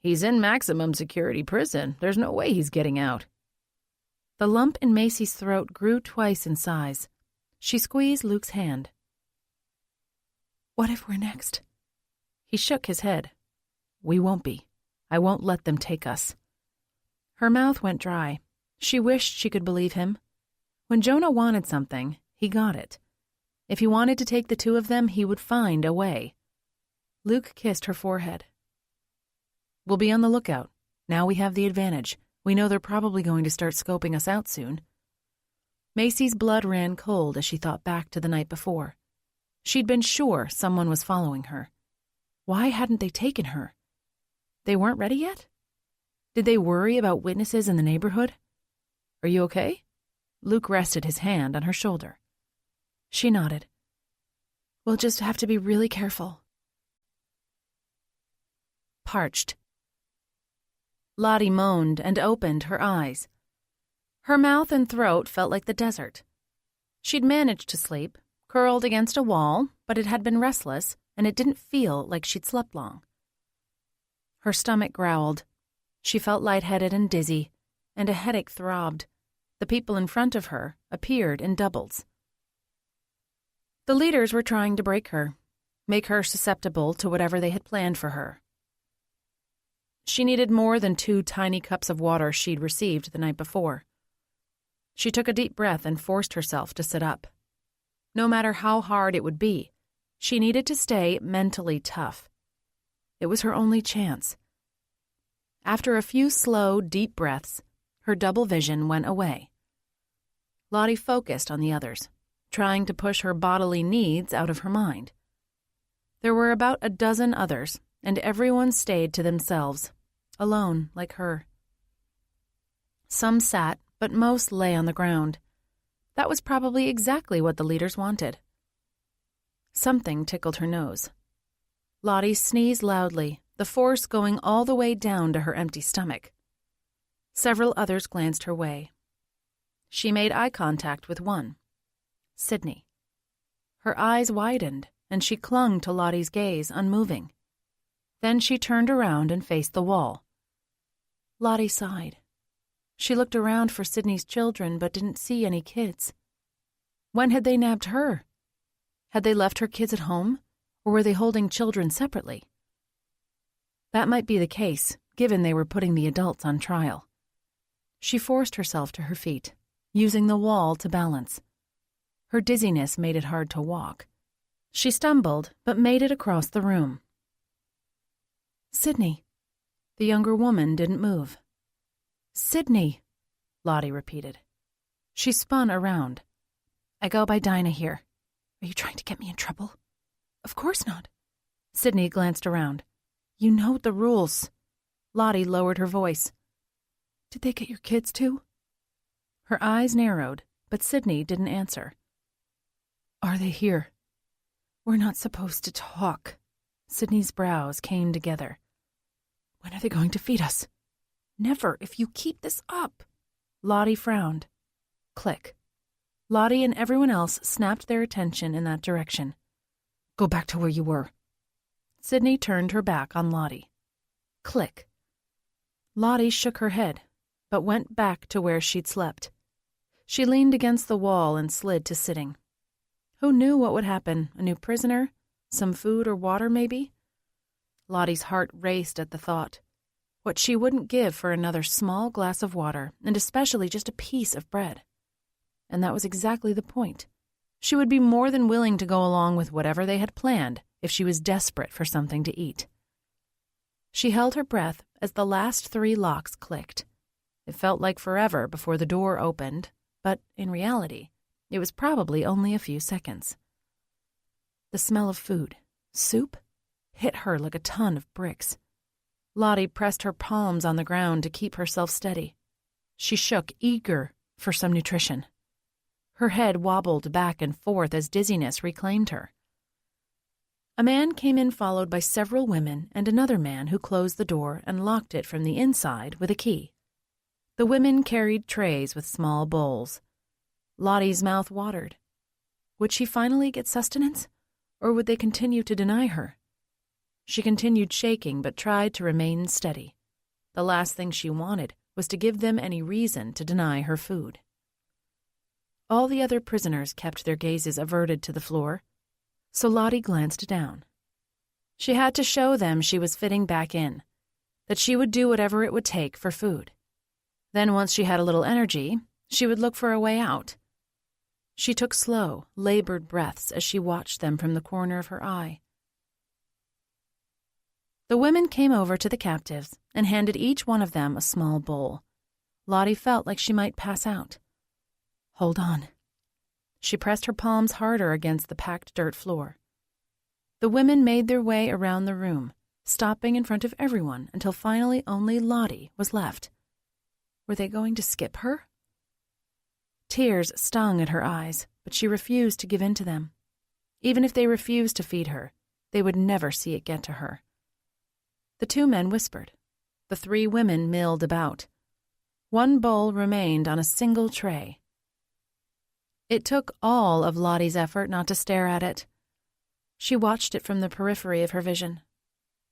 He's in maximum security prison. There's no way he's getting out. The lump in Macy's throat grew twice in size. She squeezed Luke's hand. What if we're next? He shook his head. We won't be. I won't let them take us. Her mouth went dry. She wished she could believe him. When Jonah wanted something, he got it. If he wanted to take the two of them, he would find a way. Luke kissed her forehead. We'll be on the lookout. Now we have the advantage. We know they're probably going to start scoping us out soon. Macy's blood ran cold as she thought back to the night before. She'd been sure someone was following her. Why hadn't they taken her? They weren't ready yet? Did they worry about witnesses in the neighborhood? Are you okay? Luke rested his hand on her shoulder. She nodded. We'll just have to be really careful. Parched. Lottie moaned and opened her eyes. Her mouth and throat felt like the desert. She'd managed to sleep, curled against a wall, but it had been restless, and it didn't feel like she'd slept long. Her stomach growled. She felt lightheaded and dizzy, and a headache throbbed. The people in front of her appeared in doubles. The leaders were trying to break her, make her susceptible to whatever they had planned for her. She needed more than 2 tiny cups of water she'd received the night before. She took a deep breath and forced herself to sit up. No matter how hard it would be, she needed to stay mentally tough. It was her only chance. After a few slow, deep breaths, her double vision went away. Lottie focused on the others, trying to push her bodily needs out of her mind. There were about a dozen others, and everyone stayed to themselves, alone like her. Some sat, but most lay on the ground. That was probably exactly what the leaders wanted. Something tickled her nose. Lottie sneezed loudly, the force going all the way down to her empty stomach. Several others glanced her way. She made eye contact with one, Sydney. Her eyes widened, and she clung to Lottie's gaze, unmoving. Then she turned around and faced the wall. Lottie sighed. She looked around for Sydney's children, but didn't see any kids. When had they nabbed her? Had they left her kids at home, or were they holding children separately? That might be the case, given they were putting the adults on trial. She forced herself to her feet, using the wall to balance. Her dizziness made it hard to walk. She stumbled, but made it across the room. Sydney. The younger woman didn't move. Sydney, Lottie repeated. She spun around. I go by Dinah here. Are you trying to get me in trouble? Of course not. Sydney glanced around. You know the rules. Lottie lowered her voice. Did they get your kids too? Her eyes narrowed, but Sydney didn't answer. Are they here? We're not supposed to talk. Sydney's brows came together. When are they going to feed us? Never, if you keep this up. Lottie frowned. Click. Lottie and everyone else snapped their attention in that direction. Go back to where you were. Sydney turned her back on Lottie. Click. Lottie shook her head, but went back to where she'd slept. She leaned against the wall and slid to sitting. Who knew what would happen? A new prisoner? Some food or water, maybe? Lottie's heart raced at the thought. What she wouldn't give for another small glass of water, and especially just a piece of bread. And that was exactly the point. She would be more than willing to go along with whatever they had planned if she was desperate for something to eat. She held her breath as the last 3 locks clicked. It felt like forever before the door opened, but in reality, it was probably only a few seconds. The smell of food, soup, hit her like a ton of bricks. Lottie pressed her palms on the ground to keep herself steady. She shook, eager for some nutrition. Her head wobbled back and forth as dizziness reclaimed her. A man came in followed by several women and another man who closed the door and locked it from the inside with a key. The women carried trays with small bowls. Lottie's mouth watered. Would she finally get sustenance, or would they continue to deny her? She continued shaking but tried to remain steady. The last thing she wanted was to give them any reason to deny her food. All the other prisoners kept their gazes averted to the floor, so Lottie glanced down. She had to show them she was fitting back in, that she would do whatever it would take for food. Then once she had a little energy, she would look for a way out. She took slow, labored breaths as she watched them from the corner of her eye. The women came over to the captives and handed each one of them a small bowl. Lottie felt like she might pass out. Hold on. She pressed her palms harder against the packed dirt floor. The women made their way around the room, stopping in front of everyone until finally only Lottie was left. Were they going to skip her? Tears stung at her eyes, but she refused to give in to them. Even if they refused to feed her, they would never see it get to her. The 2 men whispered. The 3 women milled about. 1 bowl remained on a single tray. It took all of Lottie's effort not to stare at it. She watched it from the periphery of her vision.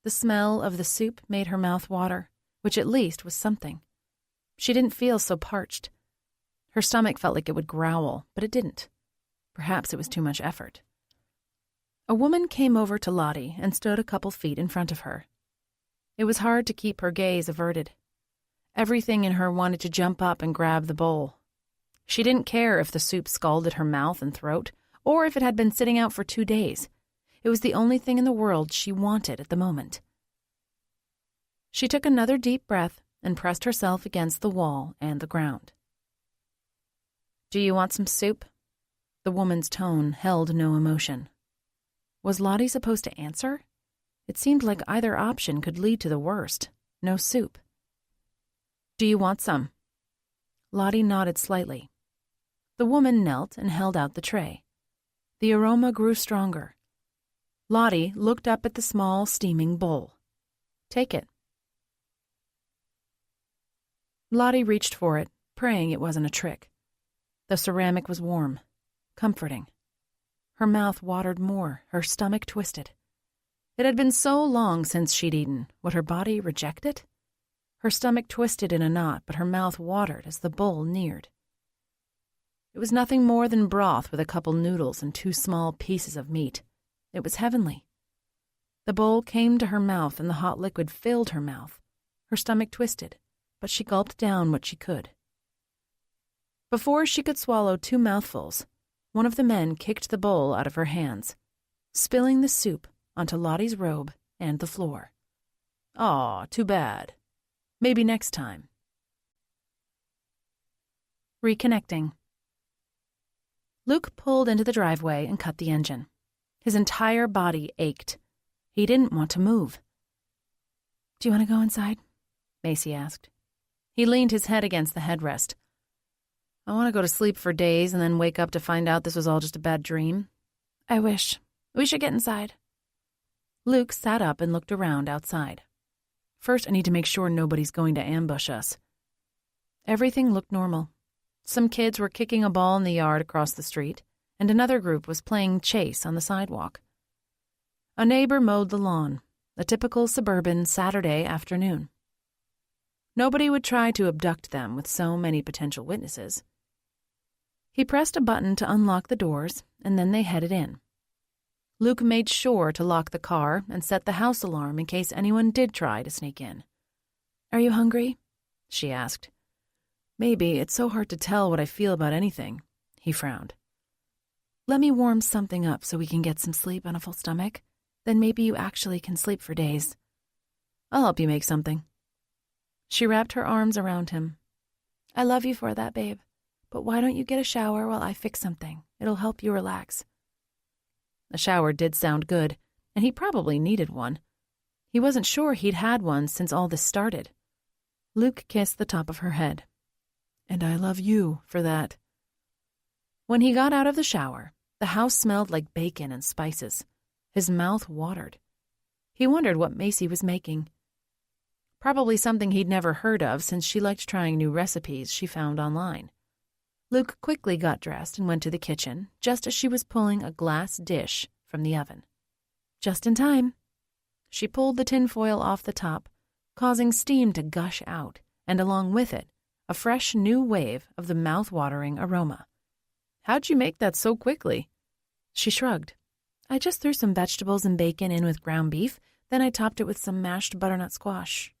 The smell of the soup made her mouth water, which at least was something. She didn't feel so parched. Her stomach felt like it would growl, but it didn't. Perhaps it was too much effort. A woman came over to Lottie and stood a couple feet in front of her. It was hard to keep her gaze averted. Everything in her wanted to jump up and grab the bowl. She didn't care if the soup scalded her mouth and throat, or if it had been sitting out for 2 days. It was the only thing in the world she wanted at the moment. She took another deep breath and pressed herself against the wall and the ground. "Do you want some soup?" The woman's tone held no emotion. Was Lottie supposed to answer? It seemed like either option could lead to the worst. No soup. "Do you want some?" Lottie nodded slightly. The woman knelt and held out the tray. The aroma grew stronger. Lottie looked up at the small, steaming bowl. "Take it." Lottie reached for it, praying it wasn't a trick. The ceramic was warm, comforting. Her mouth watered more, her stomach twisted. It had been so long since she'd eaten. Would her body reject it? Her stomach twisted in a knot, but her mouth watered as the bowl neared. It was nothing more than broth with a couple noodles and 2 small pieces of meat. It was heavenly. The bowl came to her mouth and the hot liquid filled her mouth. Her stomach twisted, but she gulped down what she could. Before she could swallow 2 mouthfuls, one of the men kicked the bowl out of her hands, spilling the soup onto Lottie's robe and the floor. "Aw, too bad. Maybe next time." Reconnecting. Luke pulled into the driveway and cut the engine. His entire body ached. He didn't want to move. "Do you want to go inside?" Macy asked. He leaned his head against the headrest. "I want to go to sleep for days and then wake up to find out this was all just a bad dream." "I wish. We should get inside." Luke sat up and looked around outside. "First, I need to make sure nobody's going to ambush us." Everything looked normal. Some kids were kicking a ball in the yard across the street, and another group was playing chase on the sidewalk. A neighbor mowed the lawn, a typical suburban Saturday afternoon. Nobody would try to abduct them with so many potential witnesses. He pressed a button to unlock the doors, and then they headed in. Luke made sure to lock the car and set the house alarm in case anyone did try to sneak in. "Are you hungry?" she asked. "Maybe. It's so hard to tell what I feel about anything." He frowned. "Let me warm something up so we can get some sleep on a full stomach. Then maybe you actually can sleep for days." "I'll help you make something." She wrapped her arms around him. "I love you for that, babe. But why don't you get a shower while I fix something? It'll help you relax." A shower did sound good, and he probably needed one. He wasn't sure he'd had one since all this started. Luke kissed the top of her head. "And I love you for that." When he got out of the shower, the house smelled like bacon and spices. His mouth watered. He wondered what Macy was making. Probably something he'd never heard of since she liked trying new recipes she found online. Luke quickly got dressed and went to the kitchen just as she was pulling a glass dish from the oven. "Just in time." She pulled the tinfoil off the top, causing steam to gush out, and along with it, a fresh new wave of the mouth-watering aroma. "How'd you make that so quickly?" She shrugged. "I just threw some vegetables and bacon in with ground beef, then I topped it with some mashed butternut squash."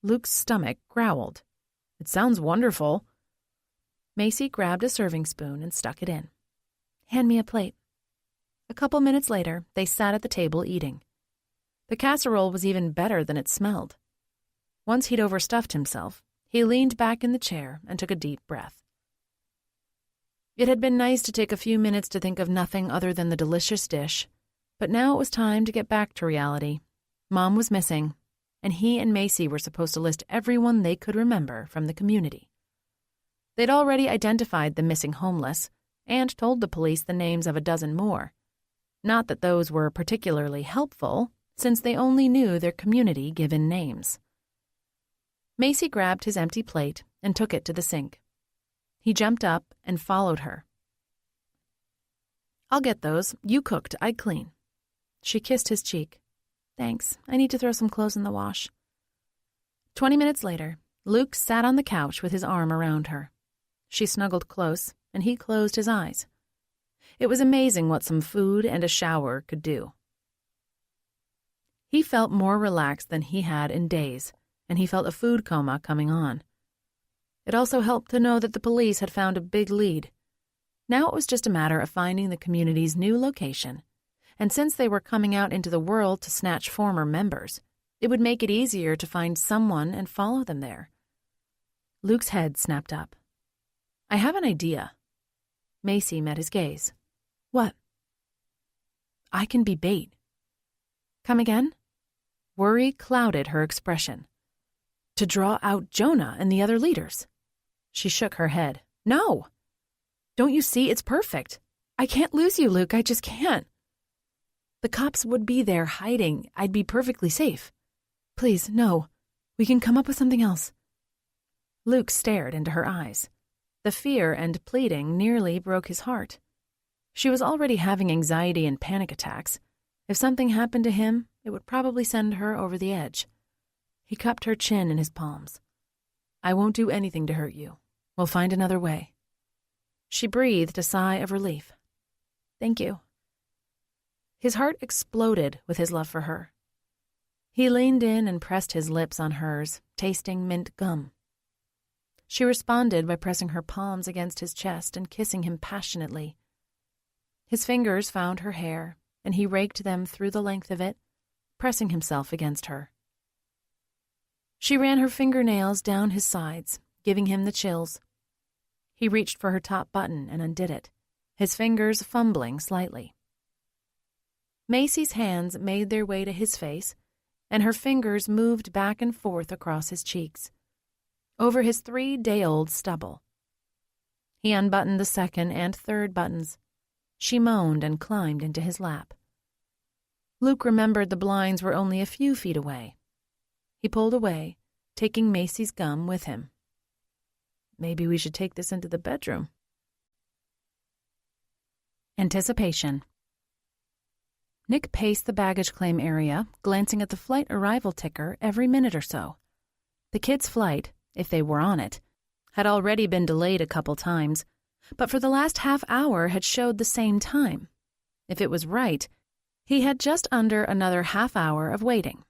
Luke's stomach growled. "It sounds wonderful." Macy grabbed a serving spoon and stuck it in. "Hand me a plate." A couple minutes later, they sat at the table eating. The casserole was even better than it smelled. Once he'd overstuffed himself, he leaned back in the chair and took a deep breath. It had been nice to take a few minutes to think of nothing other than the delicious dish, but now it was time to get back to reality. Mom was missing, and he and Macy were supposed to list everyone they could remember from the community. They'd already identified the missing homeless and told the police the names of a dozen more. Not that those were particularly helpful, since they only knew their community-given names. Macy grabbed his empty plate and took it to the sink. He jumped up and followed her. "I'll get those. You cooked. I'd clean." She kissed his cheek. "Thanks. I need to throw some clothes in the wash." 20 minutes later, Luke sat on the couch with his arm around her. She snuggled close, and he closed his eyes. It was amazing what some food and a shower could do. He felt more relaxed than he had in days, and he felt a food coma coming on. It also helped to know that the police had found a big lead. Now it was just a matter of finding the community's new location, and since they were coming out into the world to snatch former members, It would make it easier to find someone and follow them there. Luke's head snapped up. I have an idea. Macy met his gaze. What? I can be bait. Come again? Worry clouded her expression. To draw out Jonah and the other leaders. She shook her head. No! Don't you see it's perfect? I can't lose you, Luke. I just can't. The cops would be there hiding. I'd be perfectly safe. Please, no. We can come up with something else. Luke stared into her eyes. The fear and pleading nearly broke his heart. She was already having anxiety and panic attacks. If something happened to him, it would probably send her over the edge. He cupped her chin in his palms. I won't do anything to hurt you. We'll find another way. She breathed a sigh of relief. Thank you. His heart exploded with his love for her. He leaned in and pressed his lips on hers, tasting mint gum. She responded by pressing her palms against his chest and kissing him passionately. His fingers found her hair, and he raked them through the length of it, pressing himself against her. She ran her fingernails down his sides, giving him the chills. He reached for her top button and undid it, his fingers fumbling slightly. Macy's hands made their way to his face, and her fingers moved back and forth across his cheeks, over his 3-day-old stubble. He unbuttoned the second and third buttons. She moaned and climbed into his lap. Luke remembered the blinds were only a few feet away. He pulled away, taking Macy's gum with him. Maybe we should take this into the bedroom. Anticipation. Nick paced the baggage claim area, glancing at the flight arrival ticker every minute or so. The kids' flight, if they were on it, had already been delayed a couple times, but for the last half hour had showed the same time. If it was right, he had just under another half hour of waiting.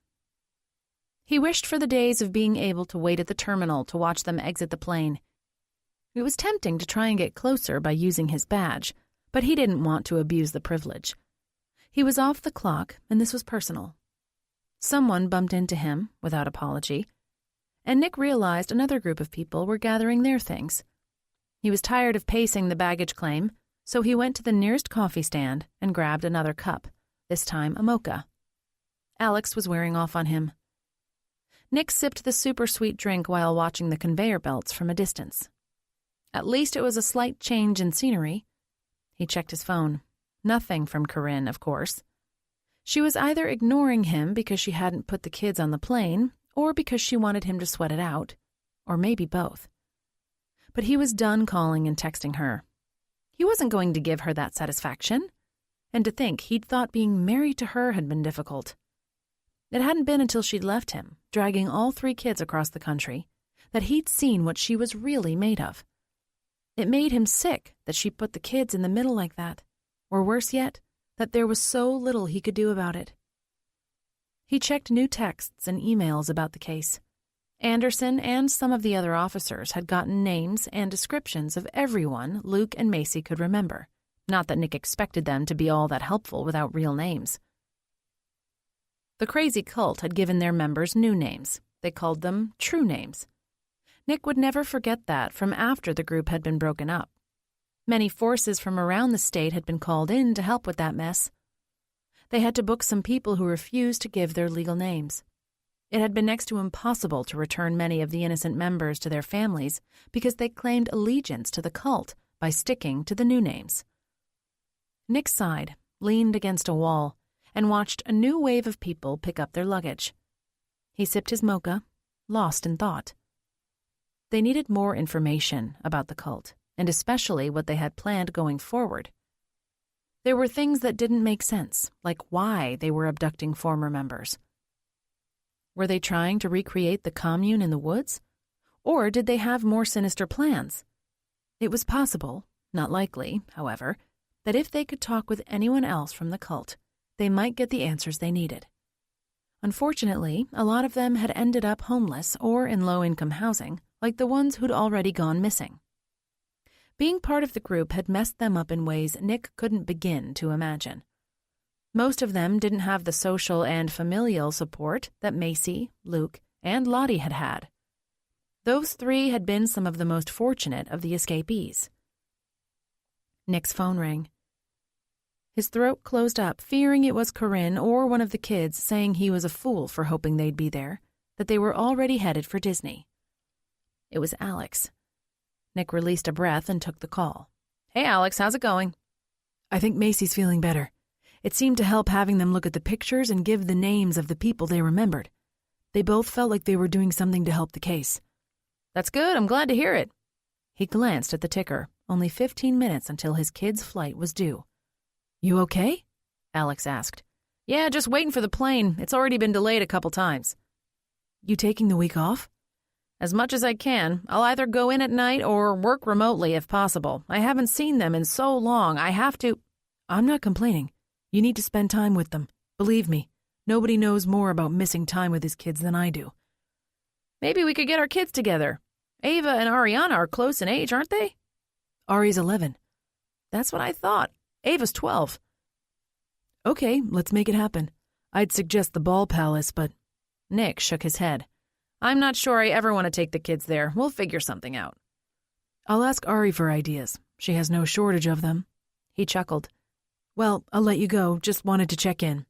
He wished for the days of being able to wait at the terminal to watch them exit the plane. It was tempting to try and get closer by using his badge, but he didn't want to abuse the privilege. He was off the clock, and this was personal. Someone bumped into him, without apology, and Nick realized another group of people were gathering their things. He was tired of pacing the baggage claim, so he went to the nearest coffee stand and grabbed another cup, this time a mocha. Alex was wearing off on him. Nick sipped the super sweet drink while watching the conveyor belts from a distance. At least it was a slight change in scenery. He checked his phone. Nothing from Corinne, of course. She was either ignoring him because she hadn't put the kids on the plane, or because she wanted him to sweat it out, or maybe both. But he was done calling and texting her. He wasn't going to give her that satisfaction. And to think he'd thought being married to her had been difficult. It hadn't been until she'd left him, dragging all 3 kids across the country, that he'd seen what she was really made of. It made him sick that she put the kids in the middle like that, or worse yet, that there was so little he could do about it. He checked new texts and emails about the case. Anderson and some of the other officers had gotten names and descriptions of everyone Luke and Macy could remember. Not that Nick expected them to be all that helpful without real names. The crazy cult had given their members new names. They called them true names. Nick would never forget that from after the group had been broken up. Many forces from around the state had been called in to help with that mess. They had to book some people who refused to give their legal names. It had been next to impossible to return many of the innocent members to their families because they claimed allegiance to the cult by sticking to the new names. Nick sighed, leaned against a wall, and watched a new wave of people pick up their luggage. He sipped his mocha, lost in thought. They needed more information about the cult, and especially what they had planned going forward. There were things that didn't make sense, like why they were abducting former members. Were they trying to recreate the commune in the woods? Or did they have more sinister plans? It was possible, not likely, however, that if they could talk with anyone else from the cult, they might get the answers they needed. Unfortunately, a lot of them had ended up homeless or in low-income housing, like the ones who'd already gone missing. Being part of the group had messed them up in ways Nick couldn't begin to imagine. Most of them didn't have the social and familial support that Macy, Luke, and Lottie had had. Those three had been some of the most fortunate of the escapees. Nick's phone rang. His throat closed up, fearing it was Corinne or one of the kids saying he was a fool for hoping they'd be there, that they were already headed for Disney. It was Alex. Nick released a breath and took the call. "Hey, Alex, how's it going?" "I think Macy's feeling better. It seemed to help having them look at the pictures and give the names of the people they remembered. They both felt like they were doing something to help the case." "That's good. I'm glad to hear it." He glanced at the ticker. Only 15 minutes until his kid's flight was due. "You okay?" Alex asked. "Yeah, just waiting for the plane. It's already been delayed a couple times." "You taking the week off?" "As much as I can. I'll either go in at night or work remotely if possible. I haven't seen them in so long. I have to—" "I'm not complaining. You need to spend time with them. Believe me, nobody knows more about missing time with his kids than I do." "Maybe we could get our kids together. Ava and Ariana are close in age, aren't they?" "Ari's 11. "That's what I thought. Ava's 12. "Okay, let's make it happen. I'd suggest the Ball Palace, but—" Nick shook his head. "I'm not sure I ever want to take the kids there. We'll figure something out." "I'll ask Ari for ideas. She has no shortage of them." He chuckled. "Well, I'll let you go. Just wanted to check in."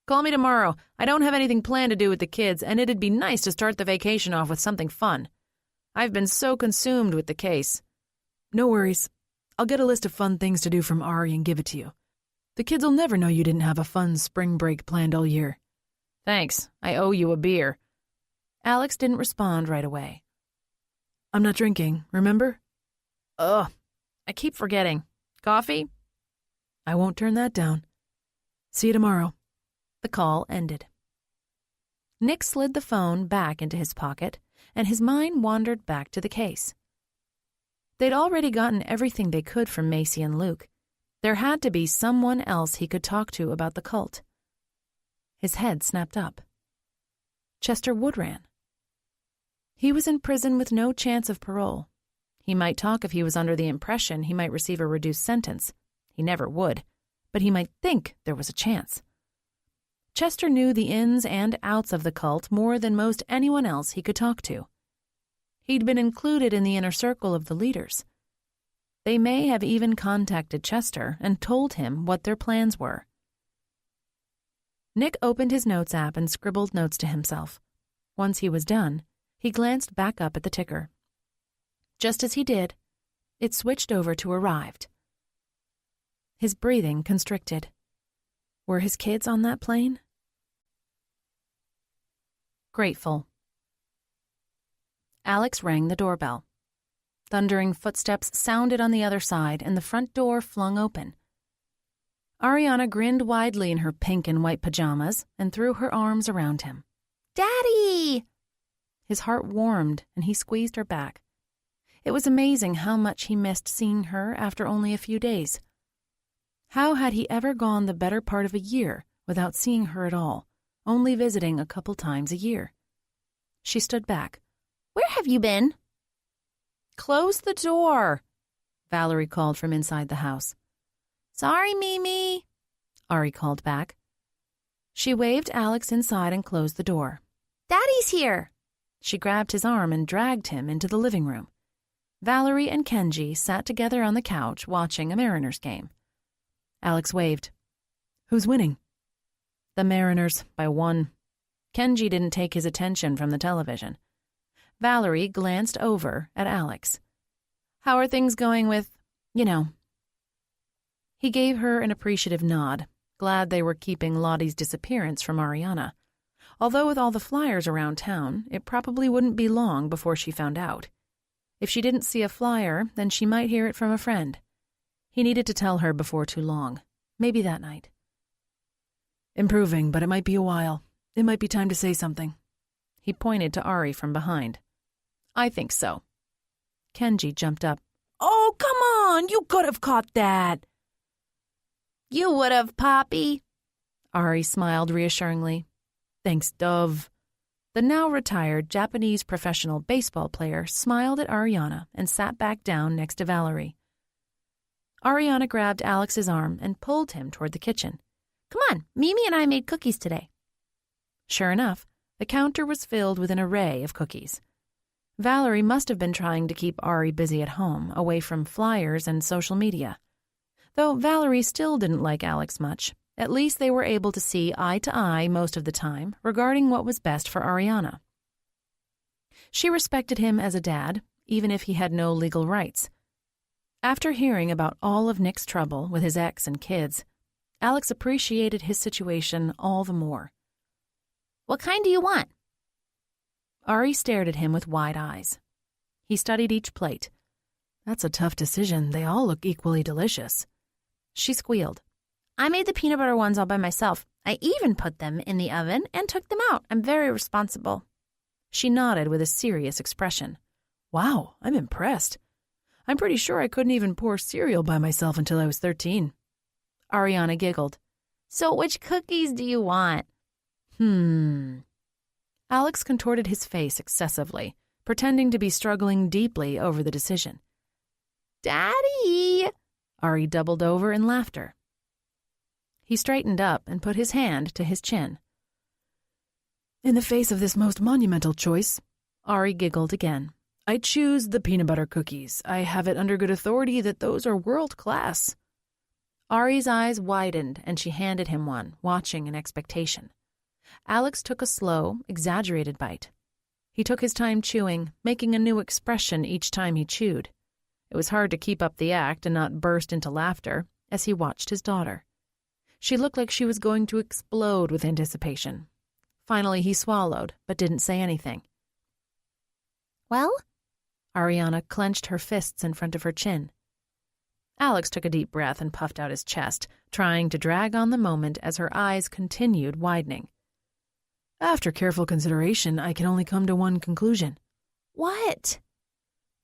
"Call me tomorrow. I don't have anything planned to do with the kids, and it'd be nice to start the vacation off with something fun. I've been so consumed with the case." "No worries. I'll get a list of fun things to do from Ari and give it to you. The kids will never know you didn't have a fun spring break planned all year." "Thanks. I owe you a beer." Alex didn't respond right away. "I'm not drinking, remember?" "Ugh, I keep forgetting. Coffee?" "I won't turn that down. See you tomorrow." The call ended. Nick slid the phone back into his pocket, and his mind wandered back to the case. They'd already gotten everything they could from Macy and Luke. There had to be someone else he could talk to about the cult. His head snapped up. Chester Woodran. He was in prison with no chance of parole. He might talk if he was under the impression he might receive a reduced sentence. He never would, but he might think there was a chance. Chester knew the ins and outs of the cult more than most anyone else he could talk to. He'd been included in the inner circle of the leaders. They may have even contacted Chester and told him what their plans were. Nick opened his notes app and scribbled notes to himself. Once he was done, he glanced back up at the ticker. Just as he did, it switched over to arrived. His breathing constricted. Were his kids on that plane? Grateful. Alex rang the doorbell. Thundering footsteps sounded on the other side, and the front door flung open. Ariana grinned widely in her pink and white pajamas and threw her arms around him. "Daddy!" His heart warmed, and he squeezed her back. It was amazing how much he missed seeing her after only a few days. How had he ever gone the better part of a year without seeing her at all, only visiting a couple times a year? She stood back. "Where have you been?" "Close the door," Valerie called from inside the house. "Sorry, Mimi," Ari called back. She waved Alex inside and closed the door. "Daddy's here." She grabbed his arm and dragged him into the living room. Valerie and Kenji sat together on the couch watching a Mariners game. Alex waved. "Who's winning?" "The Mariners, by 1. Kenji didn't take his attention from the television. Valerie glanced over at Alex. "How are things going with, you know?" He gave her an appreciative nod, glad they were keeping Lottie's disappearance from Ariana. Although with all the flyers around town, it probably wouldn't be long before she found out. If she didn't see a flyer, then she might hear it from a friend. He needed to tell her before too long, maybe that night. "Improving, but it might be a while. It might be time to say something." He pointed to Ari from behind. "I think so." Kenji jumped up. "Oh, come on! You could have caught that!" "You would have, Poppy." Ari smiled reassuringly. "Thanks, Dove." The now retired Japanese professional baseball player smiled at Ariana and sat back down next to Valerie. Ariana grabbed Alex's arm and pulled him toward the kitchen. Come on, Mimi and I made cookies today. Sure enough, the counter was filled with an array of cookies. Valerie must have been trying to keep Ari busy at home, away from flyers and social media. Though Valerie still didn't like Alex much, at least they were able to see eye to eye most of the time regarding what was best for Ariana. She respected him as a dad, even if he had no legal rights. After hearing about all of Nick's trouble with his ex and kids, Alex appreciated his situation all the more. What kind do you want? Ari stared at him with wide eyes. He studied each plate. That's a tough decision. They all look equally delicious. She squealed. I made the peanut butter ones all by myself. I even put them in the oven and took them out. I'm very responsible. She nodded with a serious expression. Wow, I'm impressed. I'm pretty sure I couldn't even pour cereal by myself until I was 13. Ariana giggled. So which cookies do you want? Alex contorted his face excessively, pretending to be struggling deeply over the decision. Daddy! Ari doubled over in laughter. He straightened up and put his hand to his chin. In the face of this most monumental choice, Ari giggled again. I choose the peanut butter cookies. I have it under good authority that those are world class. Ari's eyes widened and she handed him one, watching in expectation. Alex took a slow, exaggerated bite. He took his time chewing, making a new expression each time he chewed. It was hard to keep up the act and not burst into laughter as he watched his daughter. She looked like she was going to explode with anticipation. Finally, he swallowed, but didn't say anything. Well? Ariana clenched her fists in front of her chin. Alex took a deep breath and puffed out his chest, trying to drag on the moment as her eyes continued widening. After careful consideration, I can only come to one conclusion. What?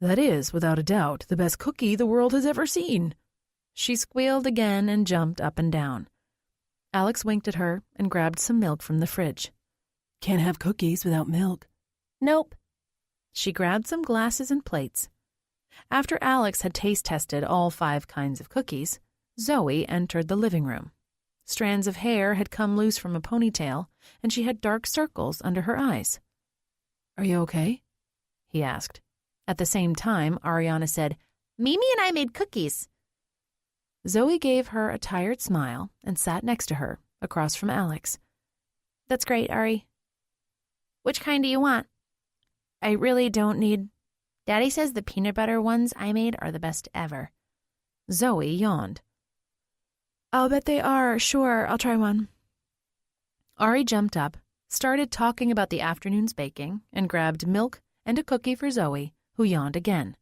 That is, without a doubt, the best cookie the world has ever seen. She squealed again and jumped up and down. Alex winked at her and grabbed some milk from the fridge. Can't have cookies without milk. Nope. She grabbed some glasses and plates. After Alex had taste tested all 5 kinds of cookies, Zoe entered the living room. Strands of hair had come loose from a ponytail, and she had dark circles under her eyes. Are you okay? He asked. At the same time, Ariana said, Mimi and I made cookies. Zoe gave her a tired smile and sat next to her, across from Alex. That's great, Ari. Which kind do you want? I really don't need... Daddy says the peanut butter ones I made are the best ever. Zoe yawned. I'll bet they are. Sure, I'll try one. Ari jumped up, started talking about the afternoon's baking, and grabbed milk and a cookie for Zoe, who yawned again.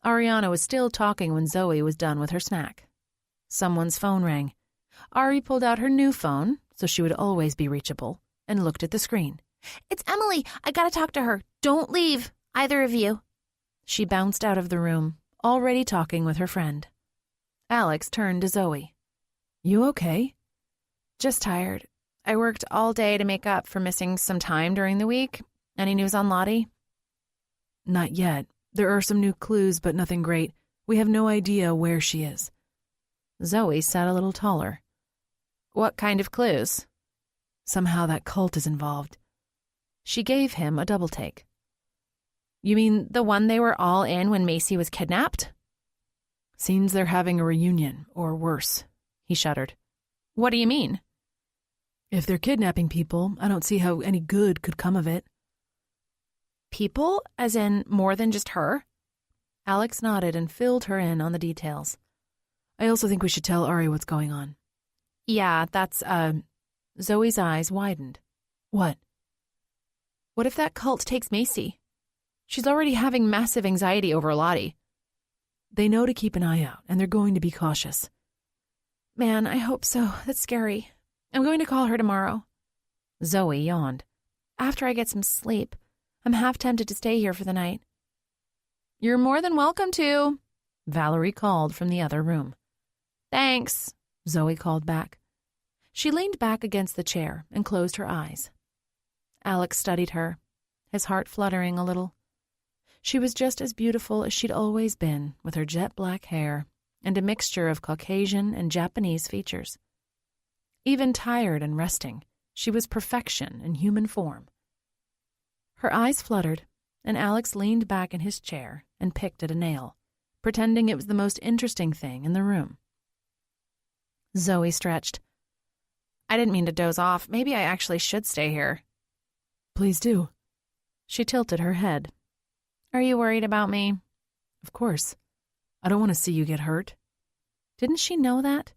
Ariana was still talking when Zoe was done with her snack. Someone's phone rang. Ari pulled out her new phone, so she would always be reachable, and looked at the screen. It's Emily. I gotta talk to her. Don't leave, either of you. She bounced out of the room, already talking with her friend. Alex turned to Zoe. You okay? Just tired. I worked all day to make up for missing some time during the week. Any news on Lottie? Not yet. There are some new clues, but nothing great. We have no idea where she is. Zoe sat a little taller. What kind of clues? Somehow that cult is involved. She gave him a double take. You mean the one they were all in when Macy was kidnapped? Seems they're having a reunion, or worse. He shuddered. What do you mean? If they're kidnapping people, I don't see how any good could come of it. People? As in more than just her? Alex nodded and filled her in on the details. I also think we should tell Ari what's going on. Yeah, that's, Zoe's eyes widened. What? What if that cult takes Macy? She's already having massive anxiety over Lottie. They know to keep an eye out, and they're going to be cautious. Man, I hope so. That's scary. I'm going to call her tomorrow. Zoe yawned. After I get some sleep. I'm half tempted to stay here for the night. You're more than welcome to, Valerie called from the other room. Thanks, Zoe called back. She leaned back against the chair and closed her eyes. Alex studied her, his heart fluttering a little. She was just as beautiful as she'd always been, with her jet black hair and a mixture of Caucasian and Japanese features. Even tired and resting, she was perfection in human form. Her eyes fluttered, and Alex leaned back in his chair and picked at a nail, pretending it was the most interesting thing in the room. Zoe stretched. I didn't mean to doze off. Maybe I actually should stay here. Please do. She tilted her head. Are you worried about me? Of course. I don't want to see you get hurt. Didn't she know that?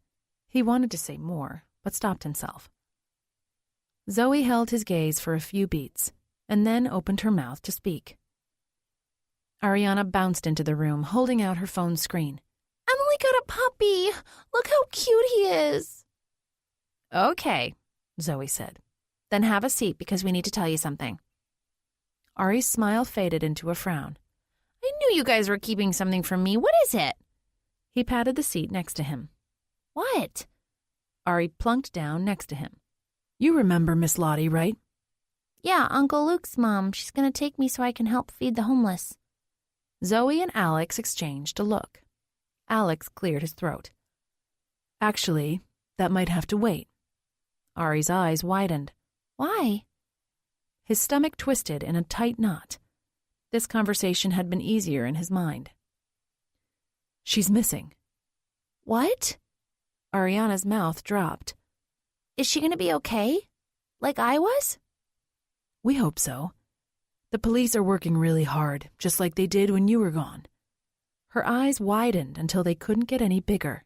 He wanted to say more, but stopped himself. Zoe held his gaze for a few beats, and then opened her mouth to speak. Ariana bounced into the room, holding out her phone screen. Emily got a puppy! Look how cute he is! Okay, Zoe said. Then have a seat because we need to tell you something. Ari's smile faded into a frown. I knew you guys were keeping something from me. What is it? He patted the seat next to him. What? Ari plunked down next to him. You remember Miss Lottie, right? Yeah, Uncle Luke's mom. She's going to take me so I can help feed the homeless. Zoe and Alex exchanged a look. Alex cleared his throat. Actually, that might have to wait. Ari's eyes widened. Why? His stomach twisted in a tight knot. This conversation had been easier in his mind. She's missing. What? Ariana's mouth dropped. Is she going to be okay? Like I was? We hope so. The police are working really hard, just like they did when you were gone. Her eyes widened until they couldn't get any bigger.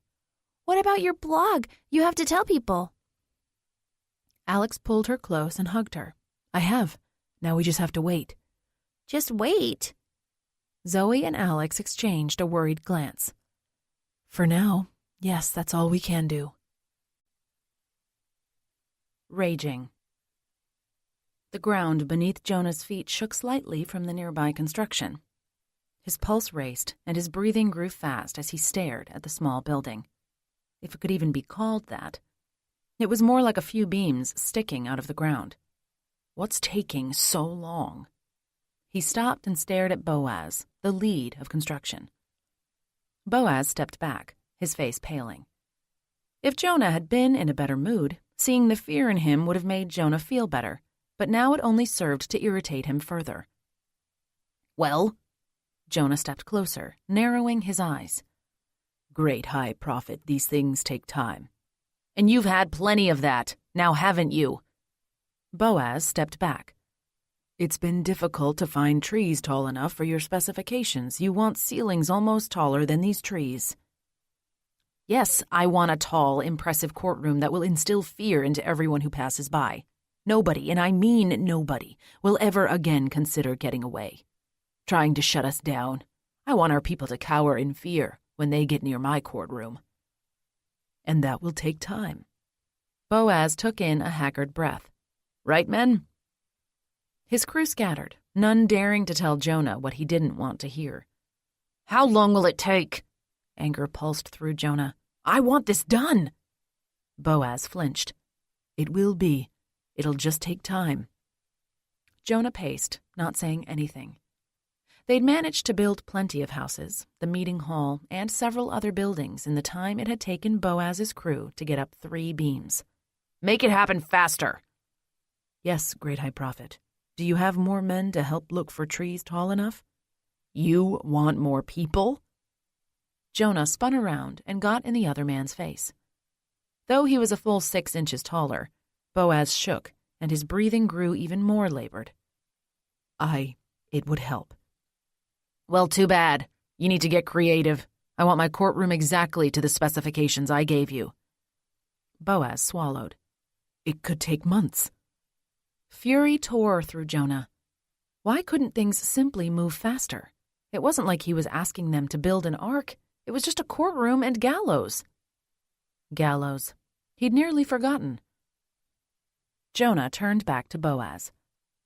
What about your blog? You have to tell people. Alex pulled her close and hugged her. I have. Now we just have to wait. Just wait. Zoe and Alex exchanged a worried glance. For now, yes, that's all we can do. Raging. The ground beneath Jonah's feet shook slightly from the nearby construction. His pulse raced, and his breathing grew fast as he stared at the small building. If it could even be called that. It was more like a few beams sticking out of the ground. What's taking so long? He stopped and stared at Boaz, the lead of construction. Boaz stepped back, his face paling. If Jonah had been in a better mood, seeing the fear in him would have made Jonah feel better, but now it only served to irritate him further. Well? Jonah stepped closer, narrowing his eyes. Great High Prophet, these things take time. And you've had plenty of that, now haven't you? Boaz stepped back. It's been difficult to find trees tall enough for your specifications. You want ceilings almost taller than these trees. Yes, I want a tall, impressive courtroom that will instill fear into everyone who passes by. Nobody, and I mean nobody, will ever again consider getting away. Trying to shut us down. I want our people to cower in fear when they get near my courtroom. And that will take time. Boaz took in a haggard breath. Right, men? His crew scattered, none daring to tell Jonah what he didn't want to hear. How long will it take? Anger pulsed through Jonah. I want this done. Boaz flinched. It will be. It'll just take time. Jonah paced, not saying anything. They'd managed to build plenty of houses, the meeting hall, and several other buildings in the time it had taken Boaz's crew to get up 3 beams. Make it happen faster. Yes, Great High Prophet. Do you have more men to help look for trees tall enough? You want more people? Jonah spun around and got in the other man's face. Though he was a full 6 inches taller, Boaz shook, and his breathing grew even more labored. It would help. Well, too bad. You need to get creative. I want my courtroom exactly to the specifications I gave you. Boaz swallowed. It could take months. Fury tore through Jonah. Why couldn't things simply move faster? It wasn't like he was asking them to build an ark. It was just a courtroom and gallows. Gallows. He'd nearly forgotten. Jonah turned back to Boaz.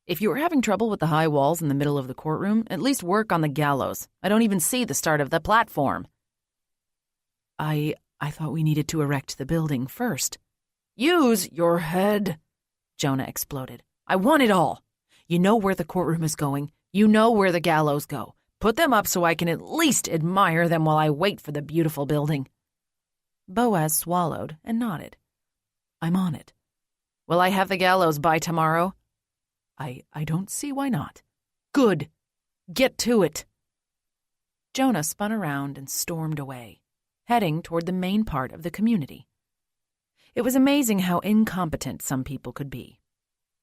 If you were having trouble with the high walls in the middle of the courtroom, at least work on the gallows. I don't even see the start of the platform. I thought we needed to erect the building first. Use your head, Jonah exploded. I want it all. You know where the courtroom is going. You know where the gallows go. Put them up so I can at least admire them while I wait for the beautiful building. Boaz swallowed and nodded. I'm on it. Will I have the gallows by tomorrow? I don't see why not. Good. Get to it. Jonah spun around and stormed away, heading toward the main part of the community. It was amazing how incompetent some people could be.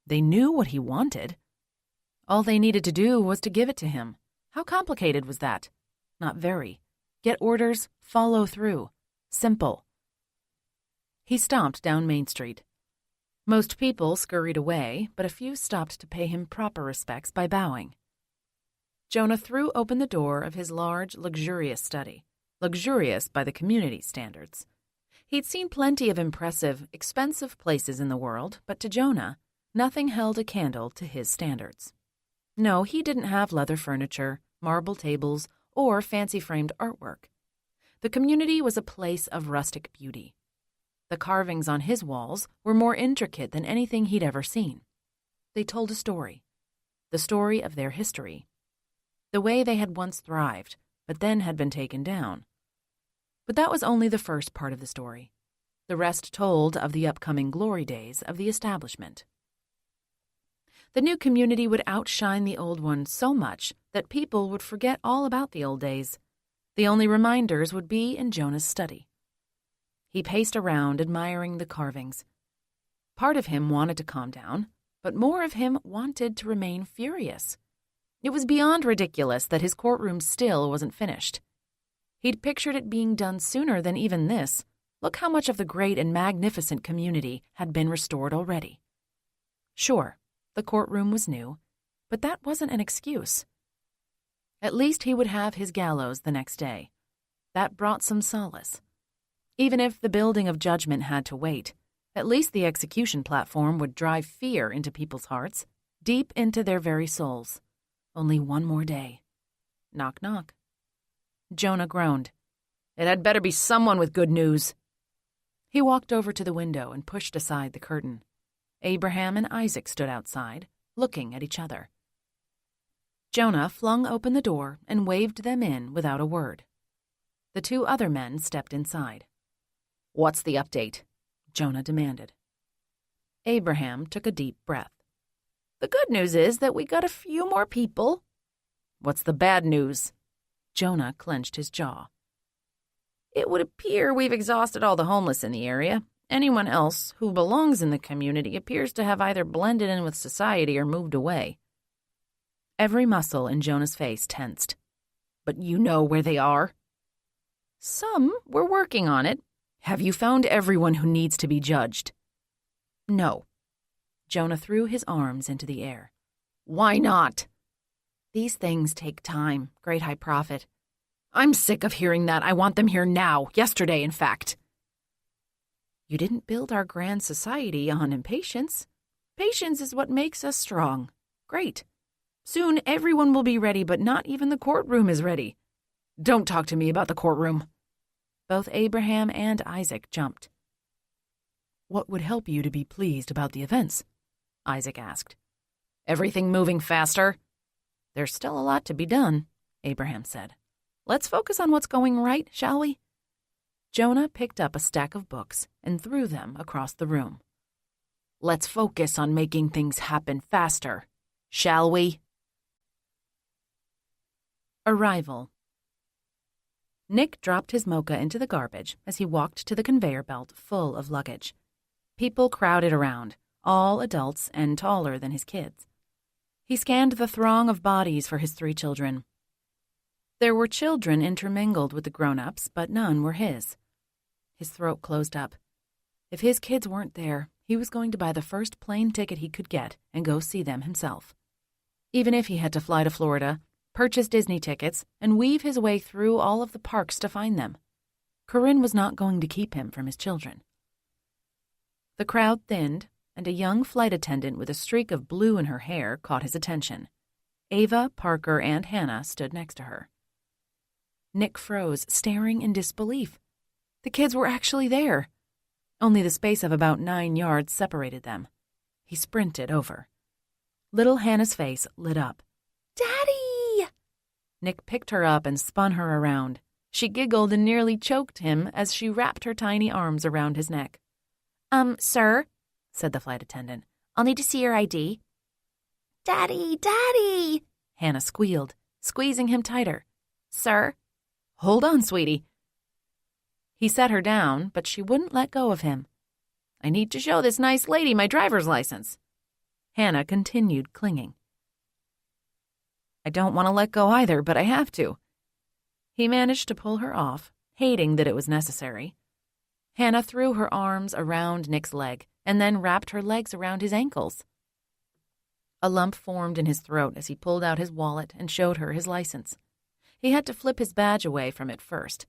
They knew what he wanted. All they needed to do was to give it to him. How complicated was that? Not very. Get orders, follow through. Simple. He stomped down Main Street. Most people scurried away, but a few stopped to pay him proper respects by bowing. Jonah threw open the door of his large, luxurious study, luxurious by the community standards. He'd seen plenty of impressive, expensive places in the world, but to Jonah, nothing held a candle to his standards. No, he didn't have leather furniture, marble tables, or fancy-framed artwork. The community was a place of rustic beauty. The carvings on his walls were more intricate than anything he'd ever seen. They told a story, the story of their history, the way they had once thrived, but then had been taken down. But that was only the first part of the story. The rest told of the upcoming glory days of the establishment. The new community would outshine the old one so much that people would forget all about the old days. The only reminders would be in Jonah's study. He paced around, admiring the carvings. Part of him wanted to calm down, but more of him wanted to remain furious. It was beyond ridiculous that his courtroom still wasn't finished. He'd pictured it being done sooner than even this. Look how much of the great and magnificent community had been restored already. Sure, the courtroom was new, but that wasn't an excuse. At least he would have his gallows the next day. That brought some solace. Even if the building of judgment had to wait, at least the execution platform would drive fear into people's hearts, deep into their very souls. Only one more day. Knock, knock. Jonah groaned. It had better be someone with good news. He walked over to the window and pushed aside the curtain. Abraham and Isaac stood outside, looking at each other. Jonah flung open the door and waved them in without a word. The two other men stepped inside. What's the update? Jonah demanded. Abraham took a deep breath. The good news is that we got a few more people. What's the bad news? Jonah clenched his jaw. It would appear we've exhausted all the homeless in the area. Anyone else who belongs in the community appears to have either blended in with society or moved away. Every muscle in Jonah's face tensed. But you know where they are? Some. We're working on it. Have you found everyone who needs to be judged? No. Jonah threw his arms into the air. Why not? These things take time, Great High Prophet. I'm sick of hearing that. I want them here now, yesterday, in fact. You didn't build our grand society on impatience. Patience is what makes us strong. Great. Soon everyone will be ready, but not even the courtroom is ready. Don't talk to me about the courtroom. Both Abraham and Isaac jumped. What would help you to be pleased about the events? Isaac asked. Everything moving faster? There's still a lot to be done, Abraham said. Let's focus on what's going right, shall we? Jonah picked up a stack of books and threw them across the room. Let's focus on making things happen faster, shall we? Arrival. Nick dropped his mocha into the garbage as he walked to the conveyor belt full of luggage. People crowded around, all adults and taller than his kids. He scanned the throng of bodies for his 3 children. There were children intermingled with the grown-ups, but none were his. His throat closed up. If his kids weren't there, he was going to buy the first plane ticket he could get and go see them himself. Even if he had to fly to Florida, purchase Disney tickets, and weave his way through all of the parks to find them. Corinne was not going to keep him from his children. The crowd thinned, and a young flight attendant with a streak of blue in her hair caught his attention. Ava, Parker, and Hannah stood next to her. Nick froze, staring in disbelief. The kids were actually there. Only the space of about 9 yards separated them. He sprinted over. Little Hannah's face lit up. Daddy! Nick picked her up and spun her around. She giggled and nearly choked him as she wrapped her tiny arms around his neck. Sir, said the flight attendant, I'll need to see your ID. Daddy, Daddy! Hannah squealed, squeezing him tighter. Sir? Hold on, sweetie. He set her down, but she wouldn't let go of him. I need to show this nice lady my driver's license. Hannah continued clinging. I don't want to let go either, but I have to. He managed to pull her off, hating that it was necessary. Hannah threw her arms around Nick's leg and then wrapped her legs around his ankles. A lump formed in his throat as he pulled out his wallet and showed her his license. He had to flip his badge away from it first.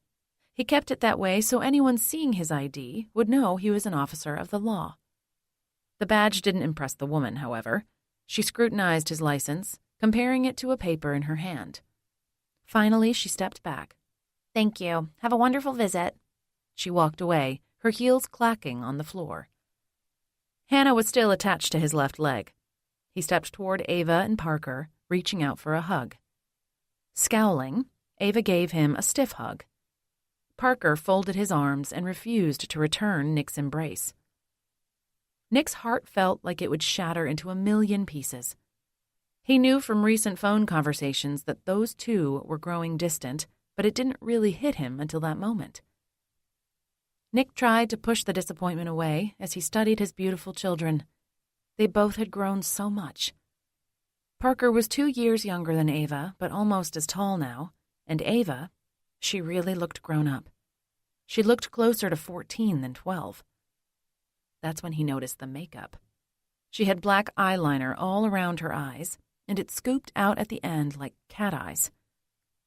He kept it that way so anyone seeing his ID would know he was an officer of the law. The badge didn't impress the woman, however. She scrutinized his license, comparing it to a paper in her hand. Finally, she stepped back. Thank you. Have a wonderful visit. She walked away, her heels clacking on the floor. Hannah was still attached to his left leg. He stepped toward Ava and Parker, reaching out for a hug. Scowling, Ava gave him a stiff hug. Parker folded his arms and refused to return Nick's embrace. Nick's heart felt like it would shatter into a million pieces. He knew from recent phone conversations that those two were growing distant, but it didn't really hit him until that moment. Nick tried to push the disappointment away as he studied his beautiful children. They both had grown so much. Parker was 2 years younger than Ava, but almost as tall now, and Ava, she really looked grown up. She looked closer to 14 than 12. That's when he noticed the makeup. She had black eyeliner all around her eyes, and it scooped out at the end like cat eyes.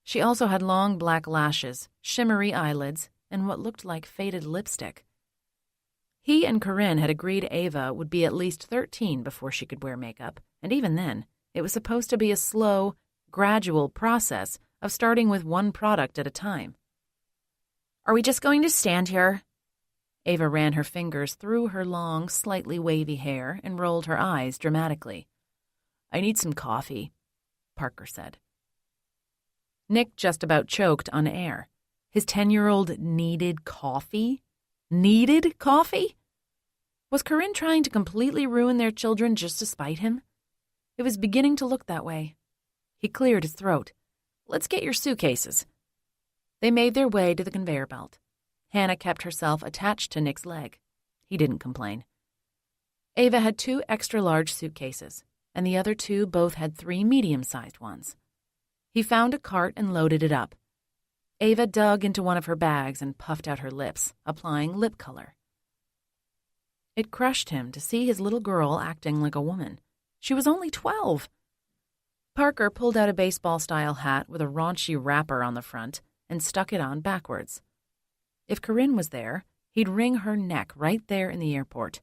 She also had long black lashes, shimmery eyelids, and what looked like faded lipstick. He and Corinne had agreed Ava would be at least 13 before she could wear makeup, and even then, it was supposed to be a slow, gradual process of starting with one product at a time. Are we just going to stand here? Ava ran her fingers through her long, slightly wavy hair and rolled her eyes dramatically. I need some coffee, Parker said. Nick just about choked on air. His 10-year-old needed coffee? Needed coffee? Was Corinne trying to completely ruin their children just to spite him? It was beginning to look that way. He cleared his throat. Let's get your suitcases. They made their way to the conveyor belt. Hannah kept herself attached to Nick's leg. He didn't complain. Ava had 2 extra-large suitcases, and the other 2 both had 3 medium-sized ones. He found a cart and loaded it up. Ava dug into one of her bags and puffed out her lips, applying lip color. It crushed him to see his little girl acting like a woman. She was only 12. Parker pulled out a baseball-style hat with a raunchy wrapper on the front and stuck it on backwards. If Corinne was there, he'd wring her neck right there in the airport.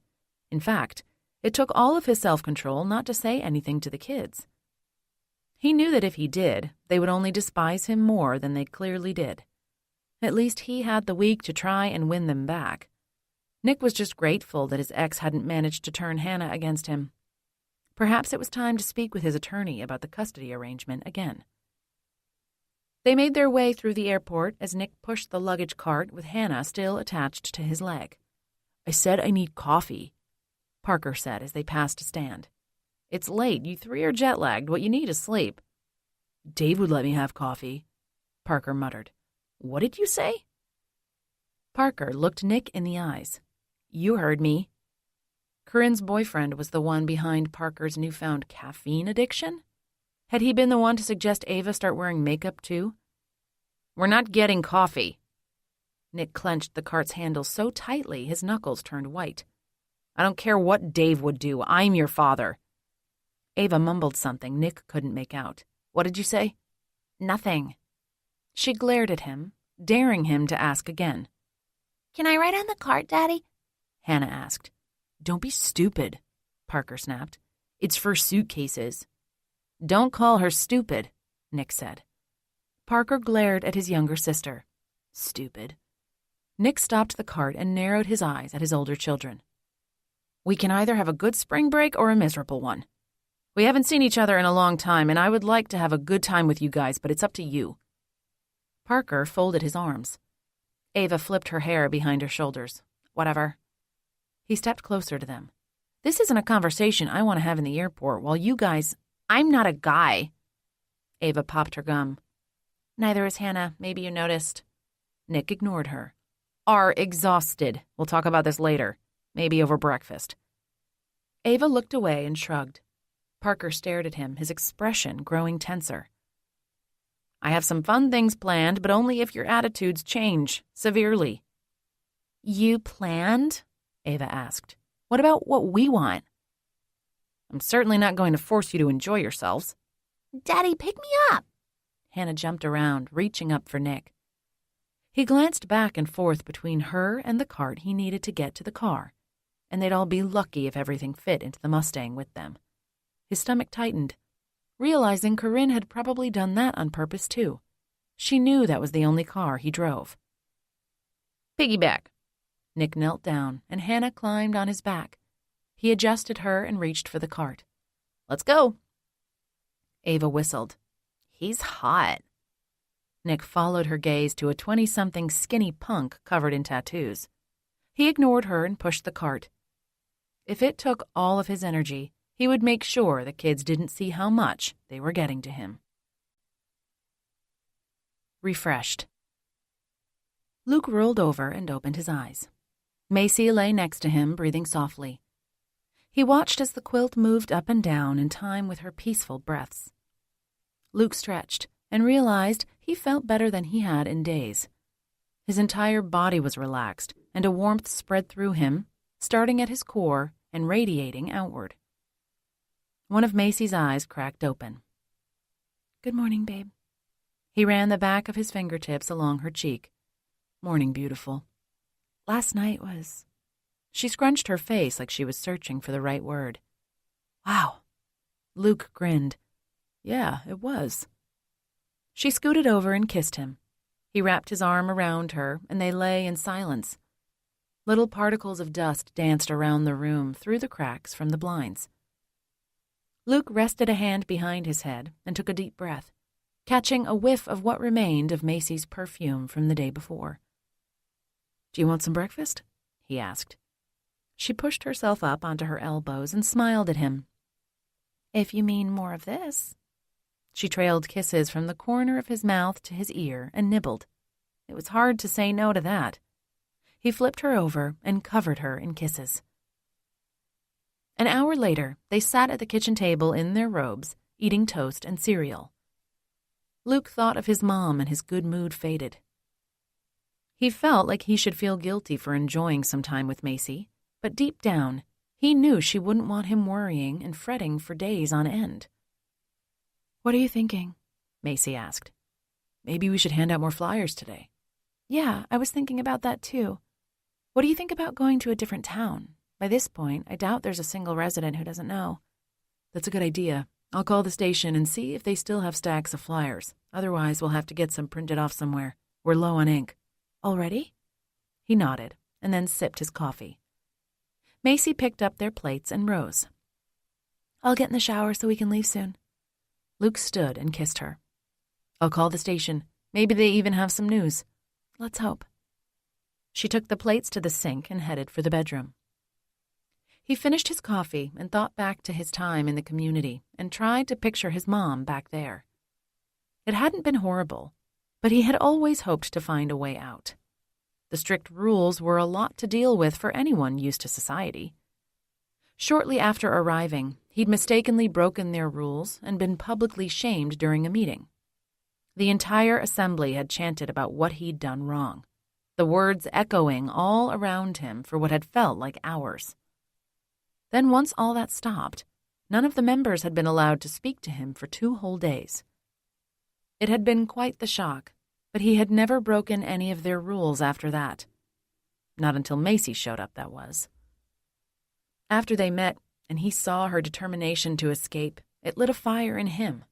In fact, it took all of his self-control not to say anything to the kids. He knew that if he did, they would only despise him more than they clearly did. At least he had the week to try and win them back. Nick was just grateful that his ex hadn't managed to turn Hannah against him. Perhaps it was time to speak with his attorney about the custody arrangement again. They made their way through the airport as Nick pushed the luggage cart with Hannah still attached to his leg. I said I need coffee, Parker said as they passed a stand. It's late. You 3 are jet-lagged. What you need is sleep. Dave would let me have coffee, Parker muttered. What did you say? Parker looked Nick in the eyes. You heard me. Corinne's boyfriend was the one behind Parker's newfound caffeine addiction? Had he been the one to suggest Ava start wearing makeup too? We're not getting coffee. Nick clenched the cart's handle so tightly his knuckles turned white. I don't care what Dave would do. I'm your father. Ava mumbled something Nick couldn't make out. What did you say? Nothing. She glared at him, daring him to ask again. Can I ride on the cart, Daddy? Hannah asked. Don't be stupid, Parker snapped. It's for suitcases. Don't call her stupid, Nick said. Parker glared at his younger sister. Stupid. Nick stopped the cart and narrowed his eyes at his older children. We can either have a good spring break or a miserable one. We haven't seen each other in a long time, and I would like to have a good time with you guys, but it's up to you. Parker folded his arms. Ava flipped her hair behind her shoulders. Whatever. He stepped closer to them. "This isn't a conversation I want to have in the airport while you guys— I'm not a guy." Ava popped her gum. Neither is Hannah. Maybe you noticed. Nick ignored her. "Are exhausted. We'll talk about this later. Maybe over breakfast." Ava looked away and shrugged. Parker stared at him, his expression growing tenser. "I have some fun things planned, but only if your attitudes change severely." You planned? Ava asked. "What about what we want?" "I'm certainly not going to force you to enjoy yourselves." Daddy, pick me up. Hannah jumped around, reaching up for Nick. He glanced back and forth between her and the cart he needed to get to the car, and they'd all be lucky if everything fit into the Mustang with them. His stomach tightened, realizing Corinne had probably done that on purpose too. She knew that was the only car he drove. "Piggyback." Nick knelt down, and Hannah climbed on his back. He adjusted her and reached for the cart. "Let's go." Ava whistled. "He's hot." Nick followed her gaze to a 20-something skinny punk covered in tattoos. He ignored her and pushed the cart. If it took all of his energy, he would make sure the kids didn't see how much they were getting to him. Refreshed. Luke rolled over and opened his eyes. Macy lay next to him, breathing softly. He watched as the quilt moved up and down in time with her peaceful breaths. Luke stretched and realized he felt better than he had in days. His entire body was relaxed, and a warmth spread through him, starting at his core and radiating outward. One of Macy's eyes cracked open. Good morning, babe. He ran the back of his fingertips along her cheek. "Morning, beautiful." Last night was... She scrunched her face like she was searching for the right word. "Wow." Luke grinned. "Yeah, it was." She scooted over and kissed him. He wrapped his arm around her, and they lay in silence. Little particles of dust danced around the room through the cracks from the blinds. Luke rested a hand behind his head and took a deep breath, catching a whiff of what remained of Macy's perfume from the day before. "Do you want some breakfast?" he asked. She pushed herself up onto her elbows and smiled at him. If you mean more of this. She trailed kisses from the corner of his mouth to his ear and nibbled. It was hard to say no to that. He flipped her over and covered her in kisses. An hour later, they sat at the kitchen table in their robes, eating toast and cereal. Luke thought of his mom and his good mood faded. He felt like he should feel guilty for enjoying some time with Macy, but deep down, he knew she wouldn't want him worrying and fretting for days on end. What are you thinking? Macy asked. Maybe we should hand out more flyers today. Yeah, I was thinking about that too. What do you think about going to a different town? By this point, I doubt there's a single resident who doesn't know. That's a good idea. I'll call the station and see if they still have stacks of flyers. Otherwise, we'll have to get some printed off somewhere. We're low on ink. Already? He nodded and then sipped his coffee. Macy picked up their plates and rose. I'll get in the shower so we can leave soon. Luke stood and kissed her. I'll call the station. Maybe they even have some news. Let's hope. She took the plates to the sink and headed for the bedroom. He finished his coffee and thought back to his time in the community and tried to picture his mom back there. It hadn't been horrible, but he had always hoped to find a way out. The strict rules were a lot to deal with for anyone used to society. Shortly after arriving, he'd mistakenly broken their rules and been publicly shamed during a meeting. The entire assembly had chanted about what he'd done wrong, the words echoing all around him for what had felt like hours. Then once all that stopped, none of the members had been allowed to speak to him for 2 whole days. It had been quite the shock, but he had never broken any of their rules after that. Not until Macy showed up, that was. After they met, and he saw her determination to escape, it lit a fire in him.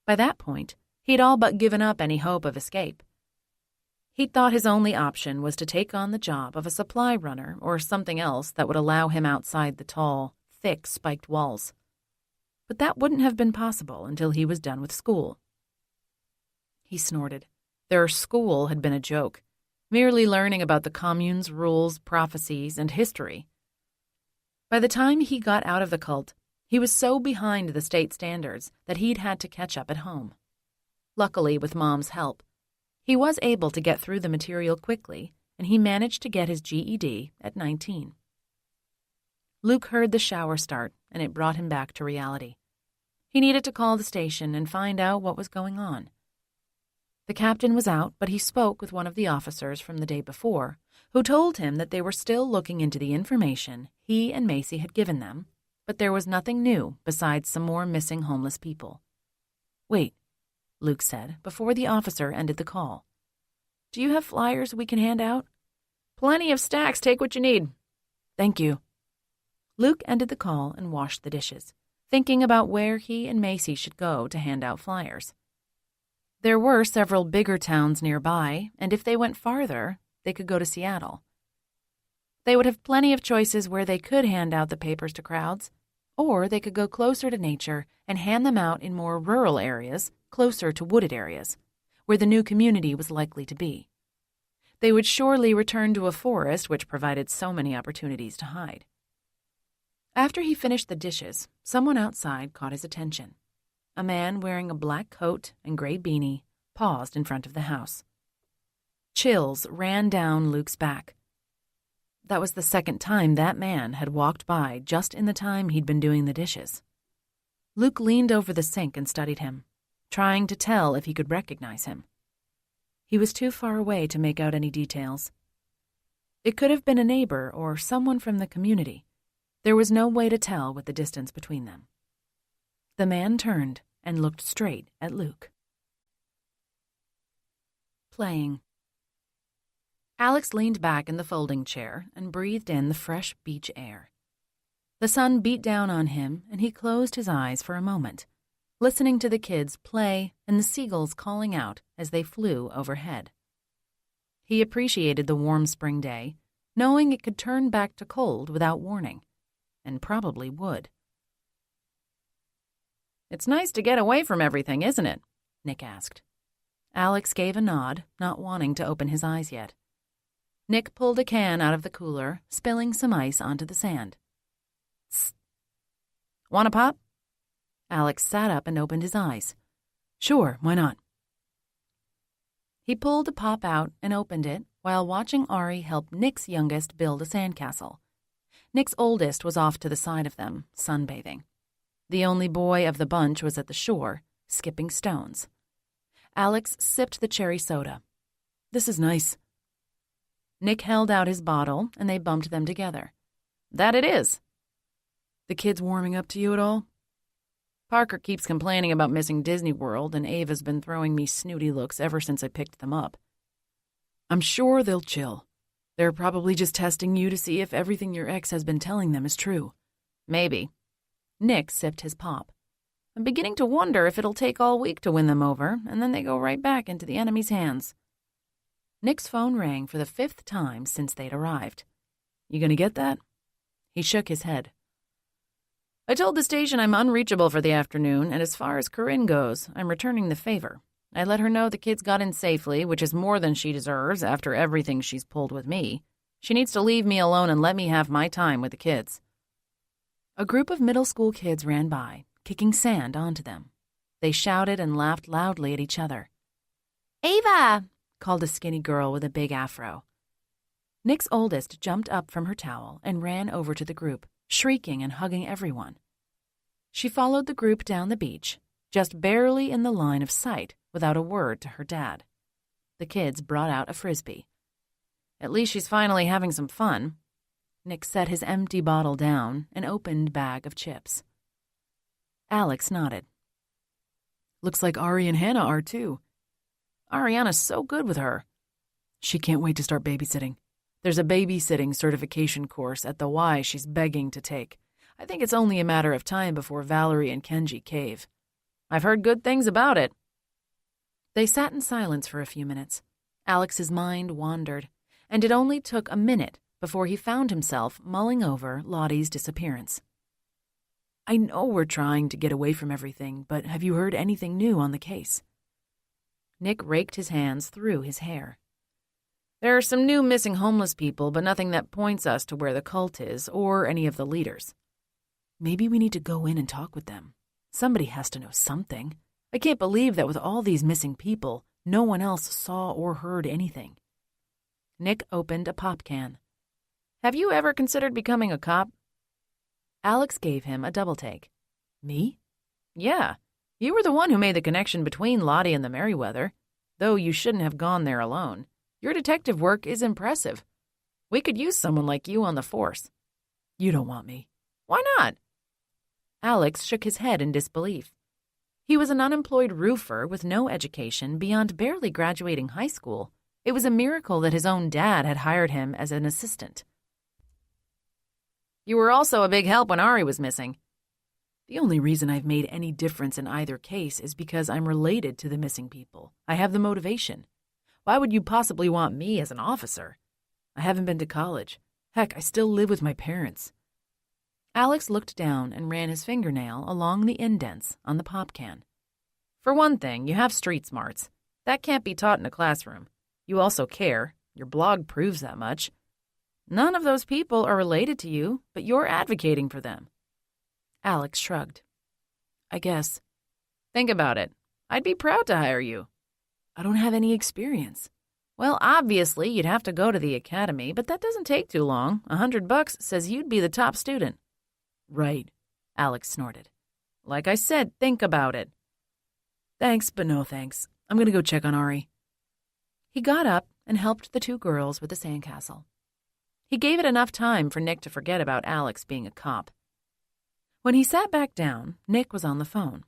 By that point, he'd all but given up any hope of escape. He'd thought his only option was to take on the job of a supply runner or something else that would allow him outside the tall, thick, spiked walls. But that wouldn't have been possible until he was done with school. He snorted. Their school had been a joke, merely learning about the commune's rules, prophecies, and history, By the time he got out of the cult, he was so behind the state standards that he'd had to catch up at home. Luckily, with Mom's help, he was able to get through the material quickly, and he managed to get his GED at 19. Luke heard the shower start, and it brought him back to reality. He needed to call the station and find out what was going on. The captain was out, but he spoke with one of the officers from the day before, who told him that they were still looking into the information he and Macy had given them, but there was nothing new besides some more missing homeless people. "Wait," Luke said before the officer ended the call. "Do you have flyers we can hand out?" "Plenty of stacks. Take what you need." "Thank you." Luke ended the call and washed the dishes, thinking about where he and Macy should go to hand out flyers. There were several bigger towns nearby, and if they went farther, they could go to Seattle. They would have plenty of choices where they could hand out the papers to crowds, or they could go closer to nature and hand them out in more rural areas, closer to wooded areas, where the new community was likely to be. They would surely return to a forest which provided so many opportunities to hide. After he finished the dishes, someone outside caught his attention. A man wearing a black coat and gray beanie paused in front of the house. Chills ran down Luke's back. That was the second time that man had walked by just in the time he'd been doing the dishes. Luke leaned over the sink and studied him, trying to tell if he could recognize him. He was too far away to make out any details. It could have been a neighbor or someone from the community. There was no way to tell with the distance between them. The man turned and looked straight at Luke. Playing. Alex leaned back in the folding chair and breathed in the fresh beach air. The sun beat down on him, and he closed his eyes for a moment, listening to the kids play and the seagulls calling out as they flew overhead. He appreciated the warm spring day, knowing it could turn back to cold without warning, and probably would. "It's nice to get away from everything, isn't it?" Nick asked. Alex gave a nod, not wanting to open his eyes yet. Nick pulled a can out of the cooler, spilling some ice onto the sand. "Tss. Want a pop?" Alex sat up and opened his eyes. "Sure, why not?" He pulled a pop out and opened it while watching Ari help Nick's youngest build a sandcastle. Nick's oldest was off to the side of them, sunbathing. The only boy of the bunch was at the shore, skipping stones. Alex sipped the cherry soda. "This is nice." Nick held out his bottle, and they bumped them together. "That it is." "The kids warming up to you at all?" "Parker keeps complaining about missing Disney World, and Ava's been throwing me snooty looks ever since I picked them up." "I'm sure they'll chill. They're probably just testing you to see if everything your ex has been telling them is true." "Maybe." Nick sipped his pop. "I'm beginning to wonder if it'll take all week to win them over, and then they go right back into the enemy's hands." Nick's phone rang for the 5th time since they'd arrived. "You gonna get that?" He shook his head. "I told the station I'm unreachable for the afternoon, and as far as Corinne goes, I'm returning the favor. I let her know the kids got in safely, which is more than she deserves after everything she's pulled with me. She needs to leave me alone and let me have my time with the kids." A group of middle school kids ran by, kicking sand onto them. They shouted and laughed loudly at each other. Ava! Called a skinny girl with a big afro. Nick's oldest jumped up from her towel and ran over to the group, shrieking and hugging everyone. She followed the group down the beach, just barely in the line of sight, without a word to her dad. The kids brought out a frisbee. "At least she's finally having some fun." Nick set his empty bottle down and opened bag of chips. Alex nodded. "Looks like Ari and Hannah are too." "Ariana's so good with her." "She can't wait to start babysitting. There's a babysitting certification course at the Y she's begging to take. I think it's only a matter of time before Valerie and Kenji cave. I've heard good things about it." They sat in silence for a few minutes. Alex's mind wandered, and it only took a minute before he found himself mulling over Lottie's disappearance. "I know we're trying to get away from everything, but have you heard anything new on the case?" Nick raked his hands through his hair. There are some new missing homeless people, but nothing that points us to where the cult is or any of the leaders. Maybe we need to go in and talk with them. Somebody has to know something. I can't believe that with all these missing people, no one else saw or heard anything. Nick opened a pop can. Have you ever considered becoming a cop? Alex gave him a double take. Me? Yeah. You were the one who made the connection between Lottie and the Merriweather, though you shouldn't have gone there alone. Your detective work is impressive. We could use someone like you on the force. You don't want me. Why not? Alex shook his head in disbelief. He was an unemployed roofer with no education beyond barely graduating high school. It was a miracle that his own dad had hired him as an assistant. You were also a big help when Ari was missing. The only reason I've made any difference in either case is because I'm related to the missing people. I have the motivation. Why would you possibly want me as an officer? I haven't been to college. Heck, I still live with my parents. Alex looked down and ran his fingernail along the indents on the pop can. For one thing, you have street smarts. That can't be taught in a classroom. You also care. Your blog proves that much. None of those people are related to you, but you're advocating for them. Alex shrugged. I guess. Think about it. I'd be proud to hire you. I don't have any experience. Well, obviously, you'd have to go to the academy, but that doesn't take too long. $100 says you'd be the top student. Right, Alex snorted. Like I said, think about it. Thanks, but no thanks. I'm going to go check on Ari. He got up and helped the two girls with the sandcastle. He gave it enough time for Nick to forget about Alex being a cop. When he sat back down, Nick was on the phone.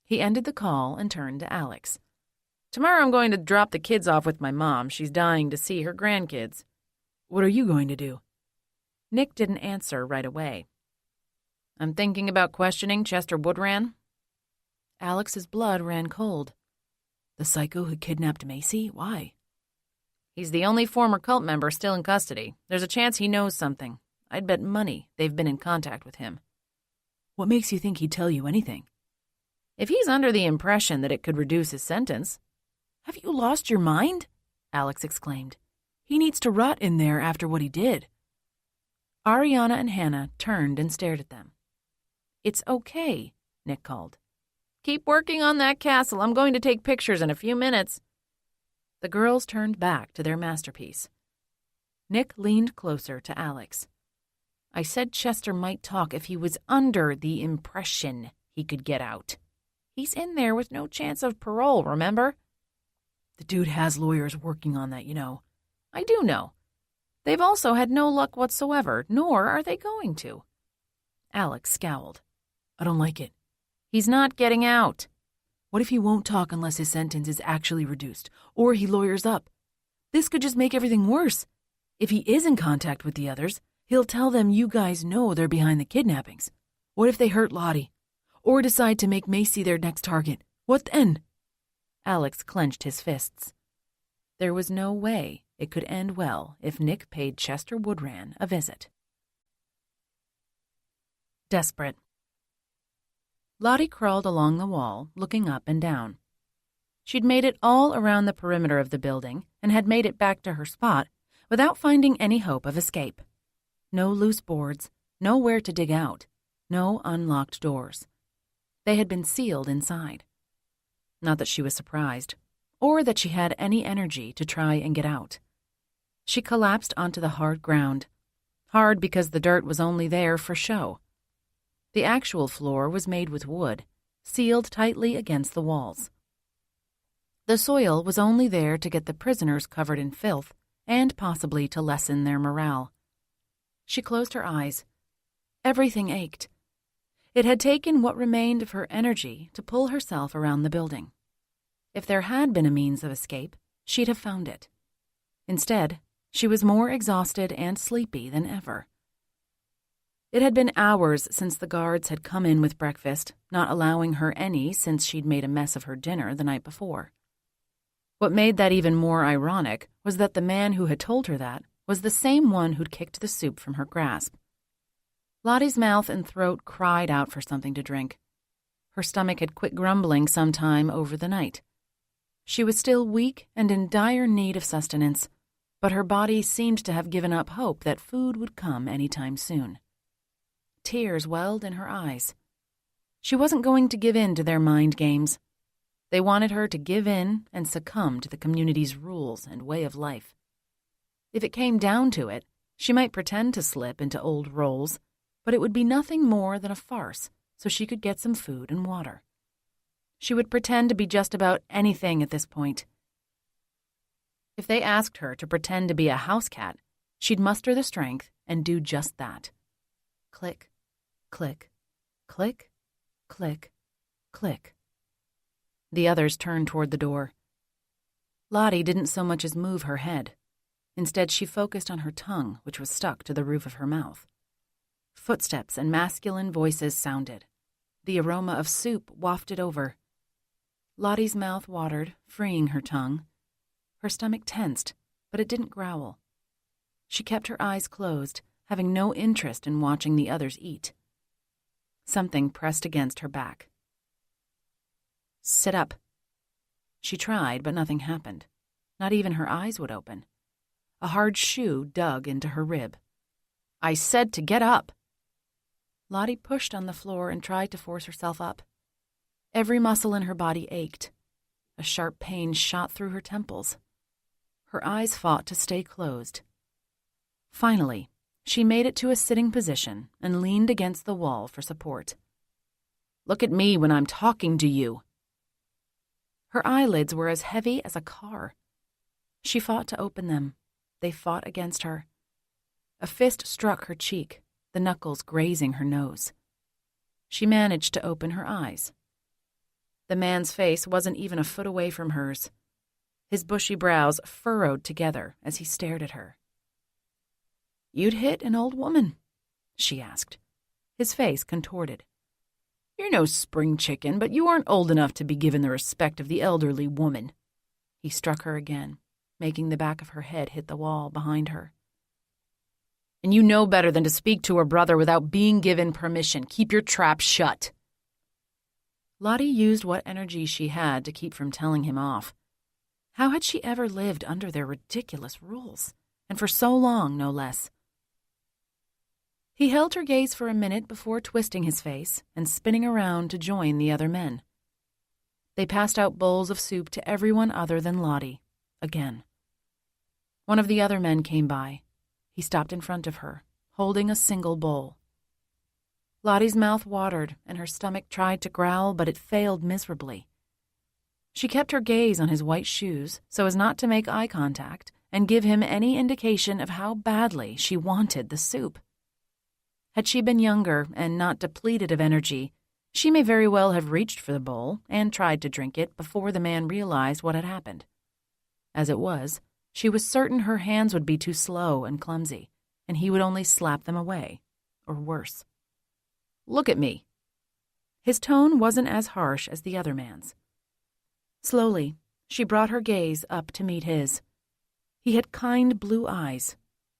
He ended the call and turned to Alex. Tomorrow I'm going to drop the kids off with my mom. She's dying to see her grandkids. What are you going to do? Nick didn't answer right away. I'm thinking about questioning Chester Woodran. Alex's blood ran cold. The psycho who kidnapped Macy? Why? He's the only former cult member still in custody. There's a chance he knows something. I'd bet money they've been in contact with him. What makes you think he'd tell you anything? If he's under the impression that it could reduce his sentence. Have you lost your mind? Alex exclaimed. He needs to rot in there after what he did. Ariana and Hannah turned and stared at them. It's okay, Nick called. Keep working on that castle. I'm going to take pictures in a few minutes. The girls turned back to their masterpiece. Nick leaned closer to Alex. I said Chester might talk if he was under the impression he could get out. He's in there with no chance of parole, remember? The dude has lawyers working on that, you know. I do know. They've also had no luck whatsoever, nor are they going to. Alex scowled. I don't like it. He's not getting out. What if he won't talk unless his sentence is actually reduced, or he lawyers up? This could just make everything worse. If he is in contact with the others, he'll tell them you guys know they're behind the kidnappings. What if they hurt Lottie? Or decide to make Macy their next target? What then? Alex clenched his fists. There was no way it could end well if Nick paid Chester Woodran a visit. Desperate. Lottie crawled along the wall, looking up and down. She'd made it all around the perimeter of the building and had made it back to her spot without finding any hope of escape. No loose boards, nowhere to dig out, no unlocked doors. They had been sealed inside. Not that she was surprised, or that she had any energy to try and get out. She collapsed onto the hard ground, hard because the dirt was only there for show. The actual floor was made with wood, sealed tightly against the walls. The soil was only there to get the prisoners covered in filth and possibly to lessen their morale. She closed her eyes. Everything ached. It had taken what remained of her energy to pull herself around the building. If there had been a means of escape, she'd have found it. Instead, she was more exhausted and sleepy than ever. It had been hours since the guards had come in with breakfast, not allowing her any since she'd made a mess of her dinner the night before. What made that even more ironic was that the man who had told her that was the same one who'd kicked the soup from her grasp. Lottie's mouth and throat cried out for something to drink. Her stomach had quit grumbling sometime over the night. She was still weak and in dire need of sustenance, but her body seemed to have given up hope that food would come any time soon. Tears welled in her eyes. She wasn't going to give in to their mind games. They wanted her to give in and succumb to the community's rules and way of life. If it came down to it, she might pretend to slip into old roles, but it would be nothing more than a farce so she could get some food and water. She would pretend to be just about anything at this point. If they asked her to pretend to be a house cat, she'd muster the strength and do just that. Click, click, click, click, click. The others turned toward the door. Lottie didn't so much as move her head. Instead, she focused on her tongue, which was stuck to the roof of her mouth. Footsteps and masculine voices sounded. The aroma of soup wafted over. Lottie's mouth watered, freeing her tongue. Her stomach tensed, but it didn't growl. She kept her eyes closed, having no interest in watching the others eat. Something pressed against her back. Sit up. She tried, but nothing happened. Not even her eyes would open. A hard shoe dug into her rib. I said to get up. Lottie pushed on the floor and tried to force herself up. Every muscle in her body ached. A sharp pain shot through her temples. Her eyes fought to stay closed. Finally, she made it to a sitting position and leaned against the wall for support. Look at me when I'm talking to you. Her eyelids were as heavy as a car. She fought to open them. They fought against her. A fist struck her cheek, the knuckles grazing her nose. She managed to open her eyes. The man's face wasn't even a foot away from hers. His bushy brows furrowed together as he stared at her. You'd hit an old woman, she asked. His face contorted. You're no spring chicken, but you aren't old enough to be given the respect of the elderly woman. He struck her again, making the back of her head hit the wall behind her. And you know better than to speak to her brother without being given permission. Keep your trap shut. Lottie used what energy she had to keep from telling him off. How had she ever lived under their ridiculous rules? And for so long, no less. He held her gaze for a minute before twisting his face and spinning around to join the other men. They passed out bowls of soup to everyone other than Lottie, again. One of the other men came by. He stopped in front of her, holding a single bowl. Lottie's mouth watered, and her stomach tried to growl, but it failed miserably. She kept her gaze on his white shoes so as not to make eye contact and give him any indication of how badly she wanted the soup. Had she been younger and not depleted of energy, she may very well have reached for the bowl and tried to drink it before the man realized what had happened. As it was, she was certain her hands would be too slow and clumsy, and he would only slap them away, or worse. Look at me. His tone wasn't as harsh as the other man's. Slowly, she brought her gaze up to meet his. He had kind blue eyes,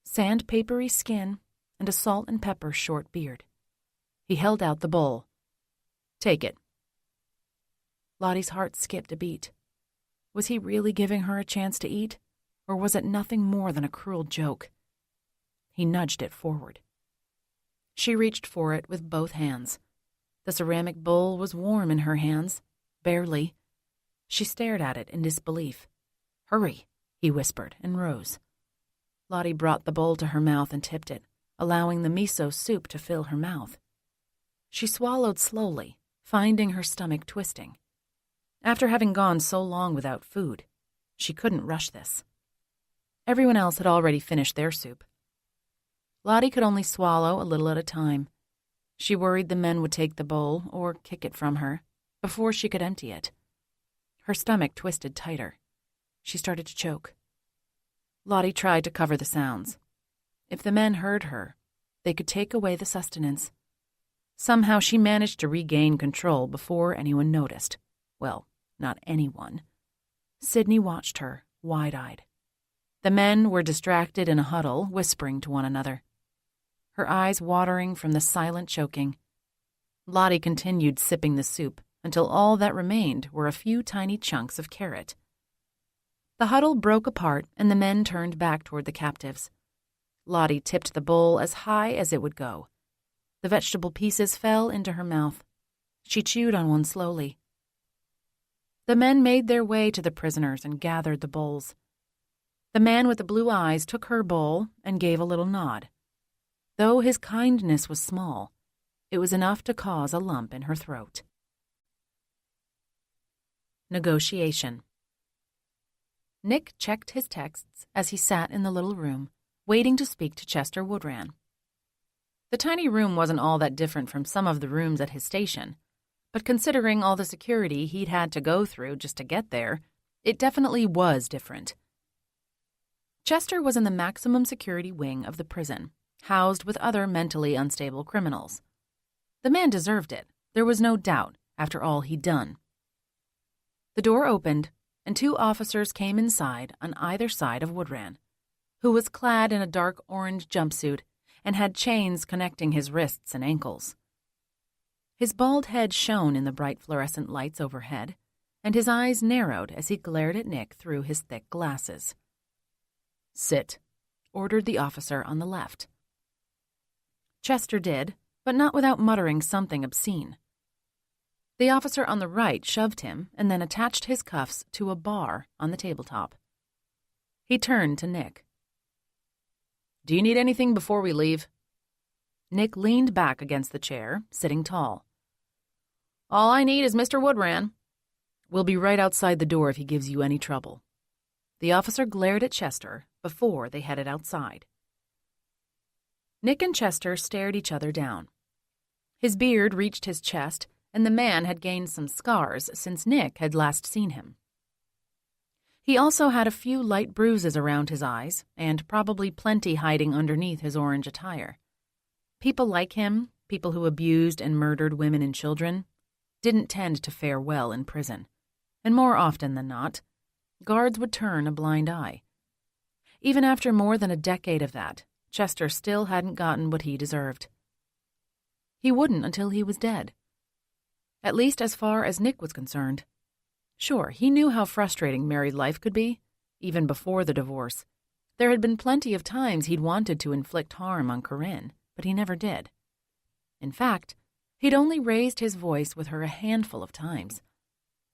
sandpapery skin, and a salt and pepper short beard. He held out the bowl. Take it. Lottie's heart skipped a beat. Was he really giving her a chance to eat, or was it nothing more than a cruel joke? He nudged it forward. She reached for it with both hands. The ceramic bowl was warm in her hands, barely. She stared at it in disbelief. Hurry, he whispered, and rose. Lottie brought the bowl to her mouth and tipped it, allowing the miso soup to fill her mouth. She swallowed slowly, finding her stomach twisting. After having gone so long without food, she couldn't rush this. Everyone else had already finished their soup. Lottie could only swallow a little at a time. She worried the men would take the bowl or kick it from her before she could empty it. Her stomach twisted tighter. She started to choke. Lottie tried to cover the sounds. If the men heard her, they could take away the sustenance. Somehow she managed to regain control before anyone noticed. Well, not anyone. Sydney watched her, wide-eyed. The men were distracted in a huddle, whispering to one another. Her eyes watering from the silent choking. Lottie continued sipping the soup until all that remained were a few tiny chunks of carrot. The huddle broke apart, and the men turned back toward the captives. Lottie tipped the bowl as high as it would go. The vegetable pieces fell into her mouth. She chewed on one slowly. The men made their way to the prisoners and gathered the bowls. The man with the blue eyes took her bowl and gave a little nod. Though his kindness was small, it was enough to cause a lump in her throat. Negotiation. Nick checked his texts as he sat in the little room, waiting to speak to Chester Woodran. The tiny room wasn't all that different from some of the rooms at his station, but considering all the security he'd had to go through just to get there, it definitely was different. Chester was in the maximum security wing of the prison, housed with other mentally unstable criminals. The man deserved it, there was no doubt, after all he'd done. The door opened, and 2 officers came inside on either side of Woodran, who was clad in a dark orange jumpsuit and had chains connecting his wrists and ankles. His bald head shone in the bright fluorescent lights overhead, and his eyes narrowed as he glared at Nick through his thick glasses. "Sit," ordered the officer on the left. Chester did, but not without muttering something obscene. The officer on the right shoved him and then attached his cuffs to a bar on the tabletop. He turned to Nick. "Do you need anything before we leave?" Nick leaned back against the chair, sitting tall. "All I need is Mr. Woodran." "We'll be right outside the door if he gives you any trouble." The officer glared at Chester before they headed outside. Nick and Chester stared each other down. His beard reached his chest, and the man had gained some scars since Nick had last seen him. He also had a few light bruises around his eyes, and probably plenty hiding underneath his orange attire. People like him, people who abused and murdered women and children, didn't tend to fare well in prison, and more often than not, guards would turn a blind eye. Even after more than a decade of that, Chester still hadn't gotten what he deserved. He wouldn't until he was dead. At least as far as Nick was concerned. Sure, he knew how frustrating married life could be, even before the divorce. There had been plenty of times he'd wanted to inflict harm on Corinne, but he never did. In fact, he'd only raised his voice with her a handful of times.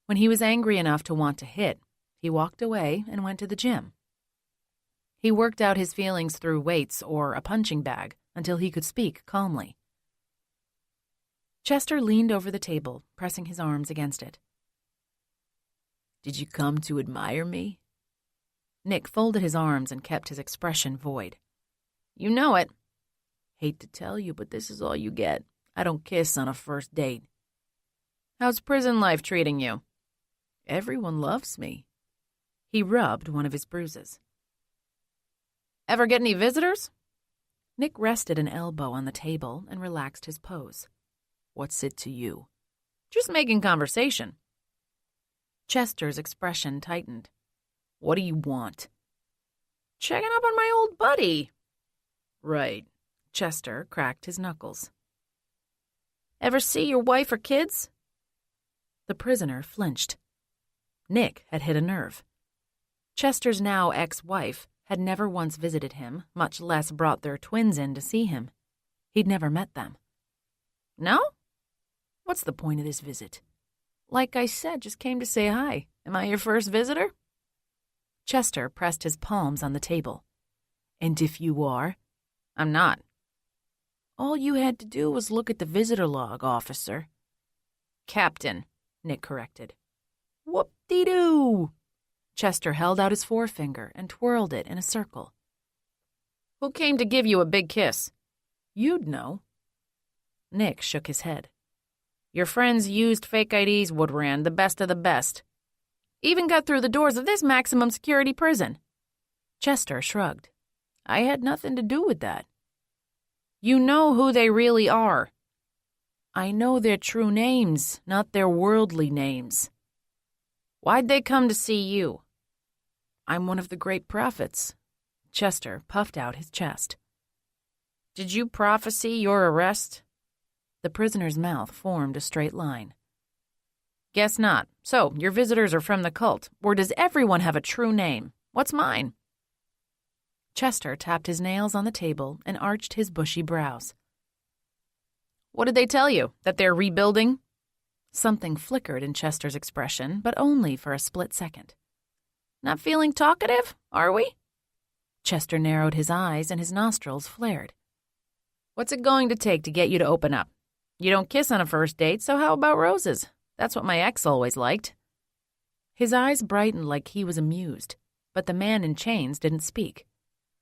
When he was angry enough to want to hit, he walked away and went to the gym. He worked out his feelings through weights or a punching bag until he could speak calmly. Chester leaned over the table, pressing his arms against it. "Did you come to admire me?" Nick folded his arms and kept his expression void. "You know it." "Hate to tell you, but this is all you get. I don't kiss on a first date." "How's prison life treating you?" "Everyone loves me." He rubbed one of his bruises. "Ever get any visitors?" Nick rested an elbow on the table and relaxed his pose. "What's it to you?" "Just making conversation." Chester's expression tightened. "What do you want?" "Checking up on my old buddy." "Right." Chester cracked his knuckles. "Ever see your wife or kids?" The prisoner flinched. Nick had hit a nerve. Chester's now ex-wife had never once visited him, much less brought their twins in to see him. He'd never met them. "No? What's the point of this visit?" "Like I said, just came to say hi. Am I your first visitor?" Chester pressed his palms on the table. "And if you are?" "I'm not." "All you had to do was look at the visitor log, officer." "Captain," Nick corrected. "Whoop-de-doo!" Chester held out his forefinger and twirled it in a circle. "Who came to give you a big kiss?" "You'd know." Nick shook his head. "Your friends used fake IDs, Woodran, the best of the best. Even got through the doors of this maximum security prison." Chester shrugged. "I had nothing to do with that." "You know who they really are." "I know their true names, not their worldly names." "Why'd they come to see you?" "I'm one of the great prophets." Chester puffed out his chest. "Did you prophesy your arrest?" The prisoner's mouth formed a straight line. Guess not. So, your visitors are from the cult, or does everyone have a true name? What's mine? Chester tapped his nails on the table and arched his bushy brows. What did they tell you? That they're rebuilding? Something flickered in Chester's expression, but only for a split second. Not feeling talkative, are we? Chester narrowed his eyes and his nostrils flared. What's it going to take to get you to open up? You don't kiss on a first date, so how about roses? That's what my ex always liked. His eyes brightened like he was amused, but the man in chains didn't speak.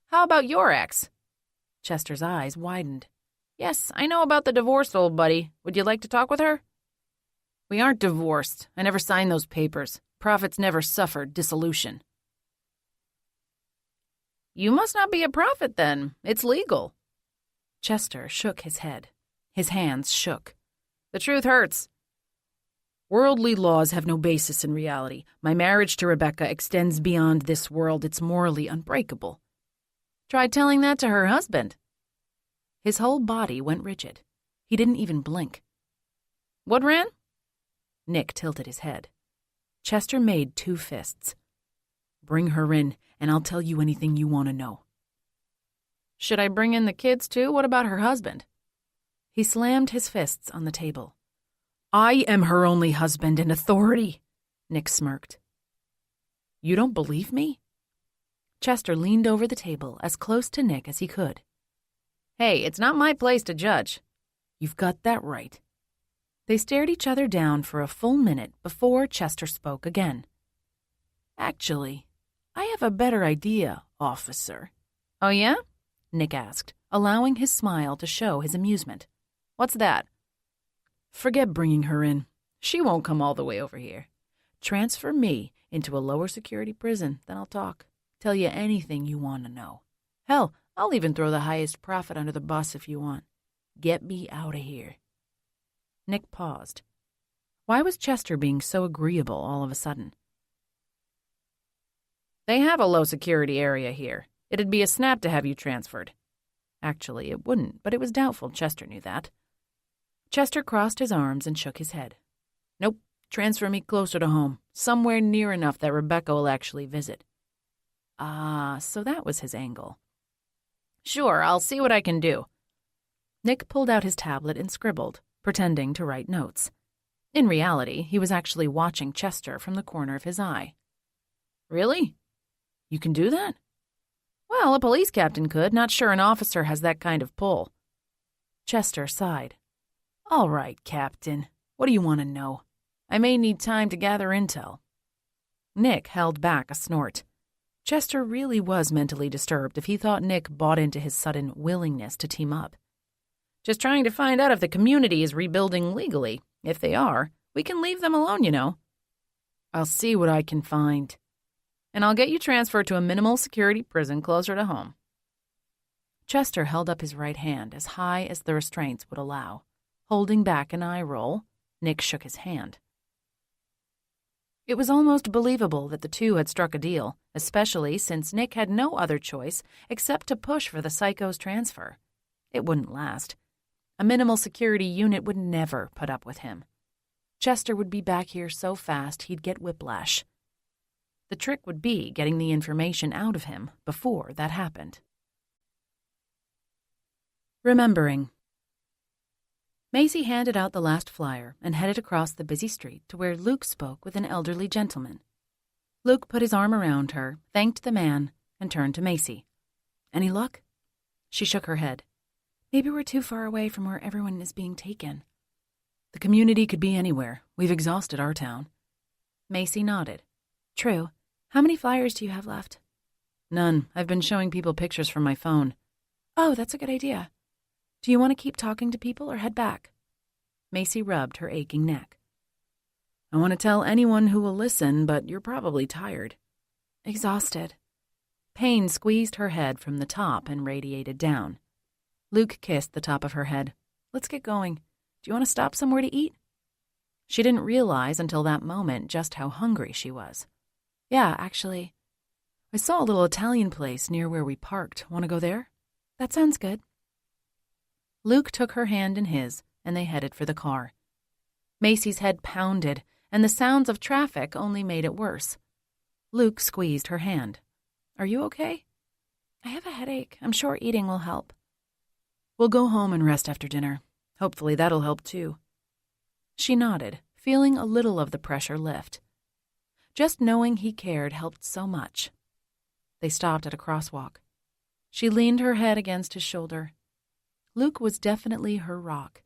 How about your ex? Chester's eyes widened. Yes, I know about the divorced old buddy. Would you like to talk with her? We aren't divorced. I never signed those papers. Prophets never suffered dissolution. You must not be a prophet, then. It's legal. Chester shook his head. His hands shook. The truth hurts. Worldly laws have no basis in reality. My marriage to Rebecca extends beyond this world. It's morally unbreakable. Try telling that to her husband. His whole body went rigid. He didn't even blink. What ran? Nick tilted his head. Chester made 2 fists. Bring her in, and I'll tell you anything you want to know. Should I bring in the kids, too? What about her husband? He slammed his fists on the table. I am her only husband and authority, Nick smirked. You don't believe me? Chester leaned over the table as close to Nick as he could. Hey, it's not my place to judge. You've got that right. They stared each other down for a full minute before Chester spoke again. Actually, I have a better idea, officer. Oh, yeah? Nick asked, allowing his smile to show his amusement. What's that? Forget bringing her in. She won't come all the way over here. Transfer me into a lower security prison, then I'll talk. Tell you anything you want to know. Hell, I'll even throw the highest prophet under the bus if you want. Get me out of here. Nick paused. Why was Chester being so agreeable all of a sudden? They have a low-security area here. It'd be a snap to have you transferred. Actually, it wouldn't, but it was doubtful Chester knew that. Chester crossed his arms and shook his head. Nope, transfer me closer to home, somewhere near enough that Rebecca will actually visit. Ah, so that was his angle. Sure, I'll see what I can do. Nick pulled out his tablet and scribbled, pretending to write notes. In reality, he was actually watching Chester from the corner of his eye. Really? You can do that? Well, a police captain could. Not sure an officer has that kind of pull. Chester sighed. All right, Captain. What do you want to know? I may need time to gather intel. Nick held back a snort. Chester really was mentally disturbed if he thought Nick bought into his sudden willingness to team up. Just trying to find out if the community is rebuilding legally. If they are, we can leave them alone, you know. I'll see what I can find. And I'll get you transferred to a minimal security prison closer to home. Chester held up his right hand as high as the restraints would allow. Holding back an eye roll, Nick shook his hand. It was almost believable that the two had struck a deal, especially since Nick had no other choice except to push for the psycho's transfer. It wouldn't last. A minimal security unit would never put up with him. Chester would be back here so fast he'd get whiplash. The trick would be getting the information out of him before that happened. Remembering. Macy handed out the last flyer and headed across the busy street to where Luke spoke with an elderly gentleman. Luke put his arm around her, thanked the man, and turned to Macy. Any luck? She shook her head. Maybe we're too far away from where everyone is being taken. The community could be anywhere. We've exhausted our town. Macy nodded. True. How many flyers do you have left? None. I've been showing people pictures from my phone. Oh, that's a good idea. Do you want to keep talking to people or head back? Macy rubbed her aching neck. I want to tell anyone who will listen, but you're probably tired. Exhausted. Pain squeezed her head from the top and radiated down. Luke kissed the top of her head. Let's get going. Do you want to stop somewhere to eat? She didn't realize until that moment just how hungry she was. Yeah, actually. I saw a little Italian place near where we parked. Want to go there? That sounds good. Luke took her hand in his, and they headed for the car. Macy's head pounded and the sounds of traffic only made it worse. Luke squeezed her hand. "Are you okay?" "I have a headache. I'm sure eating will help." "We'll go home and rest after dinner. Hopefully that'll help too." She nodded, feeling a little of the pressure lift. Just knowing he cared helped so much. They stopped at a crosswalk. She leaned her head against his shoulder. Luke was definitely her rock.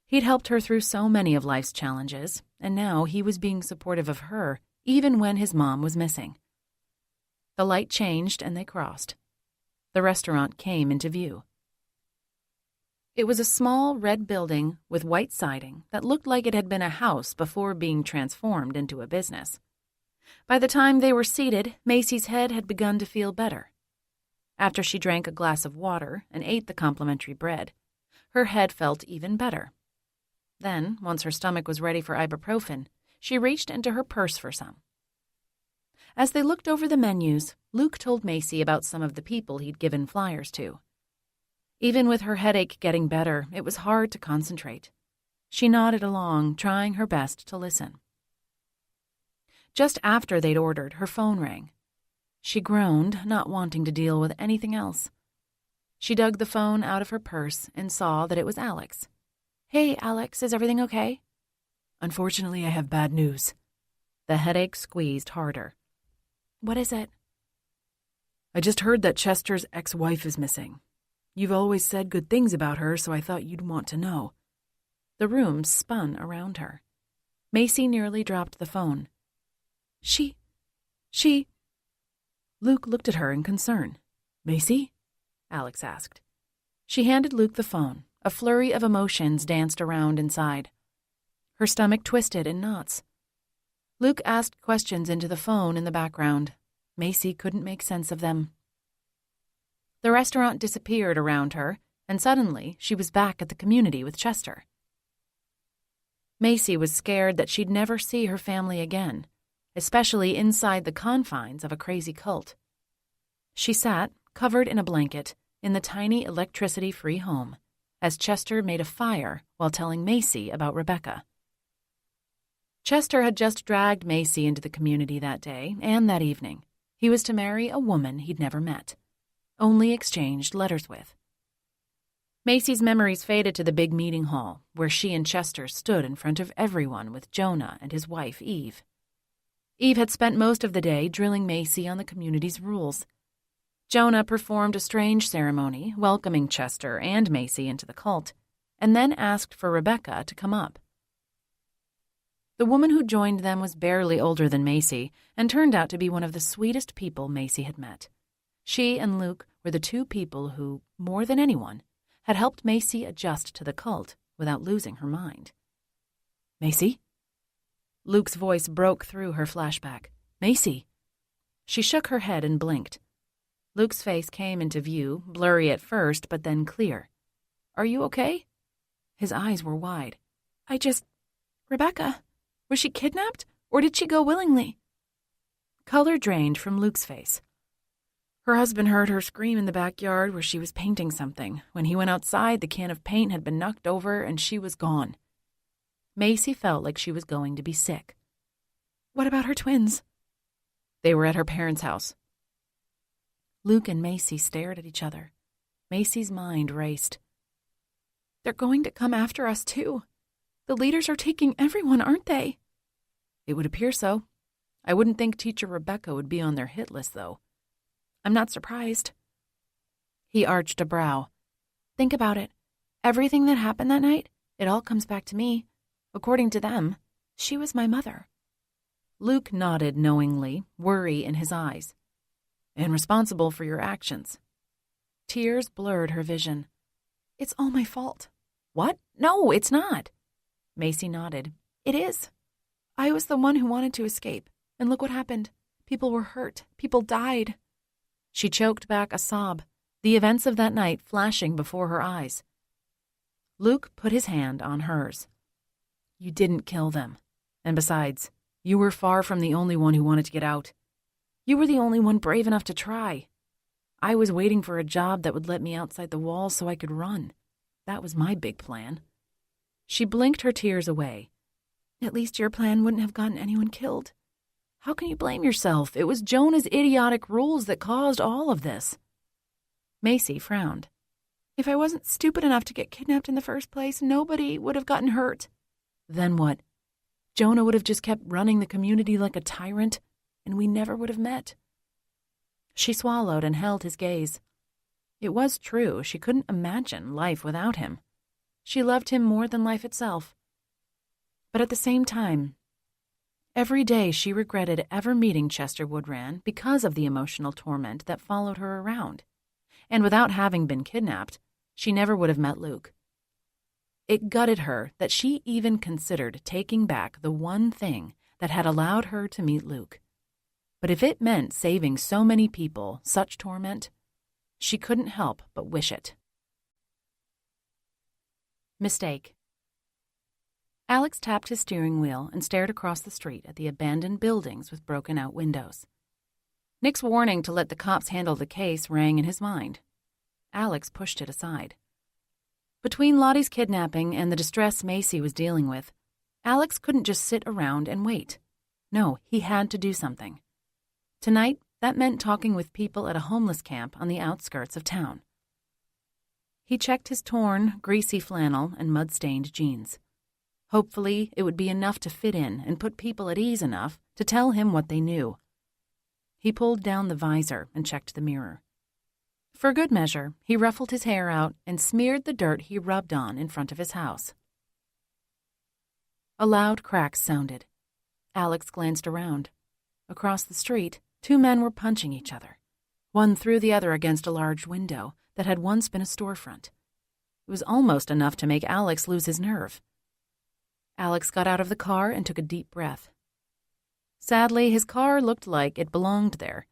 He'd helped her through so many of life's challenges, and now he was being supportive of her, even when his mom was missing. The light changed and they crossed. The restaurant came into view. It was a small red building with white siding that looked like it had been a house before being transformed into a business. By the time they were seated, Macy's head had begun to feel better. After she drank a glass of water and ate the complimentary bread, her head felt even better. Then, once her stomach was ready for ibuprofen, she reached into her purse for some. As they looked over the menus, Luke told Macy about some of the people he'd given flyers to. Even with her headache getting better, it was hard to concentrate. She nodded along, trying her best to listen. Just after they'd ordered, her phone rang. She groaned, not wanting to deal with anything else. She dug the phone out of her purse and saw that it was Alex. "Hey, Alex, is everything okay?" "Unfortunately, I have bad news." The headache squeezed harder. "What is it?" "I just heard that Chester's ex-wife is missing. You've always said good things about her, so I thought you'd want to know." The room spun around her. Macy nearly dropped the phone. She... Luke looked at her in concern. "Macy?" Alex asked. She handed Luke the phone. A flurry of emotions danced around inside. Her stomach twisted in knots. Luke asked questions into the phone in the background. Macy couldn't make sense of them. The restaurant disappeared around her, and suddenly she was back at the community with Chester. Macy was scared that she'd never see her family again, especially inside the confines of a crazy cult. She sat, covered in a blanket, in the tiny electricity-free home, as Chester made a fire while telling Macy about Rebecca. Chester had just dragged Macy into the community that day and that evening. He was to marry a woman he'd never met, only exchanged letters with. Macy's memories faded to the big meeting hall, where she and Chester stood in front of everyone with Jonah and his wife, Eve. Eve had spent most of the day drilling Macy on the community's rules. Jonah performed a strange ceremony, welcoming Chester and Macy into the cult, and then asked for Rebecca to come up. The woman who joined them was barely older than Macy and turned out to be one of the sweetest people Macy had met. She and Luke were the two people who, more than anyone, had helped Macy adjust to the cult without losing her mind. "Macy?" Luke's voice broke through her flashback. "Macy?" She shook her head and blinked. Luke's face came into view, blurry at first, but then clear. "Are you okay?" His eyes were wide. Rebecca, was she kidnapped, or did she go willingly?" Color drained from Luke's face. Her husband heard her scream in the backyard where she was painting something. When he went outside, the can of paint had been knocked over and she was gone. Macy felt like she was going to be sick. "What about her twins?" "They were at her parents' house." Luke and Macy stared at each other. Macy's mind raced. "They're going to come after us, too. The leaders are taking everyone, aren't they?" "It would appear so. I wouldn't think Teacher Rebecca would be on their hit list, though." "I'm not surprised." He arched a brow. "Think about it. Everything that happened that night, it all comes back to me. According to them, she was my mother." Luke nodded knowingly, worry in his eyes. "And responsible for your actions." Tears blurred her vision. "It's all my fault." "What? No, it's not." Macy nodded. "It is. I was the one who wanted to escape, and look what happened. People were hurt. People died." She choked back a sob, the events of that night flashing before her eyes. Luke put his hand on hers. "You didn't kill them. And besides, you were far from the only one who wanted to get out. You were the only one brave enough to try. I was waiting for a job that would let me outside the walls so I could run. That was my big plan." She blinked her tears away. At least your plan wouldn't have gotten anyone killed. How can you blame yourself? It was Jonah's idiotic rules that caused all of this. Macy frowned. If I wasn't stupid enough to get kidnapped in the first place, nobody would have gotten hurt. Then what? Jonah would have just kept running the community like a tyrant, and we never would have met. She swallowed and held his gaze. It was true, she couldn't imagine life without him. She loved him more than life itself. But at the same time, every day she regretted ever meeting Chester Woodran because of the emotional torment that followed her around. And without having been kidnapped, she never would have met Luke. It gutted her that she even considered taking back the one thing that had allowed her to meet Luke. But if it meant saving so many people such torment, she couldn't help but wish it. Mistake. Alex tapped his steering wheel and stared across the street at the abandoned buildings with broken-out windows. Nick's warning to let the cops handle the case rang in his mind. Alex pushed it aside. Between Lottie's kidnapping and the distress Macy was dealing with, Alex couldn't just sit around and wait. No, he had to do something. Tonight, that meant talking with people at a homeless camp on the outskirts of town. He checked his torn, greasy flannel and mud-stained jeans. Hopefully, it would be enough to fit in and put people at ease enough to tell him what they knew. He pulled down the visor and checked the mirror. For good measure, he ruffled his hair out and smeared the dirt he rubbed on in front of his house. A loud crack sounded. Alex glanced around. Across the street, 2 men were punching each other. One threw the other against a large window that had once been a storefront. It was almost enough to make Alex lose his nerve. Alex got out of the car and took a deep breath. Sadly, his car looked like it belonged there.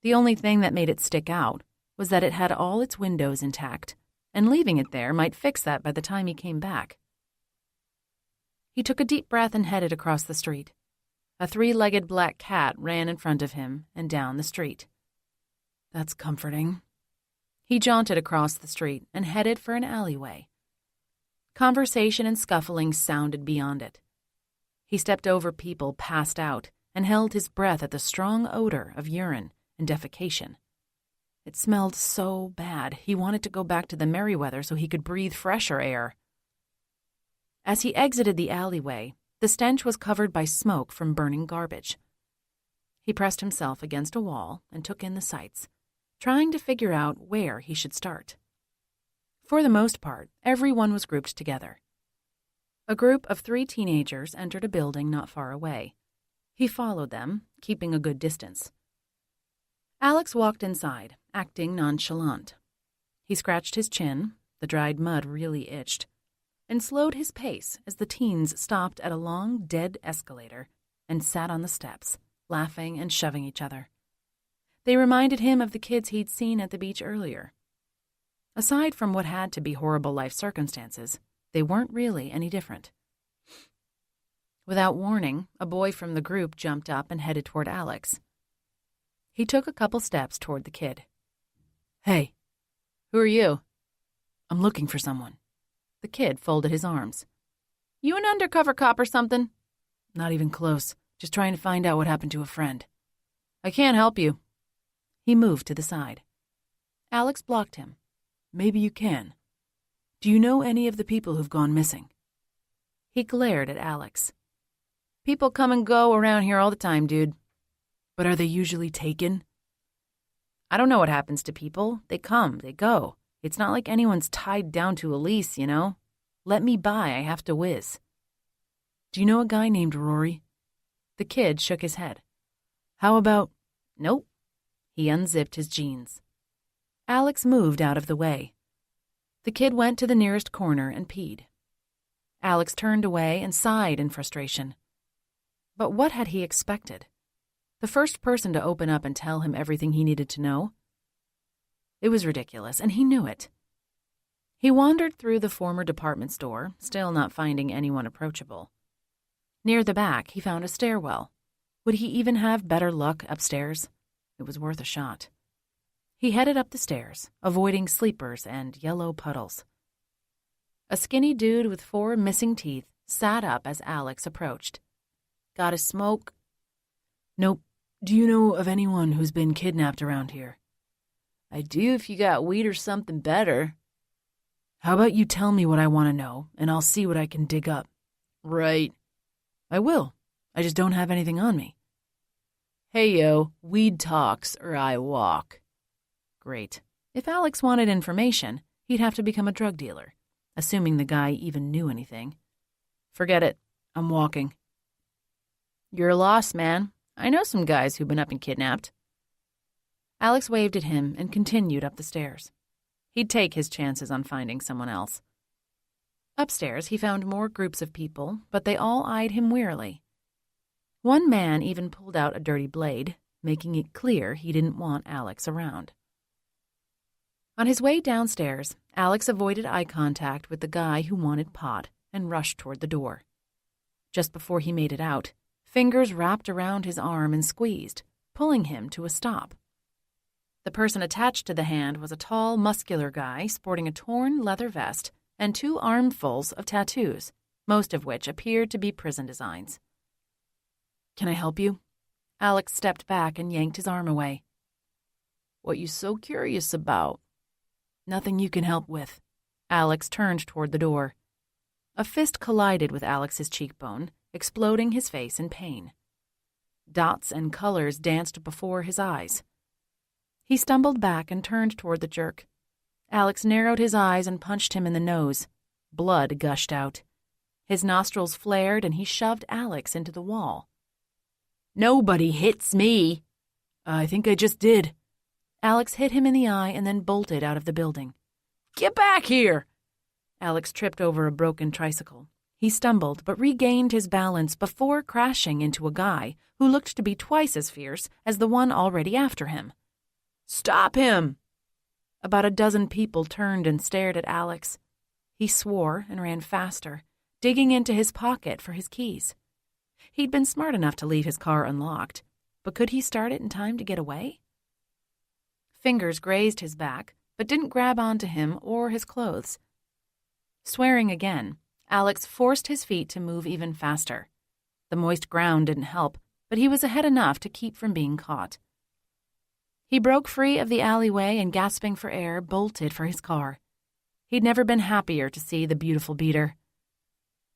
The only thing that made it stick out was that it had all its windows intact, and leaving it there might fix that by the time he came back. He took a deep breath and headed across the street. A 3-legged black cat ran in front of him and down the street. That's comforting. He jaunted across the street and headed for an alleyway. Conversation and scuffling sounded beyond it. He stepped over people passed out and held his breath at the strong odor of urine and defecation. It smelled so bad, he wanted to go back to the Merriweather so he could breathe fresher air. As he exited the alleyway, the stench was covered by smoke from burning garbage. He pressed himself against a wall and took in the sights, trying to figure out where he should start. For the most part, everyone was grouped together. A group of 3 teenagers entered a building not far away. He followed them, keeping a good distance. Alex walked inside, acting nonchalant. He scratched his chin, the dried mud really itched, and slowed his pace as the teens stopped at a long, dead escalator and sat on the steps, laughing and shoving each other. They reminded him of the kids he'd seen at the beach earlier. Aside from what had to be horrible life circumstances, they weren't really any different. Without warning, a boy from the group jumped up and headed toward Alex. He took a couple steps toward the kid. "Hey, who are you?" "I'm looking for someone." The kid folded his arms. "You an undercover cop or something?" "Not even close. Just trying to find out what happened to a friend." "I can't help you." He moved to the side. Alex blocked him. "Maybe you can. Do you know any of the people who've gone missing?" He glared at Alex. "People come and go around here all the time, dude." "But are they usually taken?" "I don't know what happens to people. They come, they go. It's not like anyone's tied down to a lease, you know? Let me by, I have to whiz." "Do you know a guy named Rory?" The kid shook his head. "How about—" "Nope." He unzipped his jeans. Alex moved out of the way. The kid went to the nearest corner and peed. Alex turned away and sighed in frustration. But what had he expected? The first person to open up and tell him everything he needed to know? It was ridiculous, and he knew it. He wandered through the former department store, still not finding anyone approachable. Near the back, he found a stairwell. Would he even have better luck upstairs? It was worth a shot. He headed up the stairs, avoiding sleepers and yellow puddles. A skinny dude with 4 missing teeth sat up as Alex approached. "Got a smoke?" "Nope. Do you know of anyone who's been kidnapped around here?" "I do if you got weed or something better." "How about you tell me what I want to know, and I'll see what I can dig up." "Right." "I will. I just don't have anything on me." "Hey, yo, weed talks or I walk." Great. If Alex wanted information, he'd have to become a drug dealer, assuming the guy even knew anything. "Forget it. I'm walking." "You're lost, man. I know some guys who've been up and kidnapped." Alex waved at him and continued up the stairs. He'd take his chances on finding someone else. Upstairs, he found more groups of people, but they all eyed him wearily. One man even pulled out a dirty blade, making it clear he didn't want Alex around. On his way downstairs, Alex avoided eye contact with the guy who wanted pot and rushed toward the door. Just before he made it out, fingers wrapped around his arm and squeezed, pulling him to a stop. The person attached to the hand was a tall, muscular guy sporting a torn leather vest and 2 armfuls of tattoos, most of which appeared to be prison designs. "Can I help you?" Alex stepped back and yanked his arm away. "What you so curious about?" "Nothing you can help with." Alex turned toward the door. A fist collided with Alex's cheekbone, exploding his face in pain. Dots and colors danced before his eyes. He stumbled back and turned toward the jerk. Alex narrowed his eyes and punched him in the nose. Blood gushed out. His nostrils flared and he shoved Alex into the wall. "Nobody hits me." "I think I just did." Alex hit him in the eye and then bolted out of the building. "Get back here!" Alex tripped over a broken tricycle. He stumbled but regained his balance before crashing into a guy who looked to be twice as fierce as the one already after him. "Stop him!" About a dozen people turned and stared at Alex. He swore and ran faster, digging into his pocket for his keys. He'd been smart enough to leave his car unlocked, but could he start it in time to get away? Fingers grazed his back, but didn't grab onto him or his clothes. Swearing again, Alex forced his feet to move even faster. The moist ground didn't help, but he was ahead enough to keep from being caught. He broke free of the alleyway and, gasping for air, bolted for his car. He'd never been happier to see the beautiful beater.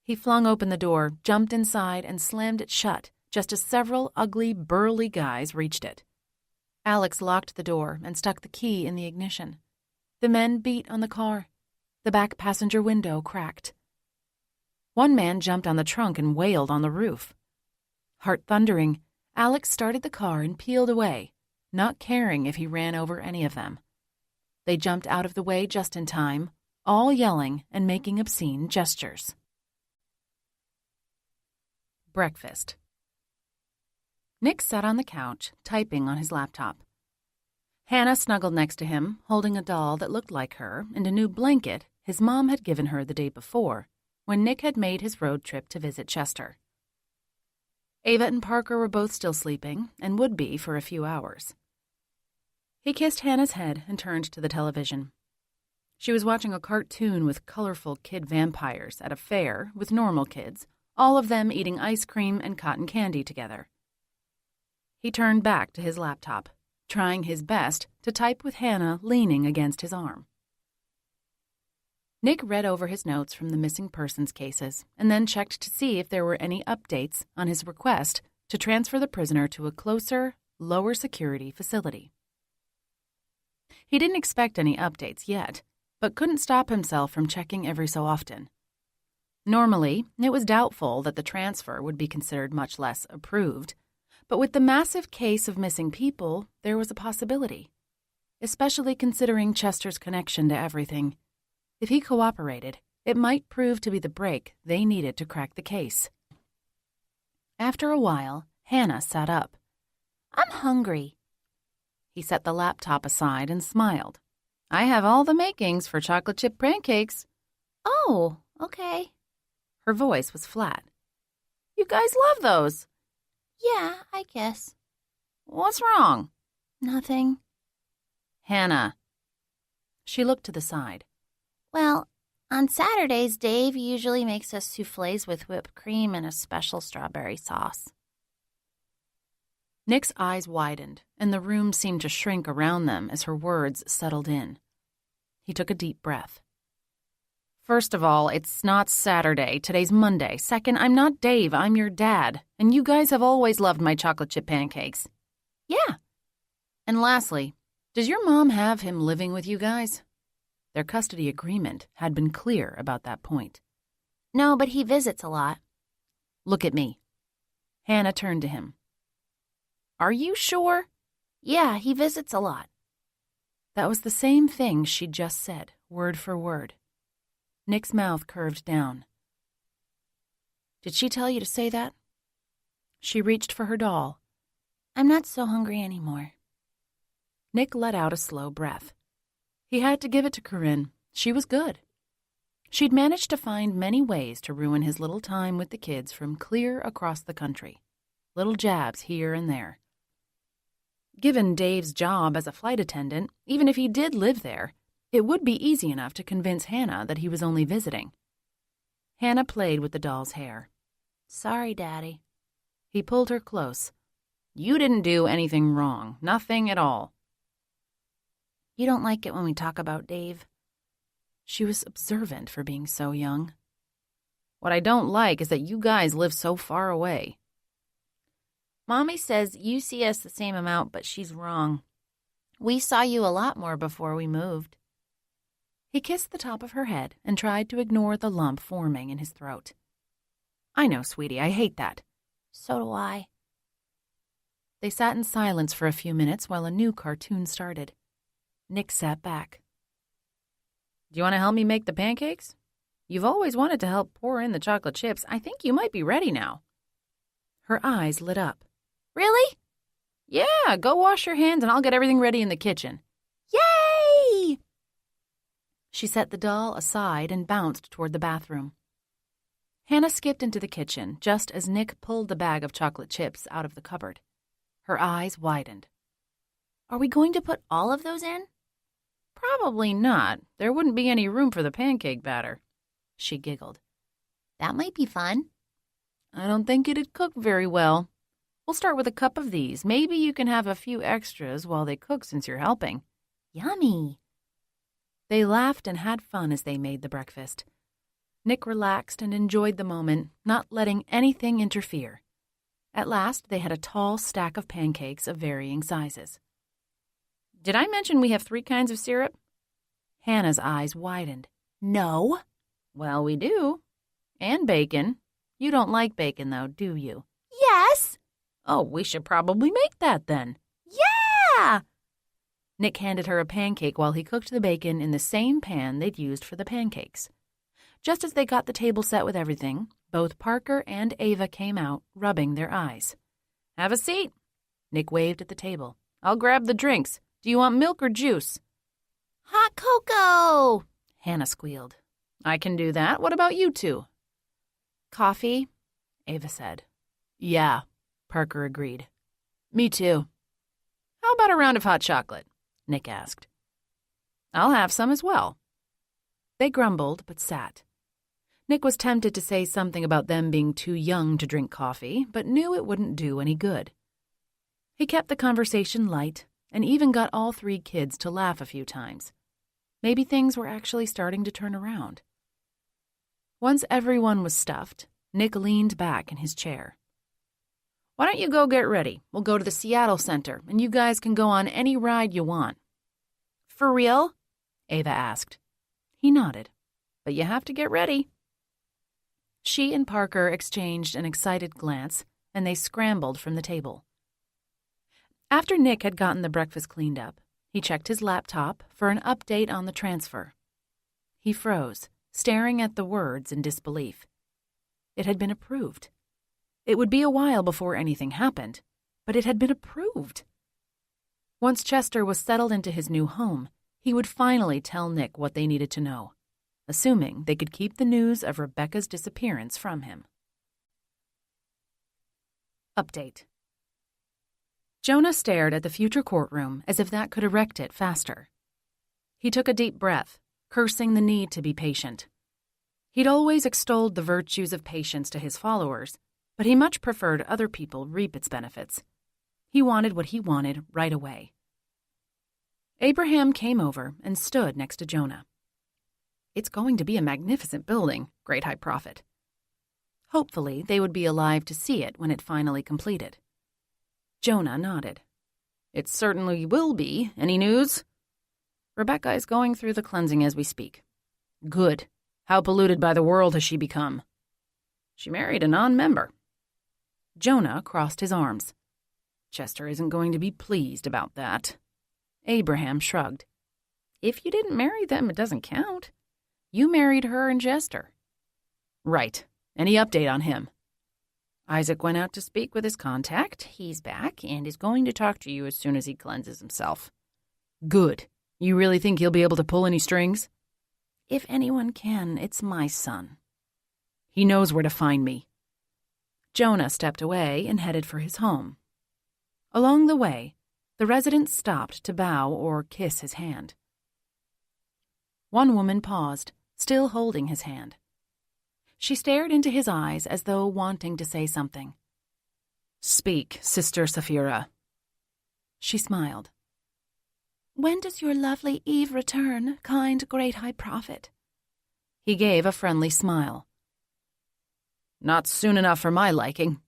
He flung open the door, jumped inside, and slammed it shut just as several ugly, burly guys reached it. Alex locked the door and stuck the key in the ignition. The men beat on the car. The back passenger window cracked. One man jumped on the trunk and wailed on the roof. Heart thundering, Alex started the car and peeled away, not caring if he ran over any of them. They jumped out of the way just in time, all yelling and making obscene gestures. Breakfast. Nick sat on the couch, typing on his laptop. Hannah snuggled next to him, holding a doll that looked like her and a new blanket his mom had given her the day before, when Nick had made his road trip to visit Chester. Ava and Parker were both still sleeping, and would be for a few hours. He kissed Hannah's head and turned to the television. She was watching a cartoon with colorful kid vampires at a fair with normal kids, all of them eating ice cream and cotton candy together. He turned back to his laptop, trying his best to type with Hannah leaning against his arm. Nick read over his notes from the missing persons cases and then checked to see if there were any updates on his request to transfer the prisoner to a closer, lower security facility. He didn't expect any updates yet, but couldn't stop himself from checking every so often. Normally, it was doubtful that the transfer would be considered much less approved, but with the massive case of missing people, there was a possibility, especially considering Chester's connection to everything. If he cooperated, it might prove to be the break they needed to crack the case. After a while, Hannah sat up. I'm hungry. He set the laptop aside and smiled. I have all the makings for chocolate chip pancakes. Oh, okay. Her voice was flat. You guys love those. Yeah, I guess. What's wrong? Nothing. Hannah. She looked to the side. Well, On Saturdays, Dave usually makes us soufflés with whipped cream and a special strawberry sauce. Nick's eyes widened, and the room seemed to shrink around them as her words settled in. He took a deep breath. First of all, it's not Saturday. Today's Monday. Second, I'm not Dave. I'm your dad. And you guys have always loved my chocolate chip pancakes. Yeah. And lastly, does your mom have him living with you guys? Their custody agreement had been clear about that point. No, but he visits a lot. Look at me. Hannah turned to him. Are you sure? Yeah, he visits a lot. That was the same thing she'd just said, word for word. Nick's mouth curved down. Did she tell you to say that? She reached for her doll. I'm not so hungry anymore. Nick let out a slow breath. He had to give it to Corinne. She was good. She'd managed to find many ways to ruin his little time with the kids from clear across the country. Little jabs here and there. Given Dave's job as a flight attendant, even if he did live there, it would be easy enough to convince Hannah that he was only visiting. Hannah played with the doll's hair. Sorry, Daddy. He pulled her close. You didn't do anything wrong. Nothing at all. You don't like it when we talk about Dave. She was observant for being so young. What I don't like is that you guys live so far away. Mommy says you see us the same amount, but she's wrong. We saw you a lot more before we moved. He kissed the top of her head and tried to ignore the lump forming in his throat. I know, sweetie, I hate that. So do I. They sat in silence for a few minutes while a new cartoon started. Nick sat back. Do you want to help me make the pancakes? You've always wanted to help pour in the chocolate chips. I think you might be ready now. Her eyes lit up. Really? Yeah, go wash your hands and I'll get everything ready in the kitchen. Yay! She set the doll aside and bounced toward the bathroom. Hannah skipped into the kitchen just as Nick pulled the bag of chocolate chips out of the cupboard. Her eyes widened. Are we going to put all of those in? Probably not. There wouldn't be any room for the pancake batter. She giggled. That might be fun. I don't think it'd cook very well. We'll start with a cup of these. Maybe you can have a few extras while they cook since you're helping. Yummy. They laughed and had fun as they made the breakfast. Nick relaxed and enjoyed the moment, not letting anything interfere. At last, they had a tall stack of pancakes of varying sizes. Did I mention we have 3 kinds of syrup? Hannah's eyes widened. No. Well, we do. And bacon. You don't like bacon, though, do you? Yes. Oh, we should probably make that then. Yeah! Nick handed her a pancake while he cooked the bacon in the same pan they'd used for the pancakes. Just as they got the table set with everything, both Parker and Ava came out, rubbing their eyes. Have a seat. Nick waved at the table. I'll grab the drinks. Do you want milk or juice? Hot cocoa! Hannah squealed. I can do that. What about you two? Coffee, Ava said. Yeah, Parker agreed. Me too. How about a round of hot chocolate? Nick asked. I'll have some as well. They grumbled, but sat. Nick was tempted to say something about them being too young to drink coffee, but knew it wouldn't do any good. He kept the conversation light and even got all 3 kids to laugh a few times. Maybe things were actually starting to turn around. Once everyone was stuffed, Nick leaned back in his chair. Why don't you go get ready? We'll go to the Seattle Center, and you guys can go on any ride you want. For real? Ava asked. He nodded. But you have to get ready. She and Parker exchanged an excited glance, and they scrambled from the table. After Nick had gotten the breakfast cleaned up, he checked his laptop for an update on the transfer. He froze, staring at the words in disbelief. It had been approved. It would be a while before anything happened, but it had been approved. Once Chester was settled into his new home, he would finally tell Nick what they needed to know, assuming they could keep the news of Rebecca's disappearance from him. Update. Jonah stared at the future courtroom as if that could erect it faster. He took a deep breath, cursing the need to be patient. He'd always extolled the virtues of patience to his followers, but he much preferred other people reap its benefits. He wanted what he wanted right away. Abraham came over and stood next to Jonah. "It's going to be a magnificent building, Great High Prophet." Hopefully, they would be alive to see it when it finally completed. Jonah nodded. "It certainly will be. Any news?" "Rebecca is going through the cleansing as we speak." "Good. How polluted by the world has she become?" "She married a non-member." Jonah crossed his arms. "Chester isn't going to be pleased about that." Abraham shrugged. "If you didn't marry them, it doesn't count. You married her and Chester." "Right. Any update on him?" "Isaac went out to speak with his contact. He's back and is going to talk to you as soon as he cleanses himself." "Good. You really think he'll be able to pull any strings?" "If anyone can, it's my son." "He knows where to find me." Jonah stepped away and headed for his home. Along the way, the residents stopped to bow or kiss his hand. One woman paused, still holding his hand. She stared into his eyes as though wanting to say something. "Speak, Sister Sapphira." She smiled. "When does your lovely Eve return, kind Great High Prophet?" He gave a friendly smile. "Not soon enough for my liking."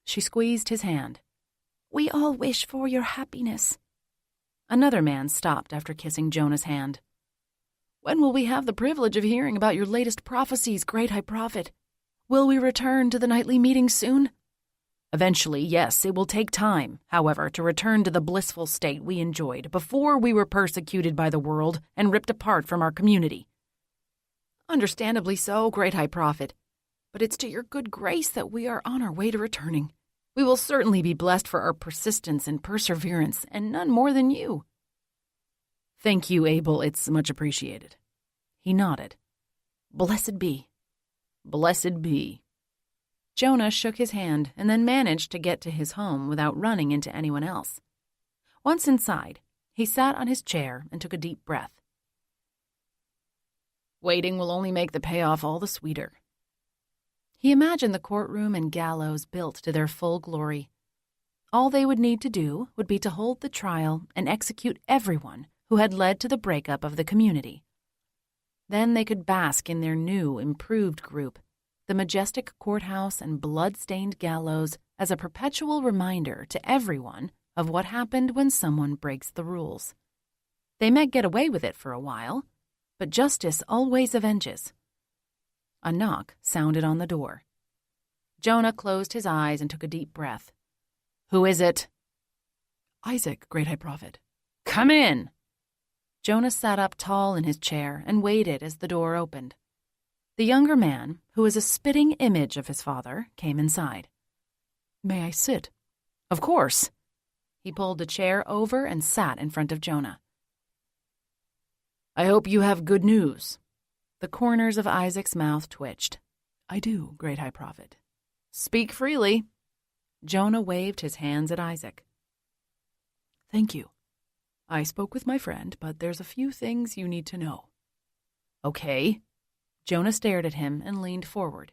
She squeezed his hand. "We all wish for your happiness." Another man stopped after kissing Jonah's hand. "When will we have the privilege of hearing about your latest prophecies, Great High Prophet? Will we return to the nightly meetings soon?" "Eventually, yes. It will take time, however, to return to the blissful state we enjoyed before we were persecuted by the world and ripped apart from our community." "Understandably so, Great High Prophet. But it's to your good grace that we are on our way to returning. We will certainly be blessed for our persistence and perseverance, and none more than you." "Thank you, Abel. It's much appreciated." He nodded. "Blessed be." "Blessed be." Jonah shook his hand and then managed to get to his home without running into anyone else. Once inside, he sat on his chair and took a deep breath. Waiting will only make the payoff all the sweeter. He imagined the courtroom and gallows built to their full glory. All they would need to do would be to hold the trial and execute everyone who had led to the breakup of the community. Then they could bask in their new, improved group, the majestic courthouse and blood-stained gallows as a perpetual reminder to everyone of what happened when someone breaks the rules. They might get away with it for a while, but justice always avenges. A knock sounded on the door. Jonah closed his eyes and took a deep breath. "Who is it?" "Isaac, Great High Prophet." "Come in." Jonah sat up tall in his chair and waited as the door opened. The younger man, who was a spitting image of his father, came inside. "May I sit?" "Of course." He pulled the chair over and sat in front of Jonah. "I hope you have good news." The corners of Isaac's mouth twitched. "I do, Great High Prophet." "Speak freely." Jonah waved his hands at Isaac. "Thank you. I spoke with my friend, but there's a few things you need to know." "Okay." Jonah stared at him and leaned forward.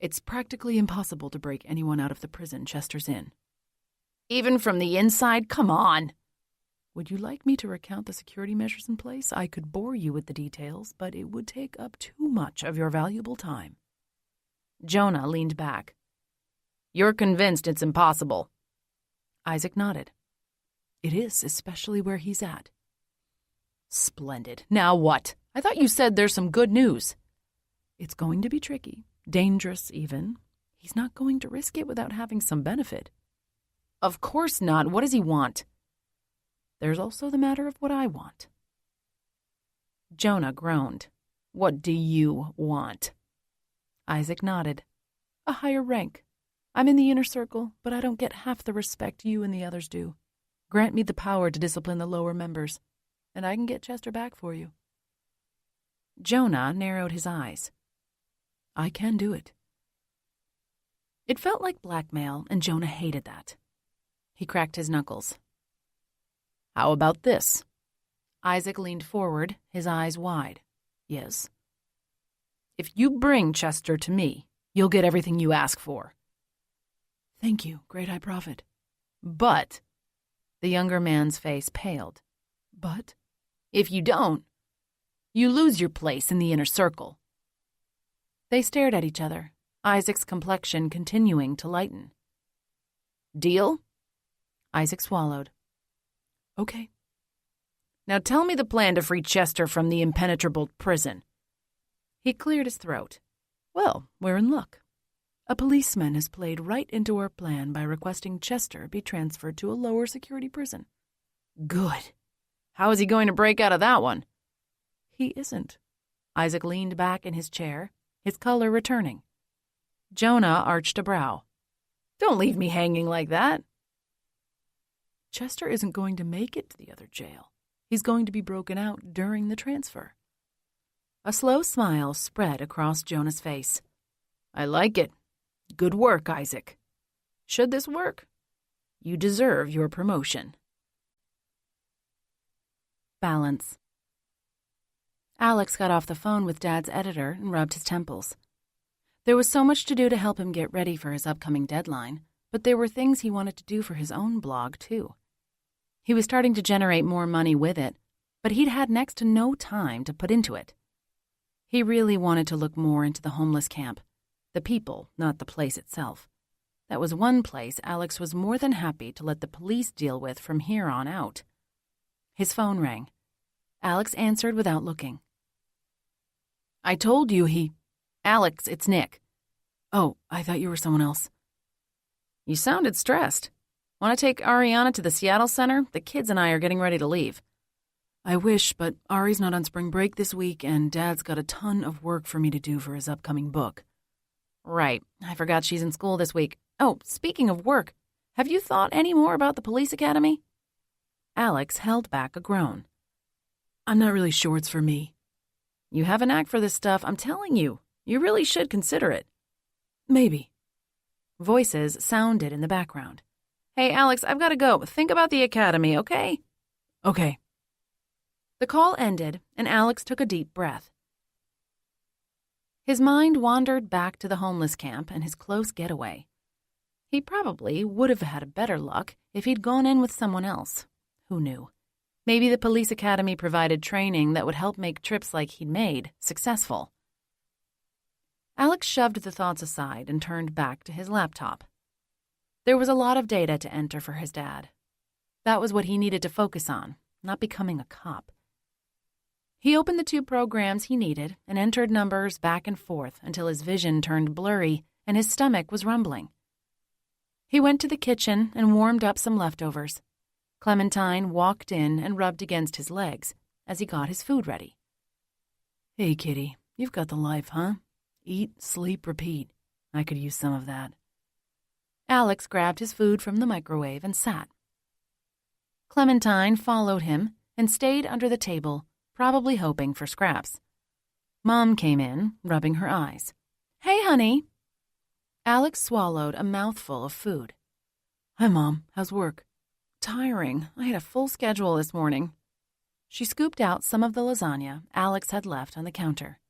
"It's practically impossible to break anyone out of the prison Chester's in." "Even from the inside? Come on." "Would you like me to recount the security measures in place? I could bore you with the details, but it would take up too much of your valuable time." Jonah leaned back. "You're convinced it's impossible?" Isaac nodded. "It is, especially where he's at." "Splendid. Now what? I thought you said there's some good news." "It's going to be tricky, dangerous even. He's not going to risk it without having some benefit." "Of course not. What does he want?" "There's also the matter of what I want." Jonah groaned. "What do you want?" Isaac nodded. "A higher rank. I'm in the inner circle, but I don't get half the respect you and the others do. Grant me the power to discipline the lower members, and I can get Chester back for you." Jonah narrowed his eyes. "I can do it." It felt like blackmail, and Jonah hated that. He cracked his knuckles. "How about this?" Isaac leaned forward, his eyes wide. "Yes." If you bring Chester to me, you'll get everything you ask for." "Thank you, Great High Prophet." "But," the younger man's face paled, "But?" "if you don't, you lose your place in the inner circle." They stared at each other, Isaac's complexion continuing to lighten. "Deal?" Isaac swallowed. "Okay." "Now tell me the plan to free Chester from the impenetrable prison." He cleared his throat. "Well, we're in luck. A policeman has played right into our plan by requesting Chester be transferred to a lower security prison." "Good. How is he going to break out of that one?" "He isn't." Isaac leaned back in his chair, his color returning. Jonah arched a brow. "Don't leave me hanging like that." "Chester isn't going to make it to the other jail. He's going to be broken out during the transfer." A slow smile spread across Jonah's face. "I like it. Good work, Isaac. Should this work, you deserve your promotion." Balance. Alex got off the phone with Dad's editor and rubbed his temples. There was so much to do to help him get ready for his upcoming deadline, but there were things he wanted to do for his own blog, too. He was starting to generate more money with it, but he'd had next to no time to put into it. He really wanted to look more into the homeless camp, the people, not the place itself. That was one place Alex was more than happy to let the police deal with from here on out. His phone rang. Alex answered without looking. "I told you he—" "Alex, it's Nick." "Oh, I thought you were someone else." "You sounded stressed. Want to take Ariana to the Seattle Center? The kids and I are getting ready to leave." "I wish, but Ari's not on spring break this week, and Dad's got a ton of work for me to do for his upcoming book." "Right. I forgot she's in school this week. Oh, speaking of work, have you thought any more about the police academy?" Alex held back a groan. "I'm not really sure it's for me." "You have a knack for this stuff, I'm telling you. You really should consider it." "Maybe." Voices sounded in the background. "Hey, Alex, I've got to go. Think about the academy, okay?" "Okay." The call ended, and Alex took a deep breath. His mind wandered back to the homeless camp and his close getaway. He probably would have had better luck if he'd gone in with someone else. Who knew? Maybe the police academy provided training that would help make trips like he'd made successful. Alex shoved the thoughts aside and turned back to his laptop. There was a lot of data to enter for his dad. That was what he needed to focus on, not becoming a cop. He opened the 2 programs he needed and entered numbers back and forth until his vision turned blurry and his stomach was rumbling. He went to the kitchen and warmed up some leftovers. Clementine walked in and rubbed against his legs as he got his food ready. "Hey, kitty, you've got the life, huh? Eat, sleep, repeat. I could use some of that." Alex grabbed his food from the microwave and sat. Clementine followed him and stayed under the table, probably hoping for scraps. Mom came in, rubbing her eyes. "Hey, honey." Alex swallowed a mouthful of food. "Hi, Mom. How's work?" "Tiring. I had a full schedule this morning." She scooped out some of the lasagna Alex had left on the counter.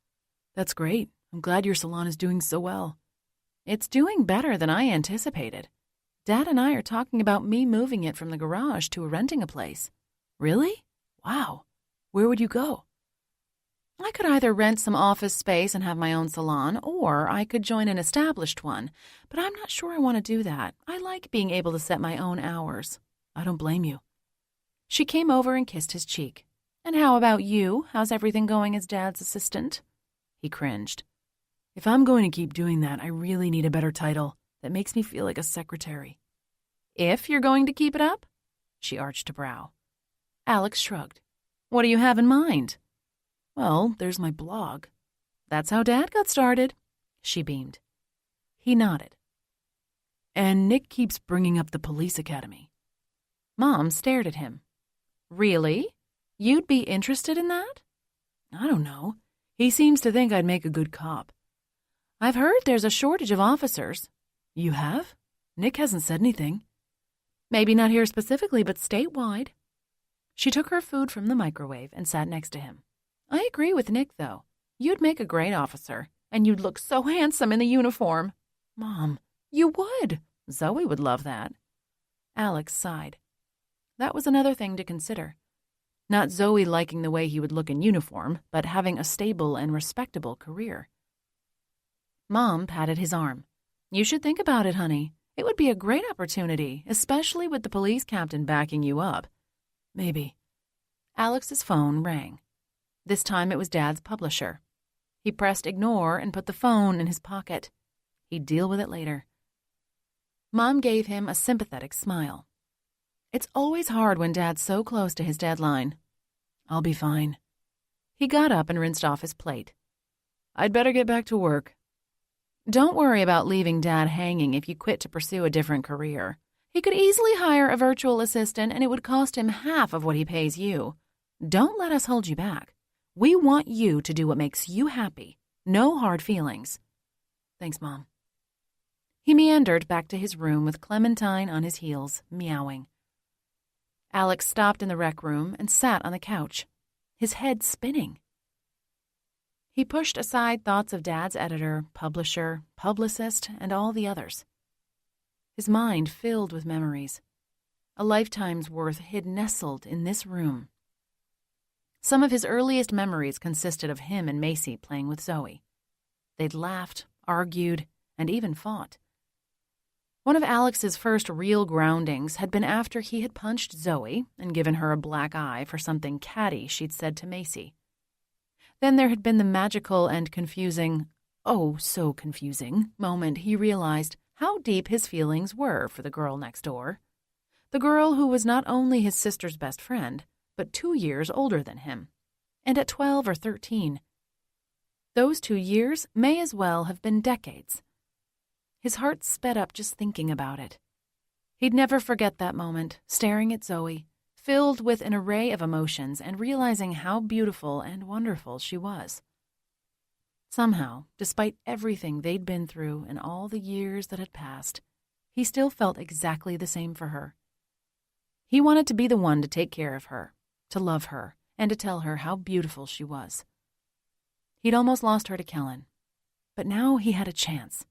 "That's great. I'm glad your salon is doing so well." "It's doing better than I anticipated. Dad and I are talking about me moving it from the garage to renting a place." "Really? Wow. Where would you go?" "I could either rent some office space and have my own salon, or I could join an established one, but I'm not sure I want to do that. I like being able to set my own hours." "I don't blame you." She came over and kissed his cheek. "And how about you? How's everything going as Dad's assistant?" He cringed. "If I'm going to keep doing that, I really need a better title that makes me feel like a secretary." "If you're going to keep it up?" She arched a brow. Alex shrugged. "What do you have in mind?" "Well, there's my blog." "That's how Dad got started." She beamed. He nodded. "And Nick keeps bringing up the police academy." Mom stared at him. "Really? You'd be interested in that?" "I don't know. He seems to think I'd make a good cop." "I've heard there's a shortage of officers." "You have? Nick hasn't said anything." "Maybe not here specifically, but statewide." She took her food from the microwave and sat next to him. "I agree with Nick, though. You'd make a great officer, and you'd look so handsome in the uniform. Mom, you would. Zoe would love that. Alex sighed. That was another thing to consider. Not Zoe liking the way he would look in uniform, but having a stable and respectable career. Mom patted his arm. You should think about it, honey. It would be a great opportunity, especially with the police captain backing you up. Maybe. Alex's phone rang. This time it was Dad's publisher. He pressed ignore and put the phone in his pocket. He'd deal with it later. Mom gave him a sympathetic smile. It's always hard when Dad's so close to his deadline. I'll be fine. He got up and rinsed off his plate. I'd better get back to work. Don't worry about leaving Dad hanging if you quit to pursue a different career. He could easily hire a virtual assistant and it would cost him half of what he pays you. Don't let us hold you back. We want you to do what makes you happy. No hard feelings. Thanks, Mom. He meandered back to his room with Clementine on his heels, meowing. Alex stopped in the rec room and sat on the couch, his head spinning. He pushed aside thoughts of Dad's editor, publisher, publicist, and all the others. His mind filled with memories. A lifetime's worth hid nestled in this room. Some of his earliest memories consisted of him and Macy playing with Zoe. They'd laughed, argued, and even fought. One of Alex's first real groundings had been after he had punched Zoe and given her a black eye for something catty she'd said to Macy. Then there had been the magical and confusing, oh, so confusing, moment he realized how deep his feelings were for the girl next door. The girl who was not only his sister's best friend, but 2 years older than him, and at 12 or 13. Those 2 years may as well have been decades. His heart sped up just thinking about it. He'd never forget that moment, staring at Zoe, filled with an array of emotions and realizing how beautiful and wonderful she was. Somehow, despite everything they'd been through and all the years that had passed, he still felt exactly the same for her. He wanted to be the one to take care of her, to love her, and to tell her how beautiful she was. He'd almost lost her to Kellen, but now he had a chance.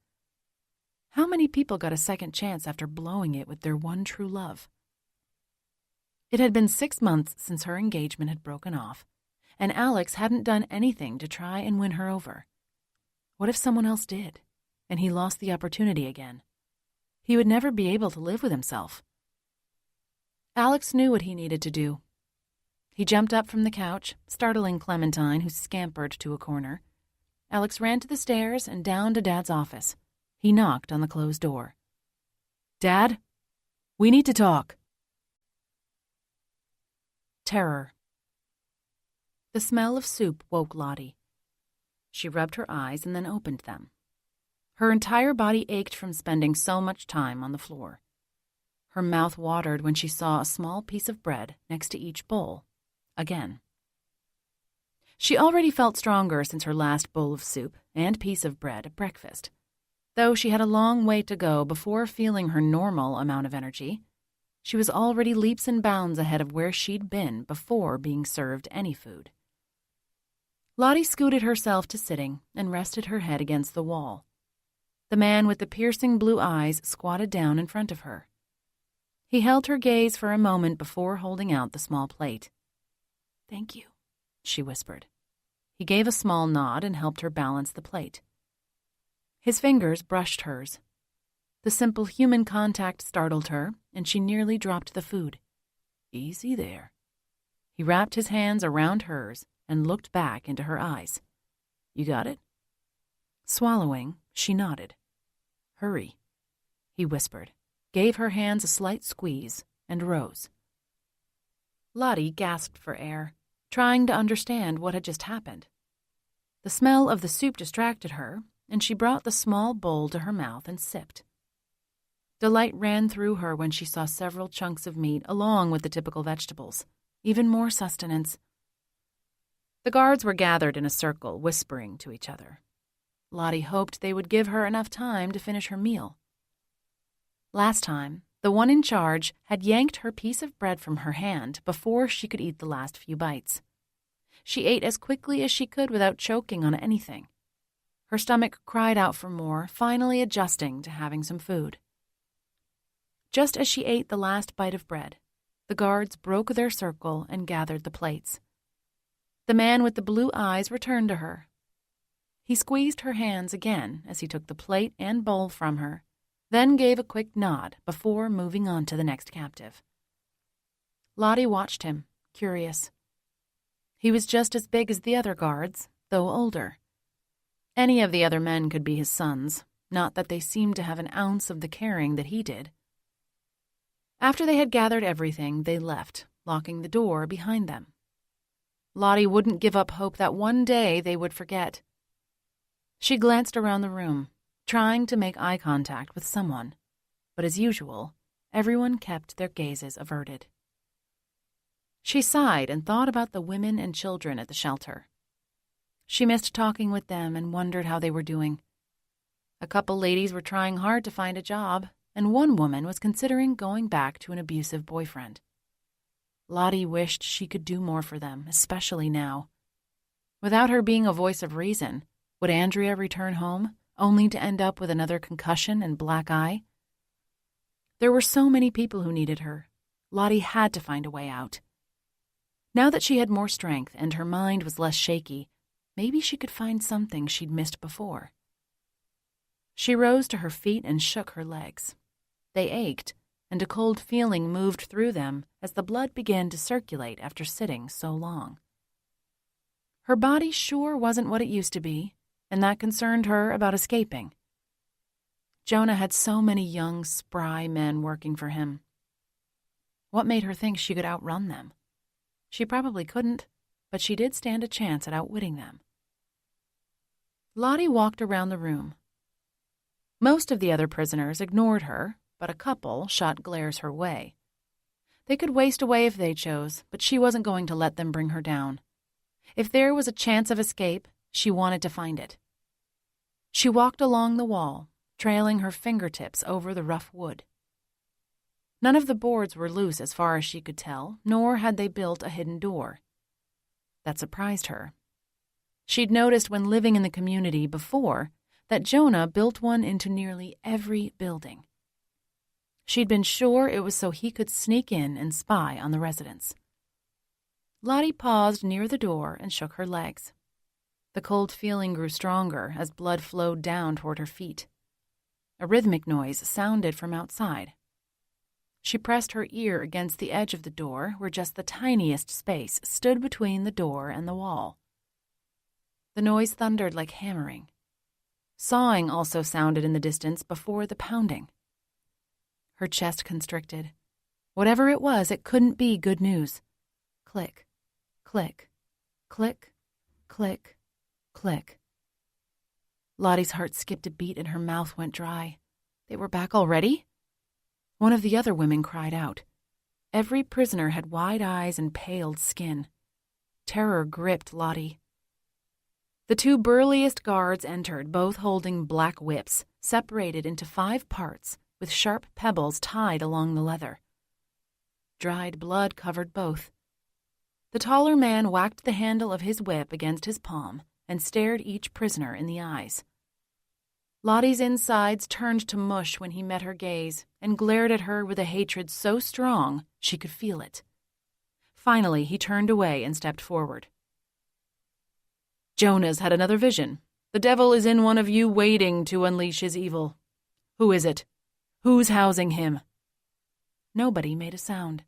How many people got a second chance after blowing it with their one true love? It had been 6 months since her engagement had broken off, and Alex hadn't done anything to try and win her over. What if someone else did, and he lost the opportunity again? He would never be able to live with himself. Alex knew what he needed to do. He jumped up from the couch, startling Clementine, who scampered to a corner. Alex ran to the stairs and down to Dad's office. He knocked on the closed door. Dad, we need to talk. Terror. The smell of soup woke Lottie. She rubbed her eyes and then opened them. Her entire body ached from spending so much time on the floor. Her mouth watered when she saw a small piece of bread next to each bowl. Again. She already felt stronger since her last bowl of soup and piece of bread at breakfast, though she had a long way to go before feeling her normal amount of energy. She was already leaps and bounds ahead of where she'd been before being served any food. Lottie scooted herself to sitting and rested her head against the wall. The man with the piercing blue eyes squatted down in front of her. He held her gaze for a moment before holding out the small plate. "Thank you," she whispered. He gave a small nod and helped her balance the plate. His fingers brushed hers. The simple human contact startled her, and she nearly dropped the food. "Easy there." He wrapped his hands around hers and looked back into her eyes. "You got it?" Swallowing, she nodded. "Hurry," he whispered, gave her hands a slight squeeze, and rose. Lottie gasped for air, trying to understand what had just happened. The smell of the soup distracted her, and she brought the small bowl to her mouth and sipped. Delight ran through her when she saw several chunks of meat along with the typical vegetables. Even more sustenance. The guards were gathered in a circle, whispering to each other. Lottie hoped they would give her enough time to finish her meal. Last time, the one in charge had yanked her piece of bread from her hand before she could eat the last few bites. She ate as quickly as she could without choking on anything. Her stomach cried out for more, finally adjusting to having some food. Just as she ate the last bite of bread, the guards broke their circle and gathered the plates. The man with the blue eyes returned to her. He squeezed her hands again as he took the plate and bowl from her, then gave a quick nod before moving on to the next captive. Lottie watched him, curious. He was just as big as the other guards, though older. Any of the other men could be his sons, not that they seemed to have an ounce of the caring that he did. After they had gathered everything, they left, locking the door behind them. Lottie wouldn't give up hope that one day they would forget. She glanced around the room, trying to make eye contact with someone, but as usual, everyone kept their gazes averted. She sighed and thought about the women and children at the shelter. She missed talking with them and wondered how they were doing. A couple ladies were trying hard to find a job, and one woman was considering going back to an abusive boyfriend. Lottie wished she could do more for them, especially now. Without her being a voice of reason, would Andrea return home, only to end up with another concussion and black eye? There were so many people who needed her. Lottie had to find a way out. Now that she had more strength and her mind was less shaky, maybe she could find something she'd missed before. She rose to her feet and shook her legs. They ached, and a cold feeling moved through them as the blood began to circulate after sitting so long. Her body sure wasn't what it used to be, and that concerned her about escaping. Jonah had so many young, spry men working for him. What made her think she could outrun them? She probably couldn't, but she did stand a chance at outwitting them. Lottie walked around the room. Most of the other prisoners ignored her, but a couple shot glares her way. They could waste away if they chose, but she wasn't going to let them bring her down. If there was a chance of escape, she wanted to find it. She walked along the wall, trailing her fingertips over the rough wood. None of the boards were loose as far as she could tell, nor had they built a hidden door. That surprised her. She'd noticed when living in the community before that Jonah built one into nearly every building. She'd been sure it was so he could sneak in and spy on the residents. Lottie paused near the door and shook her legs. The cold feeling grew stronger as blood flowed down toward her feet. A rhythmic noise sounded from outside. She pressed her ear against the edge of the door where just the tiniest space stood between the door and the wall. The noise thundered like hammering. Sawing also sounded in the distance before the pounding. Her chest constricted. Whatever it was, it couldn't be good news. Click, click, click, click, click. Lottie's heart skipped a beat and her mouth went dry. They were back already? One of the other women cried out. Every prisoner had wide eyes and paled skin. Terror gripped Lottie. The two burliest guards entered, both holding black whips, separated into 5 parts, with sharp pebbles tied along the leather. Dried blood covered both. The taller man whacked the handle of his whip against his palm and stared each prisoner in the eyes. Lottie's insides turned to mush when he met her gaze and glared at her with a hatred so strong she could feel it. Finally, he turned away and stepped forward. Jonah's had another vision. The devil is in one of you waiting to unleash his evil. Who is it? Who's housing him? Nobody made a sound.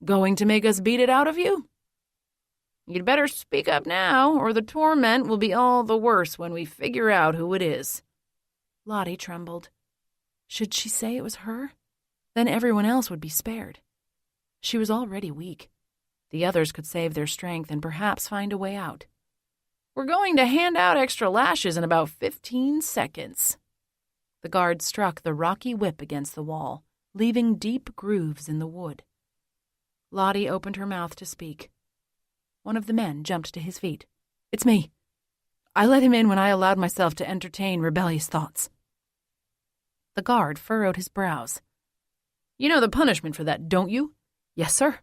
Going to make us beat it out of you? You'd better speak up now, or the torment will be all the worse when we figure out who it is. Lottie trembled. Should she say it was her? Then everyone else would be spared. She was already weak. The others could save their strength and perhaps find a way out. We're going to hand out extra lashes in about 15 seconds. The guard struck the rocky whip against the wall, leaving deep grooves in the wood. Lottie opened her mouth to speak. One of the men jumped to his feet. It's me. I let him in when I allowed myself to entertain rebellious thoughts. The guard furrowed his brows. You know the punishment for that, don't you? Yes, sir.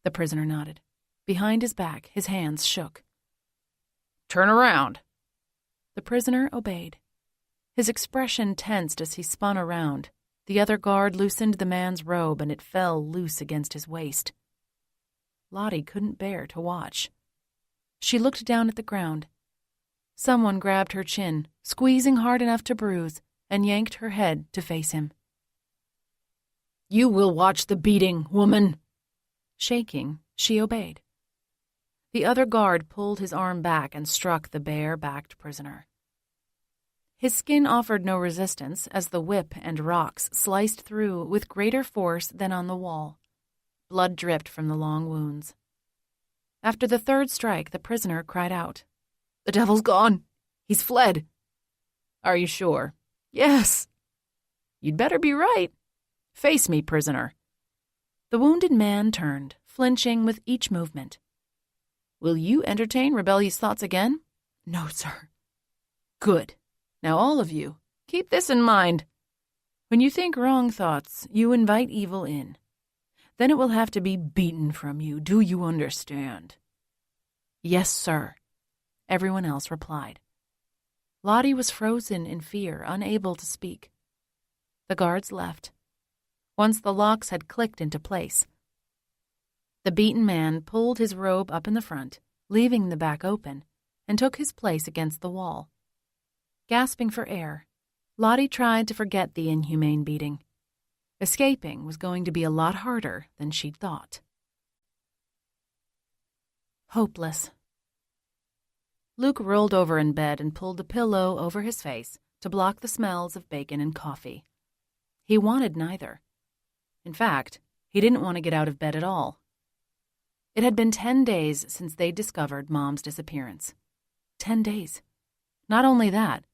The prisoner nodded. Behind his back, his hands shook. "Turn around." The prisoner obeyed. His expression tensed as he spun around. The other guard loosened the man's robe and it fell loose against his waist. Lottie couldn't bear to watch. She looked down at the ground. Someone grabbed her chin, squeezing hard enough to bruise, and yanked her head to face him. "You will watch the beating, woman." Shaking, she obeyed. The other guard pulled his arm back and struck the bare-backed prisoner. His skin offered no resistance as the whip and rocks sliced through with greater force than on the wall. Blood dripped from the long wounds. After the third strike, the prisoner cried out, "The devil's gone. He's fled." "Are you sure?" "Yes." "You'd better be right. Face me, prisoner." The wounded man turned, flinching with each movement. "Will you entertain rebellious thoughts again?" "No, sir." "Good. Now all of you, keep this in mind. When you think wrong thoughts, you invite evil in. Then it will have to be beaten from you. Do you understand?" "Yes, sir," everyone else replied. Lottie was frozen in fear, unable to speak. The guards left. Once the locks had clicked into place, the beaten man pulled his robe up in the front, leaving the back open, and took his place against the wall. Gasping for air, Lottie tried to forget the inhumane beating. Escaping was going to be a lot harder than she'd thought. Hopeless. Luke rolled over in bed and pulled the pillow over his face to block the smells of bacon and coffee. He wanted neither. In fact, he didn't want to get out of bed at all. It had been 10 days since they'd discovered Mom's disappearance. 10 days. Not only that,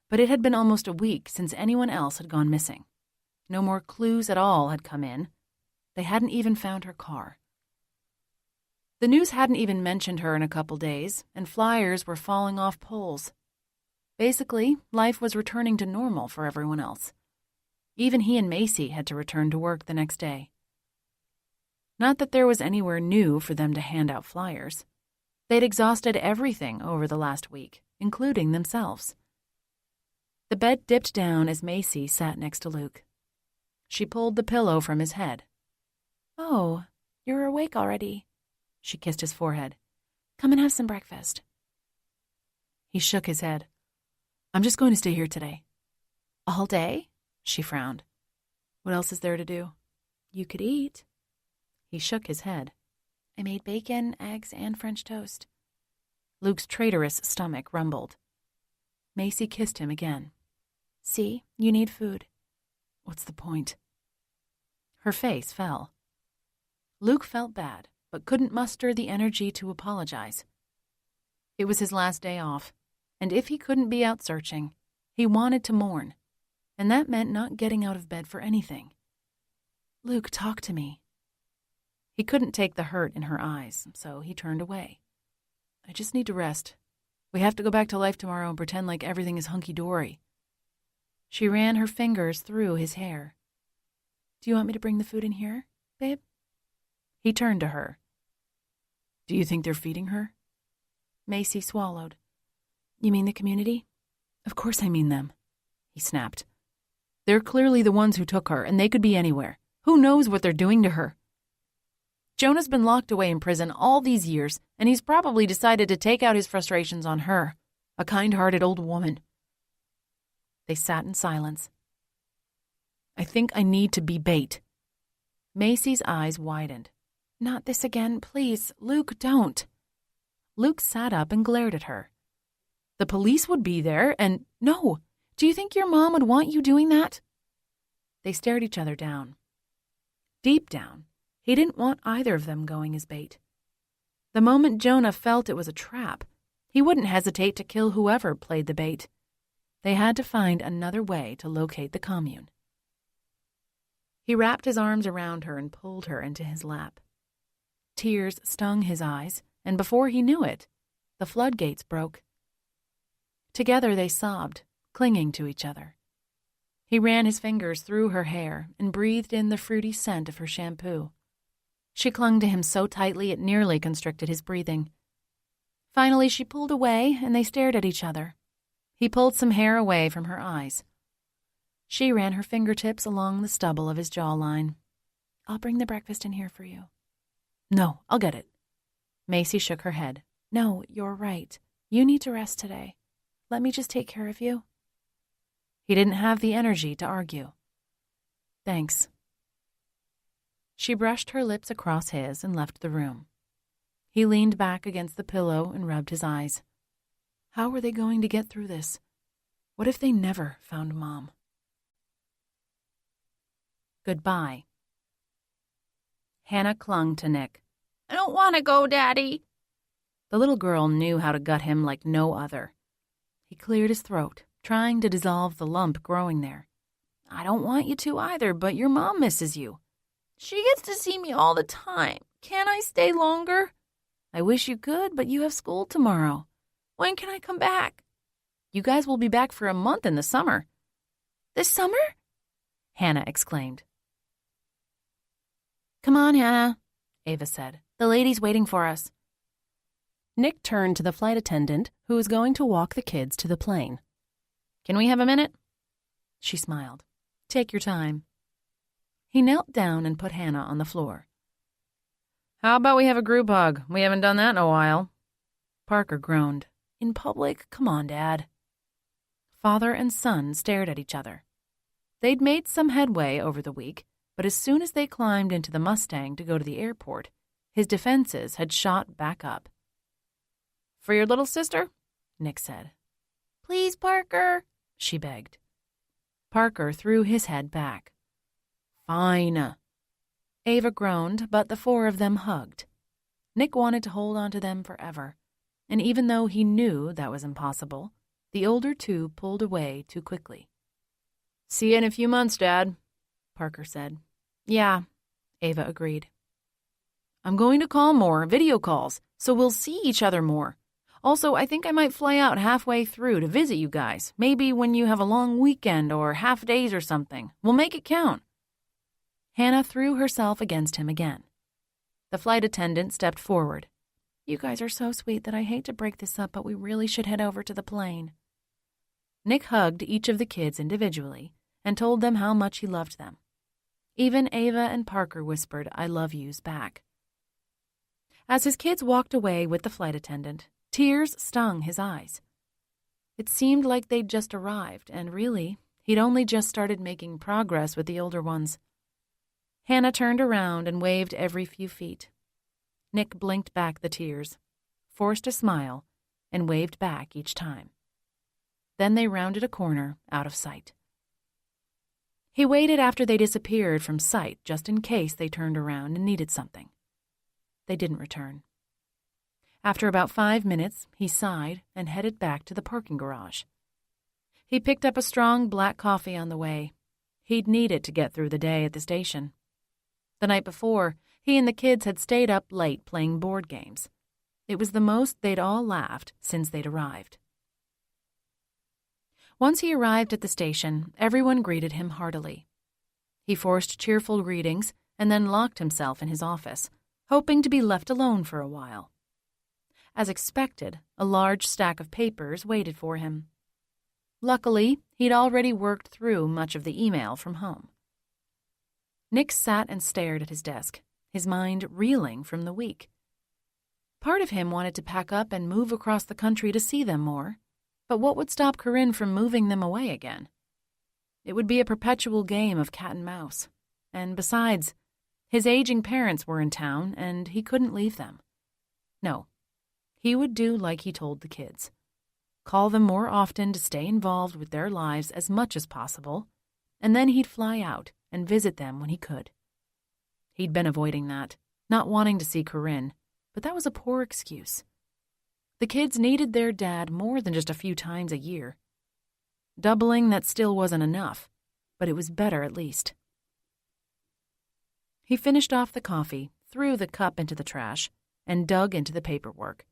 but it had been almost a week since anyone else had gone missing. No more clues at all had come in. They hadn't even found her car. The news hadn't even mentioned her in a couple days, and flyers were falling off poles. Basically, life was returning to normal for everyone else. Even he and Macy had to return to work the next day. Not that there was anywhere new for them to hand out flyers. They'd exhausted everything over the last week, including themselves. The bed dipped down as Macy sat next to Luke. She pulled the pillow from his head. "Oh, you're awake already." She kissed his forehead. "Come and have some breakfast." He shook his head. "I'm just going to stay here today." "All day?" She frowned. "What else is there to do?" "You could eat." He shook his head. "I made bacon, eggs, and French toast." Luke's traitorous stomach rumbled. Macy kissed him again. "See, you need food." "What's the point?" Her face fell. Luke felt bad, but couldn't muster the energy to apologize. It was his last day off, and if he couldn't be out searching, he wanted to mourn, and that meant not getting out of bed for anything. "Luke, talk to me." He couldn't take the hurt in her eyes, so he turned away. "I just need to rest. We have to go back to life tomorrow and pretend like everything is hunky-dory." She ran her fingers through his hair. "Do you want me to bring the food in here, babe?" He turned to her. "Do you think they're feeding her?" Macy swallowed. "You mean the community?" "Of course I mean them," he snapped. "They're clearly the ones who took her, and they could be anywhere. Who knows what they're doing to her? Jonah's been locked away in prison all these years, and he's probably decided to take out his frustrations on her, a kind-hearted old woman." They sat in silence. "I think I need to be bait." Macy's eyes widened. "Not this again, please. Luke, don't." Luke sat up and glared at her. "The police would be there, and no. Do you think your mom would want you doing that?" They stared each other down. Deep down, he didn't want either of them going as bait. The moment Jonah felt it was a trap, he wouldn't hesitate to kill whoever played the bait. They had to find another way to locate the commune. He wrapped his arms around her and pulled her into his lap. Tears stung his eyes, and before he knew it, the floodgates broke. Together they sobbed, clinging to each other. He ran his fingers through her hair and breathed in the fruity scent of her shampoo. She clung to him so tightly it nearly constricted his breathing. Finally, she pulled away, and they stared at each other. He pulled some hair away from her eyes. She ran her fingertips along the stubble of his jawline. I'll bring the breakfast in here for you. No, I'll get it. Macy shook her head. No, you're right. You need to rest today. Let me just take care of you. He didn't have the energy to argue. Thanks. She brushed her lips across his and left the room. He leaned back against the pillow and rubbed his eyes. How were they going to get through this? What if they never found Mom? Goodbye. Hannah clung to Nick. I don't want to go, Daddy. The little girl knew how to gut him like no other. He cleared his throat, trying to dissolve the lump growing there. I don't want you to either, but your mom misses you. She gets to see me all the time. Can't I stay longer? I wish you could, but you have school tomorrow. When can I come back? You guys will be back for a month in the summer. This summer? Hannah exclaimed. Come on, Hannah, Ava said. The lady's waiting for us. Nick turned to the flight attendant, who was going to walk the kids to the plane. Can we have a minute? She smiled. Take your time. He knelt down and put Hannah on the floor. How about we have a group hug? We haven't done that in a while. Parker groaned. In public? Come on, Dad. Father and son stared at each other. They'd made some headway over the week, but as soon as they climbed into the Mustang to go to the airport, his defenses had shot back up. For your little sister? Nick said. Please, Parker, she begged. Parker threw his head back. Fine. Ava groaned, but the four of them hugged. Nick wanted to hold on to them forever, and even though he knew that was impossible, the older two pulled away too quickly. See you in a few months, Dad, Parker said. Yeah, Ava agreed. I'm going to call more, video calls, so we'll see each other more. Also, I think I might fly out halfway through to visit you guys, maybe when you have a long weekend or half days or something. We'll make it count. Hannah threw herself against him again. The flight attendant stepped forward. You guys are so sweet that I hate to break this up, but we really should head over to the plane. Nick hugged each of the kids individually and told them how much he loved them. Even Ava and Parker whispered I love yous back. As his kids walked away with the flight attendant, tears stung his eyes. It seemed like they'd just arrived, and really, he'd only just started making progress with the older ones. Hannah turned around and waved every few feet. Nick blinked back the tears, forced a smile, and waved back each time. Then they rounded a corner out of sight. He waited after they disappeared from sight just in case they turned around and needed something. They didn't return. After about 5 minutes, he sighed and headed back to the parking garage. He picked up a strong black coffee on the way. He'd need it to get through the day at the station. The night before, he and the kids had stayed up late playing board games. It was the most they'd all laughed since they'd arrived. Once he arrived at the station, everyone greeted him heartily. He forced cheerful greetings and then locked himself in his office, hoping to be left alone for a while. As expected, a large stack of papers waited for him. Luckily, he'd already worked through much of the email from home. Nick sat and stared at his desk, his mind reeling from the week. Part of him wanted to pack up and move across the country to see them more, but what would stop Corinne from moving them away again? It would be a perpetual game of cat and mouse, and besides, his aging parents were in town and he couldn't leave them. No, he would do like he told the kids. Call them more often to stay involved with their lives as much as possible, and then he'd fly out and visit them when he could. He'd been avoiding that, not wanting to see Corinne, but that was a poor excuse. The kids needed their dad more than just a few times a year. Doubling that still wasn't enough, but it was better at least. He finished off the coffee, threw the cup into the trash, and dug into the paperwork.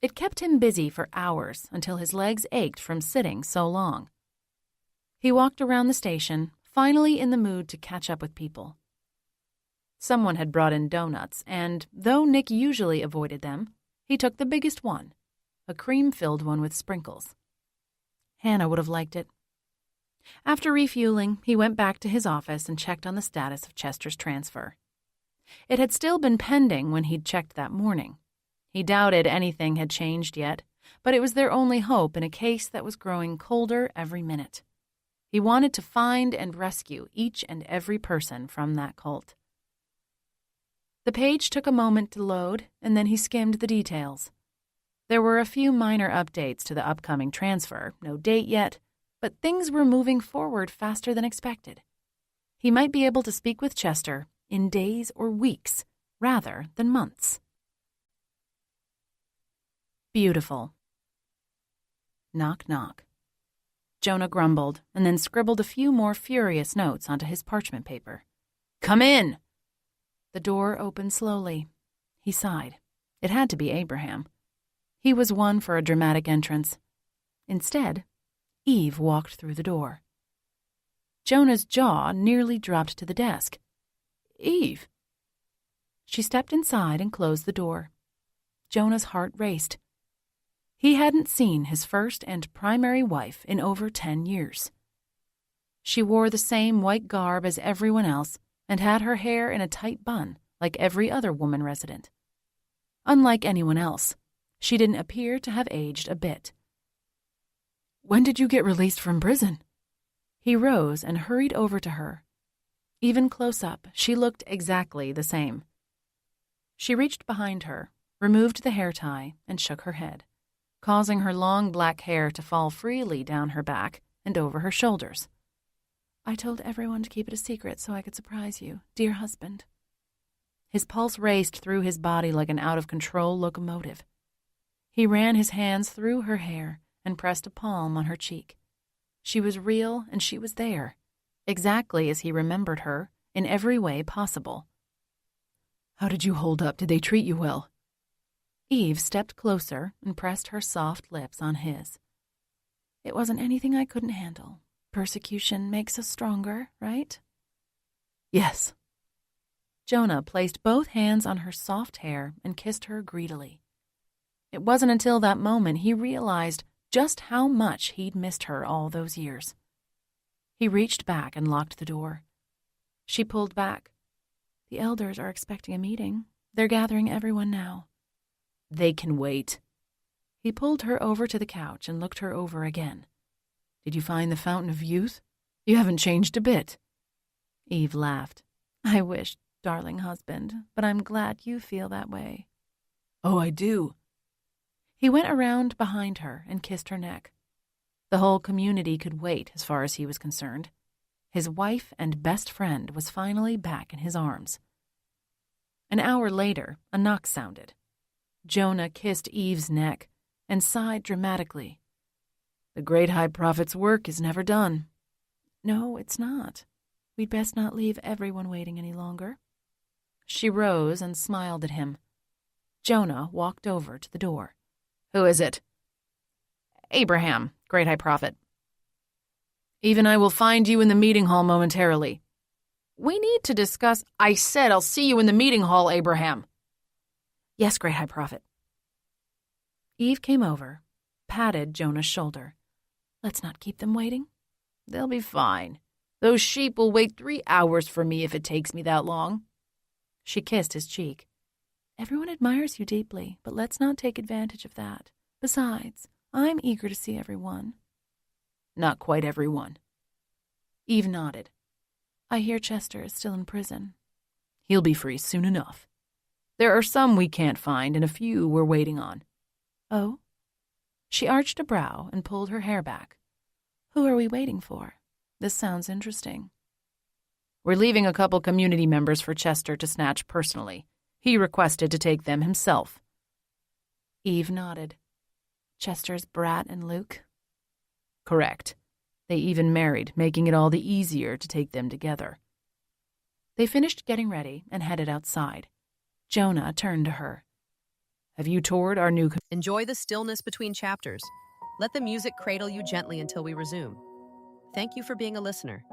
It kept him busy for hours until his legs ached from sitting so long. He walked around the station, finally in the mood to catch up with people. Someone had brought in donuts, and though Nick usually avoided them, he took the biggest one, a cream-filled one with sprinkles. Hannah would have liked it. After refueling, he went back to his office and checked on the status of Chester's transfer. It had still been pending when he'd checked that morning. He doubted anything had changed yet, but it was their only hope in a case that was growing colder every minute. He wanted to find and rescue each and every person from that cult. The page took a moment to load, and then he skimmed the details. There were a few minor updates to the upcoming transfer, no date yet, but things were moving forward faster than expected. He might be able to speak with Chester in days or weeks, rather than months. Beautiful. Knock, knock. Jonah grumbled and then scribbled a few more furious notes onto his parchment paper. Come in! The door opened slowly. He sighed. It had to be Abraham. He was one for a dramatic entrance. Instead, Eve walked through the door. Jonah's jaw nearly dropped to the desk. Eve! She stepped inside and closed the door. Jonah's heart raced. He hadn't seen his first and primary wife in over 10 years. She wore the same white garb as everyone else and had her hair in a tight bun like every other woman resident. Unlike anyone else, she didn't appear to have aged a bit. When did you get released from prison? He rose and hurried over to her. Even close up, she looked exactly the same. She reached behind her, removed the hair tie, and shook her head, causing her long black hair to fall freely down her back and over her shoulders. I told everyone to keep it a secret so I could surprise you, dear husband. His pulse raced through his body like an out-of-control locomotive. He ran his hands through her hair and pressed a palm on her cheek. She was real and she was there, exactly as he remembered her, in every way possible. How did you hold up? Did they treat you well? Eve stepped closer and pressed her soft lips on his. It wasn't anything I couldn't handle. Persecution makes us stronger, right? Yes. Jonah placed both hands on her soft hair and kissed her greedily. It wasn't until that moment he realized just how much he'd missed her all those years. He reached back and locked the door. She pulled back. The elders are expecting a meeting. They're gathering everyone now. They can wait. He pulled her over to the couch and looked her over again. Did you find the fountain of youth? You haven't changed a bit. Eve laughed. I wish, darling husband, but I'm glad you feel that way. Oh, I do. He went around behind her and kissed her neck. The whole community could wait as far as he was concerned. His wife and best friend was finally back in his arms. An hour later, a knock sounded. Jonah kissed Eve's neck and sighed dramatically. The great high prophet's work is never done. No, it's not. We'd best not leave everyone waiting any longer. She rose and smiled at him. Jonah walked over to the door. Who is it? Abraham, great high prophet. Eve and I will find you in the meeting hall momentarily. We need to discuss. I said I'll see you in the meeting hall, Abraham. Yes, great high prophet. Eve came over, patted Jonah's shoulder. Let's not keep them waiting. They'll be fine. Those sheep will wait 3 hours for me if it takes me that long. She kissed his cheek. Everyone admires you deeply, but let's not take advantage of that. Besides, I'm eager to see everyone. Not quite everyone. Eve nodded. I hear Chester is still in prison. He'll be free soon enough. There are some we can't find and a few we're waiting on. Oh? She arched a brow and pulled her hair back. Who are we waiting for? This sounds interesting. We're leaving a couple community members for Chester to snatch personally. He requested to take them himself. Eve nodded. Chester's Brat and Luke? Correct. They even married, making it all the easier to take them together. They finished getting ready and headed outside. Jonah turned to her. Have you toured our new... Enjoy the stillness between chapters. Let the music cradle you gently until we resume. Thank you for being a listener.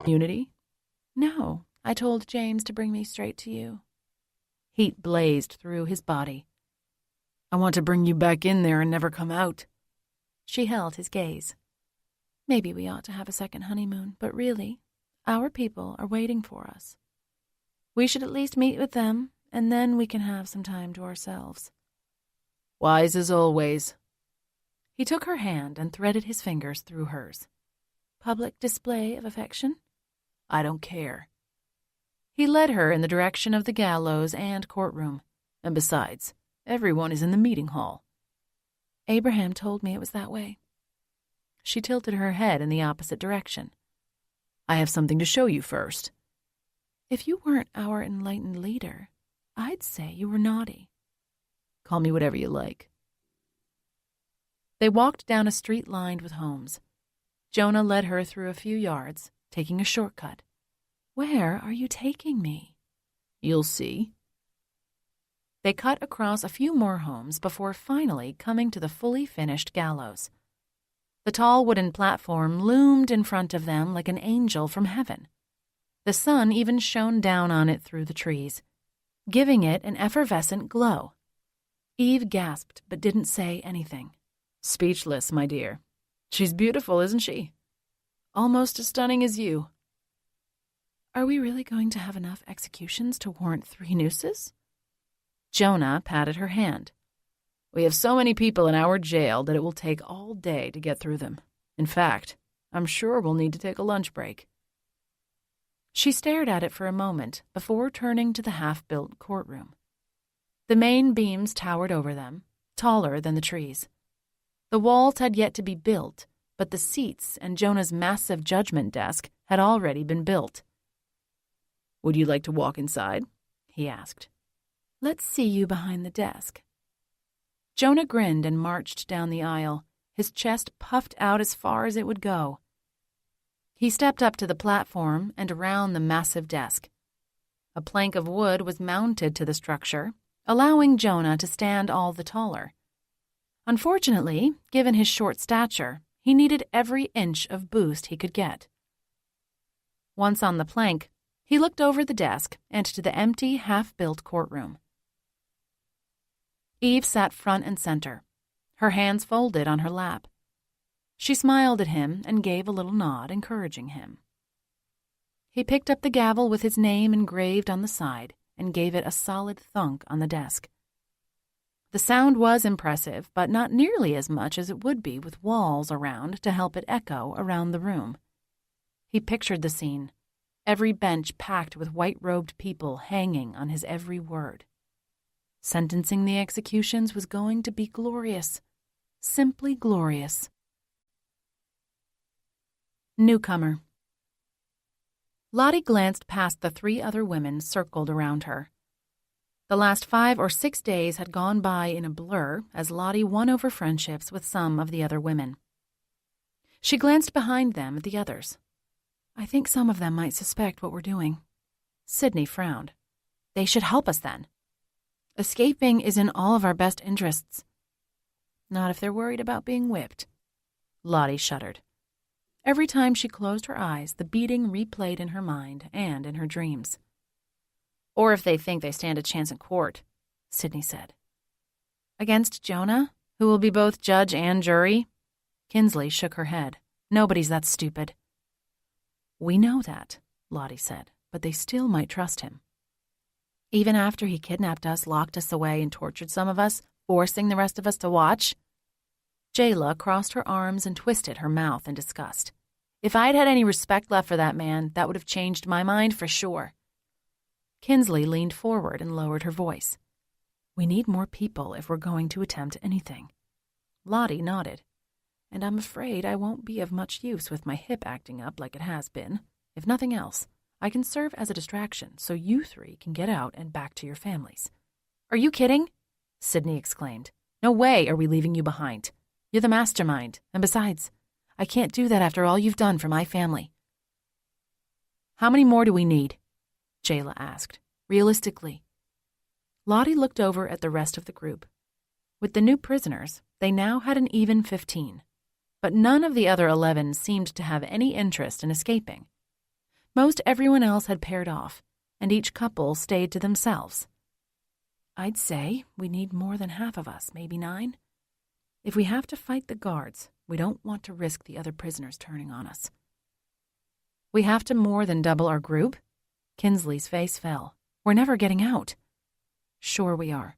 Unity? No, I told James to bring me straight to you. Heat blazed through his body. I want to bring you back in there and never come out. She held his gaze. Maybe we ought to have a second honeymoon, but really, our people are waiting for us. We should at least meet with them, and then we can have some time to ourselves. Wise as always. He took her hand and threaded his fingers through hers. Public display of affection? I don't care. He led her in the direction of the gallows and courtroom. And besides, everyone is in the meeting hall. Abraham told me it was that way. She tilted her head in the opposite direction. I have something to show you first. If you weren't our enlightened leader, I'd say you were naughty. Call me whatever you like. They walked down a street lined with homes. Jonah led her through a few yards, taking a shortcut. Where are you taking me? You'll see. They cut across a few more homes before finally coming to the fully finished gallows. The tall wooden platform loomed in front of them like an angel from heaven. The sun even shone down on it through the trees, giving it an effervescent glow. Eve gasped but didn't say anything. Speechless, my dear. She's beautiful, isn't she? Almost as stunning as you. Are we really going to have enough executions to warrant 3 nooses? Jonah patted her hand. We have so many people in our jail that it will take all day to get through them. In fact, I'm sure we'll need to take a lunch break. She stared at it for a moment before turning to the half-built courtroom. The main beams towered over them, taller than the trees. The walls had yet to be built, but the seats and Jonah's massive judgment desk had already been built. Would you like to walk inside? He asked. Let's see you behind the desk. Jonah grinned and marched down the aisle, his chest puffed out as far as it would go. He stepped up to the platform and around the massive desk. A plank of wood was mounted to the structure, allowing Jonah to stand all the taller. Unfortunately, given his short stature, he needed every inch of boost he could get. Once on the plank, he looked over the desk and to the empty, half-built courtroom. Eve sat front and center, her hands folded on her lap. She smiled at him and gave a little nod, encouraging him. He picked up the gavel with his name engraved on the side and gave it a solid thunk on the desk. The sound was impressive, but not nearly as much as it would be with walls around to help it echo around the room. He pictured the scene, every bench packed with white-robed people hanging on his every word. Sentencing the executions was going to be glorious, simply glorious. Newcomer. Lottie glanced past the 3 other women circled around her. The last 5 or 6 days had gone by in a blur as Lottie won over friendships with some of the other women. She glanced behind them at the others. I think some of them might suspect what we're doing. Sydney frowned. They should help us then. Escaping is in all of our best interests. Not if they're worried about being whipped. Lottie shuddered. Every time she closed her eyes, the beating replayed in her mind and in her dreams. Or if they think they stand a chance in court, Sydney said. Against Jonah, who will be both judge and jury? Kinsley shook her head. Nobody's that stupid. We know that, Lottie said, but they still might trust him. Even after he kidnapped us, locked us away, and tortured some of us, forcing the rest of us to watch? Jayla crossed her arms and twisted her mouth in disgust. If I'd had any respect left for that man, that would have changed my mind for sure. Kinsley leaned forward and lowered her voice. We need more people if we're going to attempt anything. Lottie nodded. And I'm afraid I won't be of much use with my hip acting up like it has been. If nothing else, I can serve as a distraction so you 3 can get out and back to your families. Are you kidding? Sydney exclaimed. No way are we leaving you behind. You're the mastermind, and besides, I can't do that after all you've done for my family. How many more do we need? Jayla asked, realistically. Lottie looked over at the rest of the group. With the new prisoners, they now had an even 15. But none of the other 11 seemed to have any interest in escaping. Most everyone else had paired off, and each couple stayed to themselves. I'd say we need more than half of us, maybe 9. If we have to fight the guards, we don't want to risk the other prisoners turning on us. We have to more than double our group? Kinsley's face fell. We're never getting out. Sure we are,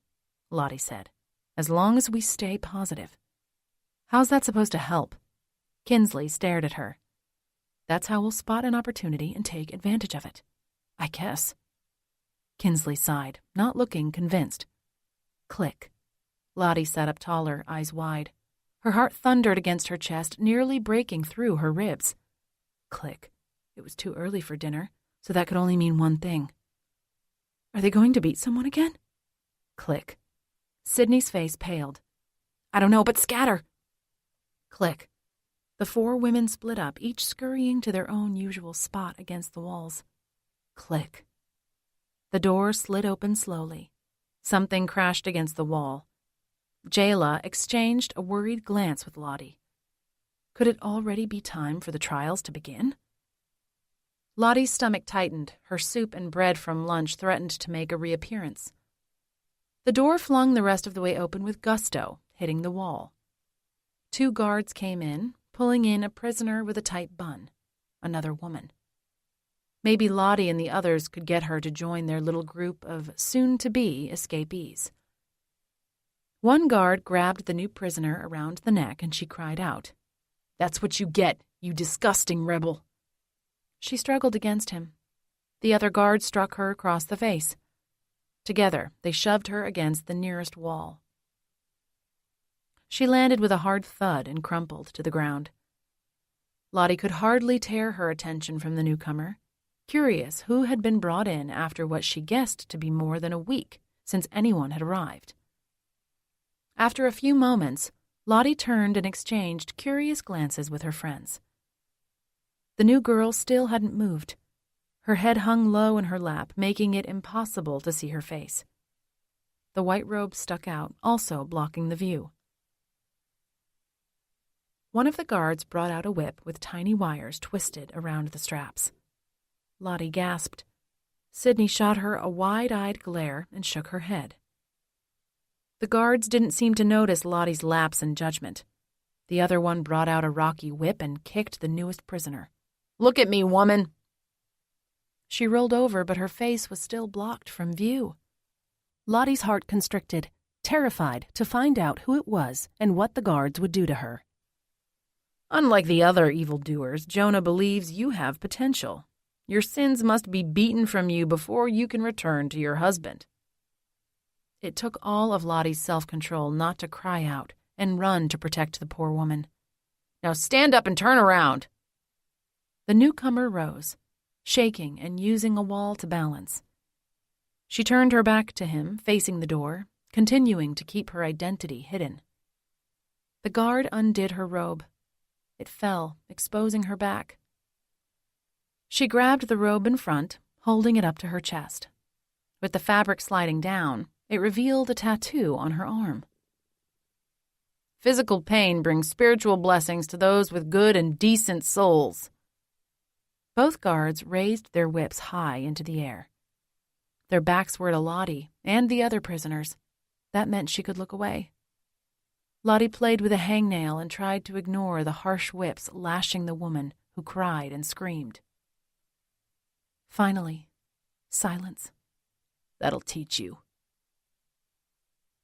Lottie said, as long as we stay positive. How's that supposed to help? Kinsley stared at her. That's how we'll spot an opportunity and take advantage of it. I guess. Kinsley sighed, not looking convinced. Click. Lottie sat up taller, eyes wide. Her heart thundered against her chest, nearly breaking through her ribs. Click. It was too early for dinner, so that could only mean one thing. Are they going to beat someone again? Click. Sydney's face paled. I don't know, but scatter. Click. The 4 women split up, each scurrying to their own usual spot against the walls. Click. The door slid open slowly. Something crashed against the wall. Jayla exchanged a worried glance with Lottie. Could it already be time for the trials to begin? Lottie's stomach tightened. Her soup and bread from lunch threatened to make a reappearance. The door flung the rest of the way open with gusto, hitting the wall. 2 guards came in, pulling in a prisoner with a tight bun, another woman. Maybe Lottie and the others could get her to join their little group of soon-to-be escapees. One guard grabbed the new prisoner around the neck and she cried out, "That's what you get, you disgusting rebel." She struggled against him. The other guard struck her across the face. Together, they shoved her against the nearest wall. She landed with a hard thud and crumpled to the ground. Lottie could hardly tear her attention from the newcomer, curious who had been brought in after what she guessed to be more than a week since anyone had arrived. After a few moments, Lottie turned and exchanged curious glances with her friends. The new girl still hadn't moved. Her head hung low in her lap, making it impossible to see her face. The white robe stuck out, also blocking the view. One of the guards brought out a whip with tiny wires twisted around the straps. Lottie gasped. Sydney shot her a wide-eyed glare and shook her head. The guards didn't seem to notice Lottie's lapse in judgment. The other one brought out a rocky whip and kicked the newest prisoner. "Look at me, woman!" She rolled over, but her face was still blocked from view. Lottie's heart constricted, terrified to find out who it was and what the guards would do to her. Unlike the other evildoers, Jonah believes you have potential. Your sins must be beaten from you before you can return to your husband. It took all of Lottie's self-control not to cry out and run to protect the poor woman. "Now stand up and turn around." The newcomer rose, shaking and using a wall to balance. She turned her back to him, facing the door, continuing to keep her identity hidden. The guard undid her robe. It fell, exposing her back. She grabbed the robe in front, holding it up to her chest. With the fabric sliding down, it revealed a tattoo on her arm. "Physical pain brings spiritual blessings to those with good and decent souls." Both guards raised their whips high into the air. Their backs were to Lottie and the other prisoners. That meant she could look away. Lottie played with a hangnail and tried to ignore the harsh whips lashing the woman who cried and screamed. Finally, silence. "That'll teach you."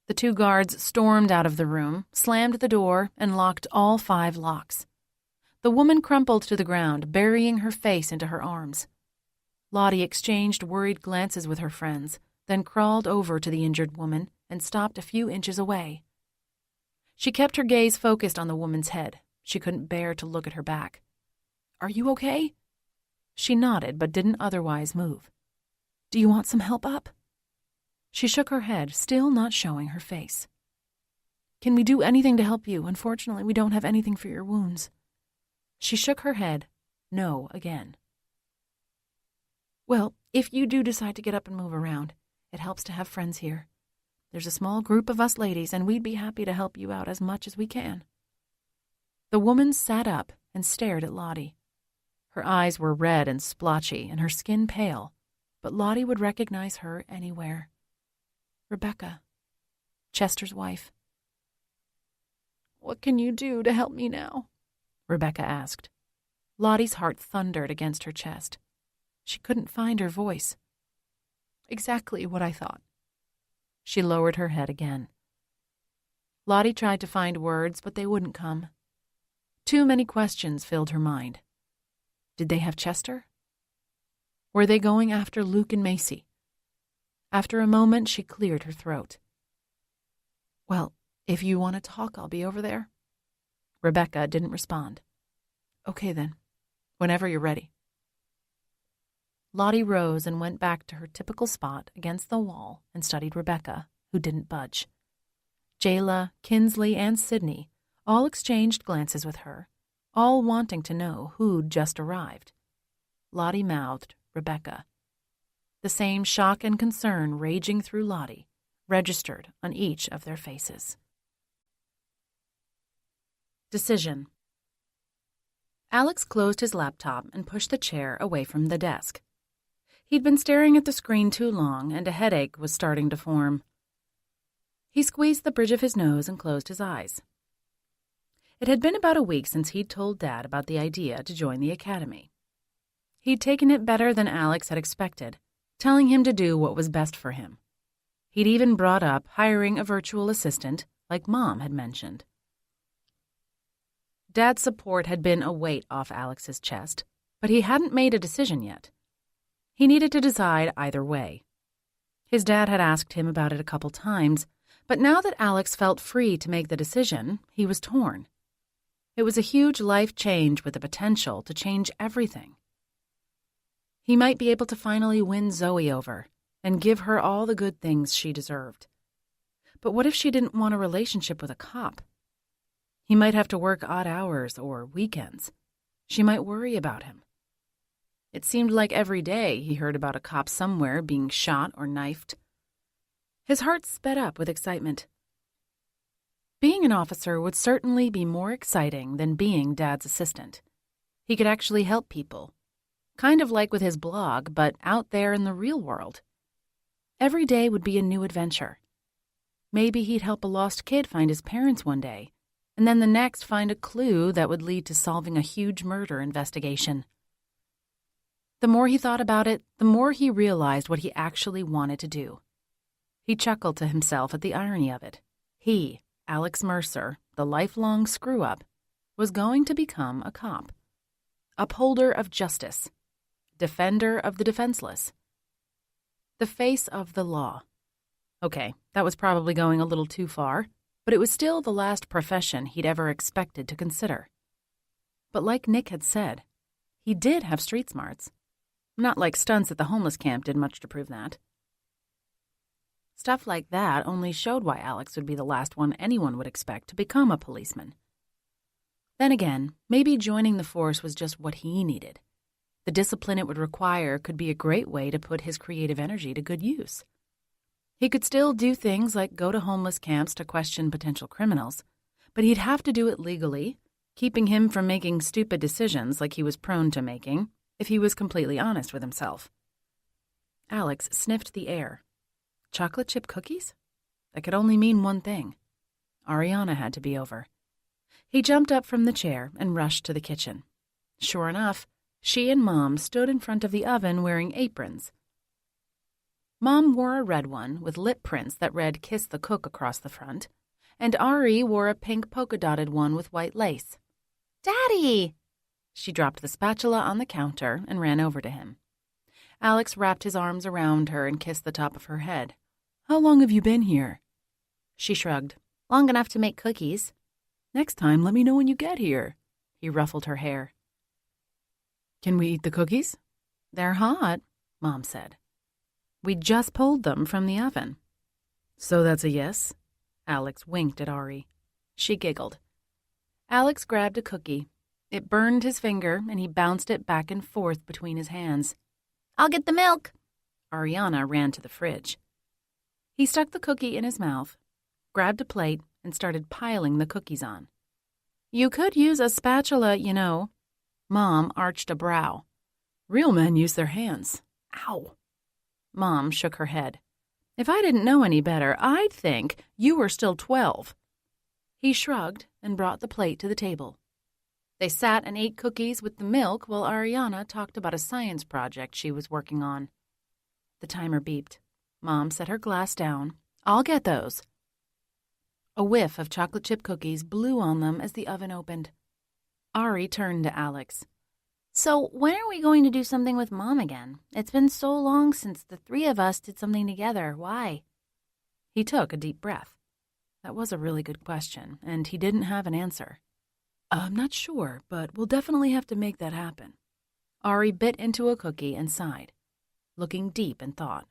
The 2 guards stormed out of the room, slammed the door, and locked all 5 locks. The woman crumpled to the ground, burying her face into her arms. Lottie exchanged worried glances with her friends, then crawled over to the injured woman and stopped a few inches away. She kept her gaze focused on the woman's head. She couldn't bear to look at her back. "Are you okay?" She nodded, but didn't otherwise move. "Do you want some help up?" She shook her head, still not showing her face. "Can we do anything to help you? Unfortunately, we don't have anything for your wounds." She shook her head, no again. "Well, if you do decide to get up and move around, it helps to have friends here. There's a small group of us ladies, and we'd be happy to help you out as much as we can." The woman sat up and stared at Lottie. Her eyes were red and splotchy and her skin pale, but Lottie would recognize her anywhere. Rebecca, Chester's wife. "What can you do to help me now?" Rebecca asked. Lottie's heart thundered against her chest. She couldn't find her voice. "Exactly what I thought." She lowered her head again. Lottie tried to find words, but they wouldn't come. Too many questions filled her mind. Did they have Chester? Were they going after Luke and Macy? After a moment, she cleared her throat. "Well, if you want to talk, I'll be over there." Rebecca didn't respond. "Okay then, whenever you're ready." Lottie rose and went back to her typical spot against the wall and studied Rebecca, who didn't budge. Jayla, Kinsley, and Sydney all exchanged glances with her, all wanting to know who'd just arrived. Lottie mouthed Rebecca. The same shock and concern raging through Lottie registered on each of their faces. Decision. Alex closed his laptop and pushed the chair away from the desk. He'd been staring at the screen too long, and a headache was starting to form. He squeezed the bridge of his nose and closed his eyes. It had been about a week since he'd told Dad about the idea to join the academy. He'd taken it better than Alex had expected, telling him to do what was best for him. He'd even brought up hiring a virtual assistant, like Mom had mentioned. Dad's support had been a weight off Alex's chest, but he hadn't made a decision yet. He needed to decide either way. His dad had asked him about it a couple times, but now that Alex felt free to make the decision, he was torn. It was a huge life change with the potential to change everything. He might be able to finally win Zoe over and give her all the good things she deserved. But what if she didn't want a relationship with a cop? He might have to work odd hours or weekends. She might worry about him. It seemed like every day he heard about a cop somewhere being shot or knifed. His heart sped up with excitement. Being an officer would certainly be more exciting than being Dad's assistant. He could actually help people. Kind of like with his blog, but out there in the real world. Every day would be a new adventure. Maybe he'd help a lost kid find his parents one day, and then the next find a clue that would lead to solving a huge murder investigation. The more he thought about it, the more he realized what he actually wanted to do. He chuckled to himself at the irony of it. He, Alex Mercer, the lifelong screw-up, was going to become a cop. Upholder of justice. Defender of the defenseless. The face of the law. Okay, that was probably going a little too far, but it was still the last profession he'd ever expected to consider. But like Nick had said, he did have street smarts. Not like stunts at the homeless camp did much to prove that. Stuff like that only showed why Alex would be the last one anyone would expect to become a policeman. Then again, maybe joining the force was just what he needed. The discipline it would require could be a great way to put his creative energy to good use. He could still do things like go to homeless camps to question potential criminals, but he'd have to do it legally, keeping him from making stupid decisions like he was prone to making, if he was completely honest with himself. Alex sniffed the air. Chocolate chip cookies? That could only mean one thing. Ariana had to be over. He jumped up from the chair and rushed to the kitchen. Sure enough, she and Mom stood in front of the oven wearing aprons. Mom wore a red one with lip prints that read "Kiss the Cook" across the front, and Ari wore a pink polka-dotted one with white lace. "Daddy!" She dropped the spatula on the counter and ran over to him. Alex wrapped his arms around her and kissed the top of her head. "How long have you been here?" She shrugged. "Long enough to make cookies." "Next time, let me know when you get here." He ruffled her hair. "Can we eat the cookies?" "They're hot," Mom said. "We just pulled them from the oven." "So that's a yes?" Alex winked at Ari. She giggled. Alex grabbed a cookie. It burned his finger, and he bounced it back and forth between his hands. "I'll get the milk." Ariana ran to the fridge. He stuck the cookie in his mouth, grabbed a plate, and started piling the cookies on. "You could use a spatula, you know." Mom arched a brow. Real men use their hands. Ow. Mom shook her head. If I didn't know any better, I'd think you were still 12. He shrugged and brought the plate to the table. They sat and ate cookies with the milk while Ariana talked about a science project she was working on. The timer beeped. Mom set her glass down. I'll get those. A whiff of chocolate chip cookies blew on them as the oven opened. Ari turned to Alex. So when are we going to do something with Mom again? It's been so long since the three of us did something together. Why? He took a deep breath. That was a really good question, and he didn't have an answer. I'm not sure, but we'll definitely have to make that happen. Ari bit into a cookie and sighed, looking deep in thought.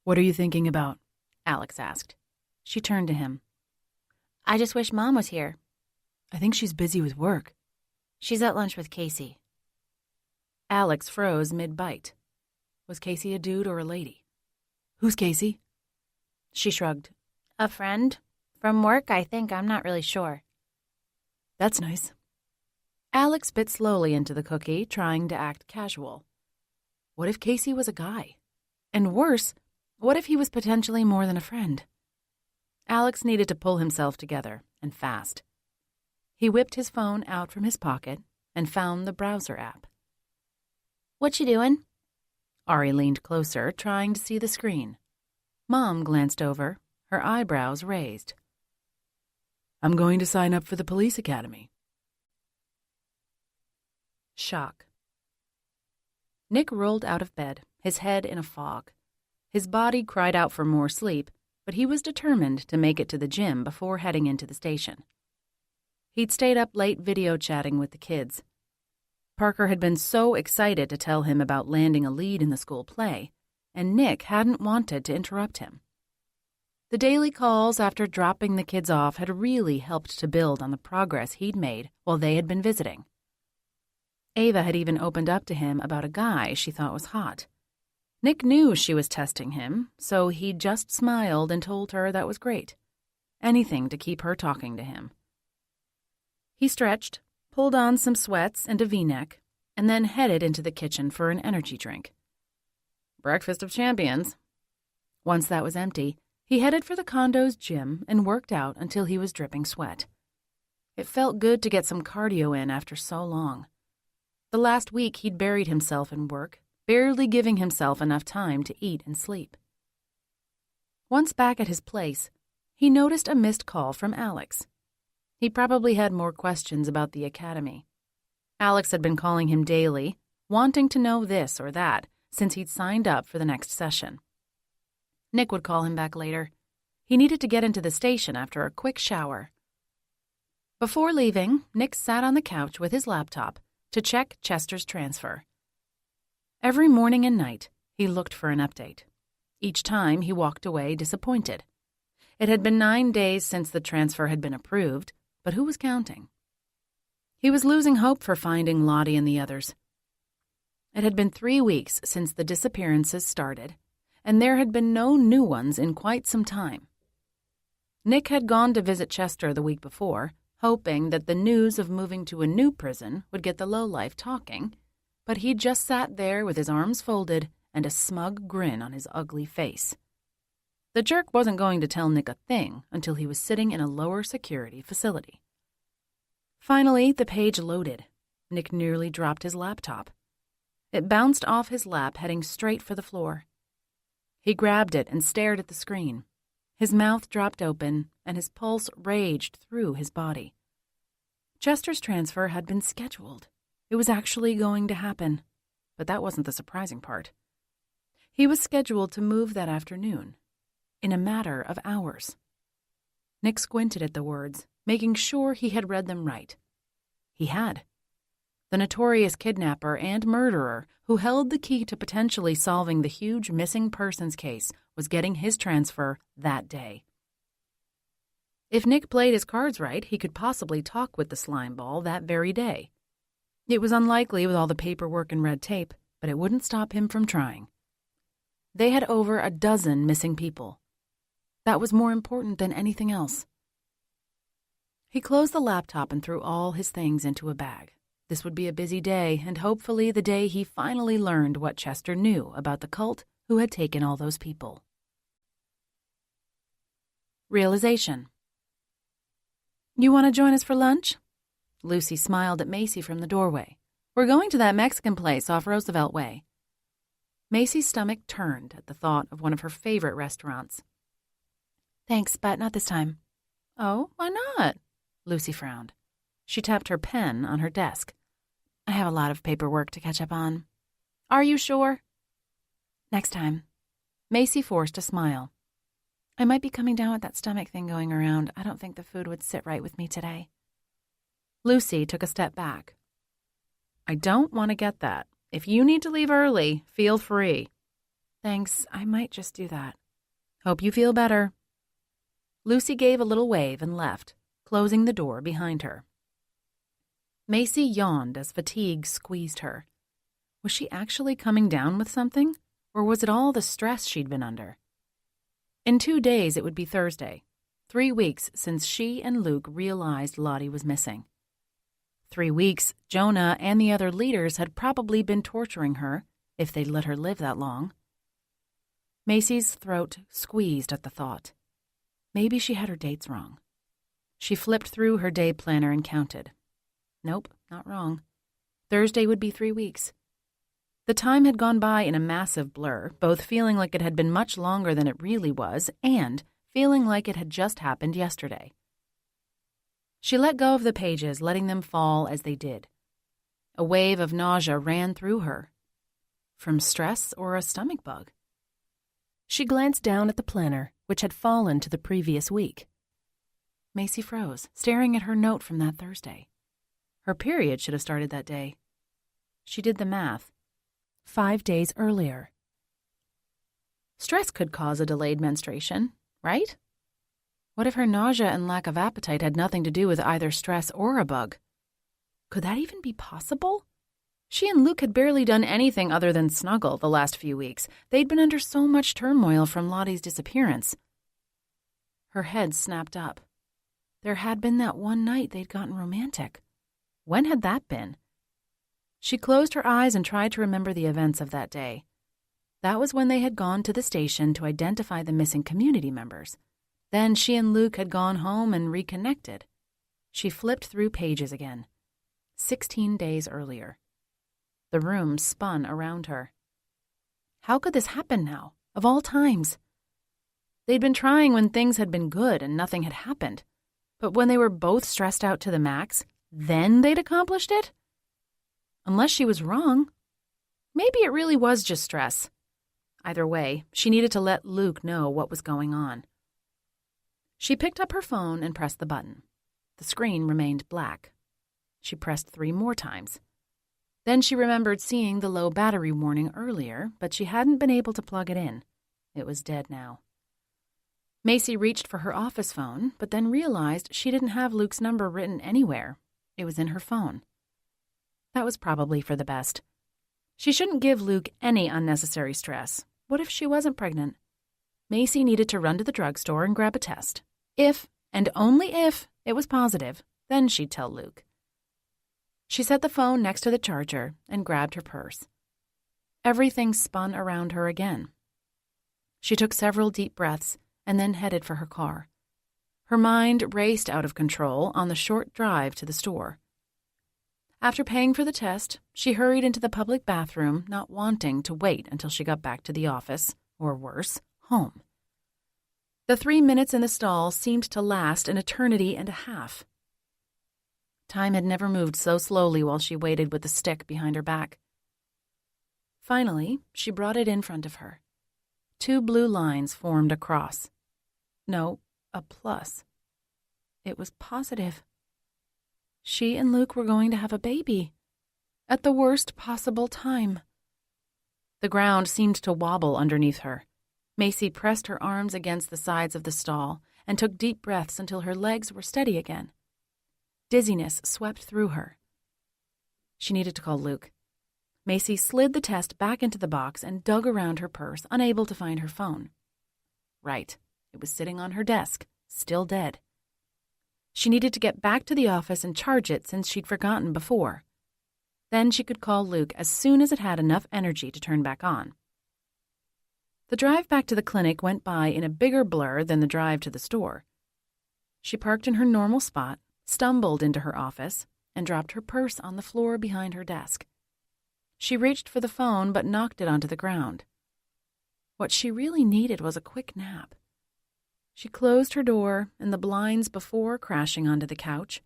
What are you thinking about? Alex asked. She turned to him. I just wish Mom was here. I think she's busy with work. She's at lunch with Casey. Alex froze mid-bite. Was Casey a dude or a lady? Who's Casey? She shrugged. A friend? From work, I think. I'm not really sure. That's nice. Alex bit slowly into the cookie, trying to act casual. What if Casey was a guy? And worse, what if he was potentially more than a friend? Alex needed to pull himself together, and fast. He whipped his phone out from his pocket and found the browser app. What you doing? Ari leaned closer, trying to see the screen. Mom glanced over, her eyebrows raised. I'm going to sign up for the police academy. Shock. Nick rolled out of bed, his head in a fog. His body cried out for more sleep, but he was determined to make it to the gym before heading into the station. He'd stayed up late video chatting with the kids. Parker had been so excited to tell him about landing a lead in the school play, and Nick hadn't wanted to interrupt him. The daily calls after dropping the kids off had really helped to build on the progress he'd made while they had been visiting. Ava had even opened up to him about a guy she thought was hot. Nick knew she was testing him, so he just smiled and told her that was great. Anything to keep her talking to him. He stretched, pulled on some sweats and a V-neck, and then headed into the kitchen for an energy drink. Breakfast of champions. Once that was empty, he headed for the condo's gym and worked out until he was dripping sweat. It felt good to get some cardio in after so long. The last week he'd buried himself in work, barely giving himself enough time to eat and sleep. Once back at his place, he noticed a missed call from Alex. He probably had more questions about the academy. Alex had been calling him daily, wanting to know this or that, since he'd signed up for the next session. Nick would call him back later. He needed to get into the station after a quick shower. Before leaving, Nick sat on the couch with his laptop to check Chester's transfer. Every morning and night, he looked for an update. Each time, he walked away disappointed. It had been 9 days since the transfer had been approved, but who was counting? He was losing hope for finding Lottie and the others. It had been 3 weeks since the disappearances started, and there had been no new ones in quite some time. Nick had gone to visit Chester the week before, hoping that the news of moving to a new prison would get the lowlife talking, but he'd just sat there with his arms folded and a smug grin on his ugly face. The jerk wasn't going to tell Nick a thing until he was sitting in a lower security facility. Finally, the page loaded. Nick nearly dropped his laptop. It bounced off his lap, heading straight for the floor. He grabbed it and stared at the screen. His mouth dropped open, and his pulse raged through his body. Chester's transfer had been scheduled. It was actually going to happen, but that wasn't the surprising part. He was scheduled to move that afternoon, in a matter of hours. Nick squinted at the words, making sure he had read them right. He had. The notorious kidnapper and murderer who held the key to potentially solving the huge missing persons case was getting his transfer that day. If Nick played his cards right, he could possibly talk with the slime ball that very day. It was unlikely with all the paperwork and red tape, but it wouldn't stop him from trying. They had over a dozen missing people. That was more important than anything else. He closed the laptop and threw all his things into a bag. This would be a busy day, and hopefully the day he finally learned what Chester knew about the cult who had taken all those people. Realization. You want to join us for lunch? Lucy smiled at Macy from the doorway. We're going to that Mexican place off Roosevelt Way. Macy's stomach turned at the thought of one of her favorite restaurants. Thanks, but not this time. Oh, why not? Lucy frowned. She tapped her pen on her desk. I have a lot of paperwork to catch up on. Are you sure? Next time. Macy forced a smile. I might be coming down with that stomach thing going around. I don't think the food would sit right with me today. Lucy took a step back. I don't want to get that. If you need to leave early, feel free. Thanks, I might just do that. Hope you feel better. Lucy gave a little wave and left, closing the door behind her. Macy yawned as fatigue squeezed her. Was she actually coming down with something, or was it all the stress she'd been under? In 2 days it would be Thursday, 3 weeks since she and Luke realized Lottie was missing. 3 weeks, Jonah and the other leaders had probably been torturing her, if they'd let her live that long. Macy's throat squeezed at the thought. Maybe she had her dates wrong. She flipped through her day planner and counted. Nope, not wrong. Thursday would be 3 weeks. The time had gone by in a massive blur, both feeling like it had been much longer than it really was and feeling like it had just happened yesterday. She let go of the pages, letting them fall as they did. A wave of nausea ran through her. From stress or a stomach bug? She glanced down at the planner, which had fallen to the previous week. Macy froze, staring at her note from that Thursday. Her period should have started that day. She did the math. 5 days earlier. Stress could cause a delayed menstruation, right? What if her nausea and lack of appetite had nothing to do with either stress or a bug? Could that even be possible? She and Luke had barely done anything other than snuggle the last few weeks. They'd been under so much turmoil from Lottie's disappearance. Her head snapped up. There had been that one night they'd gotten romantic. When had that been? She closed her eyes and tried to remember the events of that day. That was when they had gone to the station to identify the missing community members. Then she and Luke had gone home and reconnected. She flipped through pages again. 16 days earlier. The room spun around her. How could this happen now, of all times? They'd been trying when things had been good and nothing had happened. But when they were both stressed out to the max, then they'd accomplished it? Unless she was wrong. Maybe it really was just stress. Either way, she needed to let Luke know what was going on. She picked up her phone and pressed the button. The screen remained black. She pressed 3 more times. Then she remembered seeing the low battery warning earlier, but she hadn't been able to plug it in. It was dead now. Macy reached for her office phone, but then realized she didn't have Luke's number written anywhere. It was in her phone. That was probably for the best. She shouldn't give Luke any unnecessary stress. What if she wasn't pregnant? Macy needed to run to the drugstore and grab a test. If, and only if, it was positive, then she'd tell Luke. She set the phone next to the charger and grabbed her purse. Everything spun around her again. She took several deep breaths and then headed for her car. Her mind raced out of control on the short drive to the store. After paying for the test, she hurried into the public bathroom, not wanting to wait until she got back to the office, or worse, home. The 3 minutes in the stall seemed to last an eternity and a half. Time had never moved so slowly while she waited with the stick behind her back. Finally, she brought it in front of her. 2 blue lines formed a cross. No, a plus. It was positive. She and Luke were going to have a baby. At the worst possible time. The ground seemed to wobble underneath her. Macy pressed her arms against the sides of the stall and took deep breaths until her legs were steady again. Dizziness swept through her. She needed to call Luke. Macy slid the test back into the box and dug around her purse, unable to find her phone. Right. It was sitting on her desk, still dead. She needed to get back to the office and charge it since she'd forgotten before. Then she could call Luke as soon as it had enough energy to turn back on. The drive back to the clinic went by in a bigger blur than the drive to the store. She parked in her normal spot, stumbled into her office, and dropped her purse on the floor behind her desk. She reached for the phone but knocked it onto the ground. What she really needed was a quick nap. She closed her door and the blinds before crashing onto the couch.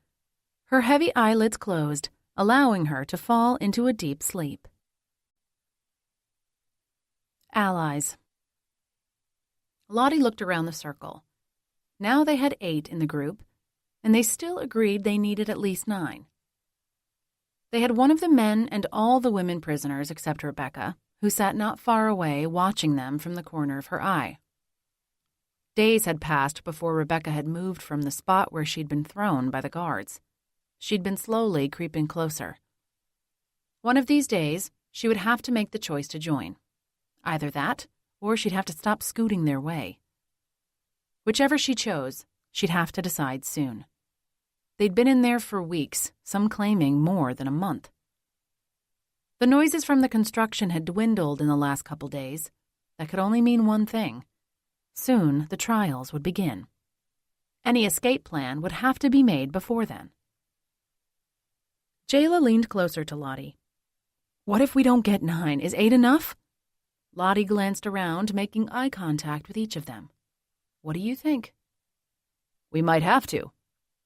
Her heavy eyelids closed, allowing her to fall into a deep sleep. Allies. Lottie looked around the circle. Now they had 8 in the group, and they still agreed they needed at least 9. They had one of the men and all the women prisoners except Rebecca, who sat not far away watching them from the corner of her eye. Days had passed before Rebecca had moved from the spot where she'd been thrown by the guards. She'd been slowly creeping closer. One of these days, she would have to make the choice to join. Either that, or she'd have to stop scooting their way. Whichever she chose, she'd have to decide soon. They'd been in there for weeks, some claiming more than a month. The noises from the construction had dwindled in the last couple days. That could only mean one thing. Soon, the trials would begin. Any escape plan would have to be made before then. Jayla leaned closer to Lottie. "What if we don't get 9? Is 8 enough?" Lottie glanced around, making eye contact with each of them. "What do you think?" "We might have to,"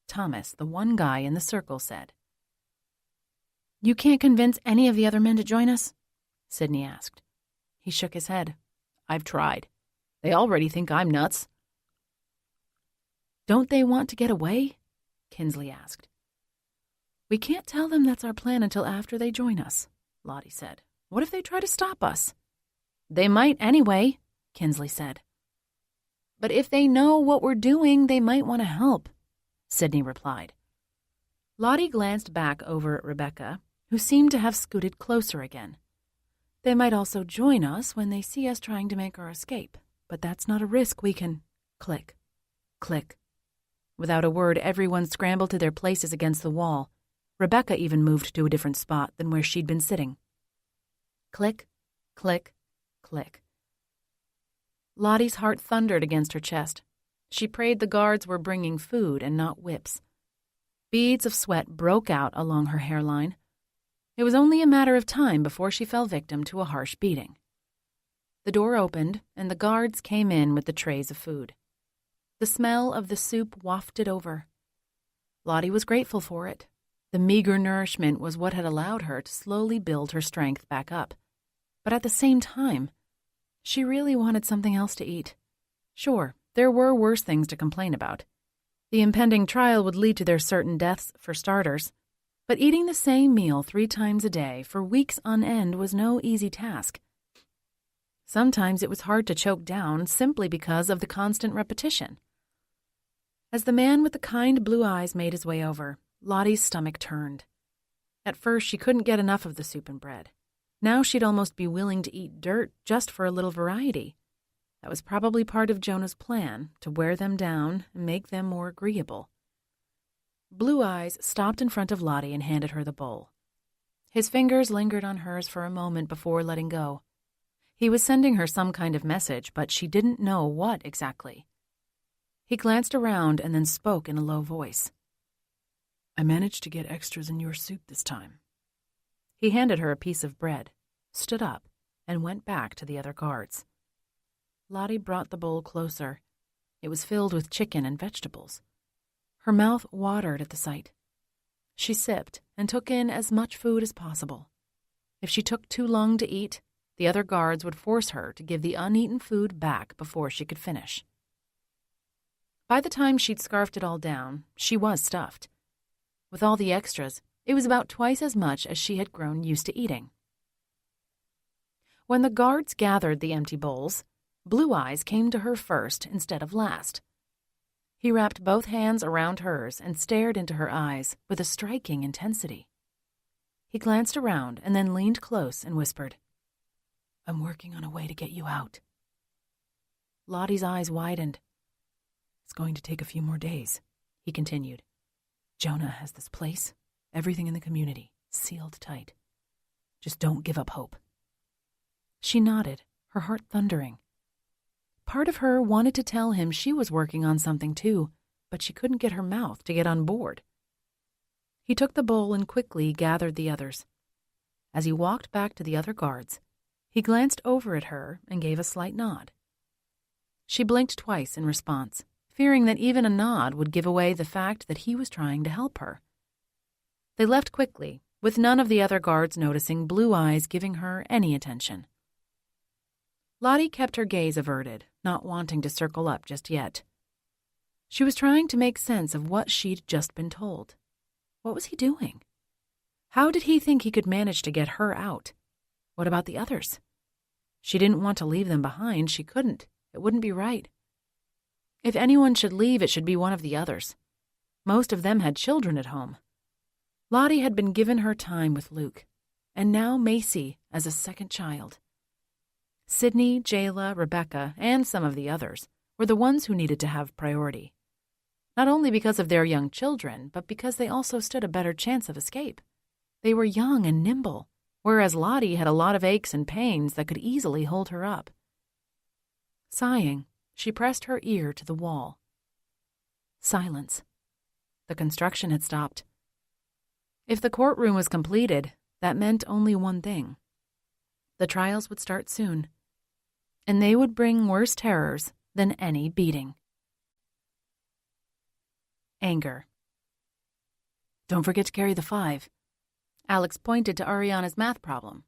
Thomas, the one guy in the circle, said. "You can't convince any of the other men to join us?" Sydney asked. He shook his head. "I've tried. They already think I'm nuts." "Don't they want to get away?" Kinsley asked. "We can't tell them that's our plan until after they join us," Lottie said. "What if they try to stop us?" "They might anyway," Kinsley said. "But if they know what we're doing, they might want to help," Sydney replied. Lottie glanced back over at Rebecca, who seemed to have scooted closer again. "They might also join us when they see us trying to make our escape, but that's not a risk we can—" Click. Click. Without a word, everyone scrambled to their places against the wall. Rebecca even moved to a different spot than where she'd been sitting. Click, click, click. Lottie's heart thundered against her chest. She prayed the guards were bringing food and not whips. Beads of sweat broke out along her hairline. It was only a matter of time before she fell victim to a harsh beating. The door opened, and the guards came in with the trays of food. The smell of the soup wafted over. Lottie was grateful for it. The meager nourishment was what had allowed her to slowly build her strength back up. But at the same time, she really wanted something else to eat. Sure, there were worse things to complain about. The impending trial would lead to their certain deaths, for starters. But eating the same meal 3 times a day for weeks on end was no easy task. Sometimes it was hard to choke down simply because of the constant repetition. As the man with the kind blue eyes made his way over, Lottie's stomach turned. At first, she couldn't get enough of the soup and bread. Now she'd almost be willing to eat dirt just for a little variety. That was probably part of Jonah's plan, to wear them down and make them more agreeable. Blue Eyes stopped in front of Lottie and handed her the bowl. His fingers lingered on hers for a moment before letting go. He was sending her some kind of message, but she didn't know what exactly. He glanced around and then spoke in a low voice. "I managed to get extras in your soup this time." He handed her a piece of bread, stood up, and went back to the other guards. Lottie brought the bowl closer. It was filled with chicken and vegetables. Her mouth watered at the sight. She sipped and took in as much food as possible. If she took too long to eat, the other guards would force her to give the uneaten food back before she could finish. By the time she'd scarfed it all down, she was stuffed. With all the extras, it was about twice as much as she had grown used to eating. When the guards gathered the empty bowls, Blue Eyes came to her first instead of last. He wrapped both hands around hers and stared into her eyes with a striking intensity. He glanced around and then leaned close and whispered, "I'm working on a way to get you out." Lottie's eyes widened. "It's going to take a few more days," he continued. "Jonah has this place, everything in the community, sealed tight. Just don't give up hope." She nodded, her heart thundering. Part of her wanted to tell him she was working on something too, but she couldn't get her mouth to get on board. He took the bowl and quickly gathered the others. As he walked back to the other guards, he glanced over at her and gave a slight nod. She blinked twice in response, fearing that even a nod would give away the fact that he was trying to help her. They left quickly, with none of the other guards noticing Blue Eyes giving her any attention. Lottie kept her gaze averted, not wanting to circle up just yet. She was trying to make sense of what she'd just been told. What was he doing? How did he think he could manage to get her out? What about the others? She didn't want to leave them behind. She couldn't. It wouldn't be right. If anyone should leave, it should be one of the others. Most of them had children at home. Lottie had been given her time with Luke, and now Macy as a second child. Sydney, Jayla, Rebecca, and some of the others were the ones who needed to have priority. Not only because of their young children, but because they also stood a better chance of escape. They were young and nimble, whereas Lottie had a lot of aches and pains that could easily hold her up. Sighing, she pressed her ear to the wall. Silence. The construction had stopped. If the courtroom was completed, that meant only one thing. The trials would start soon, and they would bring worse terrors than any beating. Anger. "Don't forget to carry the 5. Alex pointed to Ariana's math problem.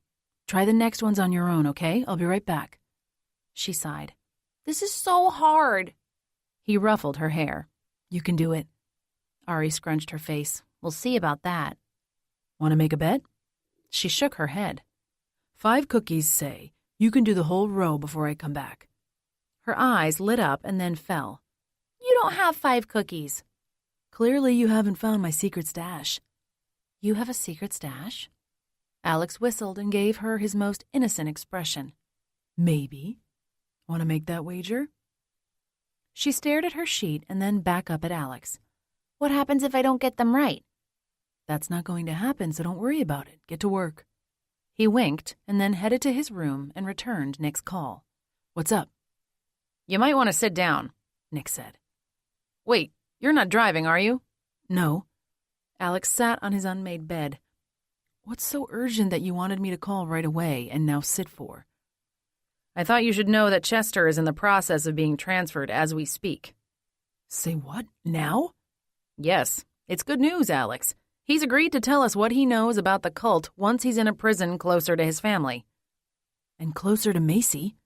"Try the next ones on your own, okay? I'll be right back." She sighed. This is so hard. He ruffled her hair. "You can do it." Ari scrunched her face. We'll see about that. "Want to make a bet?" She shook her head. 5 cookies, say. You can do the whole row before I come back." Her eyes lit up and then fell. You don't have 5 cookies. "Clearly you haven't found my secret stash." "You have a secret stash?" Alex whistled and gave her his most innocent expression. "Maybe. Want to make that wager?" She stared at her sheet and then back up at Alex. What happens if I don't get them right? "That's not going to happen, so don't worry about it. Get to work." He winked and then headed to his room and returned Nick's call. "What's up?" "You might want to sit down," Nick said. "Wait, you're not driving, are you?" "No." Alex sat on his unmade bed. "What's so urgent that you wanted me to call right away and now sit for?" "I thought you should know that Chester is in the process of being transferred as we speak." "Say what? Now?" "Yes. It's good news, Alex. He's agreed to tell us what he knows about the cult once he's in a prison closer to his family." "And closer to Macy?"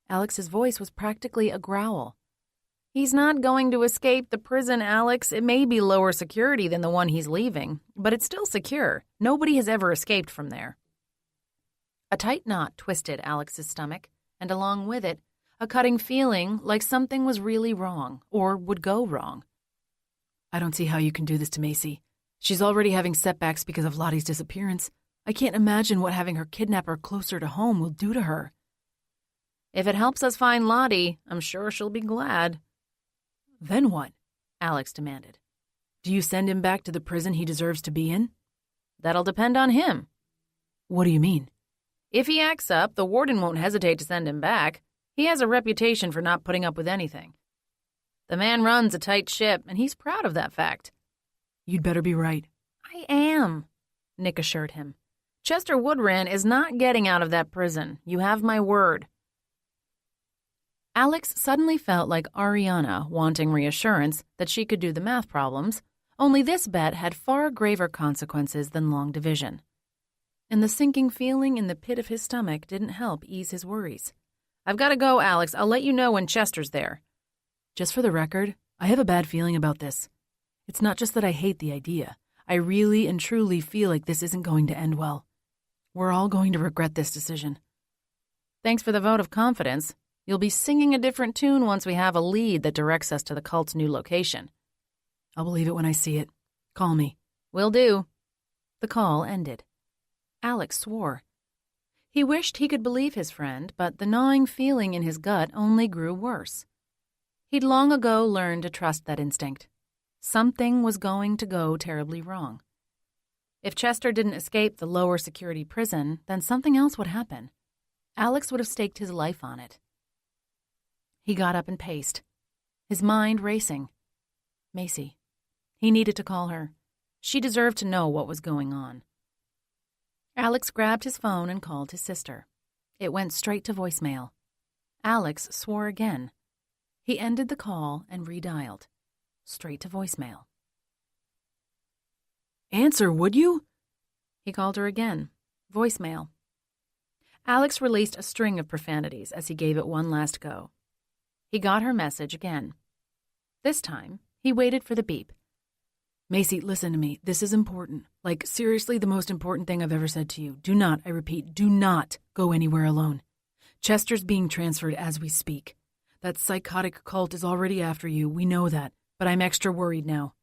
Alex's voice was practically a growl. "He's not going to escape the prison, Alex. It may be lower security than the one he's leaving, but it's still secure. Nobody has ever escaped from there." A tight knot twisted Alex's stomach, and along with it, a cutting feeling like something was really wrong or would go wrong. "I don't see how you can do this to Macy. She's already having setbacks because of Lottie's disappearance. I can't imagine what having her kidnapper closer to home will do to her." "If it helps us find Lottie, I'm sure she'll be glad." "Then what?" Alex demanded. "Do you send him back to the prison he deserves to be in?" "That'll depend on him." "What do you mean?" "If he acts up, the warden won't hesitate to send him back. He has a reputation for not putting up with anything. The man runs a tight ship, and he's proud of that fact." "You'd better be right." "I am," Nick assured him. "Chester Woodran is not getting out of that prison. You have my word." Alex suddenly felt like Ariana wanting reassurance that she could do the math problems, only this bet had far graver consequences than long division. And the sinking feeling in the pit of his stomach didn't help ease his worries. "I've got to go, Alex. I'll let you know when Chester's there." "Just for the record, I have a bad feeling about this. It's not just that I hate the idea. I really and truly feel like this isn't going to end well. We're all going to regret this decision." "Thanks for the vote of confidence. You'll be singing a different tune once we have a lead that directs us to the cult's new location." "I'll believe it when I see it. Call me." "Will do." The call ended. Alex swore. He wished he could believe his friend, but the gnawing feeling in his gut only grew worse. He'd long ago learned to trust that instinct. Something was going to go terribly wrong. If Chester didn't escape the lower security prison, then something else would happen. Alex would have staked his life on it. He got up and paced, his mind racing. Macy. He needed to call her. She deserved to know what was going on. Alex grabbed his phone and called his sister. It went straight to voicemail. Alex swore again. He ended the call and redialed. Straight to voicemail. Answer, would you? He called her again. Voicemail. Alex released a string of profanities as he gave it one last go. He got her message again. This time, he waited for the beep. Macy, listen to me. This is important. Like, seriously, the most important thing I've ever said to you. Do not, I repeat, do not go anywhere alone. Chester's being transferred as we speak. That psychotic cult is already after you. We know that. But I'm extra worried now.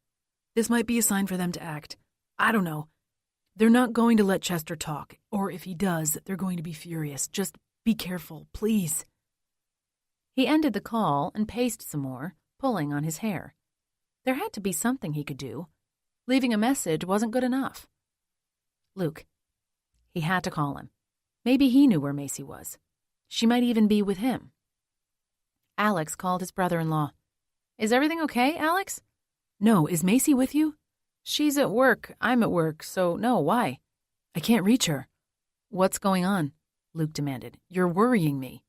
This might be a sign for them to act. I don't know. They're not going to let Chester talk. Or if he does, they're going to be furious. Just be careful, please. He ended the call and paced some more, pulling on his hair. There had to be something he could do. Leaving a message wasn't good enough. Luke. He had to call him. Maybe he knew where Macy was. She might even be with him. Alex called his brother-in-law. Is everything okay, Alex? No, is Macy with you? She's at work. I'm at work, so no, why? I can't reach her. What's going on? Luke demanded. You're worrying me.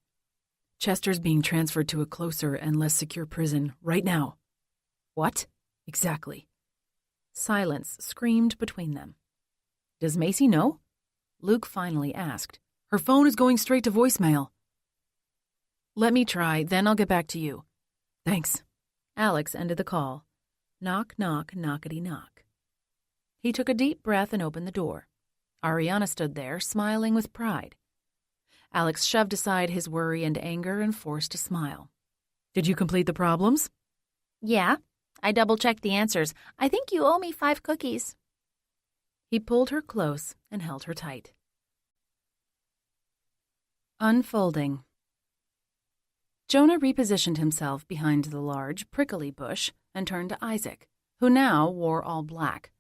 Chester's being transferred to a closer and less secure prison right now. What? Exactly. Silence screamed between them. Does Macy know? Luke finally asked. Her phone is going straight to voicemail. Let me try, then I'll get back to you. Thanks. Alex ended the call. Knock, knock, knockety knock. He took a deep breath and opened the door. Ariana stood there, smiling with pride. Alex shoved aside his worry and anger and forced a smile. Did you complete the problems? Yeah, I double-checked the answers. I think you owe me 5 cookies. He pulled her close and held her tight. Unfolding. Jonah repositioned himself behind the large, prickly bush and turned to Isaac, who now wore all black,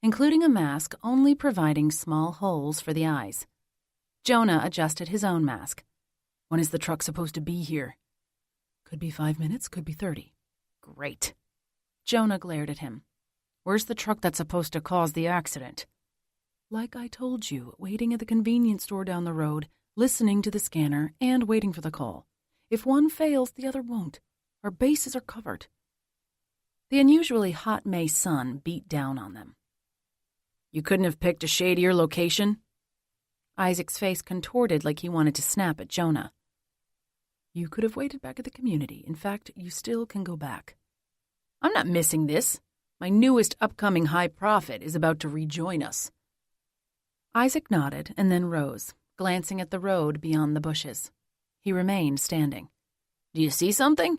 including a mask only providing small holes for the eyes. Jonah adjusted his own mask. When is the truck supposed to be here? Could be 5 minutes, could be 30. Great. Jonah glared at him. Where's the truck that's supposed to cause the accident? Like I told you, waiting at the convenience store down the road, listening to the scanner, and waiting for the call. If one fails, the other won't. Our bases are covered. The unusually hot May sun beat down on them. You couldn't have picked a shadier location? Isaac's face contorted like he wanted to snap at Jonah. You could have waited back at the community. In fact, you still can go back. I'm not missing this. My newest upcoming high prophet is about to rejoin us. Isaac nodded and then rose, glancing at the road beyond the bushes. He remained standing. Do you see something?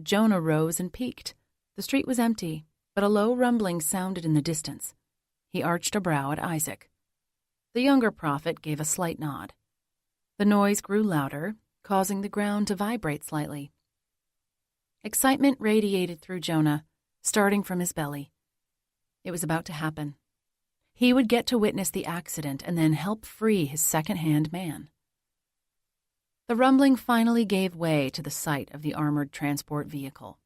Jonah rose and peeked. The street was empty, but a low rumbling sounded in the distance. He arched a brow at Isaac. The younger prophet gave a slight nod. The noise grew louder, causing the ground to vibrate slightly. Excitement radiated through Jonah, starting from his belly. It was about to happen. He would get to witness the accident and then help free his second-hand man. The rumbling finally gave way to the sight of the armored transport vehicle.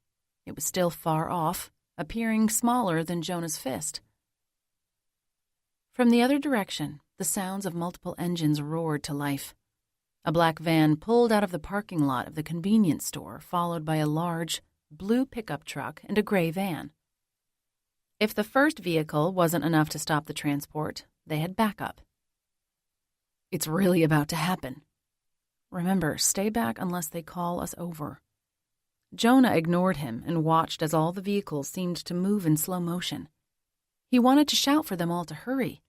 It was still far off, appearing smaller than Jonah's fist. From the other direction, the sounds of multiple engines roared to life. A black van pulled out of the parking lot of the convenience store, followed by a large, blue pickup truck and a gray van. If the first vehicle wasn't enough to stop the transport, they had backup. It's really about to happen. Remember, stay back unless they call us over. Jonah ignored him and watched as all the vehicles seemed to move in slow motion. He wanted to shout for them all to hurry.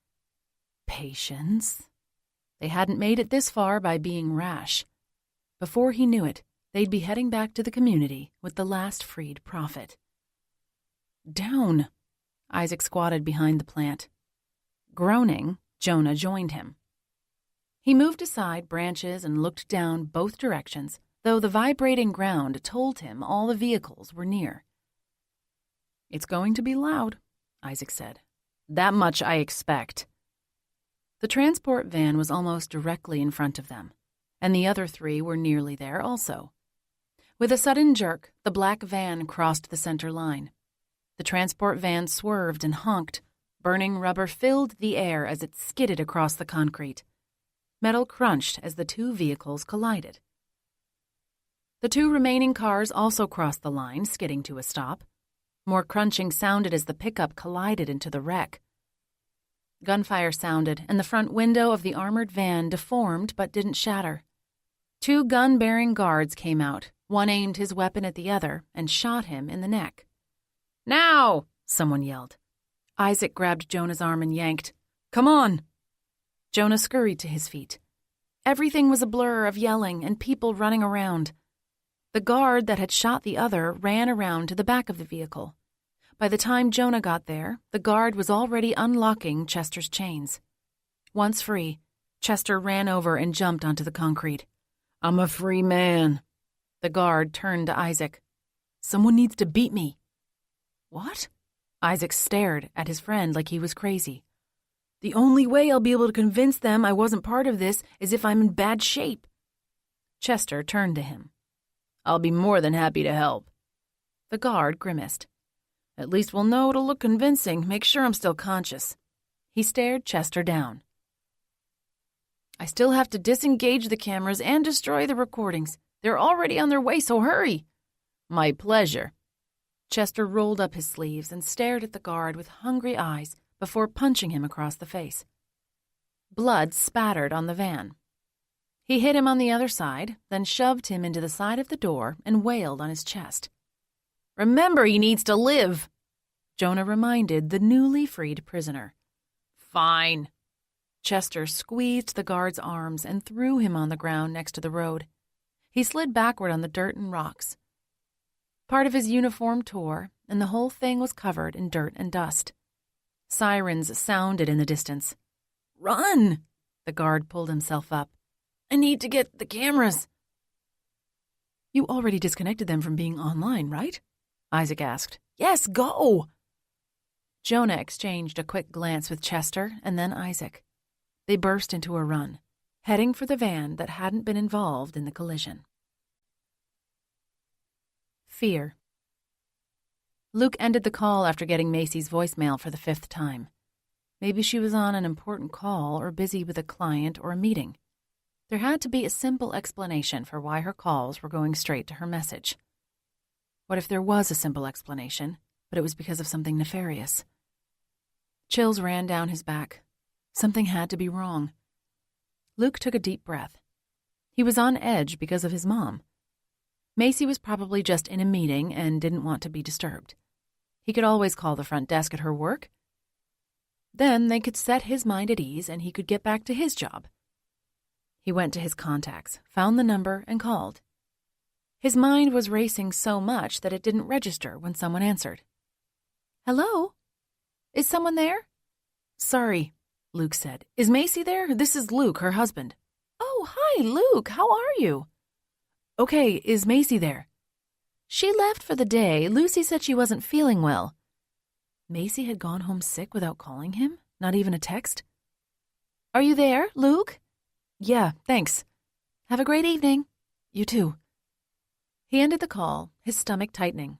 Patience. They hadn't made it this far by being rash. Before he knew it, they'd be heading back to the community with the last freed prophet. Down! Isaac squatted behind the plant. Groaning, Jonah joined him. He moved aside branches and looked down both directions, though the vibrating ground told him all the vehicles were near. It's going to be loud, Isaac said. That much I expect. The transport van was almost directly in front of them, and the other three were nearly there also. With a sudden jerk, the black van crossed the center line. The transport van swerved and honked. Burning rubber filled the air as it skidded across the concrete. Metal crunched as the two vehicles collided. The two remaining cars also crossed the line, skidding to a stop. More crunching sounded as the pickup collided into the wreck. Gunfire sounded, and the front window of the armored van deformed but didn't shatter. Two gun-bearing guards came out. One aimed his weapon at the other and shot him in the neck. "Now!" someone yelled. Isaac grabbed Jonah's arm and yanked. "Come on!" Jonah scurried to his feet. Everything was a blur of yelling and people running around. The guard that had shot the other ran around to the back of the vehicle. By the time Jonah got there, the guard was already unlocking Chester's chains. Once free, Chester ran over and jumped onto the concrete. "I'm a free man." The guard turned to Isaac. "Someone needs to beat me." "What?" Isaac stared at his friend like he was crazy. "The only way I'll be able to convince them I wasn't part of this is if I'm in bad shape." Chester turned to him. "I'll be more than happy to help." The guard grimaced. "At least we'll know it'll look convincing. Make sure I'm still conscious." He stared Chester down. "I still have to disengage the cameras and destroy the recordings. They're already on their way, so hurry." "My pleasure." Chester rolled up his sleeves and stared at the guard with hungry eyes before punching him across the face. Blood spattered on the van. He hit him on the other side, then shoved him into the side of the door and wailed on his chest. "Remember, he needs to live," Jonah reminded the newly freed prisoner. "Fine." Chester squeezed the guard's arms and threw him on the ground next to the road. He slid backward on the dirt and rocks. Part of his uniform tore, and the whole thing was covered in dirt and dust. Sirens sounded in the distance. "Run!" The guard pulled himself up. "I need to get the cameras." "You already disconnected them from being online, right?" Isaac asked. "Yes, go!" Jonah exchanged a quick glance with Chester and then Isaac. They burst into a run, heading for the van that hadn't been involved in the collision. Fear. Luke ended the call after getting Macy's voicemail for the 5th time. Maybe she was on an important call or busy with a client or a meeting. There had to be a simple explanation for why her calls were going straight to her message. What if there was a simple explanation, but it was because of something nefarious? Chills ran down his back. Something had to be wrong. Luke took a deep breath. He was on edge because of his mom. Macy was probably just in a meeting and didn't want to be disturbed. He could always call the front desk at her work. Then they could set his mind at ease and he could get back to his job. He went to his contacts, found the number, and called. His mind was racing so much that it didn't register when someone answered. "Hello? Is someone there?" "Sorry," Luke said. "Is Macy there? This is Luke, her husband." "Oh, hi, Luke. How are you?" "Okay, is Macy there?" "She left for the day. Lucy said she wasn't feeling well." Macy had gone home sick without calling him? Not even a text? "Are you there, Luke?" "Yeah, thanks. Have a great evening." "You too." He ended the call, his stomach tightening.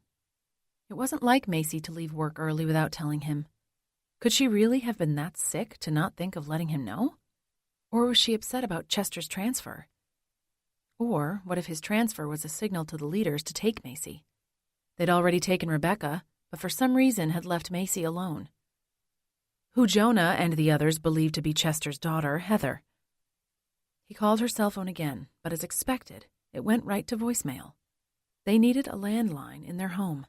It wasn't like Macy to leave work early without telling him. Could she really have been that sick to not think of letting him know? Or was she upset about Chester's transfer? Or what if his transfer was a signal to the leaders to take Macy? They'd already taken Rebecca, but for some reason had left Macy alone. Who Jonah and the others believed to be Chester's daughter, Heather. He called her cell phone again, but as expected, it went right to voicemail. They needed a landline in their home.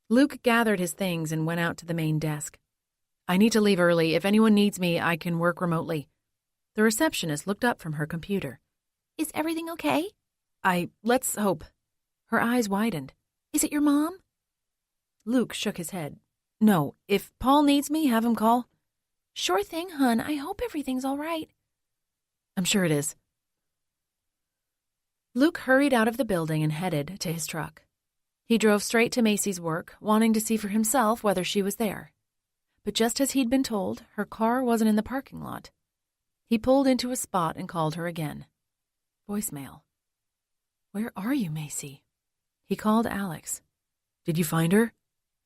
Luke gathered his things and went out to the main desk. "I need to leave early. If anyone needs me, I can work remotely." The receptionist looked up from her computer. "Is everything okay?" Let's hope." Her eyes widened. "Is it your mom?" Luke shook his head. "No, if Paul needs me, have him call." "Sure thing, hon. I hope everything's all right." "I'm sure it is." Luke hurried out of the building and headed to his truck. He drove straight to Macy's work, wanting to see for himself whether she was there. But just as he'd been told, her car wasn't in the parking lot. He pulled into a spot and called her again. Voicemail. "Where are you, Macy?" He called Alex. "Did you find her?"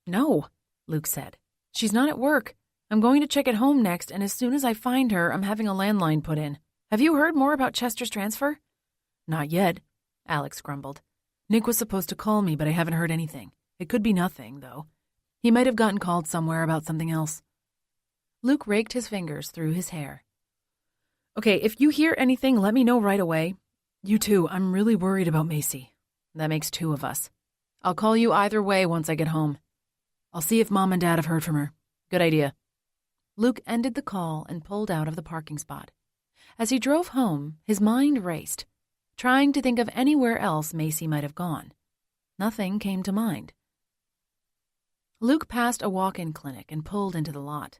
"No," Luke said. "She's not at work. I'm going to check at home next, and as soon as I find her, I'm having a landline put in. Have you heard more about Chester's transfer?" "Not yet," Alex grumbled. "Nick was supposed to call me, but I haven't heard anything. It could be nothing, though. He might have gotten called somewhere about something else." Luke raked his fingers through his hair. "Okay, if you hear anything, let me know right away. You too, I'm really worried about Macy. That makes two of us. I'll call you either way once I get home. I'll see if Mom and Dad have heard from her. Good idea." Luke ended the call and pulled out of the parking spot. As he drove home, his mind raced, trying to think of anywhere else Macy might have gone. Nothing came to mind. Luke passed a walk-in clinic and pulled into the lot.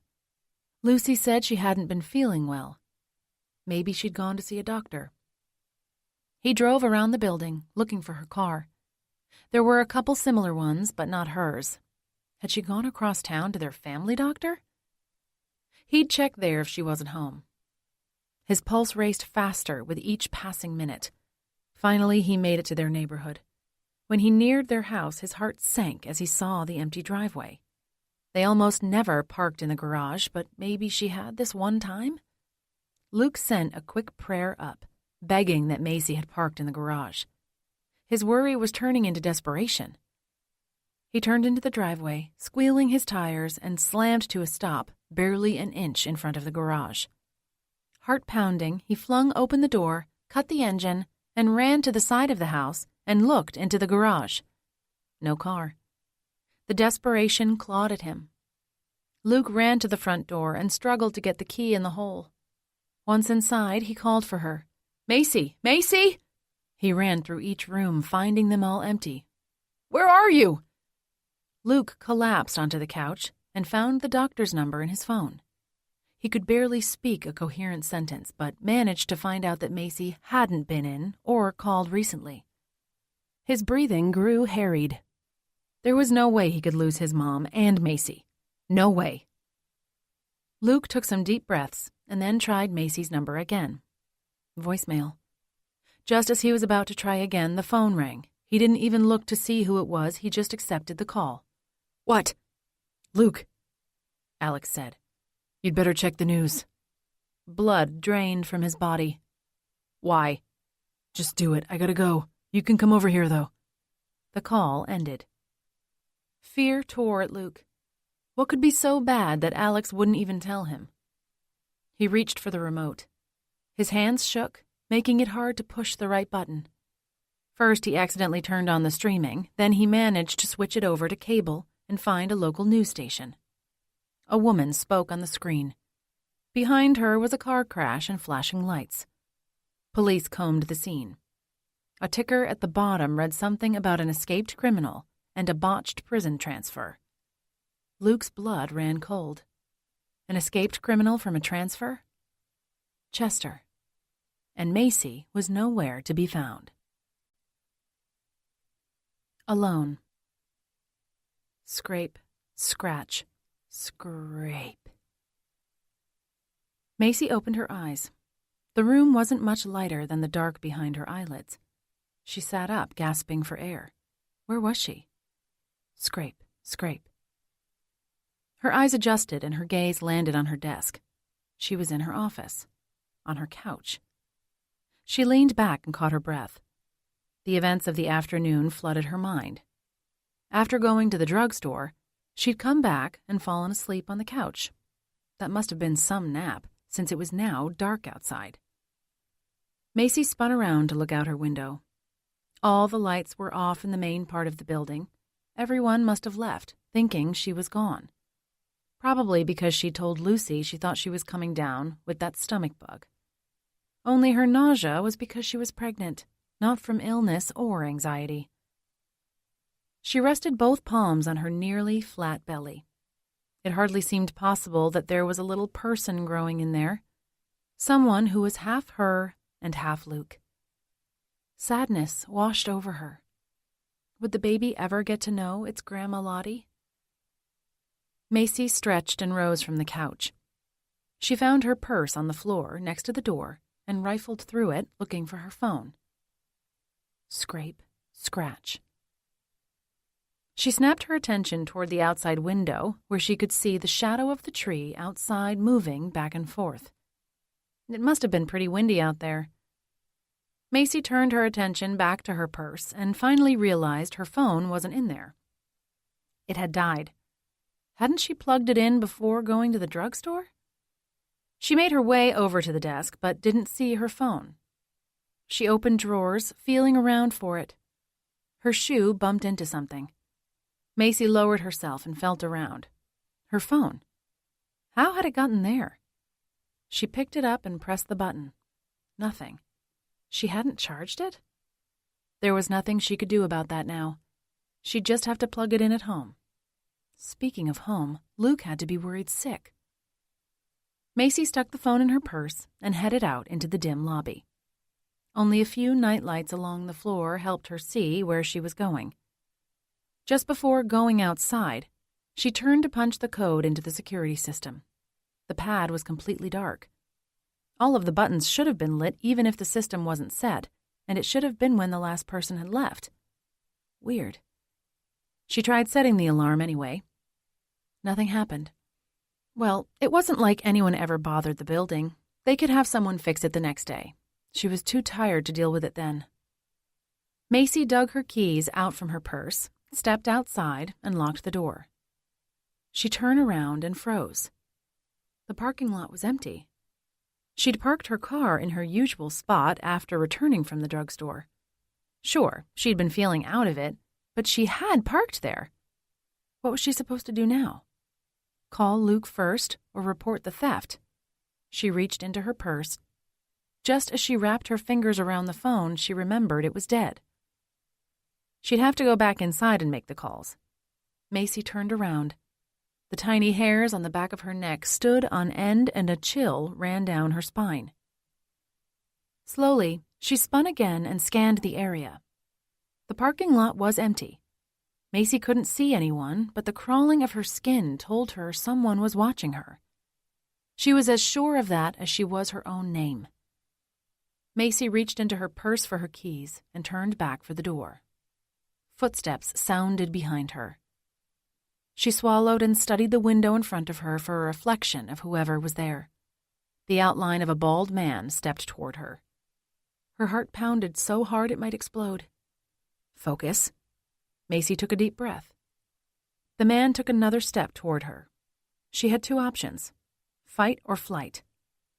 Lucy said she hadn't been feeling well. Maybe she'd gone to see a doctor. He drove around the building, looking for her car. There were a couple similar ones, but not hers. Had she gone across town to their family doctor? He'd check there if she wasn't home. His pulse raced faster with each passing minute. Finally, he made it to their neighborhood. When he neared their house, his heart sank as he saw the empty driveway. They almost never parked in the garage, but maybe she had this one time? Luke sent a quick prayer up, begging that Macy had parked in the garage. His worry was turning into desperation. He turned into the driveway, squealing his tires, and slammed to a stop, barely an inch in front of the garage. Heart pounding, he flung open the door, cut the engine, and ran to the side of the house and looked into the garage. No car. The desperation clawed at him. Luke ran to the front door and struggled to get the key in the hole. Once inside, he called for her. "Macy! Macy!" He ran through each room, finding them all empty. "Where are you?" Luke collapsed onto the couch and found the doctor's number in his phone. He could barely speak a coherent sentence, but managed to find out that Macy hadn't been in or called recently. His breathing grew harried. There was no way he could lose his mom and Macy. No way. Luke took some deep breaths and then tried Macy's number again. Voicemail. Just as he was about to try again, the phone rang. He didn't even look to see who it was. He just accepted the call. "What?" "Luke," Alex said. "You'd better check the news." Blood drained from his body. "Why?" "Just do it. I gotta go. You can come over here, though." The call ended. Fear tore at Luke. What could be so bad that Alex wouldn't even tell him? He reached for the remote. His hands shook, making it hard to push the right button. First, he accidentally turned on the streaming, then he managed to switch it over to cable and find a local news station. A woman spoke on the screen. Behind her was a car crash and flashing lights. Police combed the scene. A ticker at the bottom read something about an escaped criminal and a botched prison transfer. Luke's blood ran cold. An escaped criminal from a transfer? Chester. And Macy was nowhere to be found. Alone. Scrape, scratch, scrape. Macy opened her eyes. The room wasn't much lighter than the dark behind her eyelids. She sat up, gasping for air. Where was she? Scrape, scrape. Her eyes adjusted and her gaze landed on her desk. She was in her office, on her couch. She leaned back and caught her breath. The events of the afternoon flooded her mind. After going to the drugstore, she'd come back and fallen asleep on the couch. That must have been some nap, since it was now dark outside. Macy spun around to look out her window. All the lights were off in the main part of the building. Everyone must have left, thinking she was gone. Probably because she told Lucy she thought she was coming down with that stomach bug. Only her nausea was because she was pregnant, not from illness or anxiety. She rested both palms on her nearly flat belly. It hardly seemed possible that there was a little person growing in there. Someone who was half her and half Luke. Sadness washed over her. Would the baby ever get to know its Grandma Lottie? Macy stretched and rose from the couch. She found her purse on the floor next to the door and rifled through it, looking for her phone. Scrape, scratch. She snapped her attention toward the outside window, where she could see the shadow of the tree outside moving back and forth. It must have been pretty windy out there. Macy turned her attention back to her purse and finally realized her phone wasn't in there. It had died. Hadn't she plugged it in before going to the drugstore? She made her way over to the desk, but didn't see her phone. She opened drawers, feeling around for it. Her shoe bumped into something. Macy lowered herself and felt around. Her phone. How had it gotten there? She picked it up and pressed the button. Nothing. She hadn't charged it? There was nothing she could do about that now. She'd just have to plug it in at home. Speaking of home, Luke had to be worried sick. Macy stuck the phone in her purse and headed out into the dim lobby. Only a few night lights along the floor helped her see where she was going. Just before going outside, she turned to punch the code into the security system. The pad was completely dark. All of the buttons should have been lit even if the system wasn't set, and it should have been when the last person had left. Weird. She tried setting the alarm anyway. Nothing happened. Well, it wasn't like anyone ever bothered the building. They could have someone fix it the next day. She was too tired to deal with it then. Macy dug her keys out from her purse, stepped outside, and locked the door. She turned around and froze. The parking lot was empty. She'd parked her car in her usual spot after returning from the drugstore. Sure, she'd been feeling out of it, but she had parked there. What was she supposed to do now? Call Luke first or report the theft? She reached into her purse. Just as she wrapped her fingers around the phone, she remembered it was dead. She'd have to go back inside and make the calls. Macy turned around. The tiny hairs on the back of her neck stood on end and a chill ran down her spine. Slowly, she spun again and scanned the area. The parking lot was empty. Macy couldn't see anyone, but the crawling of her skin told her someone was watching her. She was as sure of that as she was her own name. Macy reached into her purse for her keys and turned back for the door. Footsteps sounded behind her. She swallowed and studied the window in front of her for a reflection of whoever was there. The outline of a bald man stepped toward her. Her heart pounded so hard it might explode. Focus. Macy took a deep breath. The man took another step toward her. She had two options, fight or flight,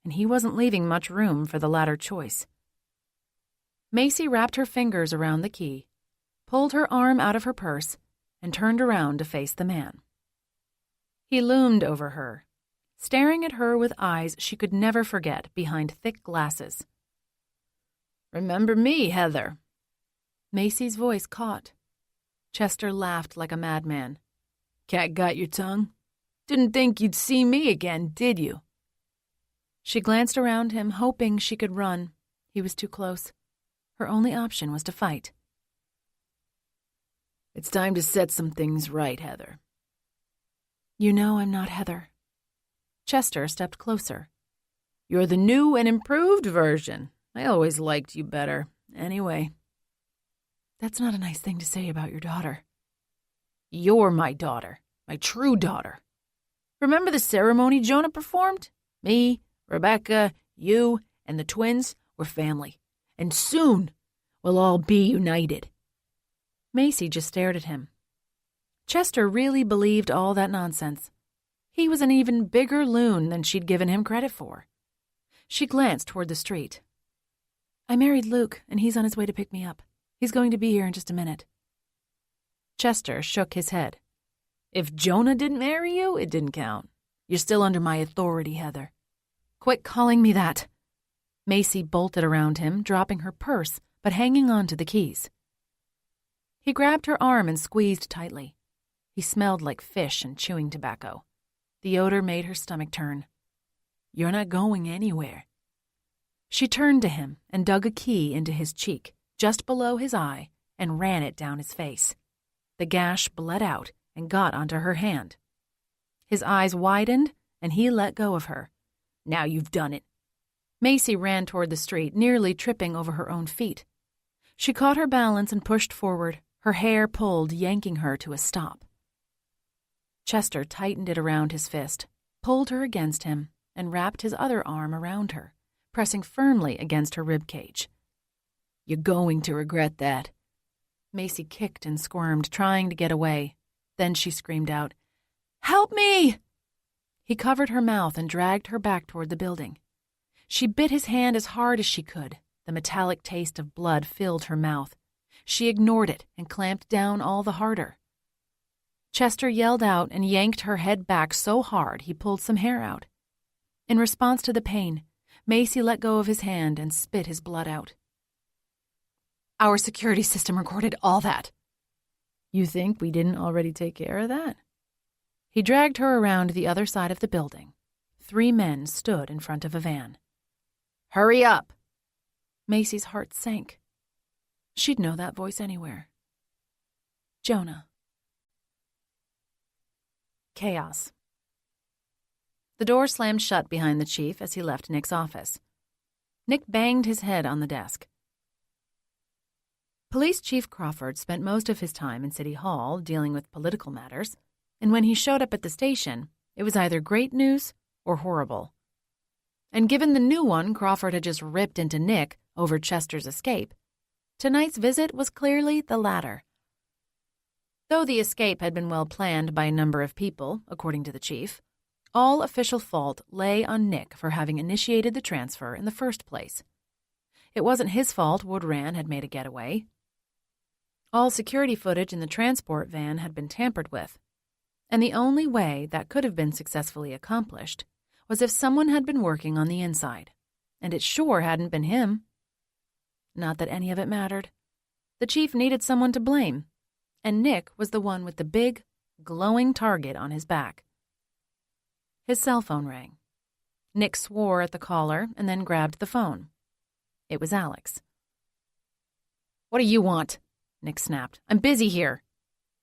and he wasn't leaving much room for the latter choice. Macy wrapped her fingers around the key, pulled her arm out of her purse, and turned around to face the man. He loomed over her, staring at her with eyes she could never forget behind thick glasses. "Remember me, Heather?" Macy's voice caught. Chester laughed like a madman. "Cat got your tongue? Didn't think you'd see me again, did you?" She glanced around him, hoping she could run. He was too close. Her only option was to fight. "It's time to set some things right, Heather." "You know I'm not Heather." Chester stepped closer. "You're the new and improved version. I always liked you better. Anyway." "That's not a nice thing to say about your daughter." "You're my daughter, my true daughter. Remember the ceremony Jonah performed? Me, Rebecca, you, and the twins were family. And soon we'll all be united." Macy just stared at him. Chester really believed all that nonsense. He was an even bigger loon than she'd given him credit for. She glanced toward the street. "I married Luke, and he's on his way to pick me up. He's going to be here in just a minute." Chester shook his head. "If Jonah didn't marry you, it didn't count. You're still under my authority, Heather." "Quit calling me that." Macy bolted around him, dropping her purse, but hanging on to the keys. He grabbed her arm and squeezed tightly. He smelled like fish and chewing tobacco. The odor made her stomach turn. "You're not going anywhere." She turned to him and dug a key into his cheek, just below his eye, and ran it down his face. The gash bled out and got onto her hand. His eyes widened, and he let go of her. "Now you've done it." Macy ran toward the street, nearly tripping over her own feet. She caught her balance and pushed forward, her hair pulled, yanking her to a stop. Chester tightened it around his fist, pulled her against him, and wrapped his other arm around her, pressing firmly against her ribcage. "You're going to regret that." Macy kicked and squirmed, trying to get away. Then she screamed out, "Help me!" He covered her mouth and dragged her back toward the building. She bit his hand as hard as she could. The metallic taste of blood filled her mouth. She ignored it and clamped down all the harder. Chester yelled out and yanked her head back so hard he pulled some hair out. In response to the pain, Macy let go of his hand and spit his blood out. "Our security system recorded all that." "You think we didn't already take care of that?" He dragged her around the other side of the building. 3 men stood in front of a van. "Hurry up!" Macy's heart sank. She'd know that voice anywhere. Jonah. Chaos. The door slammed shut behind the chief as he left Nick's office. Nick banged his head on the desk. Police Chief Crawford spent most of his time in City Hall dealing with political matters, and when he showed up at the station, it was either great news or horrible. And given the new one Crawford had just ripped into Nick over Chester's escape, tonight's visit was clearly the latter. Though the escape had been well planned by a number of people, according to the chief, all official fault lay on Nick for having initiated the transfer in the first place. It wasn't his fault Woodran had made a getaway. All security footage in the transport van had been tampered with, and the only way that could have been successfully accomplished was if someone had been working on the inside, and it sure hadn't been him. Not that any of it mattered. The chief needed someone to blame, and Nick was the one with the big, glowing target on his back. His cell phone rang. Nick swore at the caller and then grabbed the phone. It was Alex. "What do you want?" Nick snapped. "I'm busy here."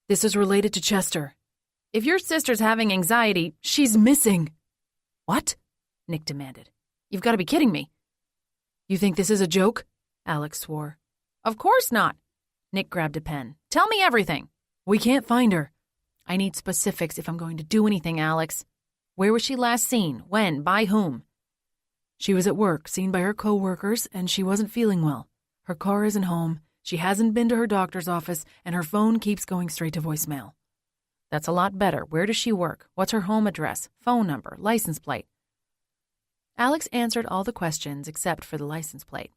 "This is related to Chester. If your sister's having anxiety, she's missing." "What?" Nick demanded. "You've got to be kidding me." "You think this is a joke?" Alex swore. "Of course not." Nick grabbed a pen. "Tell me everything." "We can't find her." "I need specifics if I'm going to do anything, Alex. Where was she last seen? When? By whom?" "She was at work, seen by her co-workers, and she wasn't feeling well. Her car isn't home, she hasn't been to her doctor's office, and her phone keeps going straight to voicemail." "That's a lot better. Where does she work? What's her home address, phone number, license plate?" Alex answered all the questions except for the license plate.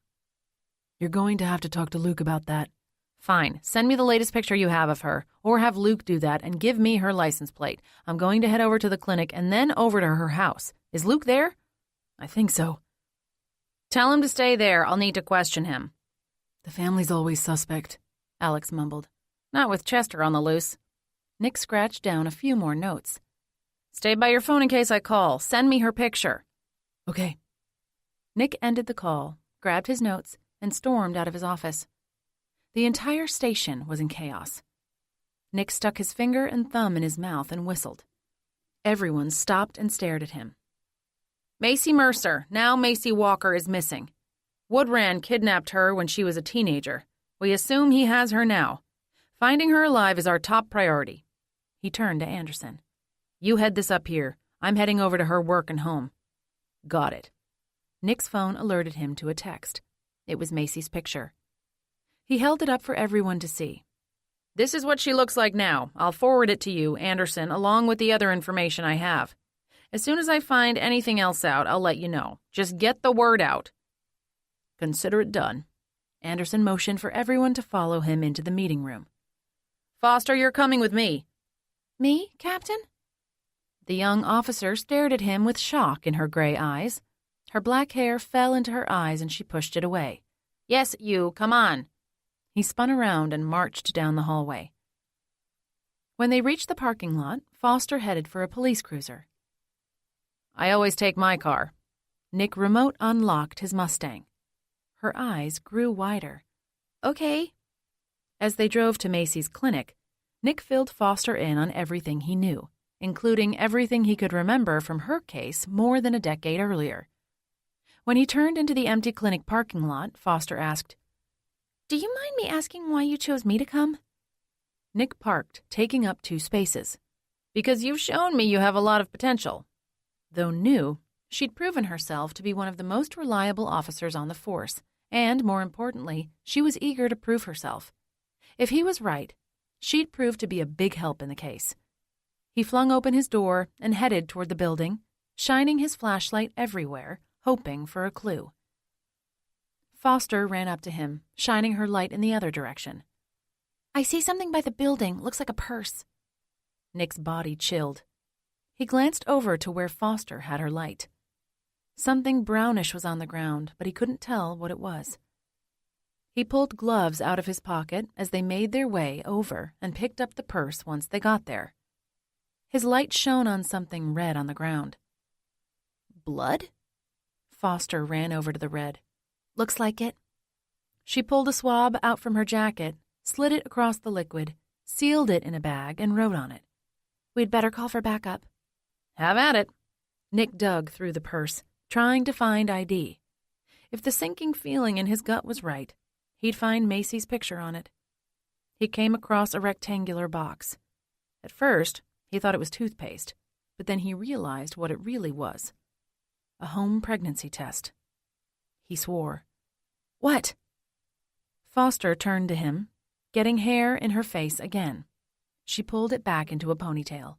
"You're going to have to talk to Luke about that." "Fine. Send me the latest picture you have of her, or have Luke do that and give me her license plate. I'm going to head over to the clinic and then over to her house. Is Luke there?" "I think so." "Tell him to stay there. I'll need to question him." "The family's always suspect," Alex mumbled. "Not with Chester on the loose." Nick scratched down a few more notes. "Stay by your phone in case I call. Send me her picture." "Okay." Nick ended the call, grabbed his notes, and stormed out of his office. The entire station was in chaos. Nick stuck his finger and thumb in his mouth and whistled. Everyone stopped and stared at him. "Macy Mercer, now Macy Walker, is missing. Woodran kidnapped her when she was a teenager. We assume he has her now. Finding her alive is our top priority." He turned to Anderson. "You head this up here. I'm heading over to her work and home." "Got it." Nick's phone alerted him to a text. It was Macy's picture. He held it up for everyone to see. "This is what she looks like now. I'll forward it to you, Anderson, along with the other information I have. As soon as I find anything else out, I'll let you know. Just get the word out." "Consider it done." Anderson motioned for everyone to follow him into the meeting room. "Foster, you're coming with me." "Me, Captain?" The young officer stared at him with shock in her gray eyes. Her black hair fell into her eyes and she pushed it away. "Yes, you. Come on." He spun around and marched down the hallway. When they reached the parking lot, Foster headed for a police cruiser. "I always take my car." Nick remote unlocked his Mustang. Her eyes grew wider. "Okay." As they drove to Macy's clinic, Nick filled Foster in on everything he knew. including everything he could remember from her case more than a decade earlier. When he turned into the empty clinic parking lot, Foster asked, "Do you mind me asking why you chose me to come?" Nick parked, taking up 2 spaces. "Because you've shown me you have a lot of potential." Though new, she'd proven herself to be one of the most reliable officers on the force, and, more importantly, she was eager to prove herself. If he was right, she'd prove to be a big help in the case. He flung open his door and headed toward the building, shining his flashlight everywhere, hoping for a clue. Foster ran up to him, shining her light in the other direction. "I see something by the building. Looks like a purse." Nick's body chilled. He glanced over to where Foster had her light. Something brownish was on the ground, but he couldn't tell what it was. He pulled gloves out of his pocket as they made their way over and picked up the purse once they got there. His light shone on something red on the ground. "Blood?" Foster ran over to the red. "Looks like it." She pulled a swab out from her jacket, slid it across the liquid, sealed it in a bag, and wrote on it. "We'd better call for backup." "Have at it." Nick dug through the purse, trying to find ID. If the sinking feeling in his gut was right, he'd find Macy's picture on it. He came across a rectangular box. At first, he thought it was toothpaste, but then he realized what it really was. A home pregnancy test. He swore. "What?" Foster turned to him, getting hair in her face again. She pulled it back into a ponytail.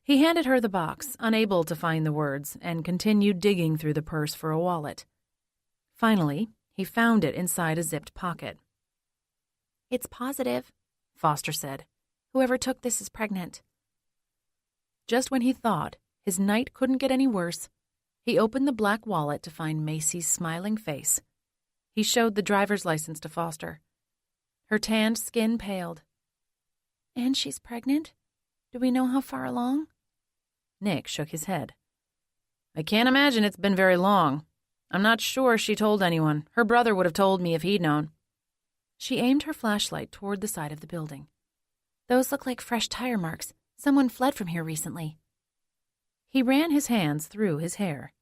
He handed her the box, unable to find the words, and continued digging through the purse for a wallet. Finally, he found it inside a zipped pocket. "It's positive," Foster said. "Whoever took this is pregnant." Just when he thought his night couldn't get any worse, he opened the black wallet to find Macy's smiling face. He showed the driver's license to Foster. Her tanned skin paled. "And she's pregnant? Do we know how far along?" Nick shook his head. "I can't imagine it's been very long. I'm not sure she told anyone. Her brother would have told me if he'd known." She aimed her flashlight toward the side of the building. "Those look like fresh tire marks. Someone fled from here recently." He ran his hands through his hair.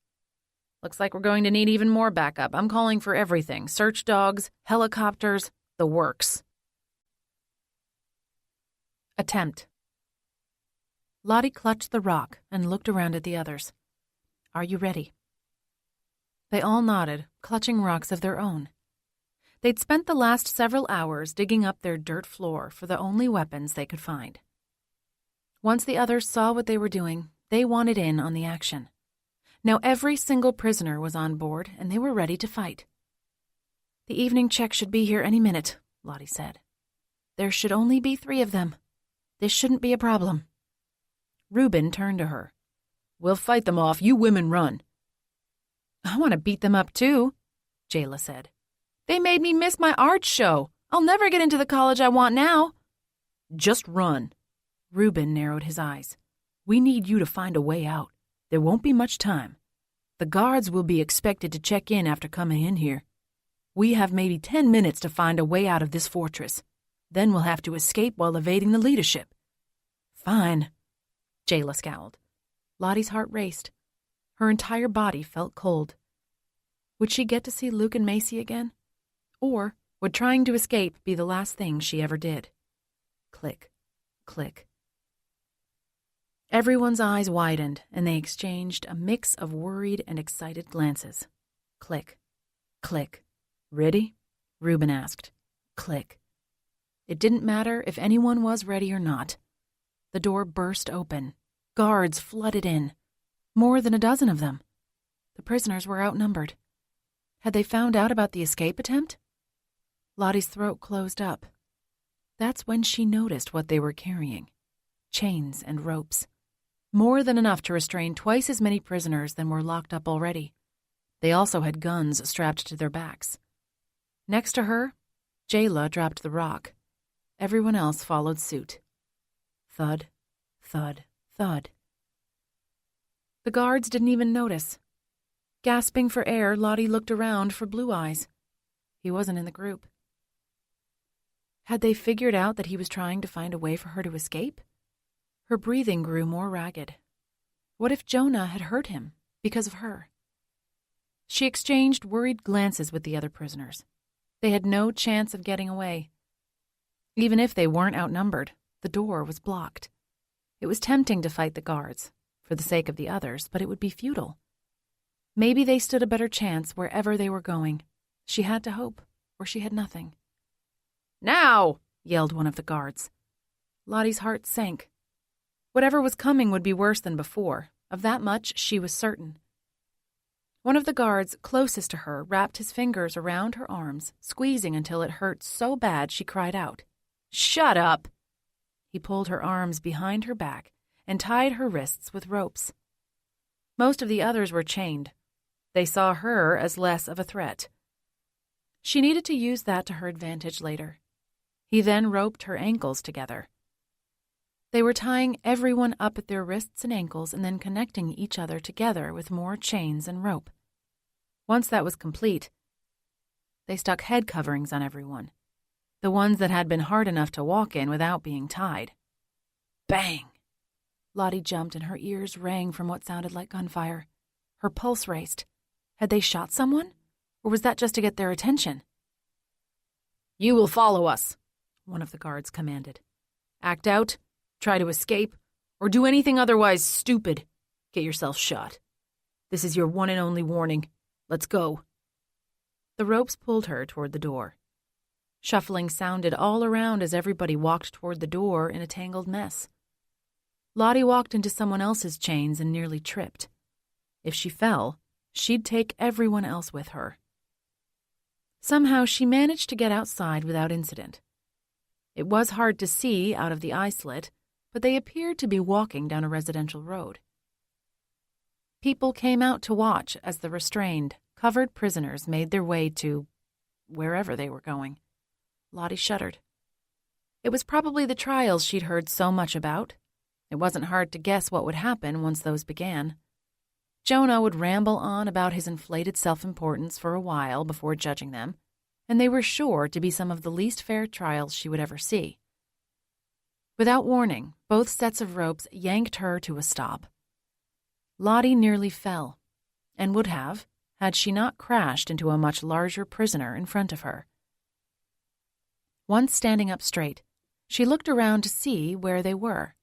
"Looks like we're going to need even more backup. I'm calling for everything. Search dogs, helicopters, the works." Attempt. Lottie clutched the rock and looked around at the others. "Are you ready?" They all nodded, clutching rocks of their own. They'd spent the last several hours digging up their dirt floor for the only weapons they could find. Once the others saw what they were doing, they wanted in on the action. Now every single prisoner was on board, and they were ready to fight. "The evening check should be here any minute," Lottie said. "There should only be 3 of them. This shouldn't be a problem." Reuben turned to her. "We'll fight them off. You women run." "I want to beat them up, too," Jayla said. "They made me miss my art show. I'll never get into the college I want now." "Just run." Reuben narrowed his eyes. "We need you to find a way out. There won't be much time. The guards will be expected to check in after coming in here. We have maybe 10 minutes to find a way out of this fortress. Then we'll have to escape while evading the leadership." "Fine," Jayla scowled. Lottie's heart raced. Her entire body felt cold. Would she get to see Luke and Macy again? Or would trying to escape be the last thing she ever did? Click, click. Everyone's eyes widened, and they exchanged a mix of worried and excited glances. Click, click. "Ready?" Reuben asked. Click. It didn't matter if anyone was ready or not. The door burst open. Guards flooded in. More than a dozen of them. The prisoners were outnumbered. Had they found out about the escape attempt? Lottie's throat closed up. That's when she noticed what they were carrying. Chains and ropes. More than enough to restrain twice as many prisoners than were locked up already. They also had guns strapped to their backs. Next to her, Jayla dropped the rock. Everyone else followed suit. Thud, thud, thud. The guards didn't even notice. Gasping for air, Lottie looked around for Blue Eyes. He wasn't in the group. Had they figured out that he was trying to find a way for her to escape? Her breathing grew more ragged. What if Jonah had hurt him because of her? She exchanged worried glances with the other prisoners. They had no chance of getting away. Even if they weren't outnumbered, the door was blocked. It was tempting to fight the guards, for the sake of the others, but it would be futile. Maybe they stood a better chance wherever they were going. She had to hope, or she had nothing. "Now!" yelled one of the guards. Lottie's heart sank. Whatever was coming would be worse than before. Of that much she was certain. One of the guards closest to her wrapped his fingers around her arms, squeezing until it hurt so bad she cried out. "Shut up!" He pulled her arms behind her back and tied her wrists with ropes. Most of the others were chained. They saw her as less of a threat. She needed to use that to her advantage later. He then roped her ankles together. They were tying everyone up at their wrists and ankles and then connecting each other together with more chains and rope. Once that was complete, they stuck head coverings on everyone, the ones that had been hard enough to walk in without being tied. Bang! Lottie jumped and her ears rang from what sounded like gunfire. Her pulse raced. Had they shot someone? Or was that just to get their attention? "You will follow us," one of the guards commanded. "Act out, try to escape, or do anything otherwise stupid. Get yourself shot. This is your one and only warning. Let's go." The ropes pulled her toward the door. Shuffling sounded all around as everybody walked toward the door in a tangled mess. Lottie walked into someone else's chains and nearly tripped. If she fell, she'd take everyone else with her. Somehow she managed to get outside without incident. It was hard to see out of the eye slit, but they appeared to be walking down a residential road. People came out to watch as the restrained, covered prisoners made their way to wherever they were going. Lottie shuddered. It was probably the trials she'd heard so much about. It wasn't hard to guess what would happen once those began. Jonah would ramble on about his inflated self-importance for a while before judging them, and they were sure to be some of the least fair trials she would ever see. Without warning, both sets of ropes yanked her to a stop. Lottie nearly fell, and would have, had she not crashed into a much larger prisoner in front of her. Once standing up straight, she looked around to see where they were.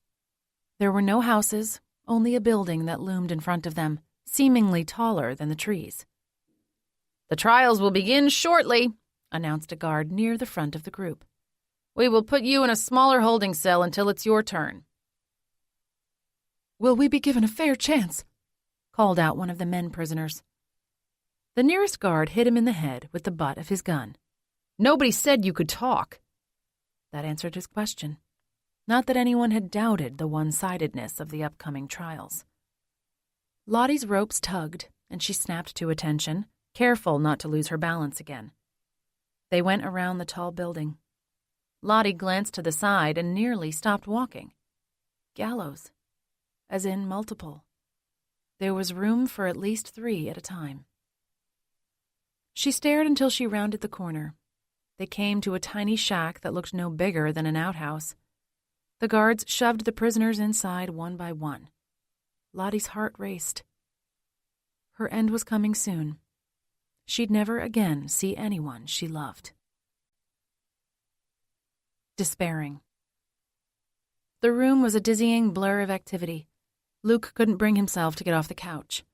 There were no houses, only a building that loomed in front of them, seemingly taller than the trees. "The trials will begin shortly," announced a guard near the front of the group. "We will put you in a smaller holding cell until it's your turn." "Will we be given a fair chance?" called out one of the men prisoners. The nearest guard hit him in the head with the butt of his gun. "Nobody said you could talk." That answered his question. Not that anyone had doubted the one-sidedness of the upcoming trials. Lottie's ropes tugged, and she snapped to attention, careful not to lose her balance again. They went around the tall building. Lottie glanced to the side and nearly stopped walking. Gallows. As in multiple. There was room for at least 3 at a time. She stared until she rounded the corner. They came to a tiny shack that looked no bigger than an outhouse. The guards shoved the prisoners inside one by one. Lottie's heart raced. Her end was coming soon. She'd never again see anyone she loved. Despairing. The room was a dizzying blur of activity. Luke couldn't bring himself to get off the couch.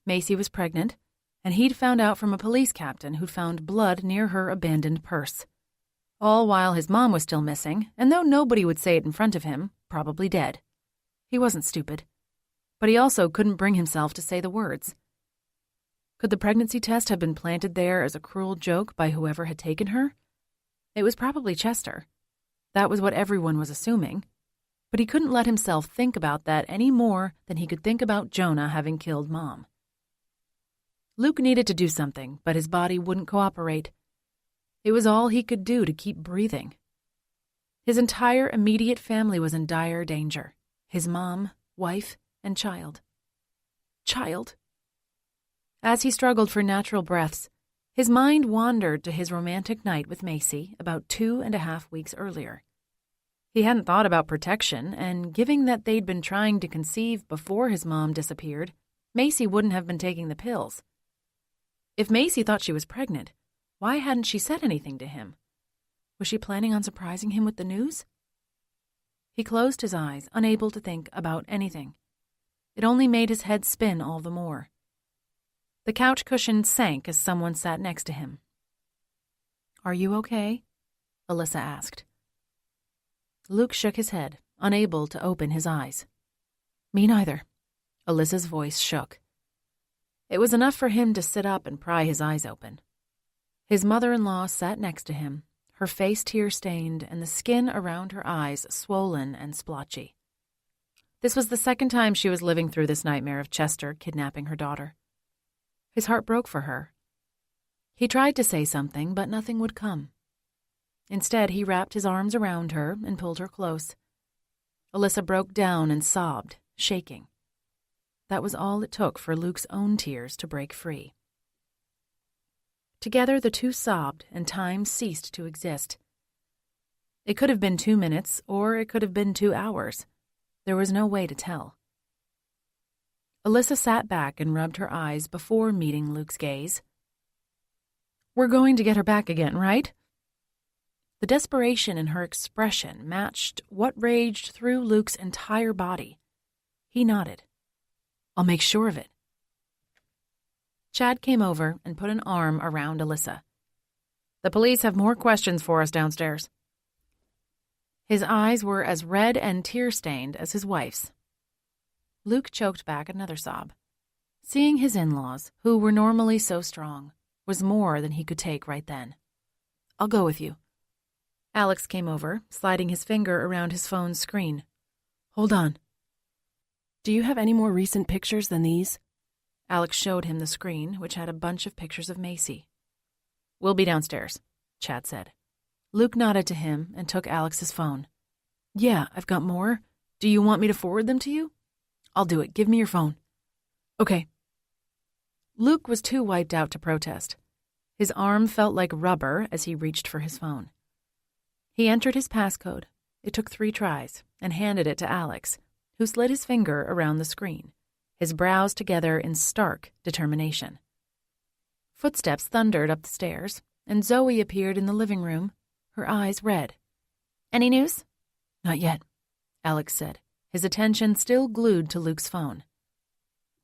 Macy was pregnant, and he'd found out from a police captain who'd found blood near her abandoned purse. All while his mom was still missing, and though nobody would say it in front of him, probably dead. He wasn't stupid. But he also couldn't bring himself to say the words. Could the pregnancy test have been planted there as a cruel joke by whoever had taken her? It was probably Chester. That was what everyone was assuming. But he couldn't let himself think about that any more than he could think about Jonah having killed Mom. Luke needed to do something, but his body wouldn't cooperate. It was all he could do to keep breathing. His entire immediate family was in dire danger. His mom, wife, and child. Child. As he struggled for natural breaths, his mind wandered to his romantic night with Macy about 2.5 weeks earlier. He hadn't thought about protection, and given that they'd been trying to conceive before his mom disappeared, Macy wouldn't have been taking the pills. If Macy thought she was pregnant, why hadn't she said anything to him? Was she planning on surprising him with the news? He closed his eyes, unable to think about anything. It only made his head spin all the more. The couch cushion sank as someone sat next to him. "Are you okay?" Alyssa asked. Luke shook his head, unable to open his eyes. "Me neither." Alyssa's voice shook. It was enough for him to sit up and pry his eyes open. His mother-in-law sat next to him, her face tear-stained and the skin around her eyes swollen and splotchy. This was the second time she was living through this nightmare of Chester kidnapping her daughter. His heart broke for her. He tried to say something, but nothing would come. Instead, he wrapped his arms around her and pulled her close. Alyssa broke down and sobbed, shaking. That was all it took for Luke's own tears to break free. Together, the two sobbed, and time ceased to exist. It could have been 2 minutes, or it could have been 2 hours. There was no way to tell. Alyssa sat back and rubbed her eyes before meeting Luke's gaze. "We're going to get her back again, right?" The desperation in her expression matched what raged through Luke's entire body. He nodded. "I'll make sure of it." Chad came over and put an arm around Alyssa. "The police have more questions for us downstairs." His eyes were as red and tear-stained as his wife's. Luke choked back another sob. Seeing his in-laws, who were normally so strong, was more than he could take right then. "I'll go with you." Alex came over, sliding his finger around his phone's screen. "Hold on. Do you have any more recent pictures than these?" Alex showed him the screen, which had a bunch of pictures of Macy. "We'll be downstairs," Chad said. Luke nodded to him and took Alex's phone. "Yeah, I've got more. Do you want me to forward them to you?" "I'll do it. Give me your phone." "Okay." Luke was too wiped out to protest. His arm felt like rubber as he reached for his phone. He entered his passcode. It took 3 tries, and handed it to Alex, who slid his finger around the screen, his brows together in stark determination. Footsteps thundered up the stairs, and Zoe appeared in the living room, her eyes red. "Any news?" "Not yet," Alex said, his attention still glued to Luke's phone.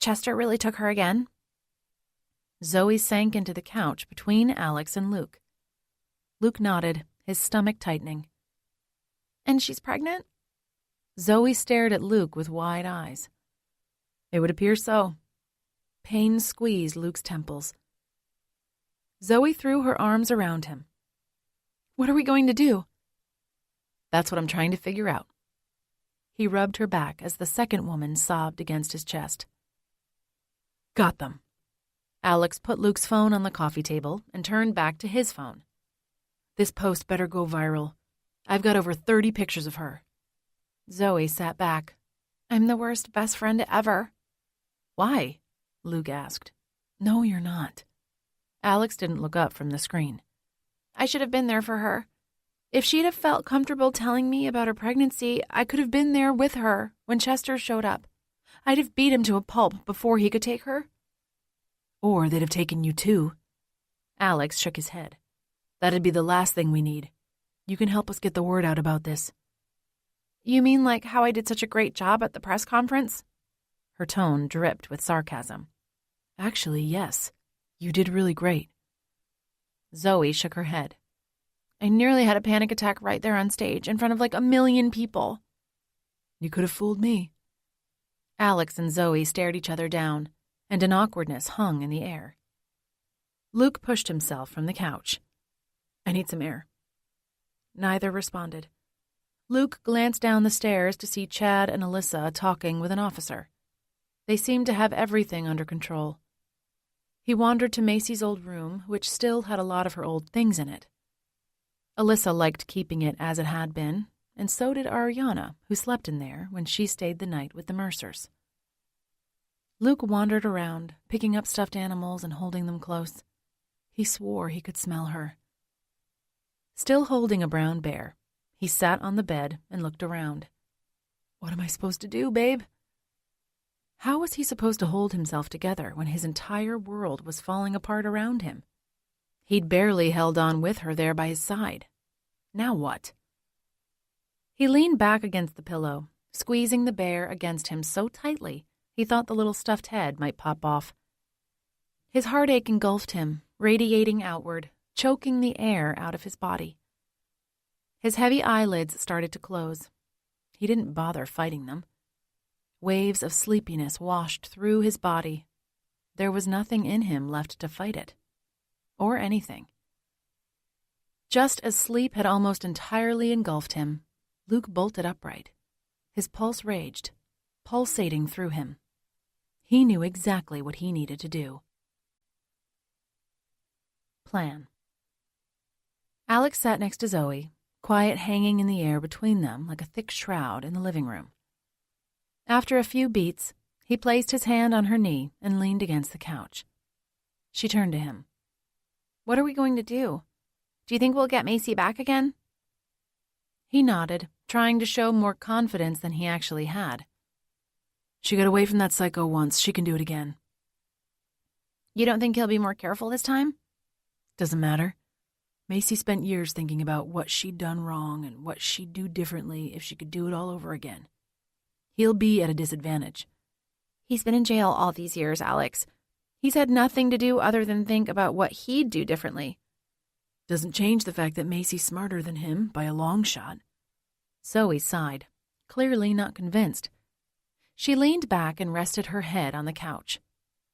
"Chester really took her again?" Zoe sank into the couch between Alex and Luke. Luke nodded, his stomach tightening. "And she's pregnant?" Zoe stared at Luke with wide eyes. "It would appear so." Pain squeezed Luke's temples. Zoe threw her arms around him. "What are we going to do?" "That's what I'm trying to figure out." He rubbed her back as the second woman sobbed against his chest. "Got them." Alex put Luke's phone on the coffee table and turned back to his phone. "This post better go viral. I've got over 30 pictures of her." Zoe sat back. "I'm the worst best friend ever." "Why?" Luke asked. "No, you're not." Alex didn't look up from the screen. "I should have been there for her. If she'd have felt comfortable telling me about her pregnancy, I could have been there with her when Chester showed up. I'd have beat him to a pulp before he could take her." "Or they'd have taken you too." Alex shook his head. "That'd be the last thing we need. You can help us get the word out about this." "You mean like how I did such a great job at the press conference?" Her tone dripped with sarcasm. "Actually, yes. You did really great." Zoe shook her head. "I nearly had a panic attack right there on stage in front of like 1,000,000 people." "You could have fooled me." Alex and Zoe stared each other down, and an awkwardness hung in the air. Luke pushed himself from the couch. "I need some air." Neither responded. Luke glanced down the stairs to see Chad and Alyssa talking with an officer. They seemed to have everything under control. He wandered to Macy's old room, which still had a lot of her old things in it. Alyssa liked keeping it as it had been, and so did Ariana, who slept in there when she stayed the night with the Mercers. Luke wandered around, picking up stuffed animals and holding them close. He swore he could smell her. Still holding a brown bear, He sat on the bed and looked around. What am I supposed to do, babe? How was he supposed to hold himself together when his entire world was falling apart around him? He'd barely held on with her there by his side. Now what? He leaned back against the pillow, squeezing the bear against him so tightly he thought the little stuffed head might pop off. His heartache engulfed him, radiating outward, choking the air out of his body. His heavy eyelids started to close. He didn't bother fighting them. Waves of sleepiness washed through his body. There was nothing in him left to fight it. Or anything. Just as sleep had almost entirely engulfed him, Luke bolted upright. His pulse raged, pulsating through him. He knew exactly what he needed to do. Plan. Alex sat next to Zoe, quiet hanging in the air between them like a thick shroud in the living room. After a few beats, he placed his hand on her knee and leaned against the couch. She turned to him. What are we going to do? Do you think we'll get Macy back again? He nodded, trying to show more confidence than he actually had. She got away from that psycho once. She can do it again. You don't think he'll be more careful this time? Doesn't matter. Macy spent years thinking about what she'd done wrong and what she'd do differently if she could do it all over again. He'll be at a disadvantage. He's been in jail all these years, Alex. He's had nothing to do other than think about what he'd do differently. Doesn't change the fact that Macy's smarter than him by a long shot. Zoe sighed, clearly not convinced. She leaned back and rested her head on the couch.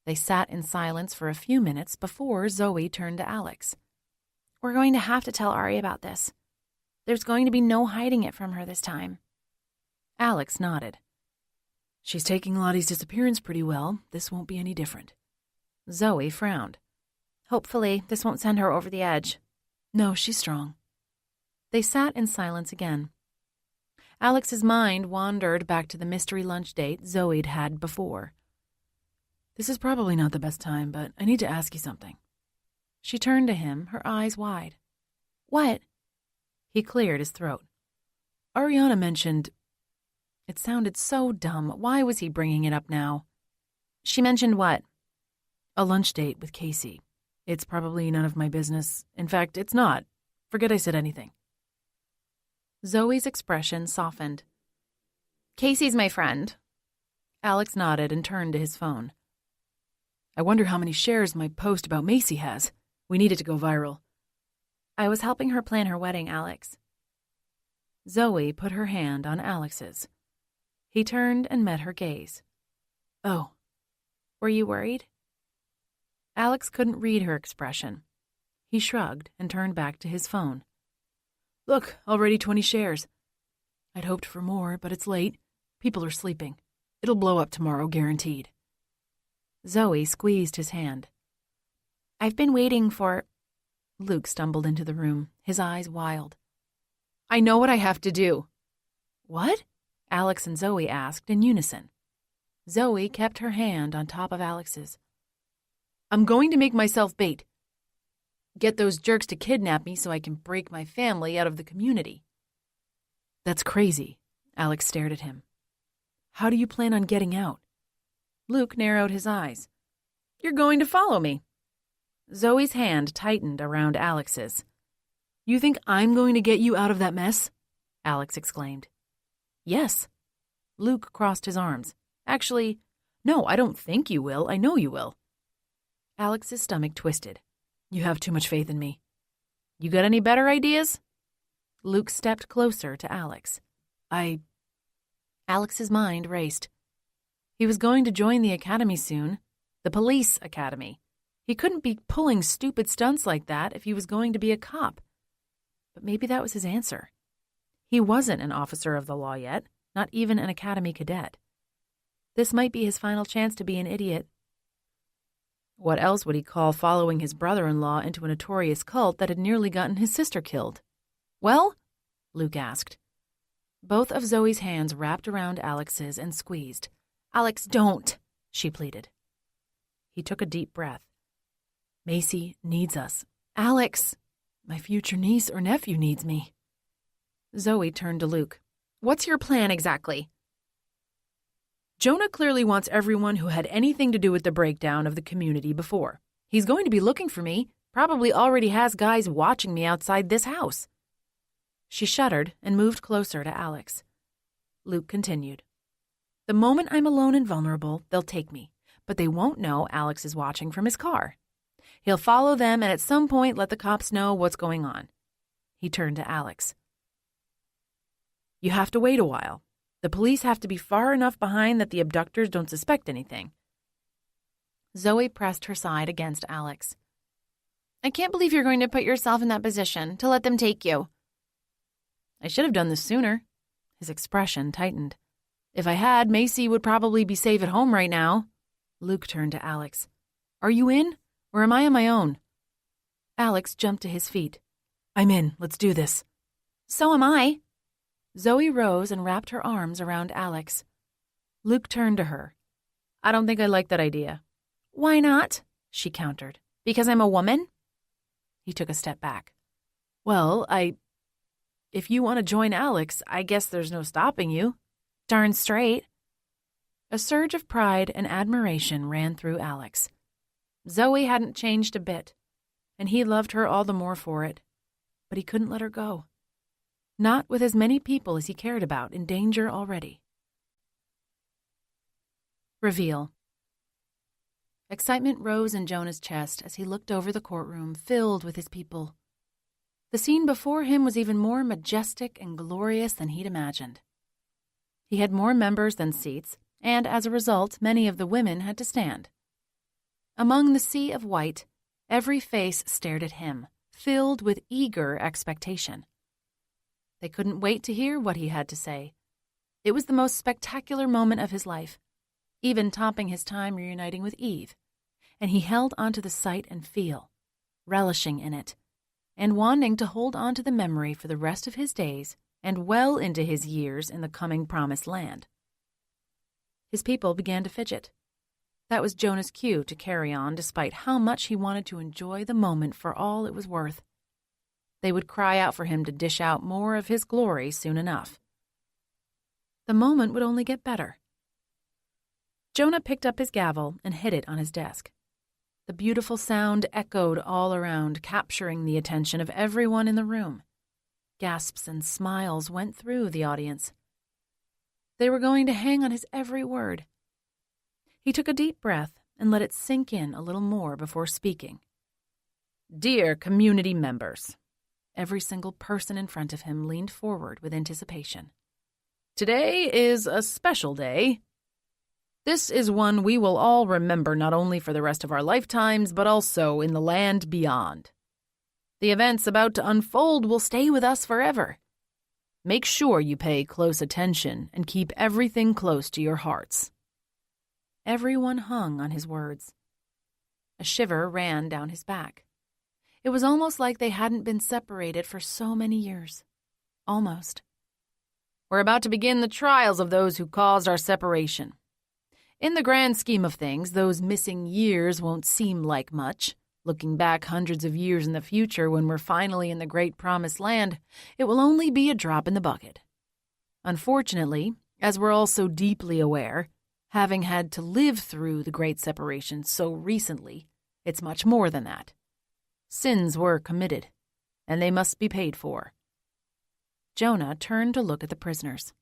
They sat in silence for a few minutes before Zoe turned to Alex. We're going to have to tell Ari about this. There's going to be no hiding it from her this time. Alex nodded. She's taking Lottie's disappearance pretty well. This won't be any different. Zoe frowned. Hopefully, this won't send her over the edge. No, she's strong. They sat in silence again. Alex's mind wandered back to the mystery lunch date Zoe'd had before. This is probably not the best time, but I need to ask you something. She turned to him, her eyes wide. What? He cleared his throat. Ariana mentioned... It sounded so dumb. Why was he bringing it up now? She mentioned what? A lunch date with Casey. It's probably none of my business. In fact, it's not. Forget I said anything. Zoe's expression softened. Casey's my friend. Alex nodded and turned to his phone. I wonder how many shares my post about Macy has. We need it to go viral. I was helping her plan her wedding, Alex. Zoe put her hand on Alex's. He turned and met her gaze. Oh. Were you worried? Alex couldn't read her expression. He shrugged and turned back to his phone. Look, already 20 shares. I'd hoped for more, but it's late. People are sleeping. It'll blow up tomorrow, guaranteed. Zoe squeezed his hand. I've been waiting for... Luke stumbled into the room, his eyes wild. I know what I have to do. What? Alex and Zoe asked in unison. Zoe kept her hand on top of Alex's. I'm going to make myself bait. Get those jerks to kidnap me so I can break my family out of the community. That's crazy. Alex stared at him. How do you plan on getting out? Luke narrowed his eyes. You're going to follow me. Zoe's hand tightened around Alex's. You think I'm going to get you out of that mess? Alex exclaimed. Yes. Luke crossed his arms. Actually, no, I don't think you will. I know you will. Alex's stomach twisted. You have too much faith in me. You got any better ideas? Luke stepped closer to Alex. Alex's mind raced. He was going to join the academy soon. The police academy. He couldn't be pulling stupid stunts like that if he was going to be a cop. But maybe that was his answer. He wasn't an officer of the law yet, not even an academy cadet. This might be his final chance to be an idiot. What else would he call following his brother-in-law into a notorious cult that had nearly gotten his sister killed? Well? Luke asked. Both of Zoe's hands wrapped around Alex's and squeezed. Alex, don't, she pleaded. He took a deep breath. Macy needs us. Alex, my future niece or nephew needs me. Zoe turned to Luke. What's your plan exactly? Jonah clearly wants everyone who had anything to do with the breakdown of the community before. He's going to be looking for me, probably already has guys watching me outside this house. She shuddered and moved closer to Alex. Luke continued. The moment I'm alone and vulnerable, they'll take me, but they won't know Alex is watching from his car. He'll follow them and at some point let the cops know what's going on. He turned to Alex. You have to wait a while. The police have to be far enough behind that the abductors don't suspect anything. Zoe pressed her side against Alex. I can't believe you're going to put yourself in that position to let them take you. I should have done this sooner. His expression tightened. If I had, Macy would probably be safe at home right now. Luke turned to Alex. Are you in, or am I on my own? Alex jumped to his feet. I'm in. Let's do this. So am I. Zoe rose and wrapped her arms around Alex. Luke turned to her. I don't think I like that idea. Why not? She countered. Because I'm a woman? He took a step back. Well, if you want to join Alex, I guess there's no stopping you. Darn straight. A surge of pride and admiration ran through Alex. Zoe hadn't changed a bit, and he loved her all the more for it. But he couldn't let her go. Not with as many people as he cared about in danger already. Reveal. Excitement rose in Jonah's chest as he looked over the courtroom filled with his people. The scene before him was even more majestic and glorious than he'd imagined. He had more members than seats, and as a result, many of the women had to stand. Among the sea of white, every face stared at him, filled with eager expectation. They couldn't wait to hear what he had to say. It was the most spectacular moment of his life, even topping his time reuniting with Eve, and he held onto the sight and feel, relishing in it, and wanting to hold on to the memory for the rest of his days and well into his years in the coming promised land. His people began to fidget. That was Jonah's cue to carry on despite how much he wanted to enjoy the moment for all it was worth. They would cry out for him to dish out more of his glory soon enough. The moment would only get better. Jonah picked up his gavel and hit it on his desk. The beautiful sound echoed all around, capturing the attention of everyone in the room. Gasps and smiles went through the audience. They were going to hang on his every word. He took a deep breath and let it sink in a little more before speaking. Dear community members. Every single person in front of him leaned forward with anticipation. Today is a special day. This is one we will all remember not only for the rest of our lifetimes, but also in the land beyond. The events about to unfold will stay with us forever. Make sure you pay close attention and keep everything close to your hearts. Everyone hung on his words. A shiver ran down his back. It was almost like they hadn't been separated for so many years. Almost. We're about to begin the trials of those who caused our separation. In the grand scheme of things, those missing years won't seem like much. Looking back hundreds of years in the future when we're finally in the great promised land, it will only be a drop in the bucket. Unfortunately, as we're all so deeply aware, having had to live through the great separation so recently, it's much more than that. Sins were committed, and they must be paid for. Jonah turned to look at the prisoners.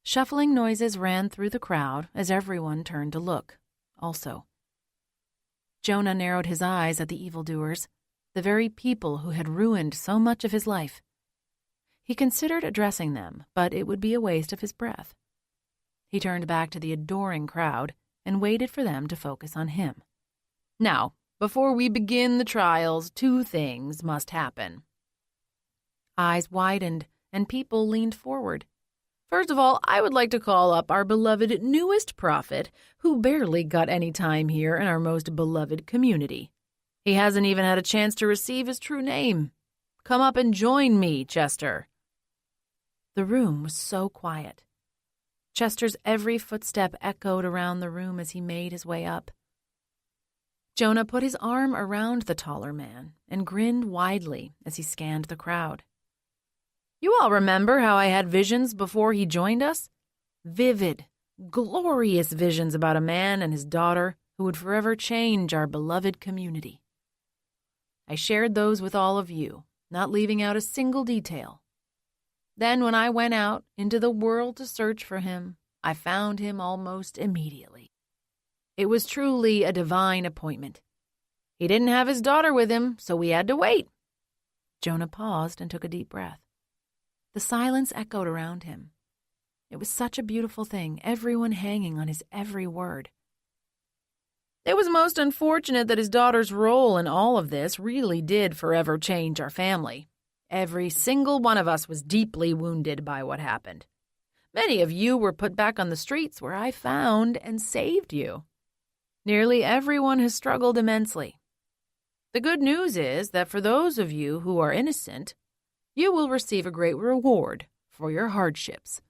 Shuffling noises ran through the crowd as everyone turned to look, also. Jonah narrowed his eyes at the evildoers, the very people who had ruined so much of his life. He considered addressing them, but it would be a waste of his breath. He turned back to the adoring crowd and waited for them to focus on him. Now, before we begin the trials, 2 things must happen. Eyes widened, and people leaned forward. First of all, I would like to call up our beloved newest prophet, who barely got any time here in our most beloved community. He hasn't even had a chance to receive his true name. Come up and join me, Chester. The room was so quiet. Chester's every footstep echoed around the room as he made his way up. Jonah put his arm around the taller man and grinned widely as he scanned the crowd. You all remember how I had visions before he joined us? Vivid, glorious visions about a man and his daughter who would forever change our beloved community. I shared those with all of you, not leaving out a single detail. Then when I went out into the world to search for him, I found him almost immediately. It was truly a divine appointment. He didn't have his daughter with him, so we had to wait." Jonah paused and took a deep breath. The silence echoed around him. It was such a beautiful thing, everyone hanging on his every word. It was most unfortunate that his daughter's role in all of this really did forever change our family. Every single one of us was deeply wounded by what happened. Many of you were put back on the streets where I found and saved you. Nearly everyone has struggled immensely. The good news is that for those of you who are innocent, you will receive a great reward for your hardships.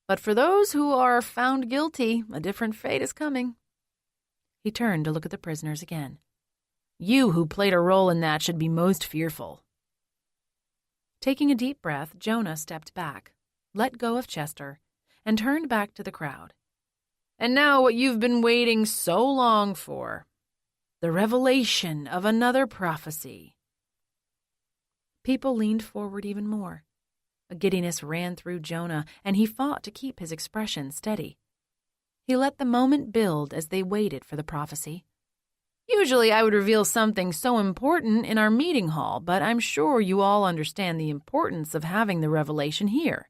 But for those who are found guilty, a different fate is coming." He turned to look at the prisoners again. You who played a role in that should be most fearful. Taking a deep breath, Jonah stepped back, let go of Chester, and turned back to the crowd. And now what you've been waiting so long for, the revelation of another prophecy. People leaned forward even more. A giddiness ran through Jonah, and he fought to keep his expression steady. He let the moment build as they waited for the prophecy. Usually I would reveal something so important in our meeting hall, but I'm sure you all understand the importance of having the revelation here.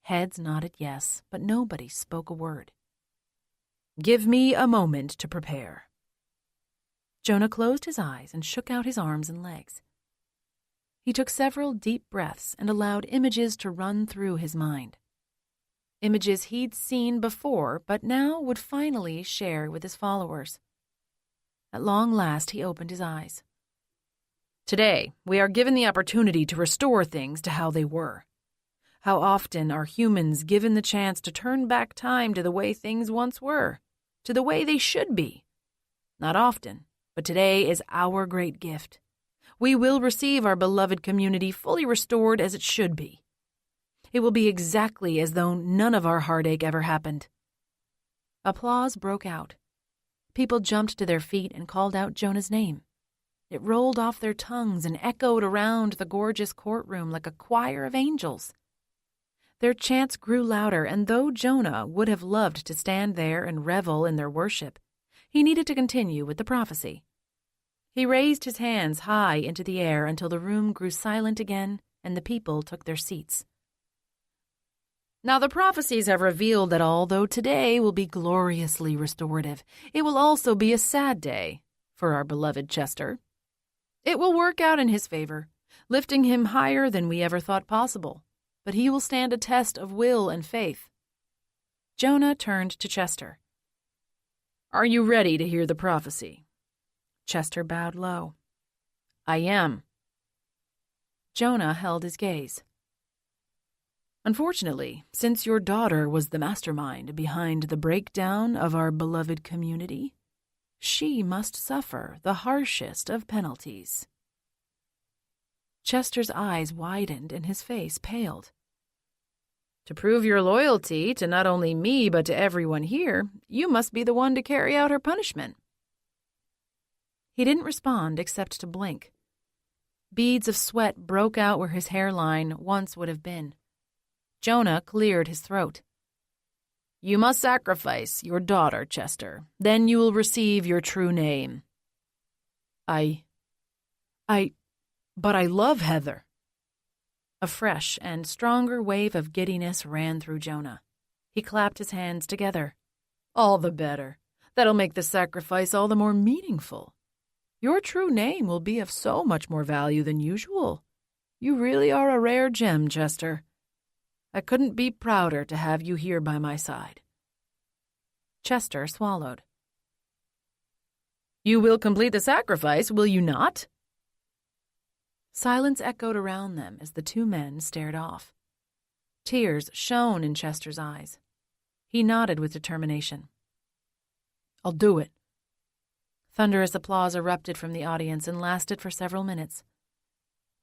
Heads nodded yes, but nobody spoke a word. Give me a moment to prepare. Jonah closed his eyes and shook out his arms and legs. He took several deep breaths and allowed images to run through his mind. Images he'd seen before, but now would finally share with his followers. At long last, he opened his eyes. Today, we are given the opportunity to restore things to how they were. How often are humans given the chance to turn back time to the way things once were, to the way they should be? Not often, but today is our great gift. We will receive our beloved community fully restored as it should be. It will be exactly as though none of our heartache ever happened. Applause broke out. People jumped to their feet and called out Jonah's name. It rolled off their tongues and echoed around the gorgeous courtroom like a choir of angels. Their chants grew louder, and though Jonah would have loved to stand there and revel in their worship, he needed to continue with the prophecy. He raised his hands high into the air until the room grew silent again and the people took their seats. Now the prophecies have revealed that although today will be gloriously restorative, it will also be a sad day for our beloved Chester. It will work out in his favor, lifting him higher than we ever thought possible, but he will stand a test of will and faith. Jonah turned to Chester. Are you ready to hear the prophecy? Chester bowed low. I am. Jonah held his gaze. Unfortunately, since your daughter was the mastermind behind the breakdown of our beloved community, she must suffer the harshest of penalties. Chester's eyes widened and his face paled. To prove your loyalty to not only me but to everyone here, you must be the one to carry out her punishment. He didn't respond except to blink. Beads of sweat broke out where his hairline once would have been. Jonah cleared his throat. You must sacrifice your daughter, Chester. Then you will receive your true name. But I love Heather. A fresh and stronger wave of giddiness ran through Jonah. He clapped his hands together. All the better. That'll make the sacrifice all the more meaningful. Your true name will be of so much more value than usual. You really are a rare gem, Chester. I couldn't be prouder to have you here by my side. Chester swallowed. You will complete the sacrifice, will you not? Silence echoed around them as the two men stared off. Tears shone in Chester's eyes. He nodded with determination. I'll do it. Thunderous applause erupted from the audience and lasted for several minutes.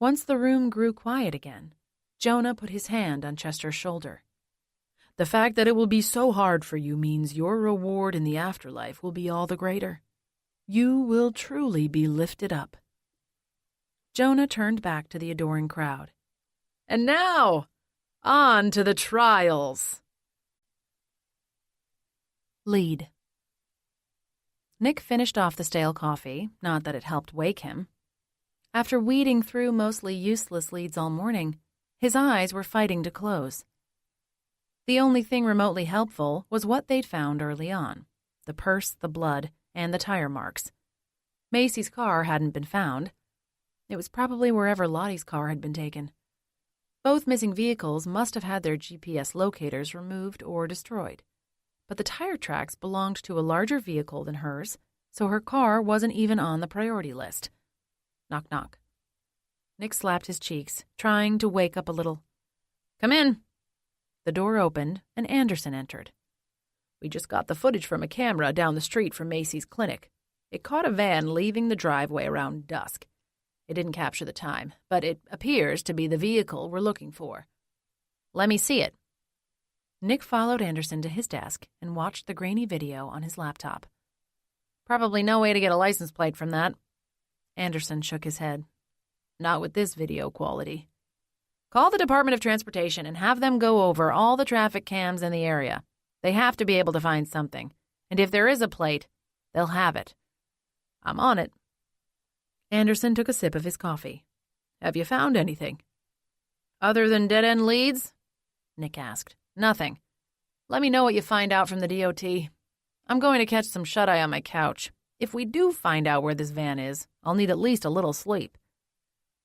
Once the room grew quiet again, Jonah put his hand on Chester's shoulder. The fact that it will be so hard for you means your reward in the afterlife will be all the greater. You will truly be lifted up. Jonah turned back to the adoring crowd. And now, on to the trials. Lead. Nick finished off the stale coffee, not that it helped wake him. After weeding through mostly useless leads all morning, his eyes were fighting to close. The only thing remotely helpful was what they'd found early on: the purse, the blood, and the tire marks. Macy's car hadn't been found. It was probably wherever Lottie's car had been taken. Both missing vehicles must have had their GPS locators removed or destroyed. But the tire tracks belonged to a larger vehicle than hers, so her car wasn't even on the priority list. Knock, knock. Nick slapped his cheeks, trying to wake up a little. Come in. The door opened, and Anderson entered. We just got the footage from a camera down the street from Macy's clinic. It caught a van leaving the driveway around dusk. It didn't capture the time, but it appears to be the vehicle we're looking for. Let me see it. Nick followed Anderson to his desk and watched the grainy video on his laptop. Probably no way to get a license plate from that. Anderson shook his head. Not with this video quality. Call the Department of Transportation and have them go over all the traffic cams in the area. They have to be able to find something. And if there is a plate, they'll have it. I'm on it. Anderson took a sip of his coffee. Have you found anything? Other than dead-end leads? Nick asked. Nothing. Let me know what you find out from the DOT. I'm going to catch some shut-eye on my couch. If we do find out where this van is, I'll need at least a little sleep.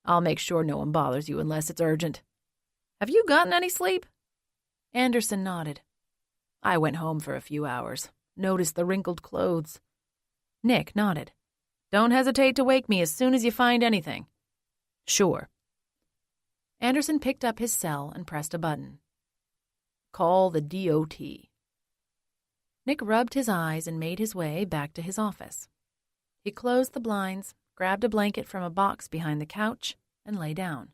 I'll make sure no one bothers you unless it's urgent. Have you gotten any sleep? Anderson nodded. I went home for a few hours. Noticed the wrinkled clothes. Nick nodded. Don't hesitate to wake me as soon as you find anything. Sure. Anderson picked up his cell and pressed a button. Call the DOT. Nick rubbed his eyes and made his way back to his office. He closed the blinds, grabbed a blanket from a box behind the couch, and lay down.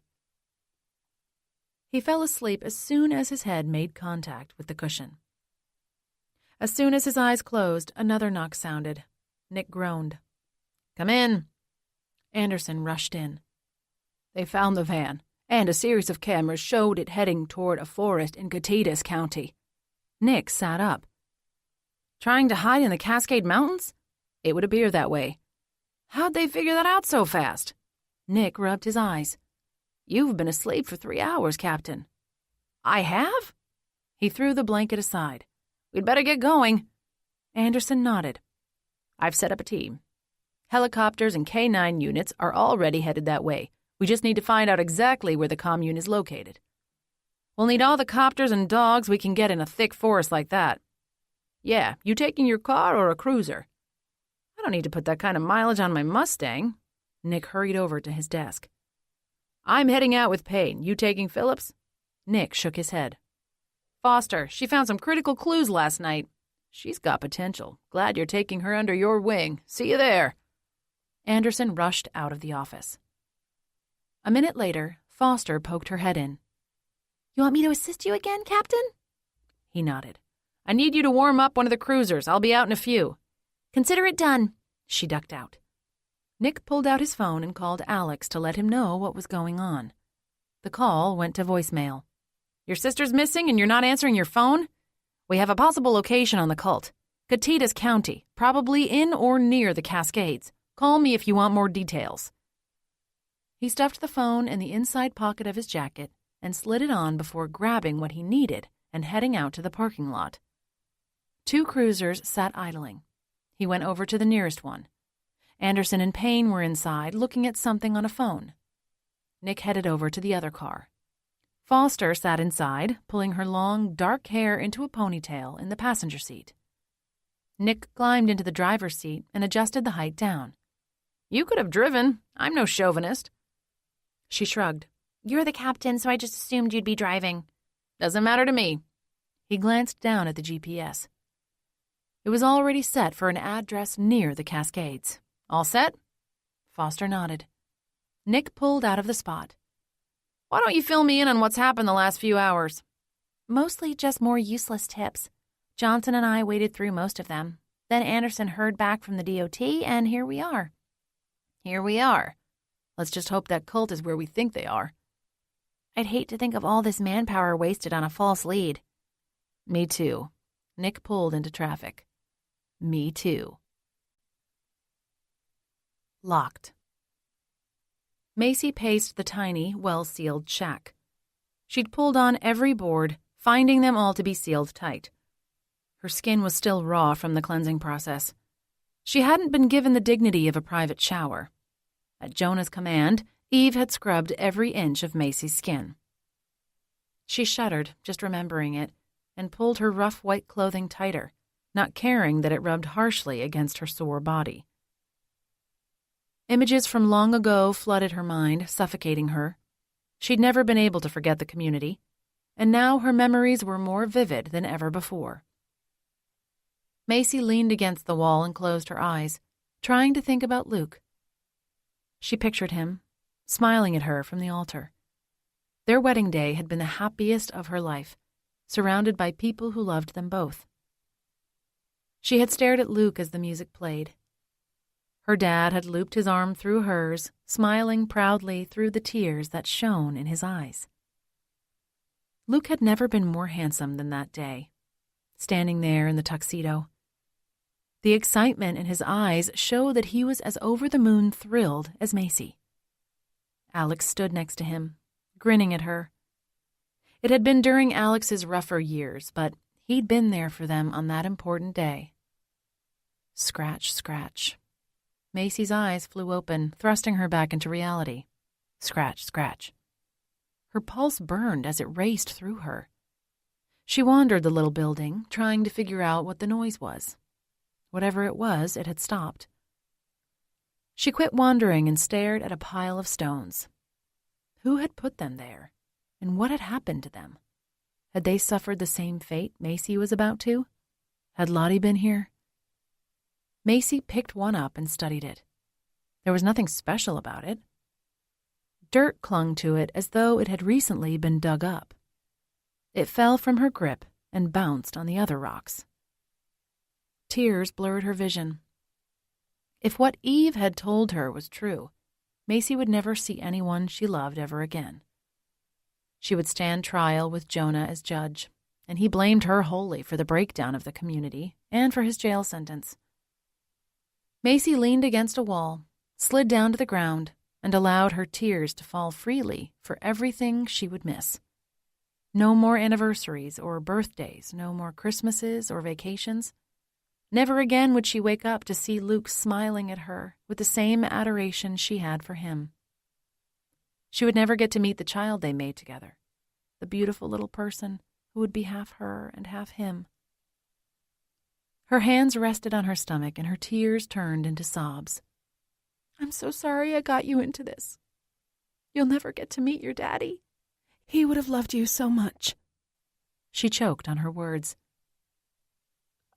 He fell asleep as soon as his head made contact with the cushion. As soon as his eyes closed, another knock sounded. Nick groaned. Come in. Anderson rushed in. They found the van, and a series of cameras showed it heading toward a forest in Catitas County. Nick sat up. Trying to hide in the Cascade Mountains? It would appear that way. How'd they figure that out so fast? Nick rubbed his eyes. You've been asleep for 3 hours, Captain. I have? He threw the blanket aside. We'd better get going. Anderson nodded. I've set up a team. Helicopters and K-9 units are already headed that way. We just need to find out exactly where the commune is located. We'll need all the copters and dogs we can get in a thick forest like that. Yeah, you taking your car or a cruiser? I don't need to put that kind of mileage on my Mustang. Nick hurried over to his desk. I'm heading out with Payne. You taking Phillips? Nick shook his head. Foster, she found some critical clues last night. She's got potential. Glad you're taking her under your wing. See you there. Anderson rushed out of the office. A minute later, Foster poked her head in. You want me to assist you again, Captain? He nodded. I need you to warm up one of the cruisers. I'll be out in a few. Consider it done. She ducked out. Nick pulled out his phone and called Alex to let him know what was going on. The call went to voicemail. Your sister's missing and you're not answering your phone? We have a possible location on the cult. Catitas County, probably in or near the Cascades. Call me if you want more details. He stuffed the phone in the inside pocket of his jacket and slid it on before grabbing what he needed and heading out to the parking lot. 2 cruisers sat idling. He went over to the nearest one. Anderson and Payne were inside looking at something on a phone. Nick headed over to the other car. Foster sat inside, pulling her long, dark hair into a ponytail in the passenger seat. Nick climbed into the driver's seat and adjusted the height down. You could have driven. I'm no chauvinist. She shrugged. You're the captain, so I just assumed you'd be driving. Doesn't matter to me. He glanced down at the GPS. It was already set for an address near the Cascades. All set? Foster nodded. Nick pulled out of the spot. Why don't you fill me in on what's happened the last few hours? Mostly just more useless tips. Johnson and I waded through most of them. Then Anderson heard back from the DOT, and here we are. Here we are. Let's just hope that cult is where we think they are. I'd hate to think of all this manpower wasted on a false lead. Me too. Nick pulled into traffic. Me too. Locked. Macy paced the tiny, well-sealed shack. She'd pulled on every board, finding them all to be sealed tight. Her skin was still raw from the cleansing process. She hadn't been given the dignity of a private shower. At Jonah's command, Eve had scrubbed every inch of Macy's skin. She shuddered, just remembering it, and pulled her rough white clothing tighter, not caring that it rubbed harshly against her sore body. Images from long ago flooded her mind, suffocating her. She'd never been able to forget the community, and now her memories were more vivid than ever before. Macy leaned against the wall and closed her eyes, trying to think about Luke. She pictured him, smiling at her from the altar. Their wedding day had been the happiest of her life, surrounded by people who loved them both. She had stared at Luke as the music played. Her dad had looped his arm through hers, smiling proudly through the tears that shone in his eyes. Luke had never been more handsome than that day, standing there in the tuxedo. The excitement in his eyes showed that he was as over-the-moon thrilled as Macy. Alex stood next to him, grinning at her. It had been during Alex's rougher years, but he'd been there for them on that important day. Scratch, scratch. Macy's eyes flew open, thrusting her back into reality. Scratch, scratch. Her pulse burned as it raced through her. She wandered the little building, trying to figure out what the noise was. Whatever it was, it had stopped. She quit wandering and stared at a pile of stones. Who had put them there, and what had happened to them? Had they suffered the same fate Macy was about to? Had Lottie been here? Macy picked one up and studied it. There was nothing special about it. Dirt clung to it as though it had recently been dug up. It fell from her grip and bounced on the other rocks. Tears blurred her vision. If what Eve had told her was true, Macy would never see anyone she loved ever again. She would stand trial with Jonah as judge, and he blamed her wholly for the breakdown of the community and for his jail sentence. Macy leaned against a wall, slid down to the ground, and allowed her tears to fall freely for everything she would miss. No more anniversaries or birthdays, no more Christmases or vacations. Never again would she wake up to see Luke smiling at her with the same adoration she had for him. She would never get to meet the child they made together, the beautiful little person who would be half her and half him. Her hands rested on her stomach and her tears turned into sobs. I'm so sorry I got you into this. You'll never get to meet your daddy. He would have loved you so much. She choked on her words.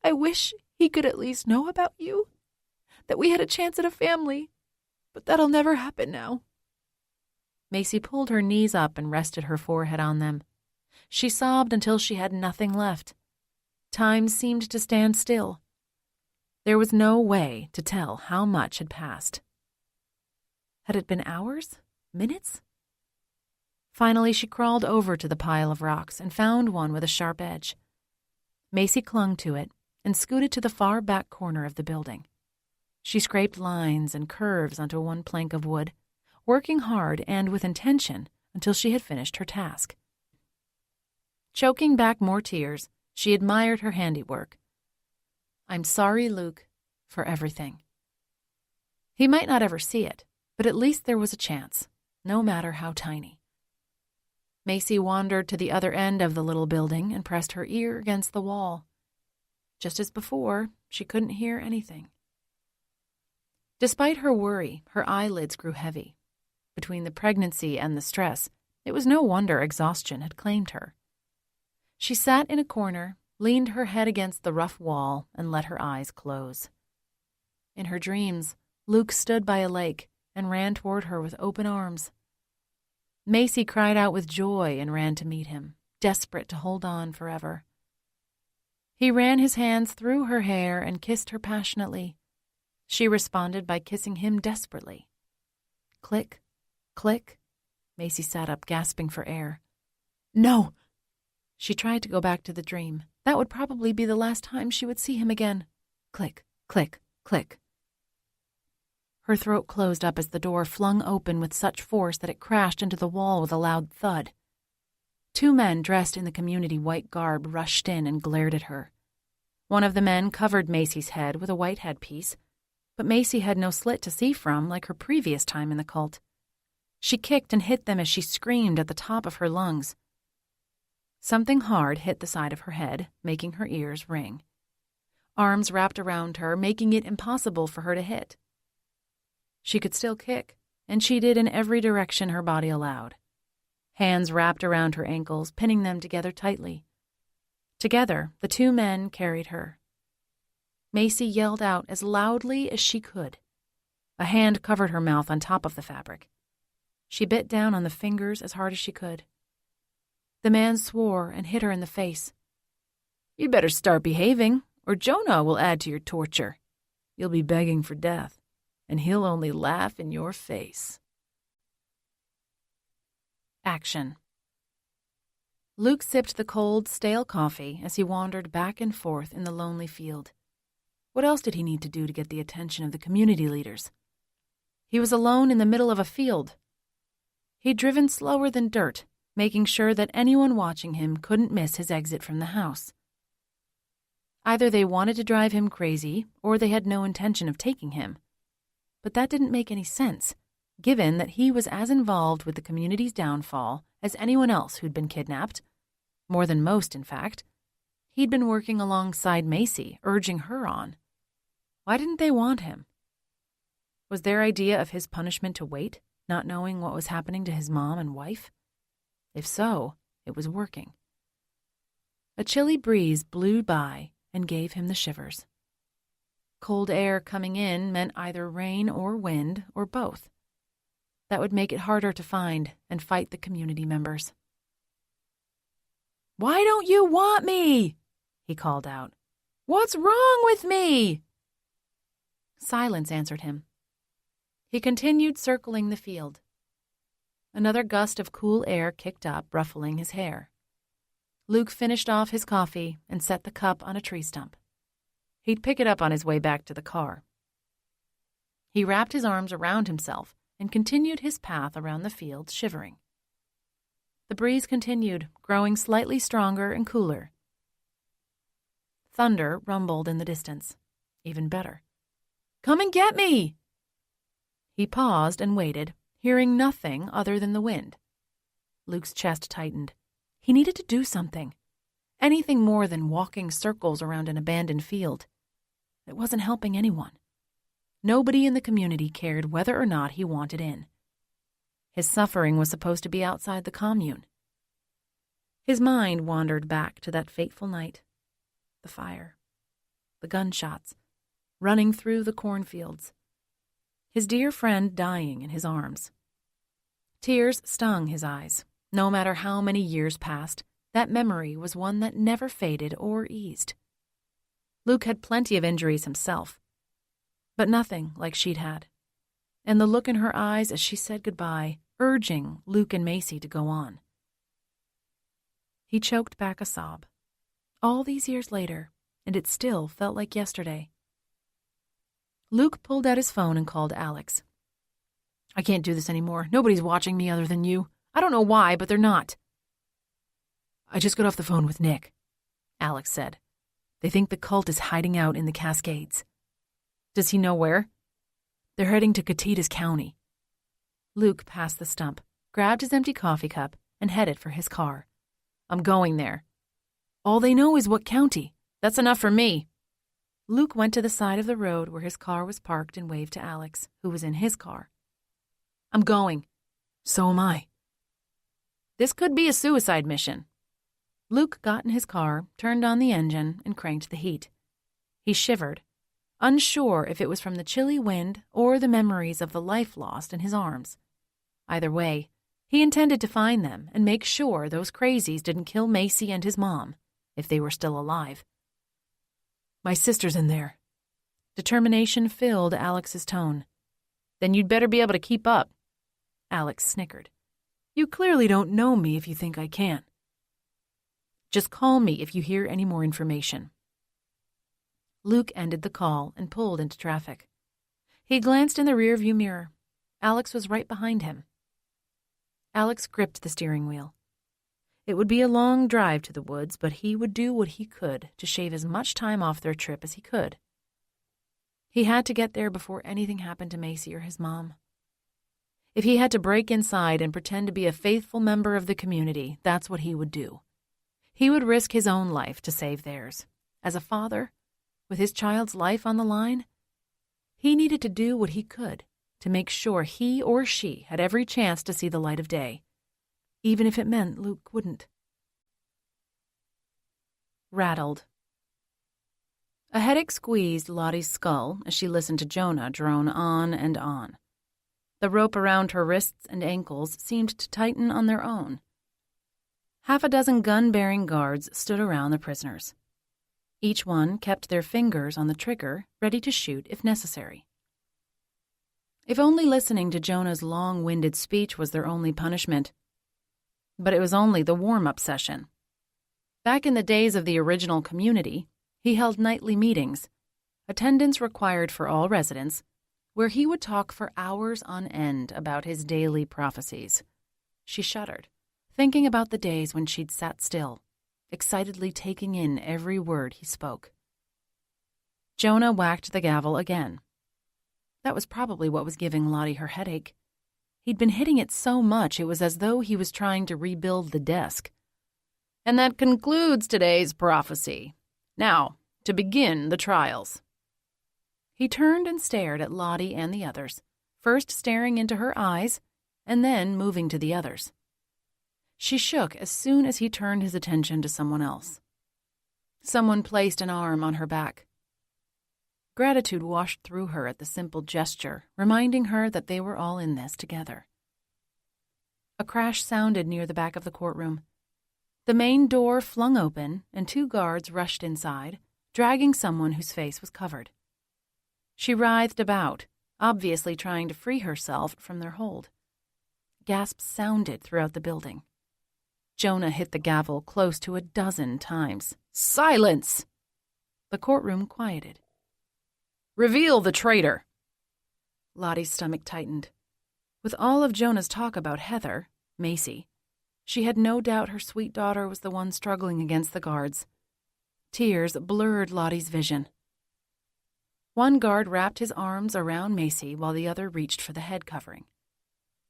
I wish he could at least know about you, that we had a chance at a family, but that'll never happen now. Macy pulled her knees up and rested her forehead on them. She sobbed until she had nothing left. Time seemed to stand still. There was no way to tell how much had passed. Had it been hours? Minutes? Finally, she crawled over to the pile of rocks and found one with a sharp edge. Macy clung to it and scooted to the far back corner of the building. She scraped lines and curves onto one plank of wood, working hard and with intention until she had finished her task. Choking back more tears, she admired her handiwork. I'm sorry, Luke, for everything. He might not ever see it, but at least there was a chance, no matter how tiny. Macy wandered to the other end of the little building and pressed her ear against the wall. Just as before, she couldn't hear anything. Despite her worry, her eyelids grew heavy. Between the pregnancy and the stress, it was no wonder exhaustion had claimed her. She sat in a corner, leaned her head against the rough wall, and let her eyes close. In her dreams, Luke stood by a lake and ran toward her with open arms. Macy cried out with joy and ran to meet him, desperate to hold on forever. He ran his hands through her hair and kissed her passionately. She responded by kissing him desperately. Click, click. Macy sat up, gasping for air. No! She tried to go back to the dream. That would probably be the last time she would see him again. Click, click, click. Her throat closed up as the door flung open with such force that it crashed into the wall with a loud thud. 2 men dressed in the community white garb rushed in and glared at her. One of the men covered Macy's head with a white headpiece, but Macy had no slit to see from like her previous time in the cult. She kicked and hit them as she screamed at the top of her lungs. Something hard hit the side of her head, making her ears ring. Arms wrapped around her, making it impossible for her to hit. She could still kick, and she did in every direction her body allowed. Hands wrapped around her ankles, pinning them together tightly. Together, the 2 men carried her. Macy yelled out as loudly as she could. A hand covered her mouth on top of the fabric. She bit down on the fingers as hard as she could. The man swore and hit her in the face. "You better start behaving, or Jonah will add to your torture. You'll be begging for death, and he'll only laugh in your face." Action. Luke sipped the cold, stale coffee as he wandered back and forth in the lonely field. What else did he need to do to get the attention of the community leaders? He was alone in the middle of a field. He'd driven slower than dirt, making sure that anyone watching him couldn't miss his exit from the house. Either they wanted to drive him crazy, or they had no intention of taking him. But that didn't make any sense, given that he was as involved with the community's downfall as anyone else who'd been kidnapped. More than most, in fact. He'd been working alongside Macy, urging her on. Why didn't they want him? Was their idea of his punishment to wait, not knowing what was happening to his mom and wife? If so, it was working. A chilly breeze blew by and gave him the shivers. Cold air coming in meant either rain or wind or both. That would make it harder to find and fight the community members. "Why don't you want me?" he called out. "What's wrong with me?" Silence answered him. He continued circling the field. Another gust of cool air kicked up, ruffling his hair. Luke finished off his coffee and set the cup on a tree stump. He'd pick it up on his way back to the car. He wrapped his arms around himself and continued his path around the field, shivering. The breeze continued, growing slightly stronger and cooler. Thunder rumbled in the distance. Even better. "Come and get me!" He paused and waited, hearing nothing other than the wind. Luke's chest tightened. He needed to do something. Anything more than walking circles around an abandoned field. It wasn't helping anyone. Nobody in the community cared whether or not he wanted in. His suffering was supposed to be outside the commune. His mind wandered back to that fateful night. The fire. The gunshots. Running through the cornfields. His dear friend dying in his arms. Tears stung his eyes. No matter how many years passed, that memory was one that never faded or eased. Luke had plenty of injuries himself, but nothing like she'd had. And the look in her eyes as she said goodbye, urging Luke and Macy to go on. He choked back a sob. All these years later, and it still felt like yesterday. Luke pulled out his phone and called Alex. "I can't do this anymore. Nobody's watching me other than you. I don't know why, but they're not." "I just got off the phone with Nick," Alex said. "They think the cult is hiding out in the Cascades." "Does he know where?" "They're heading to Catitas County." Luke passed the stump, grabbed his empty coffee cup, and headed for his car. "I'm going there." "All they know is what county. That's enough for me." Luke went to the side of the road where his car was parked and waved to Alex, who was in his car. "I'm going." "So am I." "This could be a suicide mission." Luke got in his car, turned on the engine, and cranked the heat. He shivered, unsure if it was from the chilly wind or the memories of the life lost in his arms. Either way, He intended to find them and make sure those crazies didn't kill Macy and his mom, if they were still alive. "My sister's in there." Determination filled Alex's tone. "Then you'd better be able to keep up." Alex snickered. "You clearly don't know me if you think I can. Just call me if you hear any more information." Luke ended the call and pulled into traffic. He glanced in the rearview mirror. Alex was right behind him. Alex gripped the steering wheel. It would be a long drive to the woods, but he would do what he could to shave as much time off their trip as he could. He had to get there before anything happened to Macy or his mom. If he had to break inside and pretend to be a faithful member of the community, that's what he would do. He would risk his own life to save theirs. As a father, with his child's life on the line, he needed to do what he could to make sure he or she had every chance to see the light of day, even if it meant Luke wouldn't. Rattled. A headache squeezed Lottie's skull as she listened to Jonah drone on and on. The rope around her wrists and ankles seemed to tighten on their own. Half a dozen gun-bearing guards stood around the prisoners. Each one kept their fingers on the trigger, ready to shoot if necessary. If only listening to Jonah's long-winded speech was their only punishment. But it was only the warm-up session. Back in the days of the original community, he held nightly meetings, attendance required for all residents, where he would talk for hours on end about his daily prophecies. She shuddered, thinking about the days when she'd sat still, excitedly taking in every word he spoke. Jonah whacked the gavel again. That was probably what was giving Lottie her headache. He'd been hitting it so much it was as though he was trying to rebuild the desk. "And that concludes today's prophecy. Now, to begin the trials." He turned and stared at Lottie and the others, first staring into her eyes and then moving to the others. She shook as soon as he turned his attention to someone else. Someone placed an arm on her back. Gratitude washed through her at the simple gesture, reminding her that they were all in this together. A crash sounded near the back of the courtroom. The main door flung open, and 2 guards rushed inside, dragging someone whose face was covered. She writhed about, obviously trying to free herself from their hold. Gasps sounded throughout the building. Jonah hit the gavel close to 12 times. "Silence!" The courtroom quieted. "Reveal the traitor!" Lottie's stomach tightened. With all of Jonah's talk about Heather, Macy, she had no doubt her sweet daughter was the one struggling against the guards. Tears blurred Lottie's vision. One guard wrapped his arms around Macy while the other reached for the head covering.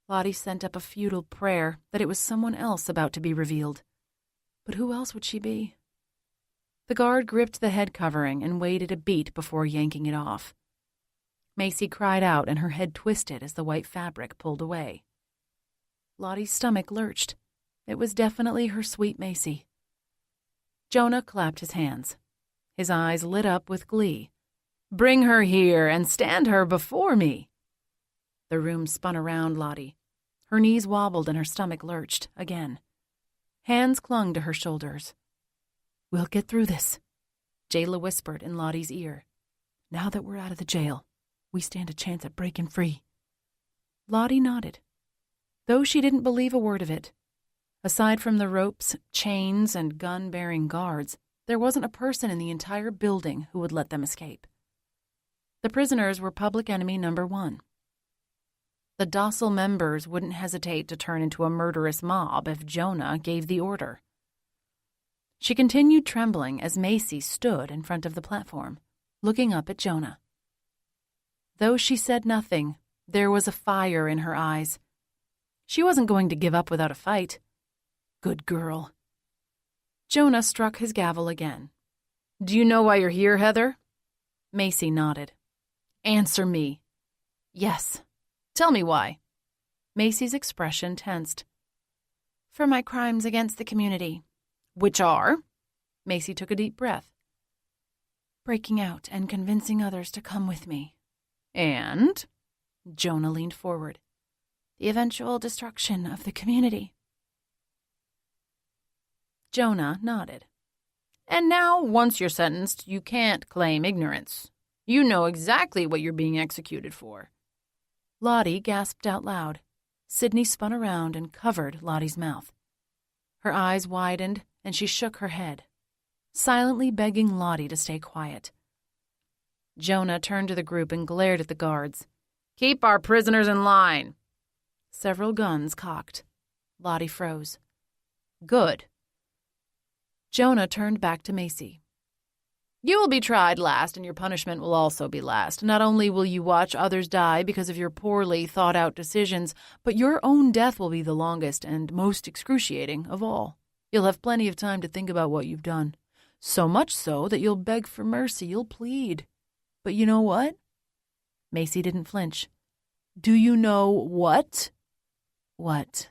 Lottie sent up a futile prayer that it was someone else about to be revealed. But who else would she be? The guard gripped the head covering and waited a beat before yanking it off. Macy cried out and her head twisted as the white fabric pulled away. Lottie's stomach lurched. It was definitely her sweet Macy. Jonah clapped his hands. His eyes lit up with glee. "Bring her here and stand her before me." The room spun around Lottie. Her knees wobbled and her stomach lurched again. Hands clung to her shoulders. "We'll get through this," Jayla whispered in Lottie's ear. "Now that we're out of the jail, we stand a chance at breaking free." Lottie nodded, though she didn't believe a word of it. Aside from the ropes, chains, and gun-bearing guards, there wasn't a person in the entire building who would let them escape. The prisoners were public enemy number 1. The docile members wouldn't hesitate to turn into a murderous mob if Jonah gave the order. She continued trembling as Macy stood in front of the platform, looking up at Jonah. Though she said nothing, there was a fire in her eyes. She wasn't going to give up without a fight. Good girl. Jonah struck his gavel again. "Do you know why you're here, Heather?" Macy nodded. "Answer me." "Yes. Tell me why." Macy's expression tensed. "For my crimes against the community." "Which are?" Macy took a deep breath. "Breaking out and convincing others to come with me." "And?" Jonah leaned forward. The eventual destruction of the community. Jonah nodded. And now, once you're sentenced, you can't claim ignorance. You know exactly what you're being executed for. Lottie gasped out loud. Sydney spun around and covered Lottie's mouth. Her eyes widened, and she shook her head, silently begging Lottie to stay quiet. Jonah turned to the group and glared at the guards. Keep our prisoners in line. Several guns cocked. Lottie froze. Good. Jonah turned back to Macy. You will be tried last, and your punishment will also be last. Not only will you watch others die because of your poorly thought-out decisions, but your own death will be the longest and most excruciating of all. You'll have plenty of time to think about what you've done. So much so that you'll beg for mercy, you'll plead. But you know what? Macy didn't flinch. Do you know what? What?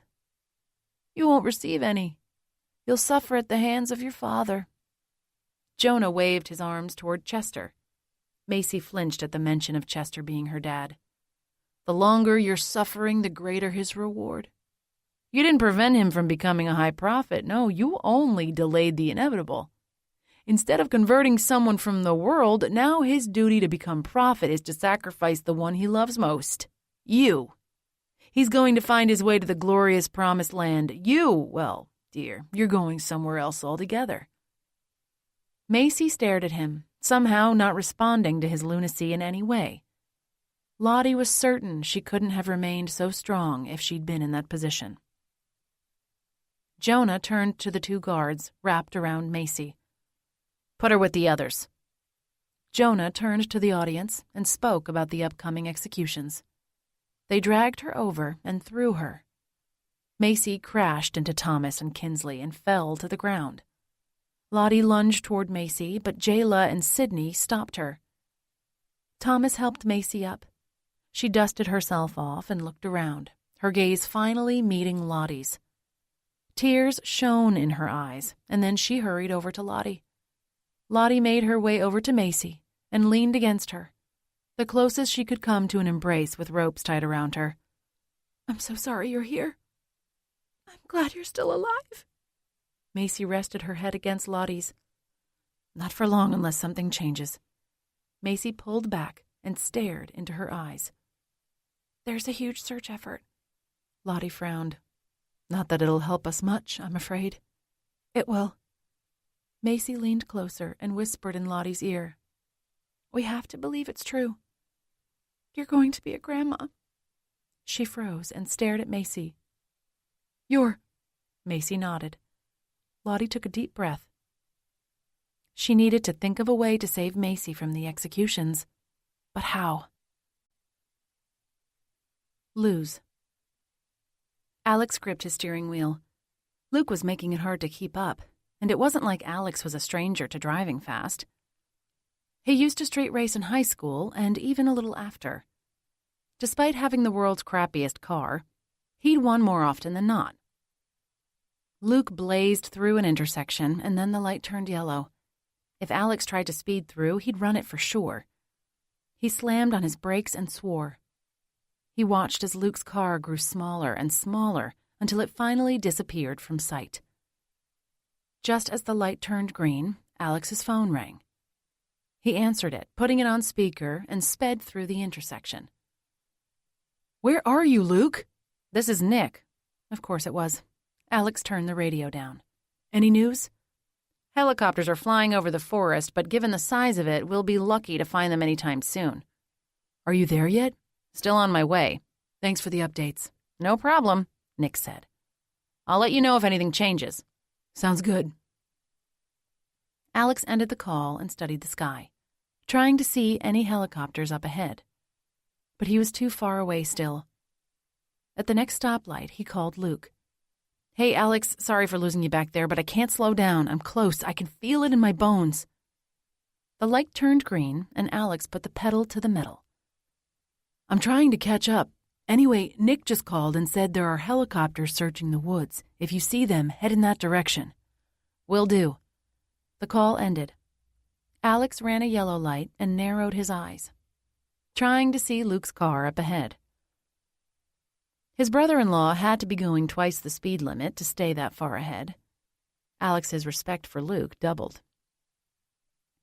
You won't receive any. You'll suffer at the hands of your father. Jonah waved his arms toward Chester. Macy flinched at the mention of Chester being her dad. The longer you're suffering, the greater his reward. You didn't prevent him from becoming a high prophet. No, you only delayed the inevitable. Instead of converting someone from the world, now his duty to become prophet is to sacrifice the one he loves most. You. He's going to find his way to the glorious promised land. You, well, dear, you're going somewhere else altogether. Macy stared at him, somehow not responding to his lunacy in any way. Lottie was certain she couldn't have remained so strong if she'd been in that position. Jonah turned to the two guards wrapped around Macy. Put her with the others. Jonah turned to the audience and spoke about the upcoming executions. They dragged her over and threw her. Macy crashed into Thomas and Kinsley and fell to the ground. Lottie lunged toward Macy, but Jayla and Sydney stopped her. Thomas helped Macy up. She dusted herself off and looked around, her gaze finally meeting Lottie's. Tears shone in her eyes, and then she hurried over to Lottie. Lottie made her way over to Macy and leaned against her, the closest she could come to an embrace with ropes tied around her. I'm so sorry you're here. I'm glad you're still alive. Macy rested her head against Lottie's. Not for long unless something changes. Macy pulled back and stared into her eyes. There's a huge search effort. Lottie frowned. Not that it'll help us much, I'm afraid. It will. Macy leaned closer and whispered in Lottie's ear. We have to believe it's true. You're going to be a grandma. She froze and stared at Macy. Macy nodded. Lottie took a deep breath. She needed to think of a way to save Macy from the executions. But how? Lose. Alex gripped his steering wheel. Luke was making it hard to keep up, and it wasn't like Alex was a stranger to driving fast. He used to street race in high school and even a little after. Despite having the world's crappiest car, he'd won more often than not. Luke blazed through an intersection, and then the light turned yellow. If Alex tried to speed through, he'd run it for sure. He slammed on his brakes and swore. He watched as Luke's car grew smaller and smaller until it finally disappeared from sight. Just as the light turned green, Alex's phone rang. He answered it, putting it on speaker, and sped through the intersection. Where are you, Luke? This is Nick. Of course it was. Alex turned the radio down. Any news? Helicopters are flying over the forest, but given the size of it, we'll be lucky to find them anytime soon. Are you there yet? Still on my way. Thanks for the updates. No problem, Nick said. I'll let you know if anything changes. Sounds good. Alex ended the call and studied the sky, trying to see any helicopters up ahead. But he was too far away still. At the next stoplight, he called Luke. Hey, Alex, sorry for losing you back there, but I can't slow down. I'm close. I can feel it in my bones. The light turned green, and Alex put the pedal to the metal. I'm trying to catch up. Anyway, Nick just called and said there are helicopters searching the woods. If you see them, head in that direction. Will do. The call ended. Alex ran a yellow light and narrowed his eyes, trying to see Luke's car up ahead. His brother-in-law had to be going twice the speed limit to stay that far ahead. Alex's respect for Luke doubled.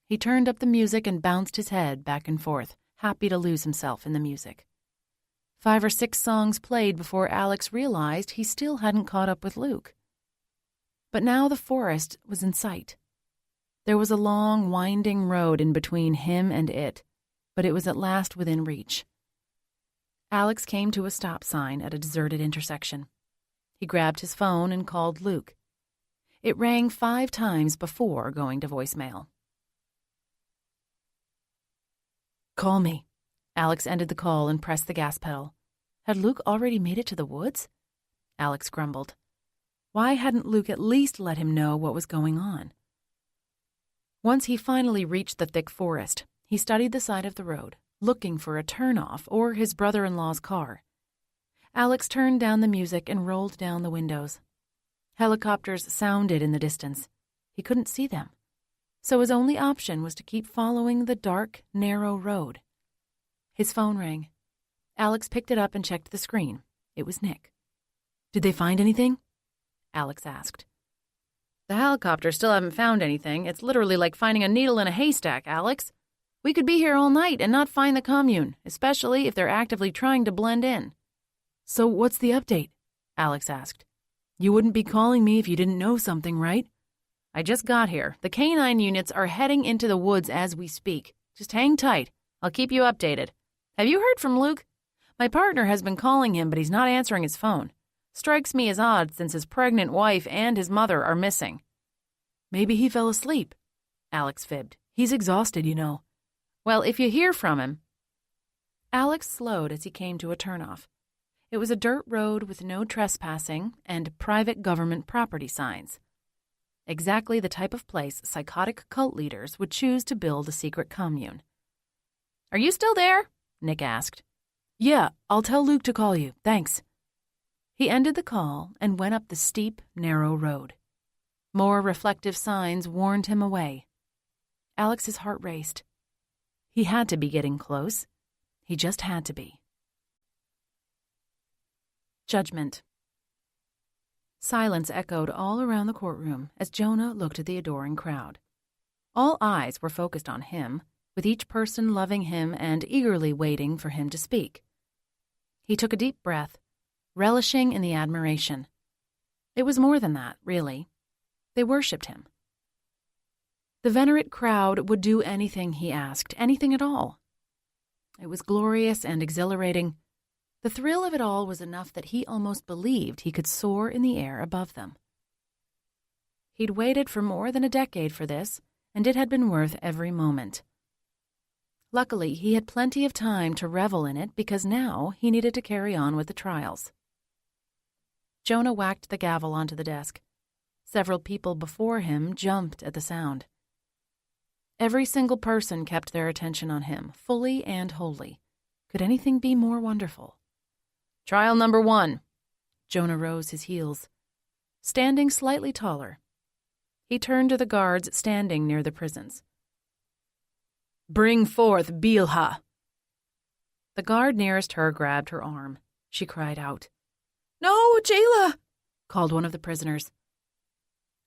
He turned up the music and bounced his head back and forth, happy to lose himself in the music. 5 or 6 songs played before Alex realized he still hadn't caught up with Luke. But now the forest was in sight. There was a long, winding road in between him and it, but it was at last within reach. Alex came to a stop sign at a deserted intersection. He grabbed his phone and called Luke. It rang 5 times before going to voicemail. "Call me." Alex ended the call and pressed the gas pedal. Had Luke already made it to the woods? Alex grumbled. Why hadn't Luke at least let him know what was going on? Once he finally reached the thick forest, he studied the side of the road, looking for a turnoff or his brother-in-law's car. Alex turned down the music and rolled down the windows. Helicopters sounded in the distance. He couldn't see them, so his only option was to keep following the dark, narrow road. His phone rang. Alex picked it up and checked the screen. It was Nick. "Did they find anything?" Alex asked. "The helicopters still haven't found anything. It's literally like finding a needle in a haystack, Alex. We could be here all night and not find the commune, especially if they're actively trying to blend in." "So what's the update?" Alex asked. "You wouldn't be calling me if you didn't know something, right?" "I just got here. The K-9 units are heading into the woods as we speak. Just hang tight. I'll keep you updated. Have you heard from Luke? My partner has been calling him, but he's not answering his phone. Strikes me as odd since his pregnant wife and his mother are missing." "Maybe he fell asleep," Alex fibbed. "He's exhausted, you know." "Well, if you hear from him." Alex slowed as he came to a turnoff. It was a dirt road with no trespassing and private government property signs. Exactly the type of place psychotic cult leaders would choose to build a secret commune. "Are you still there?" Nick asked. "Yeah, I'll tell Luke to call you. Thanks." He ended the call and went up the steep, narrow road. More reflective signs warned him away. Alex's heart raced. He had to be getting close. He just had to be. Judgment. Silence echoed all around the courtroom as Jonah looked at the adoring crowd. All eyes were focused on him, with each person loving him and eagerly waiting for him to speak. He took a deep breath, relishing in the admiration. It was more than that, really. They worshipped him. The venerate crowd would do anything he asked, anything at all. It was glorious and exhilarating. The thrill of it all was enough that he almost believed he could soar in the air above them. He'd waited for more than a decade for this, and it had been worth every moment. Luckily, he had plenty of time to revel in it because now he needed to carry on with the trials. Jonah whacked the gavel onto the desk. Several people before him jumped at the sound. Every single person kept their attention on him, fully and wholly. Could anything be more wonderful? "Trial number 1. Jonah rose his heels, standing slightly taller. He turned to the guards standing near the prisons. "Bring forth Bilha." The guard nearest her grabbed her arm. She cried out. "No, Jayla!" called one of the prisoners.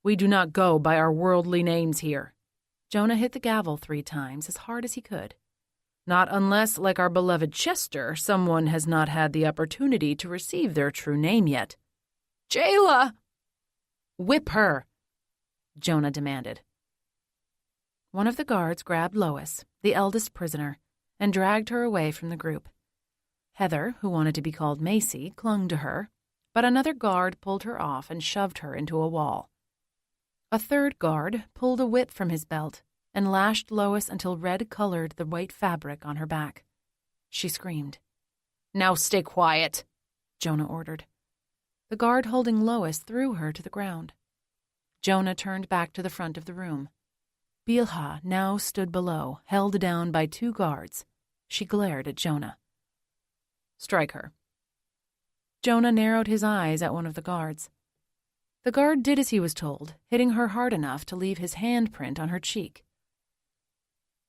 "We do not go by our worldly names here." Jonah hit the gavel 3 times, as hard as he could. "Not unless, like our beloved Chester, someone has not had the opportunity to receive their true name yet." "Jayla!" "Whip her," Jonah demanded. One of the guards grabbed Lois, the eldest prisoner, and dragged her away from the group. Heather, who wanted to be called Macy, clung to her, but another guard pulled her off and shoved her into a wall. A third guard pulled a whip from his belt and lashed Lois until red colored the white fabric on her back. She screamed. "Now stay quiet," Jonah ordered. The guard holding Lois threw her to the ground. Jonah turned back to the front of the room. Bilha now stood below, held down by 2 guards. She glared at Jonah. "Strike her." Jonah narrowed his eyes at one of the guards. The guard did as he was told, hitting her hard enough to leave his handprint on her cheek.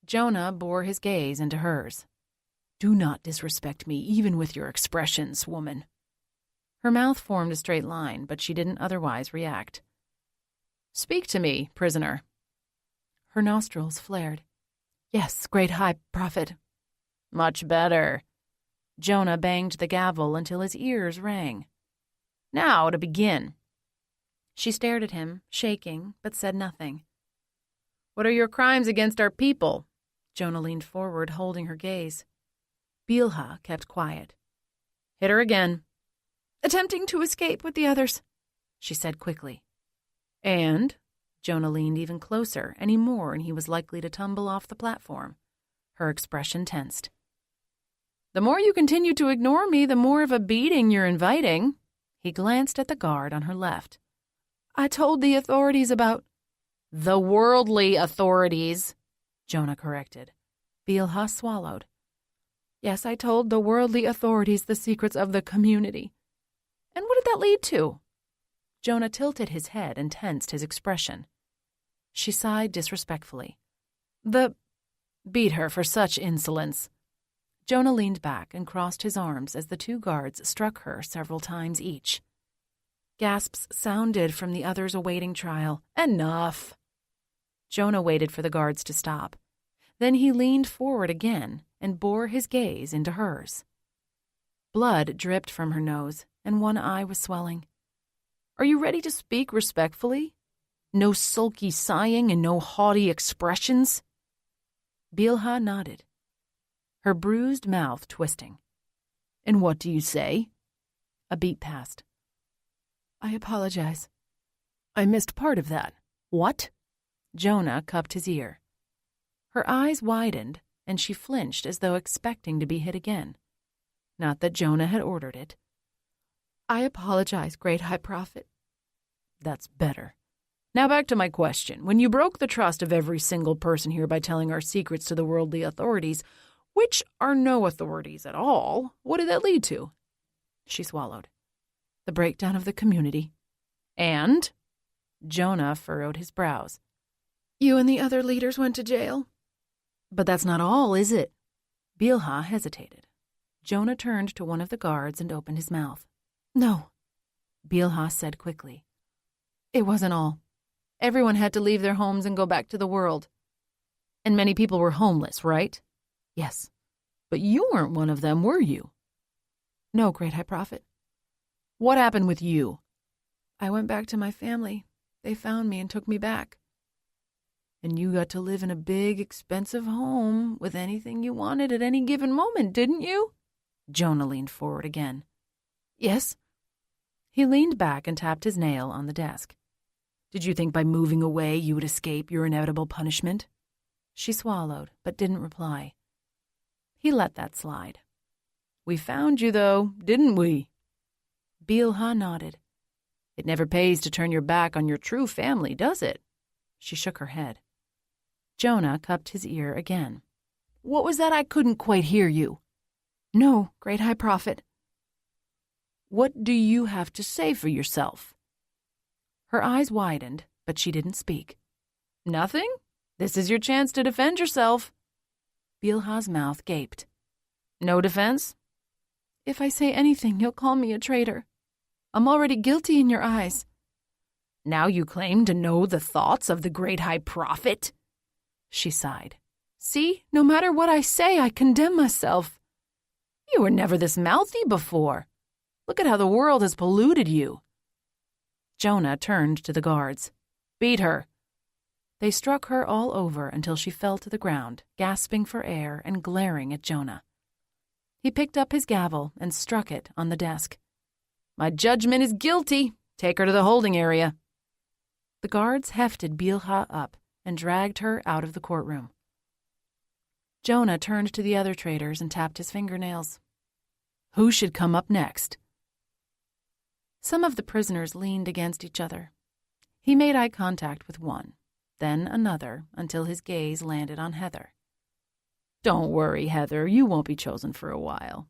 Jonah bore his gaze into hers. "Do not disrespect me, even with your expressions, woman." Her mouth formed a straight line, but she didn't otherwise react. "Speak to me, prisoner." Her nostrils flared. "Yes, great high prophet." "Much better." Jonah banged the gavel until his ears rang. "Now to begin." She stared at him, shaking, but said nothing. "What are your crimes against our people?" Jonah leaned forward, holding her gaze. Bilha kept quiet. "Hit her again." "Attempting to escape with the others," she said quickly. "And?" Jonah leaned even closer, any more, and he was likely to tumble off the platform. Her expression tensed. "The more you continue to ignore me, the more of a beating you're inviting." He glanced at the guard on her left. "I told the authorities about—" "The worldly authorities," Jonah corrected. Bilha swallowed. "Yes, I told the worldly authorities the secrets of the community." "And what did that lead to?" Jonah tilted his head and tensed his expression. She sighed disrespectfully. Beat her for such insolence." Jonah leaned back and crossed his arms as the two guards struck her several times each. Gasps sounded from the others awaiting trial. "Enough." Jonah waited for the guards to stop. Then he leaned forward again and bore his gaze into hers. Blood dripped from her nose, and one eye was swelling. "Are you ready to speak respectfully? No sulky sighing and no haughty expressions?" Bilha nodded, her bruised mouth twisting. "And what do you say?" A beat passed. "I apologize." "I missed part of that. What?" Jonah cupped his ear. Her eyes widened, and she flinched as though expecting to be hit again. Not that Jonah had ordered it. "I apologize, great high prophet." "That's better. Now back to my question. When you broke the trust of every single person here by telling our secrets to the worldly authorities, which are no authorities at all, what did that lead to?" She swallowed. "The breakdown of the community." "And?" Jonah furrowed his brows. "You and the other leaders went to jail." "But that's not all, is it?" Bilha hesitated. Jonah turned to one of the guards and opened his mouth. "No," Bilha said quickly. "It wasn't all. Everyone had to leave their homes and go back to the world. And many people were homeless, right?" "Yes." "But you weren't one of them, were you?" "No, great high prophet." "What happened with you?" "I went back to my family. They found me and took me back." "And you got to live in a big, expensive home with anything you wanted at any given moment, didn't you?" Jonah leaned forward again. "Yes." He leaned back and tapped his nail on the desk. "Did you think by moving away you would escape your inevitable punishment?" She swallowed, but didn't reply. He let that slide. "We found you, though, didn't we?" Bilha nodded. "It never pays to turn your back on your true family, does it?" She shook her head. Jonah cupped his ear again. "What was that? I couldn't quite hear you." "No, great high prophet." "What do you have to say for yourself?" Her eyes widened, but she didn't speak. "Nothing? This is your chance to defend yourself." Bilha's mouth gaped. "No defense?" "If I say anything, you'll call me a traitor. I'm already guilty in your eyes." "Now you claim to know the thoughts of the great high prophet?" She sighed. "See, no matter what I say, I condemn myself. You were never this mouthy before. Look at how the world has polluted you." Jonah turned to the guards. "Beat her." They struck her all over until she fell to the ground, gasping for air and glaring at Jonah. He picked up his gavel and struck it on the desk. "My judgment is guilty. Take her to the holding area." The guards hefted Bilha up and dragged her out of the courtroom. Jonah turned to the other traitors and tapped his fingernails. "Who should come up next?" Some of the prisoners leaned against each other. He made eye contact with one, then another, until his gaze landed on Heather. "Don't worry, Heather. You won't be chosen for a while."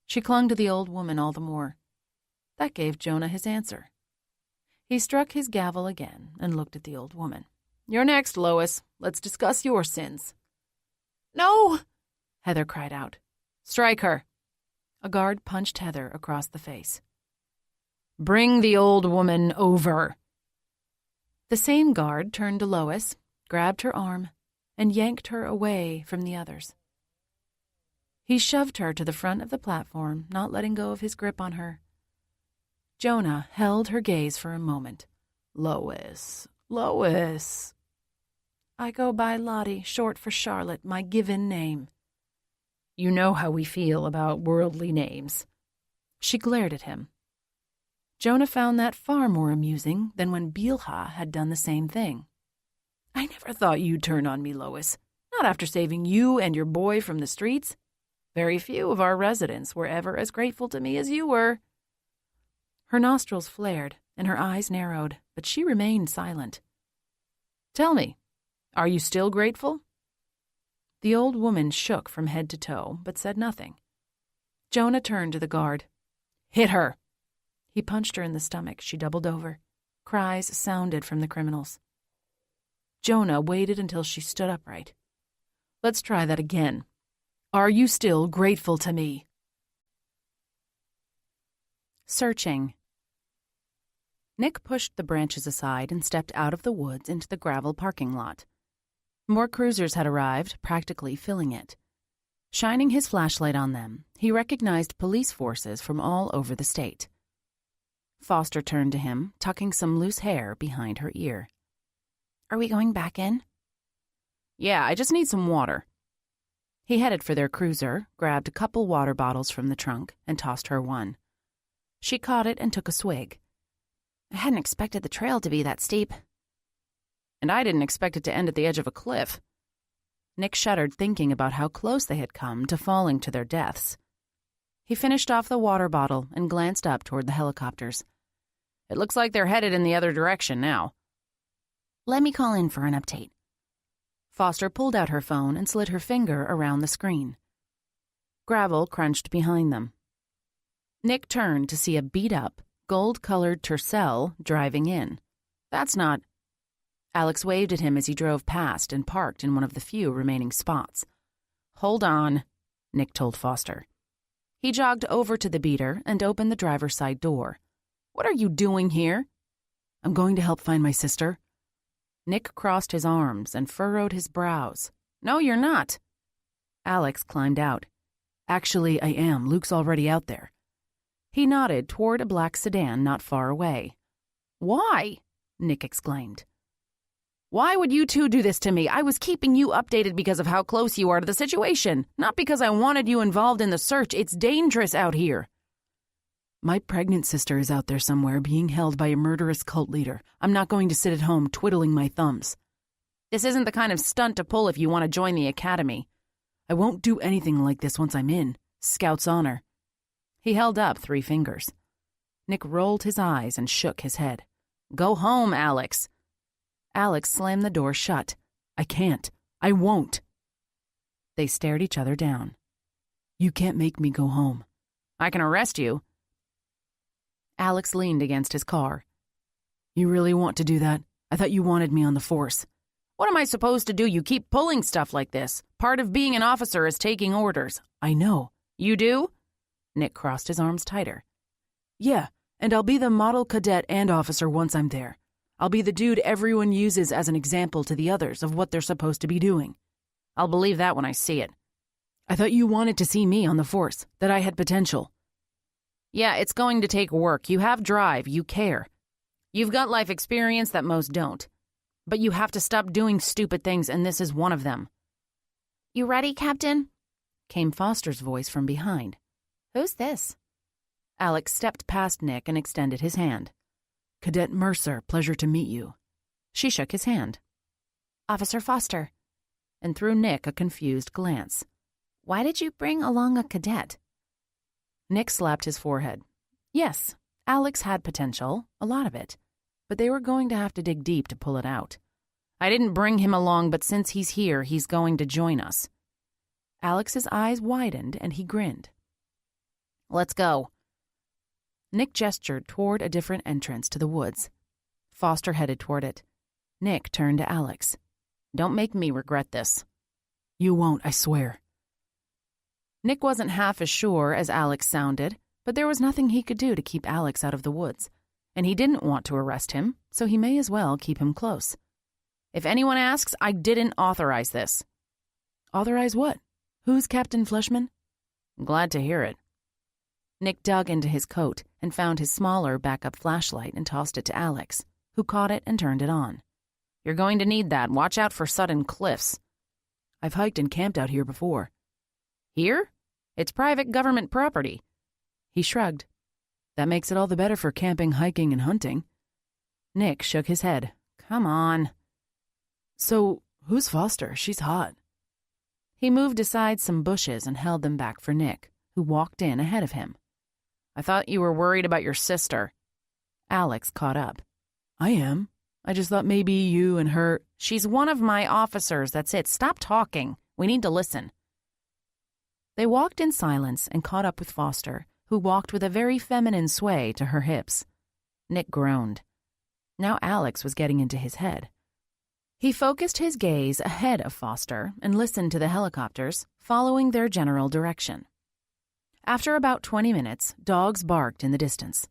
She clung to the old woman all the more. That gave Jonah his answer. He struck his gavel again and looked at the old woman. "You're next, Lois. Let's discuss your sins." "No!" Heather cried out. "Strike her." A guard punched Heather across the face. Bring the old woman over." The same guard turned to Lois, grabbed her arm, and yanked her away from the others. He shoved her to the front of the platform, not letting go of his grip on her. Jonah held her gaze for a moment. "Lois, Lois." "I go by Lottie, short for Charlotte, my given name." "You know how we feel about worldly names." She glared at him. Jonah found that far more amusing than when Bilha had done the same thing. "I never thought you'd turn on me, Lois. Not after saving you and your boy from the streets. Very few of our residents were ever as grateful to me as you were." Her nostrils flared and her eyes narrowed, but she remained silent. "Tell me, are you still grateful?" The old woman shook from head to toe, but said nothing. Jonah turned to the guard. "Hit her!" He punched her in the stomach. She doubled over. Cries sounded from the criminals. Jonah waited until she stood upright. "Let's try that again. Are you still grateful to me?" Searching. Nick pushed the branches aside and stepped out of the woods into the gravel parking lot. More cruisers had arrived, practically filling it. Shining his flashlight on them, he recognized police forces from all over the state. Foster turned to him, tucking some loose hair behind her ear. Are we going back in? "Yeah, I just need some water." He headed for their cruiser, grabbed a couple water bottles from the trunk, and tossed her one. She caught it and took a swig. I hadn't expected the trail to be that steep. "And I didn't expect it to end at the edge of a cliff." Nick shuddered thinking about how close they had come to falling to their deaths. He finished off the water bottle and glanced up toward the helicopters. "It looks like they're headed in the other direction now." Let me call in for an update. Foster pulled out her phone and slid her finger around the screen. Gravel crunched behind them. Nick turned to see a beat-up, gold-colored Tercel driving in. "That's not—" Alex waved at him as he drove past and parked in one of the few remaining spots. "Hold on," Nick told Foster. He jogged over to the beater and opened the driver's side door. "What are you doing here?" "I'm going to help find my sister." Nick crossed his arms and furrowed his brows. "No, you're not." Alex climbed out. "Actually, I am. Luke's already out there." He nodded toward a black sedan not far away. "Why?" Nick exclaimed. "Why would you two do this to me? I was keeping you updated because of how close you are to the situation, not because I wanted you involved in the search. It's dangerous out here." "My pregnant sister is out there somewhere being held by a murderous cult leader. I'm not going to sit at home twiddling my thumbs." "This isn't the kind of stunt to pull if you want to join the academy." "I won't do anything like this once I'm in. Scout's honor." He held up 3 fingers. Nick rolled his eyes and shook his head. "Go home, Alex." Alex slammed the door shut. "I can't. I won't." They stared each other down. "You can't make me go home." "I can arrest you." Alex leaned against his car. "You really want to do that? I thought you wanted me on the force." "What am I supposed to do? You keep pulling stuff like this. Part of being an officer is taking orders." "I know." "You do?" Nick crossed his arms tighter. "Yeah, and I'll be the model cadet and officer once I'm there. I'll be the dude everyone uses as an example to the others of what they're supposed to be doing." "I'll believe that when I see it." "I thought you wanted to see me on the force, that I had potential." "Yeah, it's going to take work. You have drive. You care. You've got life experience that most don't. But you have to stop doing stupid things, and this is one of them." You ready, Captain? Came Foster's voice from behind. Who's this? Alex stepped past Nick and extended his hand. "Cadet Mercer, pleasure to meet you." She shook his hand. Officer Foster. And threw Nick a confused glance. Why did you bring along a cadet? Nick slapped his forehead. Yes, Alex had potential, a lot of it, but they were going to have to dig deep to pull it out. "I didn't bring him along, but since he's here, he's going to join us." Alex's eyes widened and he grinned. "Let's go." Nick gestured toward a different entrance to the woods. Foster headed toward it. Nick turned to Alex. "Don't make me regret this." "You won't, I swear." Nick wasn't half as sure as Alex sounded, But there was nothing he could do to keep Alex out of the woods, and he didn't want to arrest him, so he may as well keep him close. If anyone asks, I didn't authorize this. Authorize what? Who's Captain Fleshman? Glad to hear it. Nick dug into his coat and found his smaller backup flashlight and tossed it to Alex, who caught it and turned it on. You're going to need that. Watch out for sudden cliffs. I've hiked and camped out here before. Here? It's private government property. He shrugged. That makes it all the better for camping, hiking, and hunting. Nick shook his head. Come on. So, who's Foster? She's hot. He moved aside some bushes and held them back for Nick, who walked in ahead of him. I thought you were worried about your sister. Alex caught up. I am. I just thought maybe you and her... She's one of my officers, that's it. Stop talking. We need to listen. They walked in silence and caught up with Foster, who walked with a very feminine sway to her hips. Nick groaned. Now Alex was getting into his head. He focused his gaze ahead of Foster and listened to the helicopters, following their general direction. After about 20 minutes, dogs barked in the distance.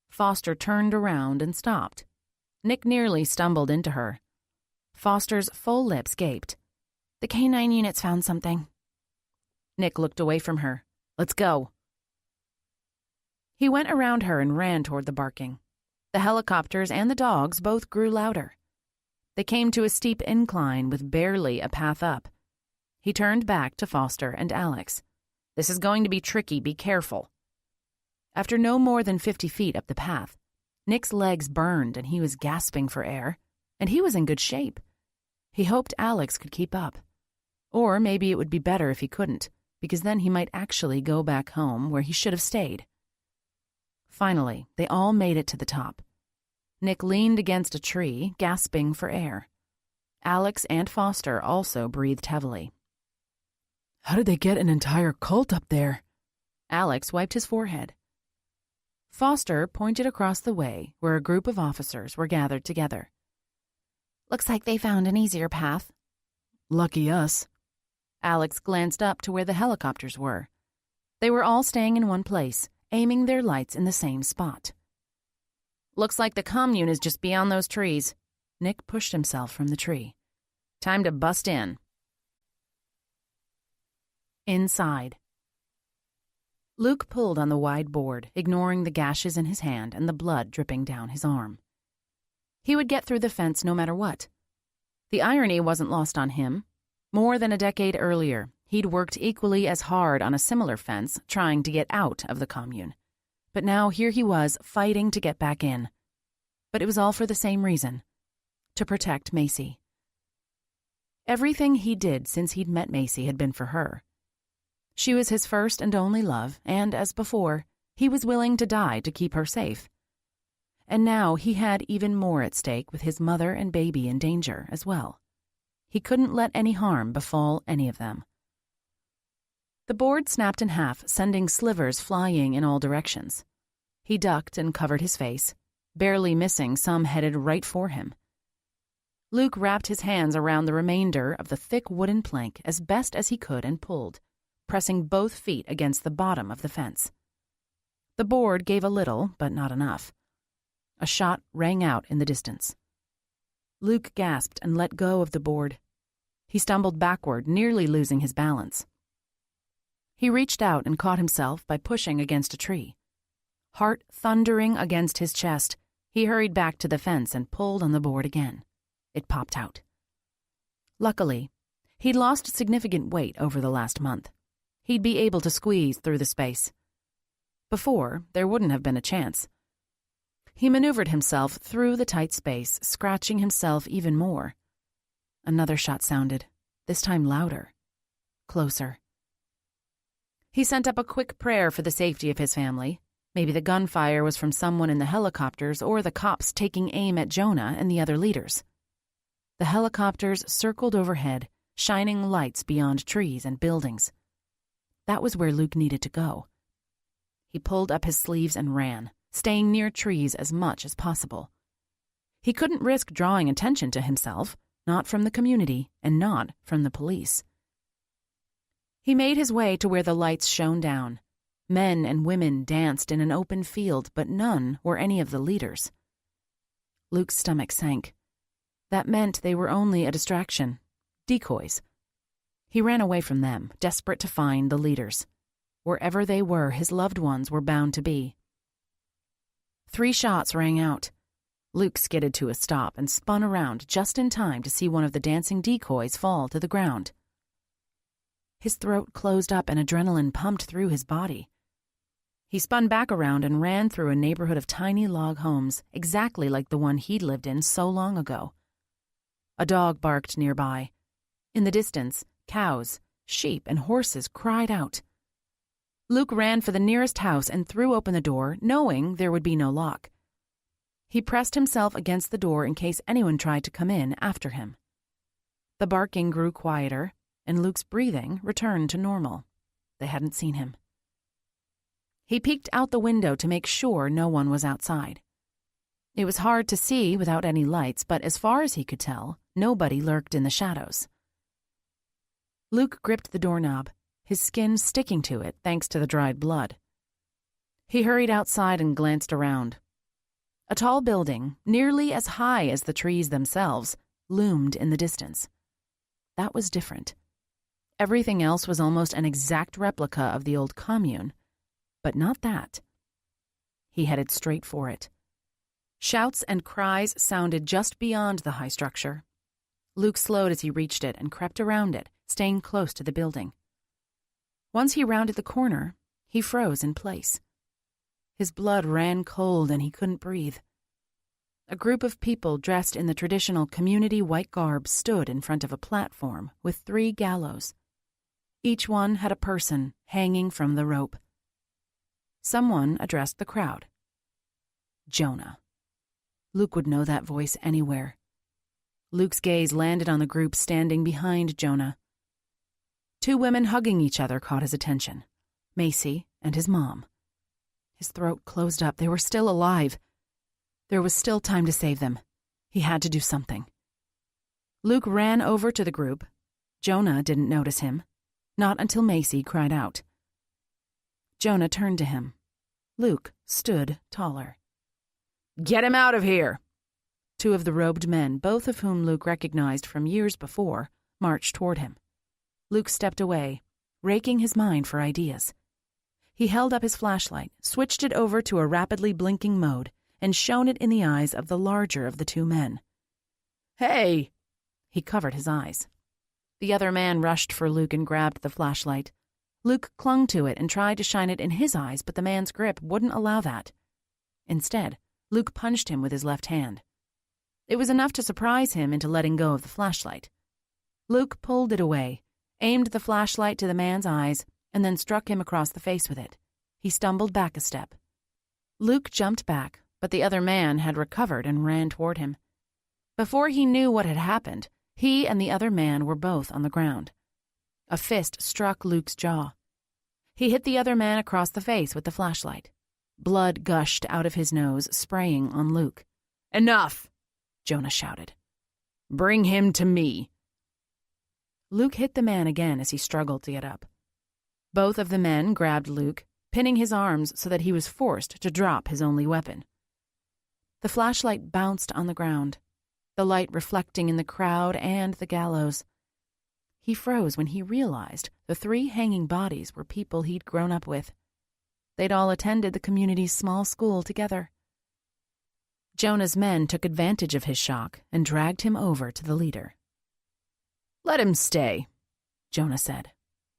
Foster turned around and stopped. Nick nearly stumbled into her. Foster's full lips gaped. The K-9 units found something. Nick looked away from her. Let's go. He went around her and ran toward the barking. The helicopters and the dogs both grew louder. They came to a steep incline with barely a path up. He turned back to Foster and Alex. This is going to be tricky. Be careful. After no more than 50 feet up the path, Nick's legs burned and he was gasping for air, and he was in good shape. He hoped Alex could keep up. Or maybe it would be better if he couldn't, because then he might actually go back home where he should have stayed. Finally, they all made it to the top. Nick leaned against a tree, gasping for air. Alex and Foster also breathed heavily. How did they get an entire cult up there? Alex wiped his forehead. Foster pointed across the way where a group of officers were gathered together. Looks like they found an easier path. Lucky us. Alex glanced up to where the helicopters were. They were all staying in one place, aiming their lights in the same spot. Looks like the commune is just beyond those trees. Nick pushed himself from the tree. Time to bust in. Inside. Luke pulled on the wide board, ignoring the gashes in his hand and the blood dripping down his arm. He would get through the fence no matter what. The irony wasn't lost on him. More than a decade earlier, he'd worked equally as hard on a similar fence, trying to get out of the commune. But now here he was, fighting to get back in. But it was all for the same reason: to protect Macy. Everything he did since he'd met Macy had been for her. She was his first and only love, and, as before, he was willing to die to keep her safe. And now he had even more at stake with his mother and baby in danger as well. He couldn't let any harm befall any of them. The board snapped in half, sending slivers flying in all directions. He ducked and covered his face, barely missing some headed right for him. Luke wrapped his hands around the remainder of the thick wooden plank as best as he could and pulled, pressing both feet against the bottom of the fence. The board gave a little, but not enough. A shot rang out in the distance. Luke gasped and let go of the board. He stumbled backward, nearly losing his balance. He reached out and caught himself by pushing against a tree. Heart thundering against his chest, he hurried back to the fence and pulled on the board again. It popped out. Luckily, he'd lost significant weight over the last month. He'd be able to squeeze through the space. Before, there wouldn't have been a chance. He maneuvered himself through the tight space, scratching himself even more. Another shot sounded, this time louder, closer. He sent up a quick prayer for the safety of his family. Maybe the gunfire was from someone in the helicopters or the cops taking aim at Jonah and the other leaders. The helicopters circled overhead, shining lights beyond trees and buildings. That was where Luke needed to go. He pulled up his sleeves and ran, staying near trees as much as possible. He couldn't risk drawing attention to himself, not from the community and not from the police. He made his way to where the lights shone down. Men and women danced in an open field, but none were any of the leaders. Luke's stomach sank. That meant they were only a distraction. Decoys. He ran away from them, desperate to find the leaders. Wherever they were, his loved ones were bound to be. 3 shots rang out. Luke skidded to a stop and spun around just in time to see one of the dancing decoys fall to the ground. His throat closed up and adrenaline pumped through his body. He spun back around and ran through a neighborhood of tiny log homes, exactly like the one he'd lived in so long ago. A dog barked nearby. In the distance, cows, sheep, and horses cried out. Luke ran for the nearest house and threw open the door, knowing there would be no lock. He pressed himself against the door in case anyone tried to come in after him. The barking grew quieter, and Luke's breathing returned to normal. They hadn't seen him. He peeked out the window to make sure no one was outside. It was hard to see without any lights, but as far as he could tell, nobody lurked in the shadows. Luke gripped the doorknob, his skin sticking to it thanks to the dried blood. He hurried outside and glanced around. A tall building, nearly as high as the trees themselves, loomed in the distance. That was different. Everything else was almost an exact replica of the old commune, but not that. He headed straight for it. Shouts and cries sounded just beyond the high structure. Luke slowed as he reached it and crept around it, staying close to the building. Once he rounded the corner, he froze in place. His blood ran cold and he couldn't breathe. A group of people dressed in the traditional community white garb stood in front of a platform with 3 gallows. Each one had a person hanging from the rope. Someone addressed the crowd. Jonah. Luke would know that voice anywhere. Luke's gaze landed on the group standing behind Jonah. 2 women hugging each other caught his attention, Macy and his mom. His throat closed up. They were still alive. There was still time to save them. He had to do something. Luke ran over to the group. Jonah didn't notice him, not until Macy cried out. Jonah turned to him. Luke stood taller. "Get him out of here!" 2 of the robed men, both of whom Luke recognized from years before, marched toward him. Luke stepped away, raking his mind for ideas. He held up his flashlight, switched it over to a rapidly blinking mode, and shone it in the eyes of the larger of the 2 men. "Hey!" He covered his eyes. The other man rushed for Luke and grabbed the flashlight. Luke clung to it and tried to shine it in his eyes, but the man's grip wouldn't allow that. Instead, Luke punched him with his left hand. It was enough to surprise him into letting go of the flashlight. Luke pulled it away, aimed the flashlight to the man's eyes, and then struck him across the face with it. He stumbled back a step. Luke jumped back, but the other man had recovered and ran toward him. Before he knew what had happened, he and the other man were both on the ground. A fist struck Luke's jaw. He hit the other man across the face with the flashlight. Blood gushed out of his nose, spraying on Luke. "Enough!" Jonah shouted. "Bring him to me." Luke hit the man again as he struggled to get up. Both of the men grabbed Luke, pinning his arms so that he was forced to drop his only weapon. The flashlight bounced on the ground, the light reflecting in the crowd and the gallows. He froze when he realized the 3 hanging bodies were people he'd grown up with. They'd all attended the community's small school together. Jonah's men took advantage of his shock and dragged him over to the leader. "Let him stay," Jonah said.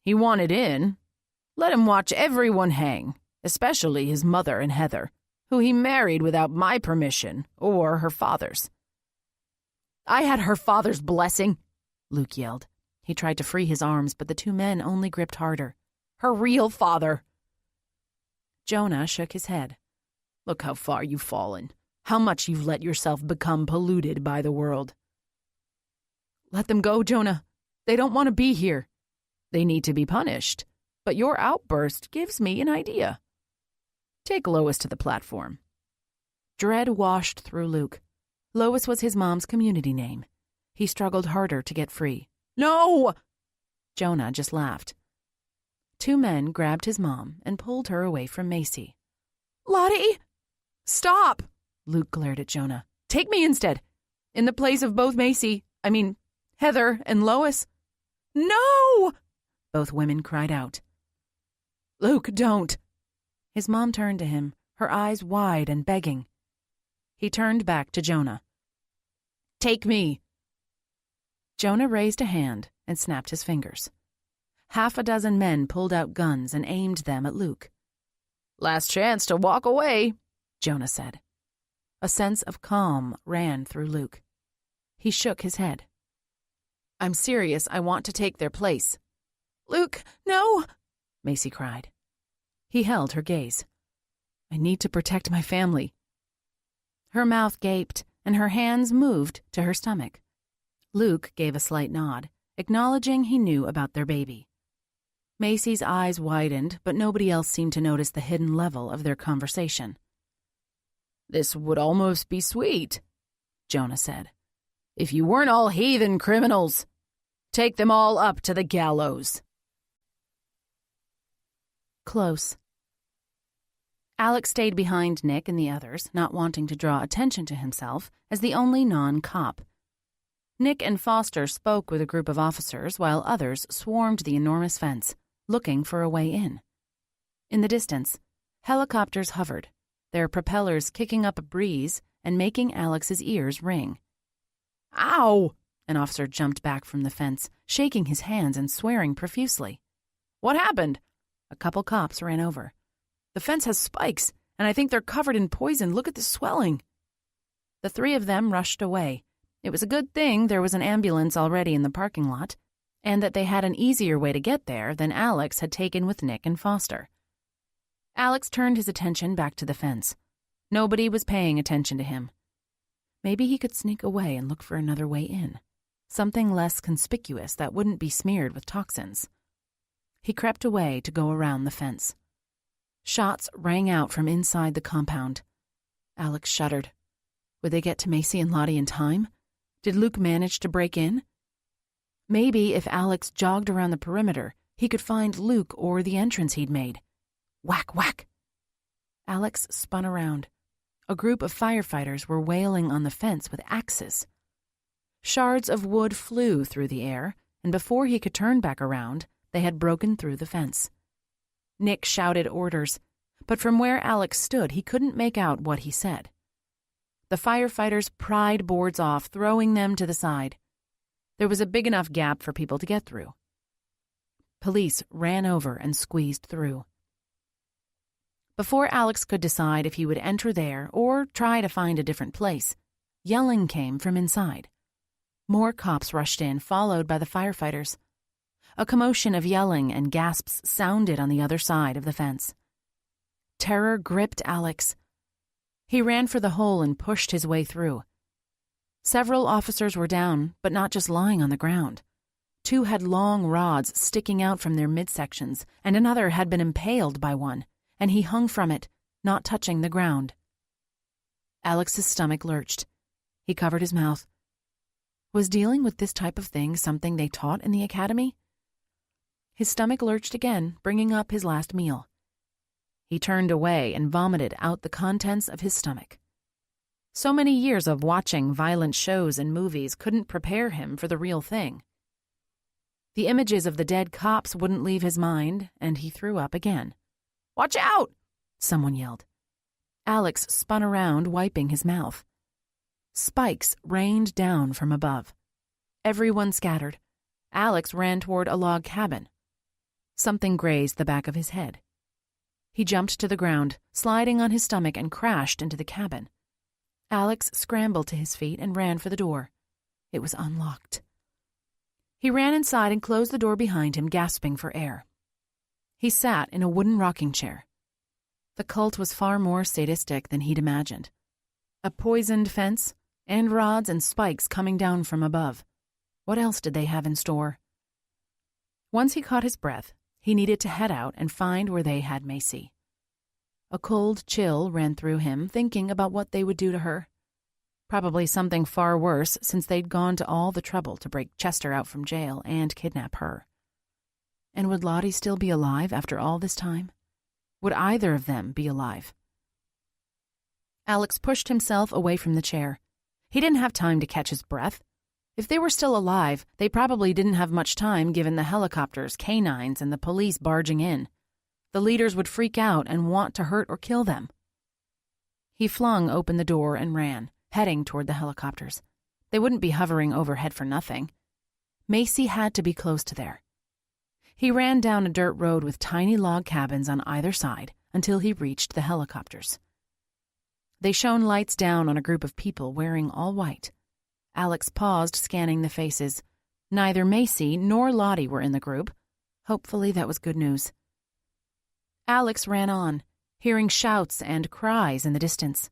"He wanted in. Let him watch everyone hang, especially his mother and Heather, who he married without my permission or her father's." "I had her father's blessing," Luke yelled. He tried to free his arms, but the 2 men only gripped harder. "Her real father." Jonah shook his head. "Look how far you've fallen. How much you've let yourself become polluted by the world." "Let them go, Jonah. They don't want to be here." "They need to be punished. But your outburst gives me an idea. Take Lois to the platform." Dread washed through Luke. Lois was his mom's community name. He struggled harder to get free. "No!" Jonah just laughed. 2 men grabbed his mom and pulled her away from Macy. "Lottie! Stop!" Luke glared at Jonah. "Take me instead. In the place of both Heather and Lois." "No!" both women cried out. "Luke, don't." His mom turned to him, her eyes wide and begging. He turned back to Jonah. "Take me." Jonah raised a hand and snapped his fingers. 6 men pulled out guns and aimed them at Luke. "Last chance to walk away," Jonah said. A sense of calm ran through Luke. He shook his head. "I'm serious. I want to take their place." "Luke, no!" Macy cried. He held her gaze. "I need to protect my family." Her mouth gaped, and her hands moved to her stomach. Luke gave a slight nod, acknowledging he knew about their baby. Macy's eyes widened, but nobody else seemed to notice the hidden level of their conversation. "This would almost be sweet," Jonah said, "if you weren't all heathen criminals. Take them all up to the gallows." Close. Alex stayed behind Nick and the others, not wanting to draw attention to himself as the only non-cop. Nick and Foster spoke with a group of officers while others swarmed the enormous fence, looking for a way in. In the distance, helicopters hovered, their propellers kicking up a breeze and making Alex's ears ring. "Ow!" An officer jumped back from the fence, shaking his hands and swearing profusely. "What happened?" A couple cops ran over. "The fence has spikes, and I think they're covered in poison. Look at the swelling." The 3 of them rushed away. It was a good thing there was an ambulance already in the parking lot, and that they had an easier way to get there than Alex had taken with Nick and Foster. Alex turned his attention back to the fence. Nobody was paying attention to him. Maybe he could sneak away and look for another way in, something less conspicuous that wouldn't be smeared with toxins. He crept away to go around the fence. Shots rang out from inside the compound. Alex shuddered. Would they get to Macy and Lottie in time? Did Luke manage to break in? Maybe if Alex jogged around the perimeter, he could find Luke or the entrance he'd made. Whack, whack. Alex spun around. A group of firefighters were wailing on the fence with axes. Shards of wood flew through the air, and before he could turn back around, they had broken through the fence. Nick shouted orders, but from where Alex stood, he couldn't make out what he said. The firefighters pried boards off, throwing them to the side. There was a big enough gap for people to get through. Police ran over and squeezed through. Before Alex could decide if he would enter there or try to find a different place, yelling came from inside. More cops rushed in, followed by the firefighters. A commotion of yelling and gasps sounded on the other side of the fence. Terror gripped Alex. He ran for the hole and pushed his way through. Several officers were down, but not just lying on the ground. 2 had long rods sticking out from their midsections, and another had been impaled by one, and he hung from it, not touching the ground. Alex's stomach lurched. He covered his mouth. Was dealing with this type of thing something they taught in the academy? His stomach lurched again, bringing up his last meal. He turned away and vomited out the contents of his stomach. So many years of watching violent shows and movies couldn't prepare him for the real thing. The images of the dead cops wouldn't leave his mind, and he threw up again. "Watch out!" someone yelled. Alex spun around, wiping his mouth. Spikes rained down from above. Everyone scattered. Alex ran toward a log cabin. Something grazed the back of his head. He jumped to the ground, sliding on his stomach, and crashed into the cabin. Alex scrambled to his feet and ran for the door. It was unlocked. He ran inside and closed the door behind him, gasping for air. He sat in a wooden rocking chair. The cult was far more sadistic than he'd imagined. A poisoned fence, and rods and spikes coming down from above. What else did they have in store? Once he caught his breath, he needed to head out and find where they had Macy. A cold chill ran through him, thinking about what they would do to her. Probably something far worse, since they'd gone to all the trouble to break Chester out from jail and kidnap her. And would Lottie still be alive after all this time? Would either of them be alive? Alex pushed himself away from the chair. He didn't have time to catch his breath. If they were still alive, they probably didn't have much time given the helicopters, canines, and the police barging in. The leaders would freak out and want to hurt or kill them. He flung open the door and ran, heading toward the helicopters. They wouldn't be hovering overhead for nothing. Macy had to be close to there. He ran down a dirt road with tiny log cabins on either side until he reached the helicopters. They shone lights down on a group of people wearing all white. Alex paused, scanning the faces. Neither Macy nor Lottie were in the group. Hopefully that was good news. Alex ran on, hearing shouts and cries in the distance.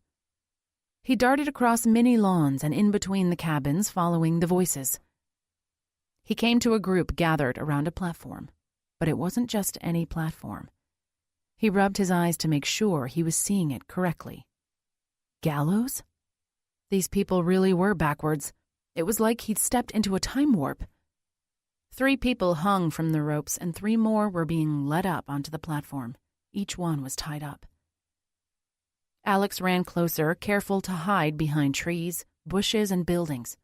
He darted across many lawns and in between the cabins, following the voices. He came to a group gathered around a platform, but it wasn't just any platform. He rubbed his eyes to make sure he was seeing it correctly. Gallows? These people really were backwards. It was like he'd stepped into a time warp. 3 people hung from the ropes and 3 more were being led up onto the platform. Each one was tied up. Alex ran closer, careful to hide behind trees, bushes, and buildings.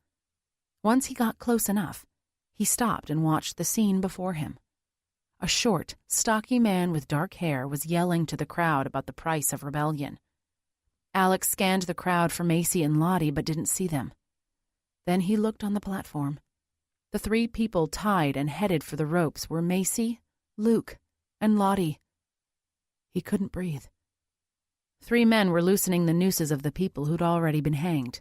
Once he got close enough, he stopped and watched the scene before him. A short, stocky man with dark hair was yelling to the crowd about the price of rebellion. Alex scanned the crowd for Macy and Lottie but didn't see them. Then he looked on the platform. The 3 people tied and headed for the ropes were Macy, Luke, and Lottie. He couldn't breathe. 3 men were loosening the nooses of the people who'd already been hanged.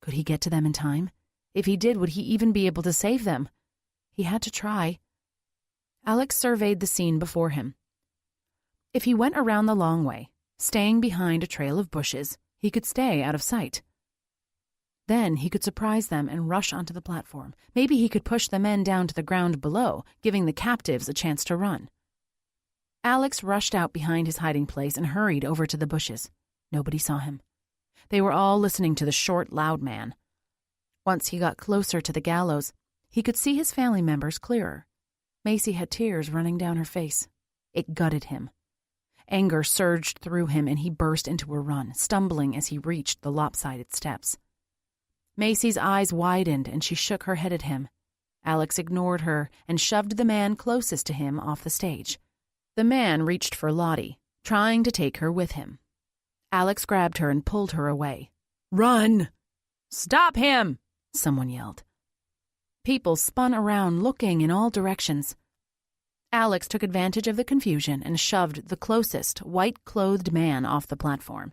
Could he get to them in time? If he did, would he even be able to save them? He had to try. Alex surveyed the scene before him. If he went around the long way, staying behind a trail of bushes, he could stay out of sight. Then he could surprise them and rush onto the platform. Maybe he could push the men down to the ground below, giving the captives a chance to run. Alex rushed out behind his hiding place and hurried over to the bushes. Nobody saw him. They were all listening to the short, loud man. Once he got closer to the gallows, he could see his family members clearer. Macy had tears running down her face. It gutted him. Anger surged through him and he burst into a run, stumbling as he reached the lopsided steps. Macy's eyes widened and she shook her head at him. Alex ignored her and shoved the man closest to him off the stage. The man reached for Lottie, trying to take her with him. Alex grabbed her and pulled her away. "Run!" "Stop him!" someone yelled. People spun around, looking in all directions. Alex took advantage of the confusion and shoved the closest, white-clothed man off the platform.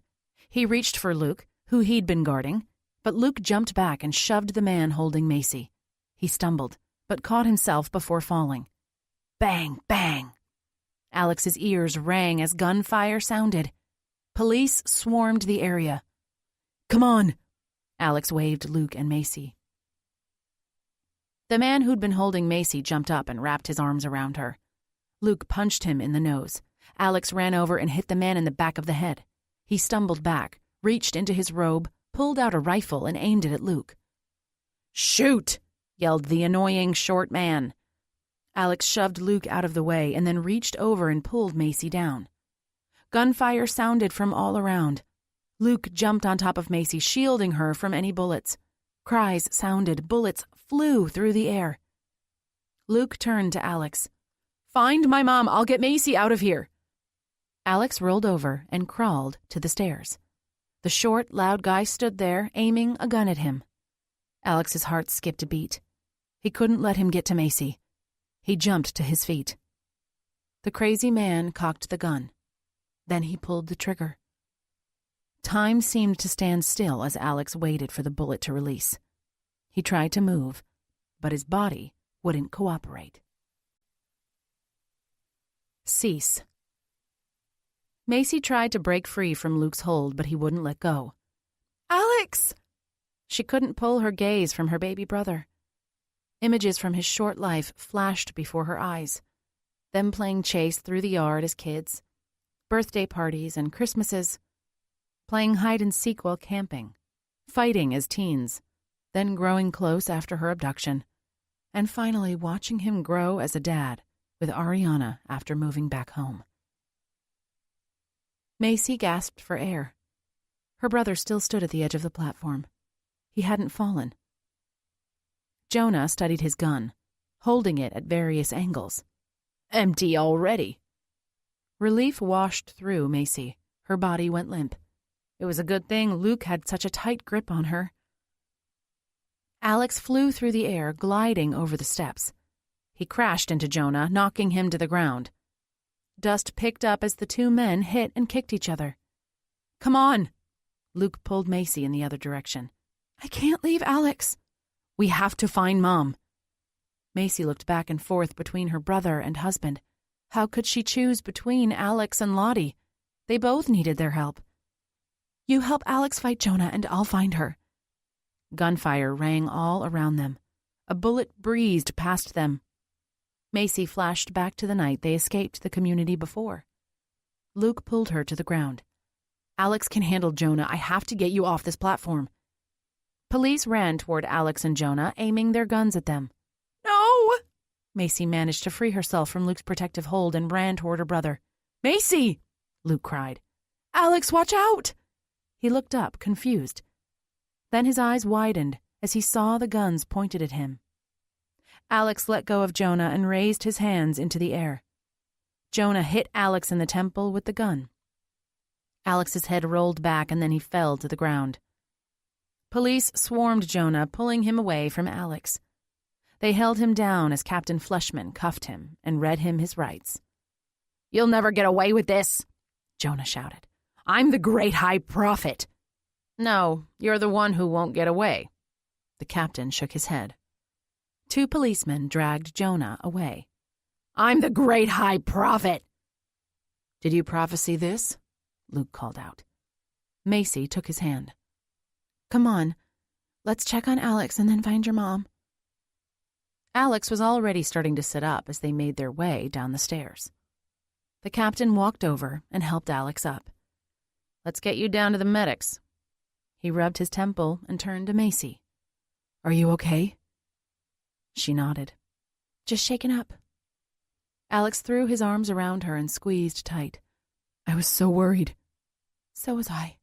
He reached for Luke, who he'd been guarding, but Luke jumped back and shoved the man holding Macy. He stumbled, but caught himself before falling. Bang, bang! Alex's ears rang as gunfire sounded. Police swarmed the area. "Come on!" Alex waved Luke and Macy. The man who'd been holding Macy jumped up and wrapped his arms around her. Luke punched him in the nose. Alex ran over and hit the man in the back of the head. He stumbled back, reached into his robe, pulled out a rifle, and aimed it at Luke. "Shoot!" yelled the annoying short man. Alex shoved Luke out of the way and then reached over and pulled Macy down. Gunfire sounded from all around. Luke jumped on top of Macy, shielding her from any bullets. Cries sounded, bullets flew through the air. Luke turned to Alex. "Find my mom, I'll get Macy out of here." Alex rolled over and crawled to the stairs. The short, loud guy stood there, aiming a gun at him. Alex's heart skipped a beat. He couldn't let him get to Macy. He jumped to his feet. The crazy man cocked the gun. Then he pulled the trigger. Time seemed to stand still as Alex waited for the bullet to release. He tried to move, but his body wouldn't cooperate. Cease. Macy tried to break free from Luke's hold, but he wouldn't let go. "Alex!" She couldn't pull her gaze from her baby brother. Images from his short life flashed before her eyes. Them playing chase through the yard as kids, birthday parties and Christmases, playing hide-and-seek while camping, fighting as teens, then growing close after her abduction, and finally watching him grow as a dad with Ariana after moving back home. Macy gasped for air. Her brother still stood at the edge of the platform. He hadn't fallen. Jonah studied his gun, holding it at various angles. Empty already. Relief washed through Macy. Her body went limp. It was a good thing Luke had such a tight grip on her. Alex flew through the air, gliding over the steps. He crashed into Jonah, knocking him to the ground. Dust picked up as the two men hit and kicked each other. Come on! Luke pulled Macy in the other direction. I can't leave Alex. We have to find Mom. Macy looked back and forth between her brother and husband. How could she choose between Alex and Lottie? They both needed their help. You help Alex fight Jonah and I'll find her. Gunfire rang all around them. A bullet breezed past them. Macy flashed back to the night they escaped the community before. Luke pulled her to the ground. Alex can handle Jonah. I have to get you off this platform. Police ran toward Alex and Jonah, aiming their guns at them. No! Macy managed to free herself from Luke's protective hold and ran toward her brother. Macy! Luke cried. Alex, watch out! He looked up, confused. Then his eyes widened as he saw the guns pointed at him. Alex let go of Jonah and raised his hands into the air. Jonah hit Alex in the temple with the gun. Alex's head rolled back and then he fell to the ground. Police swarmed Jonah, pulling him away from Alex. They held him down as Captain Fleshman cuffed him and read him his rights. You'll never get away with this, Jonah shouted. I'm the great high prophet. No, you're the one who won't get away. The captain shook his head. Two policemen dragged Jonah away. I'm the great high prophet. Did you prophesy this? Luke called out. Macy took his hand. Come on, let's check on Alex and then find your mom. Alex was already starting to sit up as they made their way down the stairs. The captain walked over and helped Alex up. Let's get you down to the medics. He rubbed his temple and turned to Macy. Are you okay? She nodded. Just shaken up. Alex threw his arms around her and squeezed tight. I was so worried. So was I.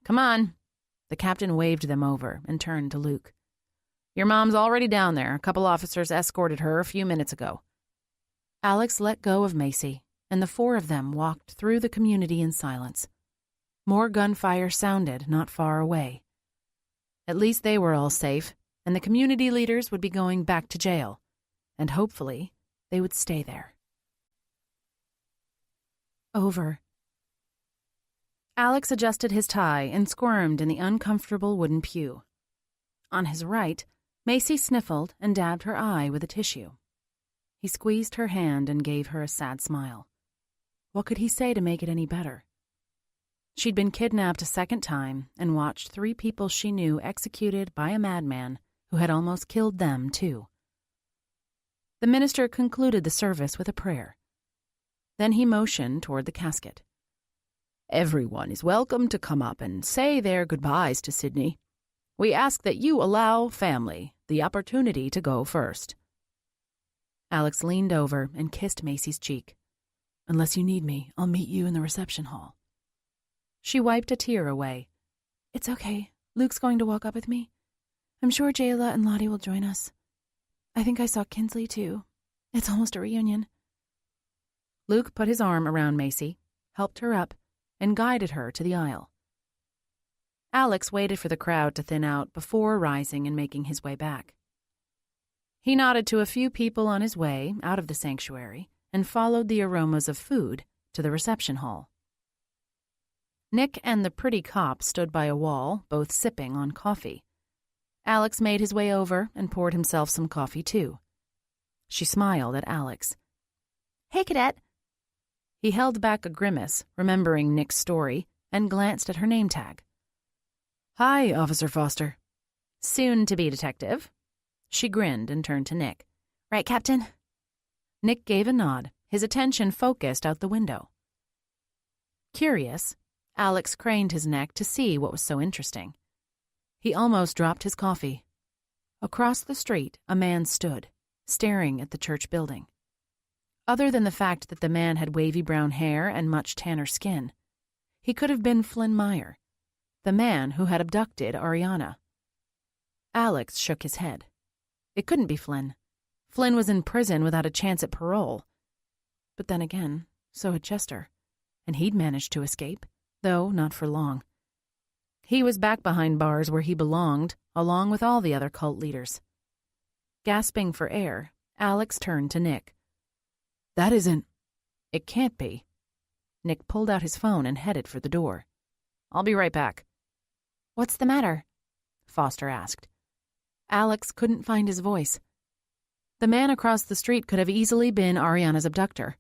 Come on. The captain waved them over and turned to Luke. Your mom's already down there. A couple officers escorted her a few minutes ago. Alex let go of Macy, and the four of them walked through the community in silence. More gunfire sounded not far away. At least they were all safe, and the community leaders would be going back to jail, and hopefully they would stay there. Over. Alex adjusted his tie and squirmed in the uncomfortable wooden pew. On his right, Macy sniffled and dabbed her eye with a tissue. He squeezed her hand and gave her a sad smile. What could he say to make it any better? She'd been kidnapped a second time and watched 3 people she knew executed by a madman who had almost killed them, too. The minister concluded the service with a prayer. Then he motioned toward the casket. Everyone is welcome to come up and say their goodbyes to Sydney. We ask that you allow family the opportunity to go first. Alex leaned over and kissed Macy's cheek. Unless you need me, I'll meet you in the reception hall. She wiped a tear away. It's okay. Luke's going to walk up with me. I'm sure Jayla and Lottie will join us. I think I saw Kinsley, too. It's almost a reunion. Luke put his arm around Macy, helped her up, and guided her to the aisle. Alex waited for the crowd to thin out before rising and making his way back. He nodded to a few people on his way out of the sanctuary and followed the aromas of food to the reception hall. Nick and the pretty cop stood by a wall, both sipping on coffee. Alex made his way over and poured himself some coffee, too. She smiled at Alex. Hey, cadet. He held back a grimace, remembering Nick's story, and glanced at her name tag. Hi, Officer Foster. Soon-to-be detective. She grinned and turned to Nick. Right, Captain? Nick gave a nod, his attention focused out the window. Curious, Alex craned his neck to see what was so interesting. He almost dropped his coffee. Across the street, a man stood, staring at the church building. Other than the fact that the man had wavy brown hair and much tanner skin, he could have been Flynn Meyer, the man who had abducted Ariana. Alex shook his head. It couldn't be Flynn. Flynn was in prison without a chance at parole. But then again, so had Chester, and he'd managed to escape, though not for long. He was back behind bars where he belonged, along with all the other cult leaders. Gasping for air, Alex turned to Nick. That isn't... It can't be. Nick pulled out his phone and headed for the door. I'll be right back. What's the matter? Foster asked. Alex couldn't find his voice. The man across the street could have easily been Ariana's abductor.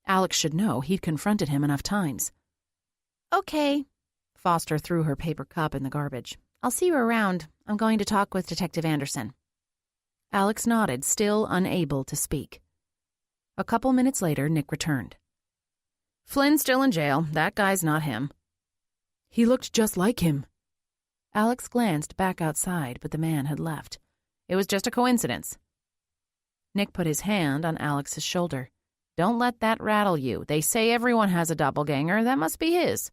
Alex should know he'd confronted him enough times. Okay. Foster threw her paper cup in the garbage. I'll see you around. I'm going to talk with Detective Anderson. Alex nodded, still unable to speak. A couple minutes later, Nick returned. Flynn's still in jail. That guy's not him. He looked just like him. Alex glanced back outside, but the man had left. It was just a coincidence. Nick put his hand on Alex's shoulder. Don't let that rattle you. They say everyone has a doppelganger. That must be his.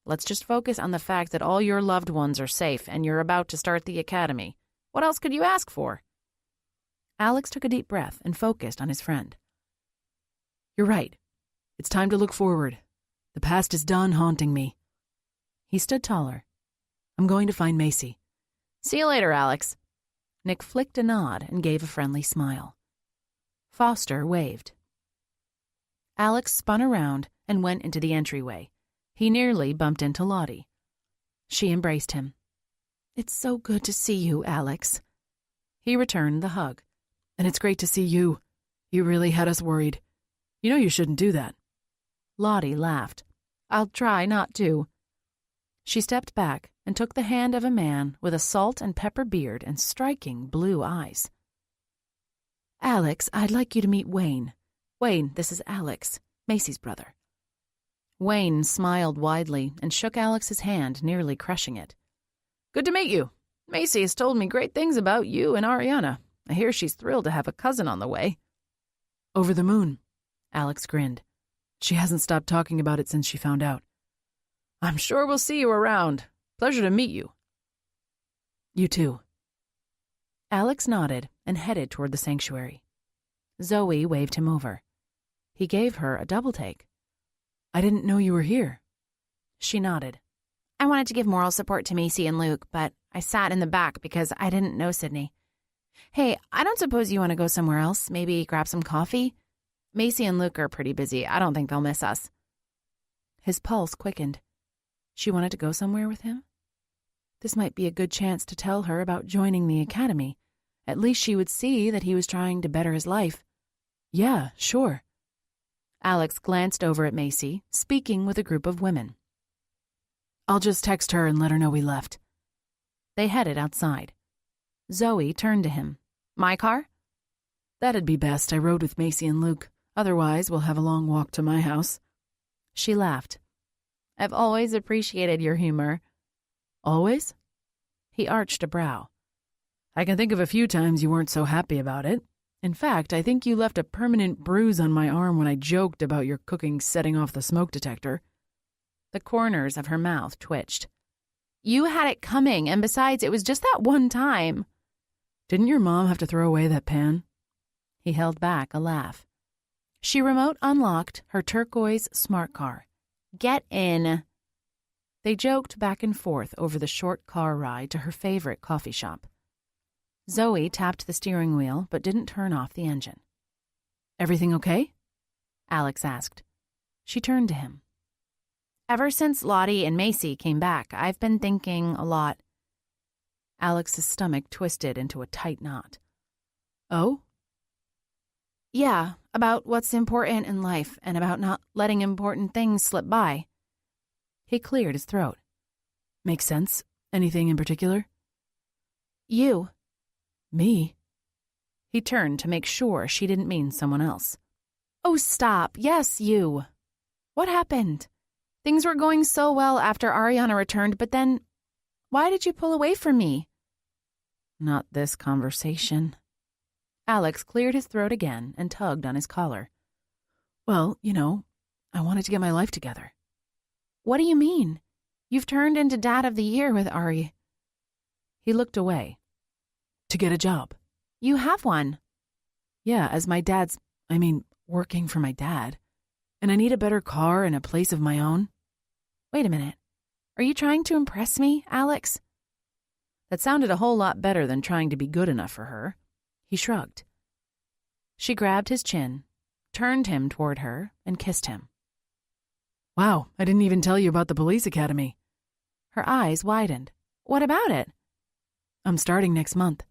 Let's just focus on the fact that all your loved ones are safe and you're about to start the academy. What else could you ask for? Alex took a deep breath and focused on his friend. You're right. It's time to look forward. The past is done haunting me. He stood taller. I'm going to find Macy. See you later, Alex. Nick flicked a nod and gave a friendly smile. Foster waved. Alex spun around and went into the entryway. He nearly bumped into Lottie. She embraced him. It's so good to see you, Alex. He returned the hug. And it's great to see you. You really had us worried. You know you shouldn't do that. Lottie laughed. I'll try not to. She stepped back and took the hand of a man with a salt and pepper beard and striking blue eyes. Alex, I'd like you to meet Wayne. Wayne, this is Alex, Macy's brother. Wayne smiled widely and shook Alex's hand, nearly crushing it. Good to meet you. Macy has told me great things about you and Ariana. I hear she's thrilled to have a cousin on the way. Over the moon. Alex grinned. She hasn't stopped talking about it since she found out. I'm sure we'll see you around. Pleasure to meet you. You too. Alex nodded and headed toward the sanctuary. Zoe waved him over. He gave her a double take. I didn't know you were here. She nodded. I wanted to give moral support to Macy and Luke, but I sat in the back because I didn't know Sydney. Hey, I don't suppose you want to go somewhere else? Maybe grab some coffee? Macy and Luke are pretty busy. I don't think they'll miss us. His pulse quickened. She wanted to go somewhere with him? This might be a good chance to tell her about joining the academy. At least she would see that he was trying to better his life. Yeah, sure. Alex glanced over at Macy, speaking with a group of women. I'll just text her and let her know we left. They headed outside. Zoe turned to him. My car? That'd be best. I rode with Macy and Luke. Otherwise, we'll have a long walk to my house. She laughed. I've always appreciated your humor. Always? He arched a brow. I can think of a few times you weren't so happy about it. In fact, I think you left a permanent bruise on my arm when I joked about your cooking setting off the smoke detector. The corners of her mouth twitched. You had it coming, and besides, it was just that one time. Didn't your mom have to throw away that pan? He held back a laugh. She remote unlocked her turquoise smart car. Get in. They joked back and forth over the short car ride to her favorite coffee shop. Zoe tapped the steering wheel but didn't turn off the engine. Everything okay? Alex asked. She turned to him. Ever since Lottie and Macy came back, I've been thinking a lot. Alex's stomach twisted into a tight knot. Oh? Yeah, about what's important in life and about not letting important things slip by. He cleared his throat. Makes sense. Anything in particular? You. Me? He turned to make sure she didn't mean someone else. Oh, stop. Yes, you. What happened? Things were going so well after Ariana returned, but then, why did you pull away from me? Not this conversation. Alex cleared his throat again and tugged on his collar. Well, I wanted to get my life together. What do you mean? You've turned into Dad of the Year with Ari. He looked away. To get a job. You have one. Yeah, as my dad's, working for my dad. And I need a better car and a place of my own. Wait a minute. Are you trying to impress me, Alex? That sounded a whole lot better than trying to be good enough for her. He shrugged. She grabbed his chin, turned him toward her, and kissed him. Wow, I didn't even tell you about the police academy. Her eyes widened. What about it? I'm starting next month.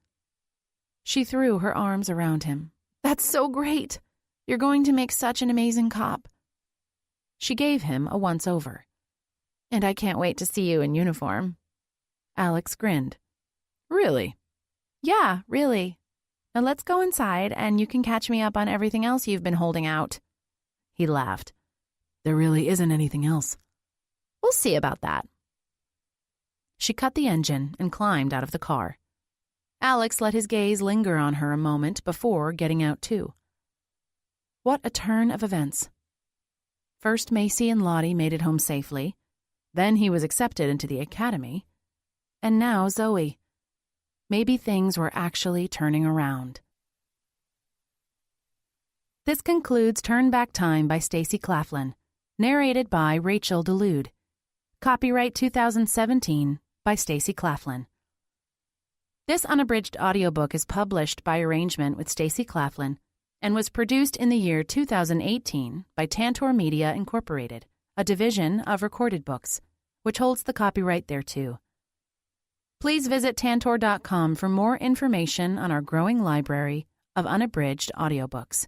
She threw her arms around him. That's so great. You're going to make such an amazing cop. She gave him a once-over. And I can't wait to see you in uniform. Alex grinned. Really? Yeah, really. Now let's go inside and you can catch me up on everything else you've been holding out. He laughed. There really isn't anything else. We'll see about that. She cut the engine and climbed out of the car. Alex let his gaze linger on her a moment before getting out too. What a turn of events. First, Macy and Lottie made it home safely. Then he was accepted into the academy. And now Zoe. Maybe things were actually turning around. This concludes Turn Back Time by Stacy Claflin, narrated by Rachel Delude. Copyright 2017 by Stacy Claflin. This unabridged audiobook is published by arrangement with Stacy Claflin and was produced in the year 2018 by Tantor Media Incorporated, a division of Recorded Books, which holds the copyright thereto. Please visit tantor.com for more information on our growing library of unabridged audiobooks.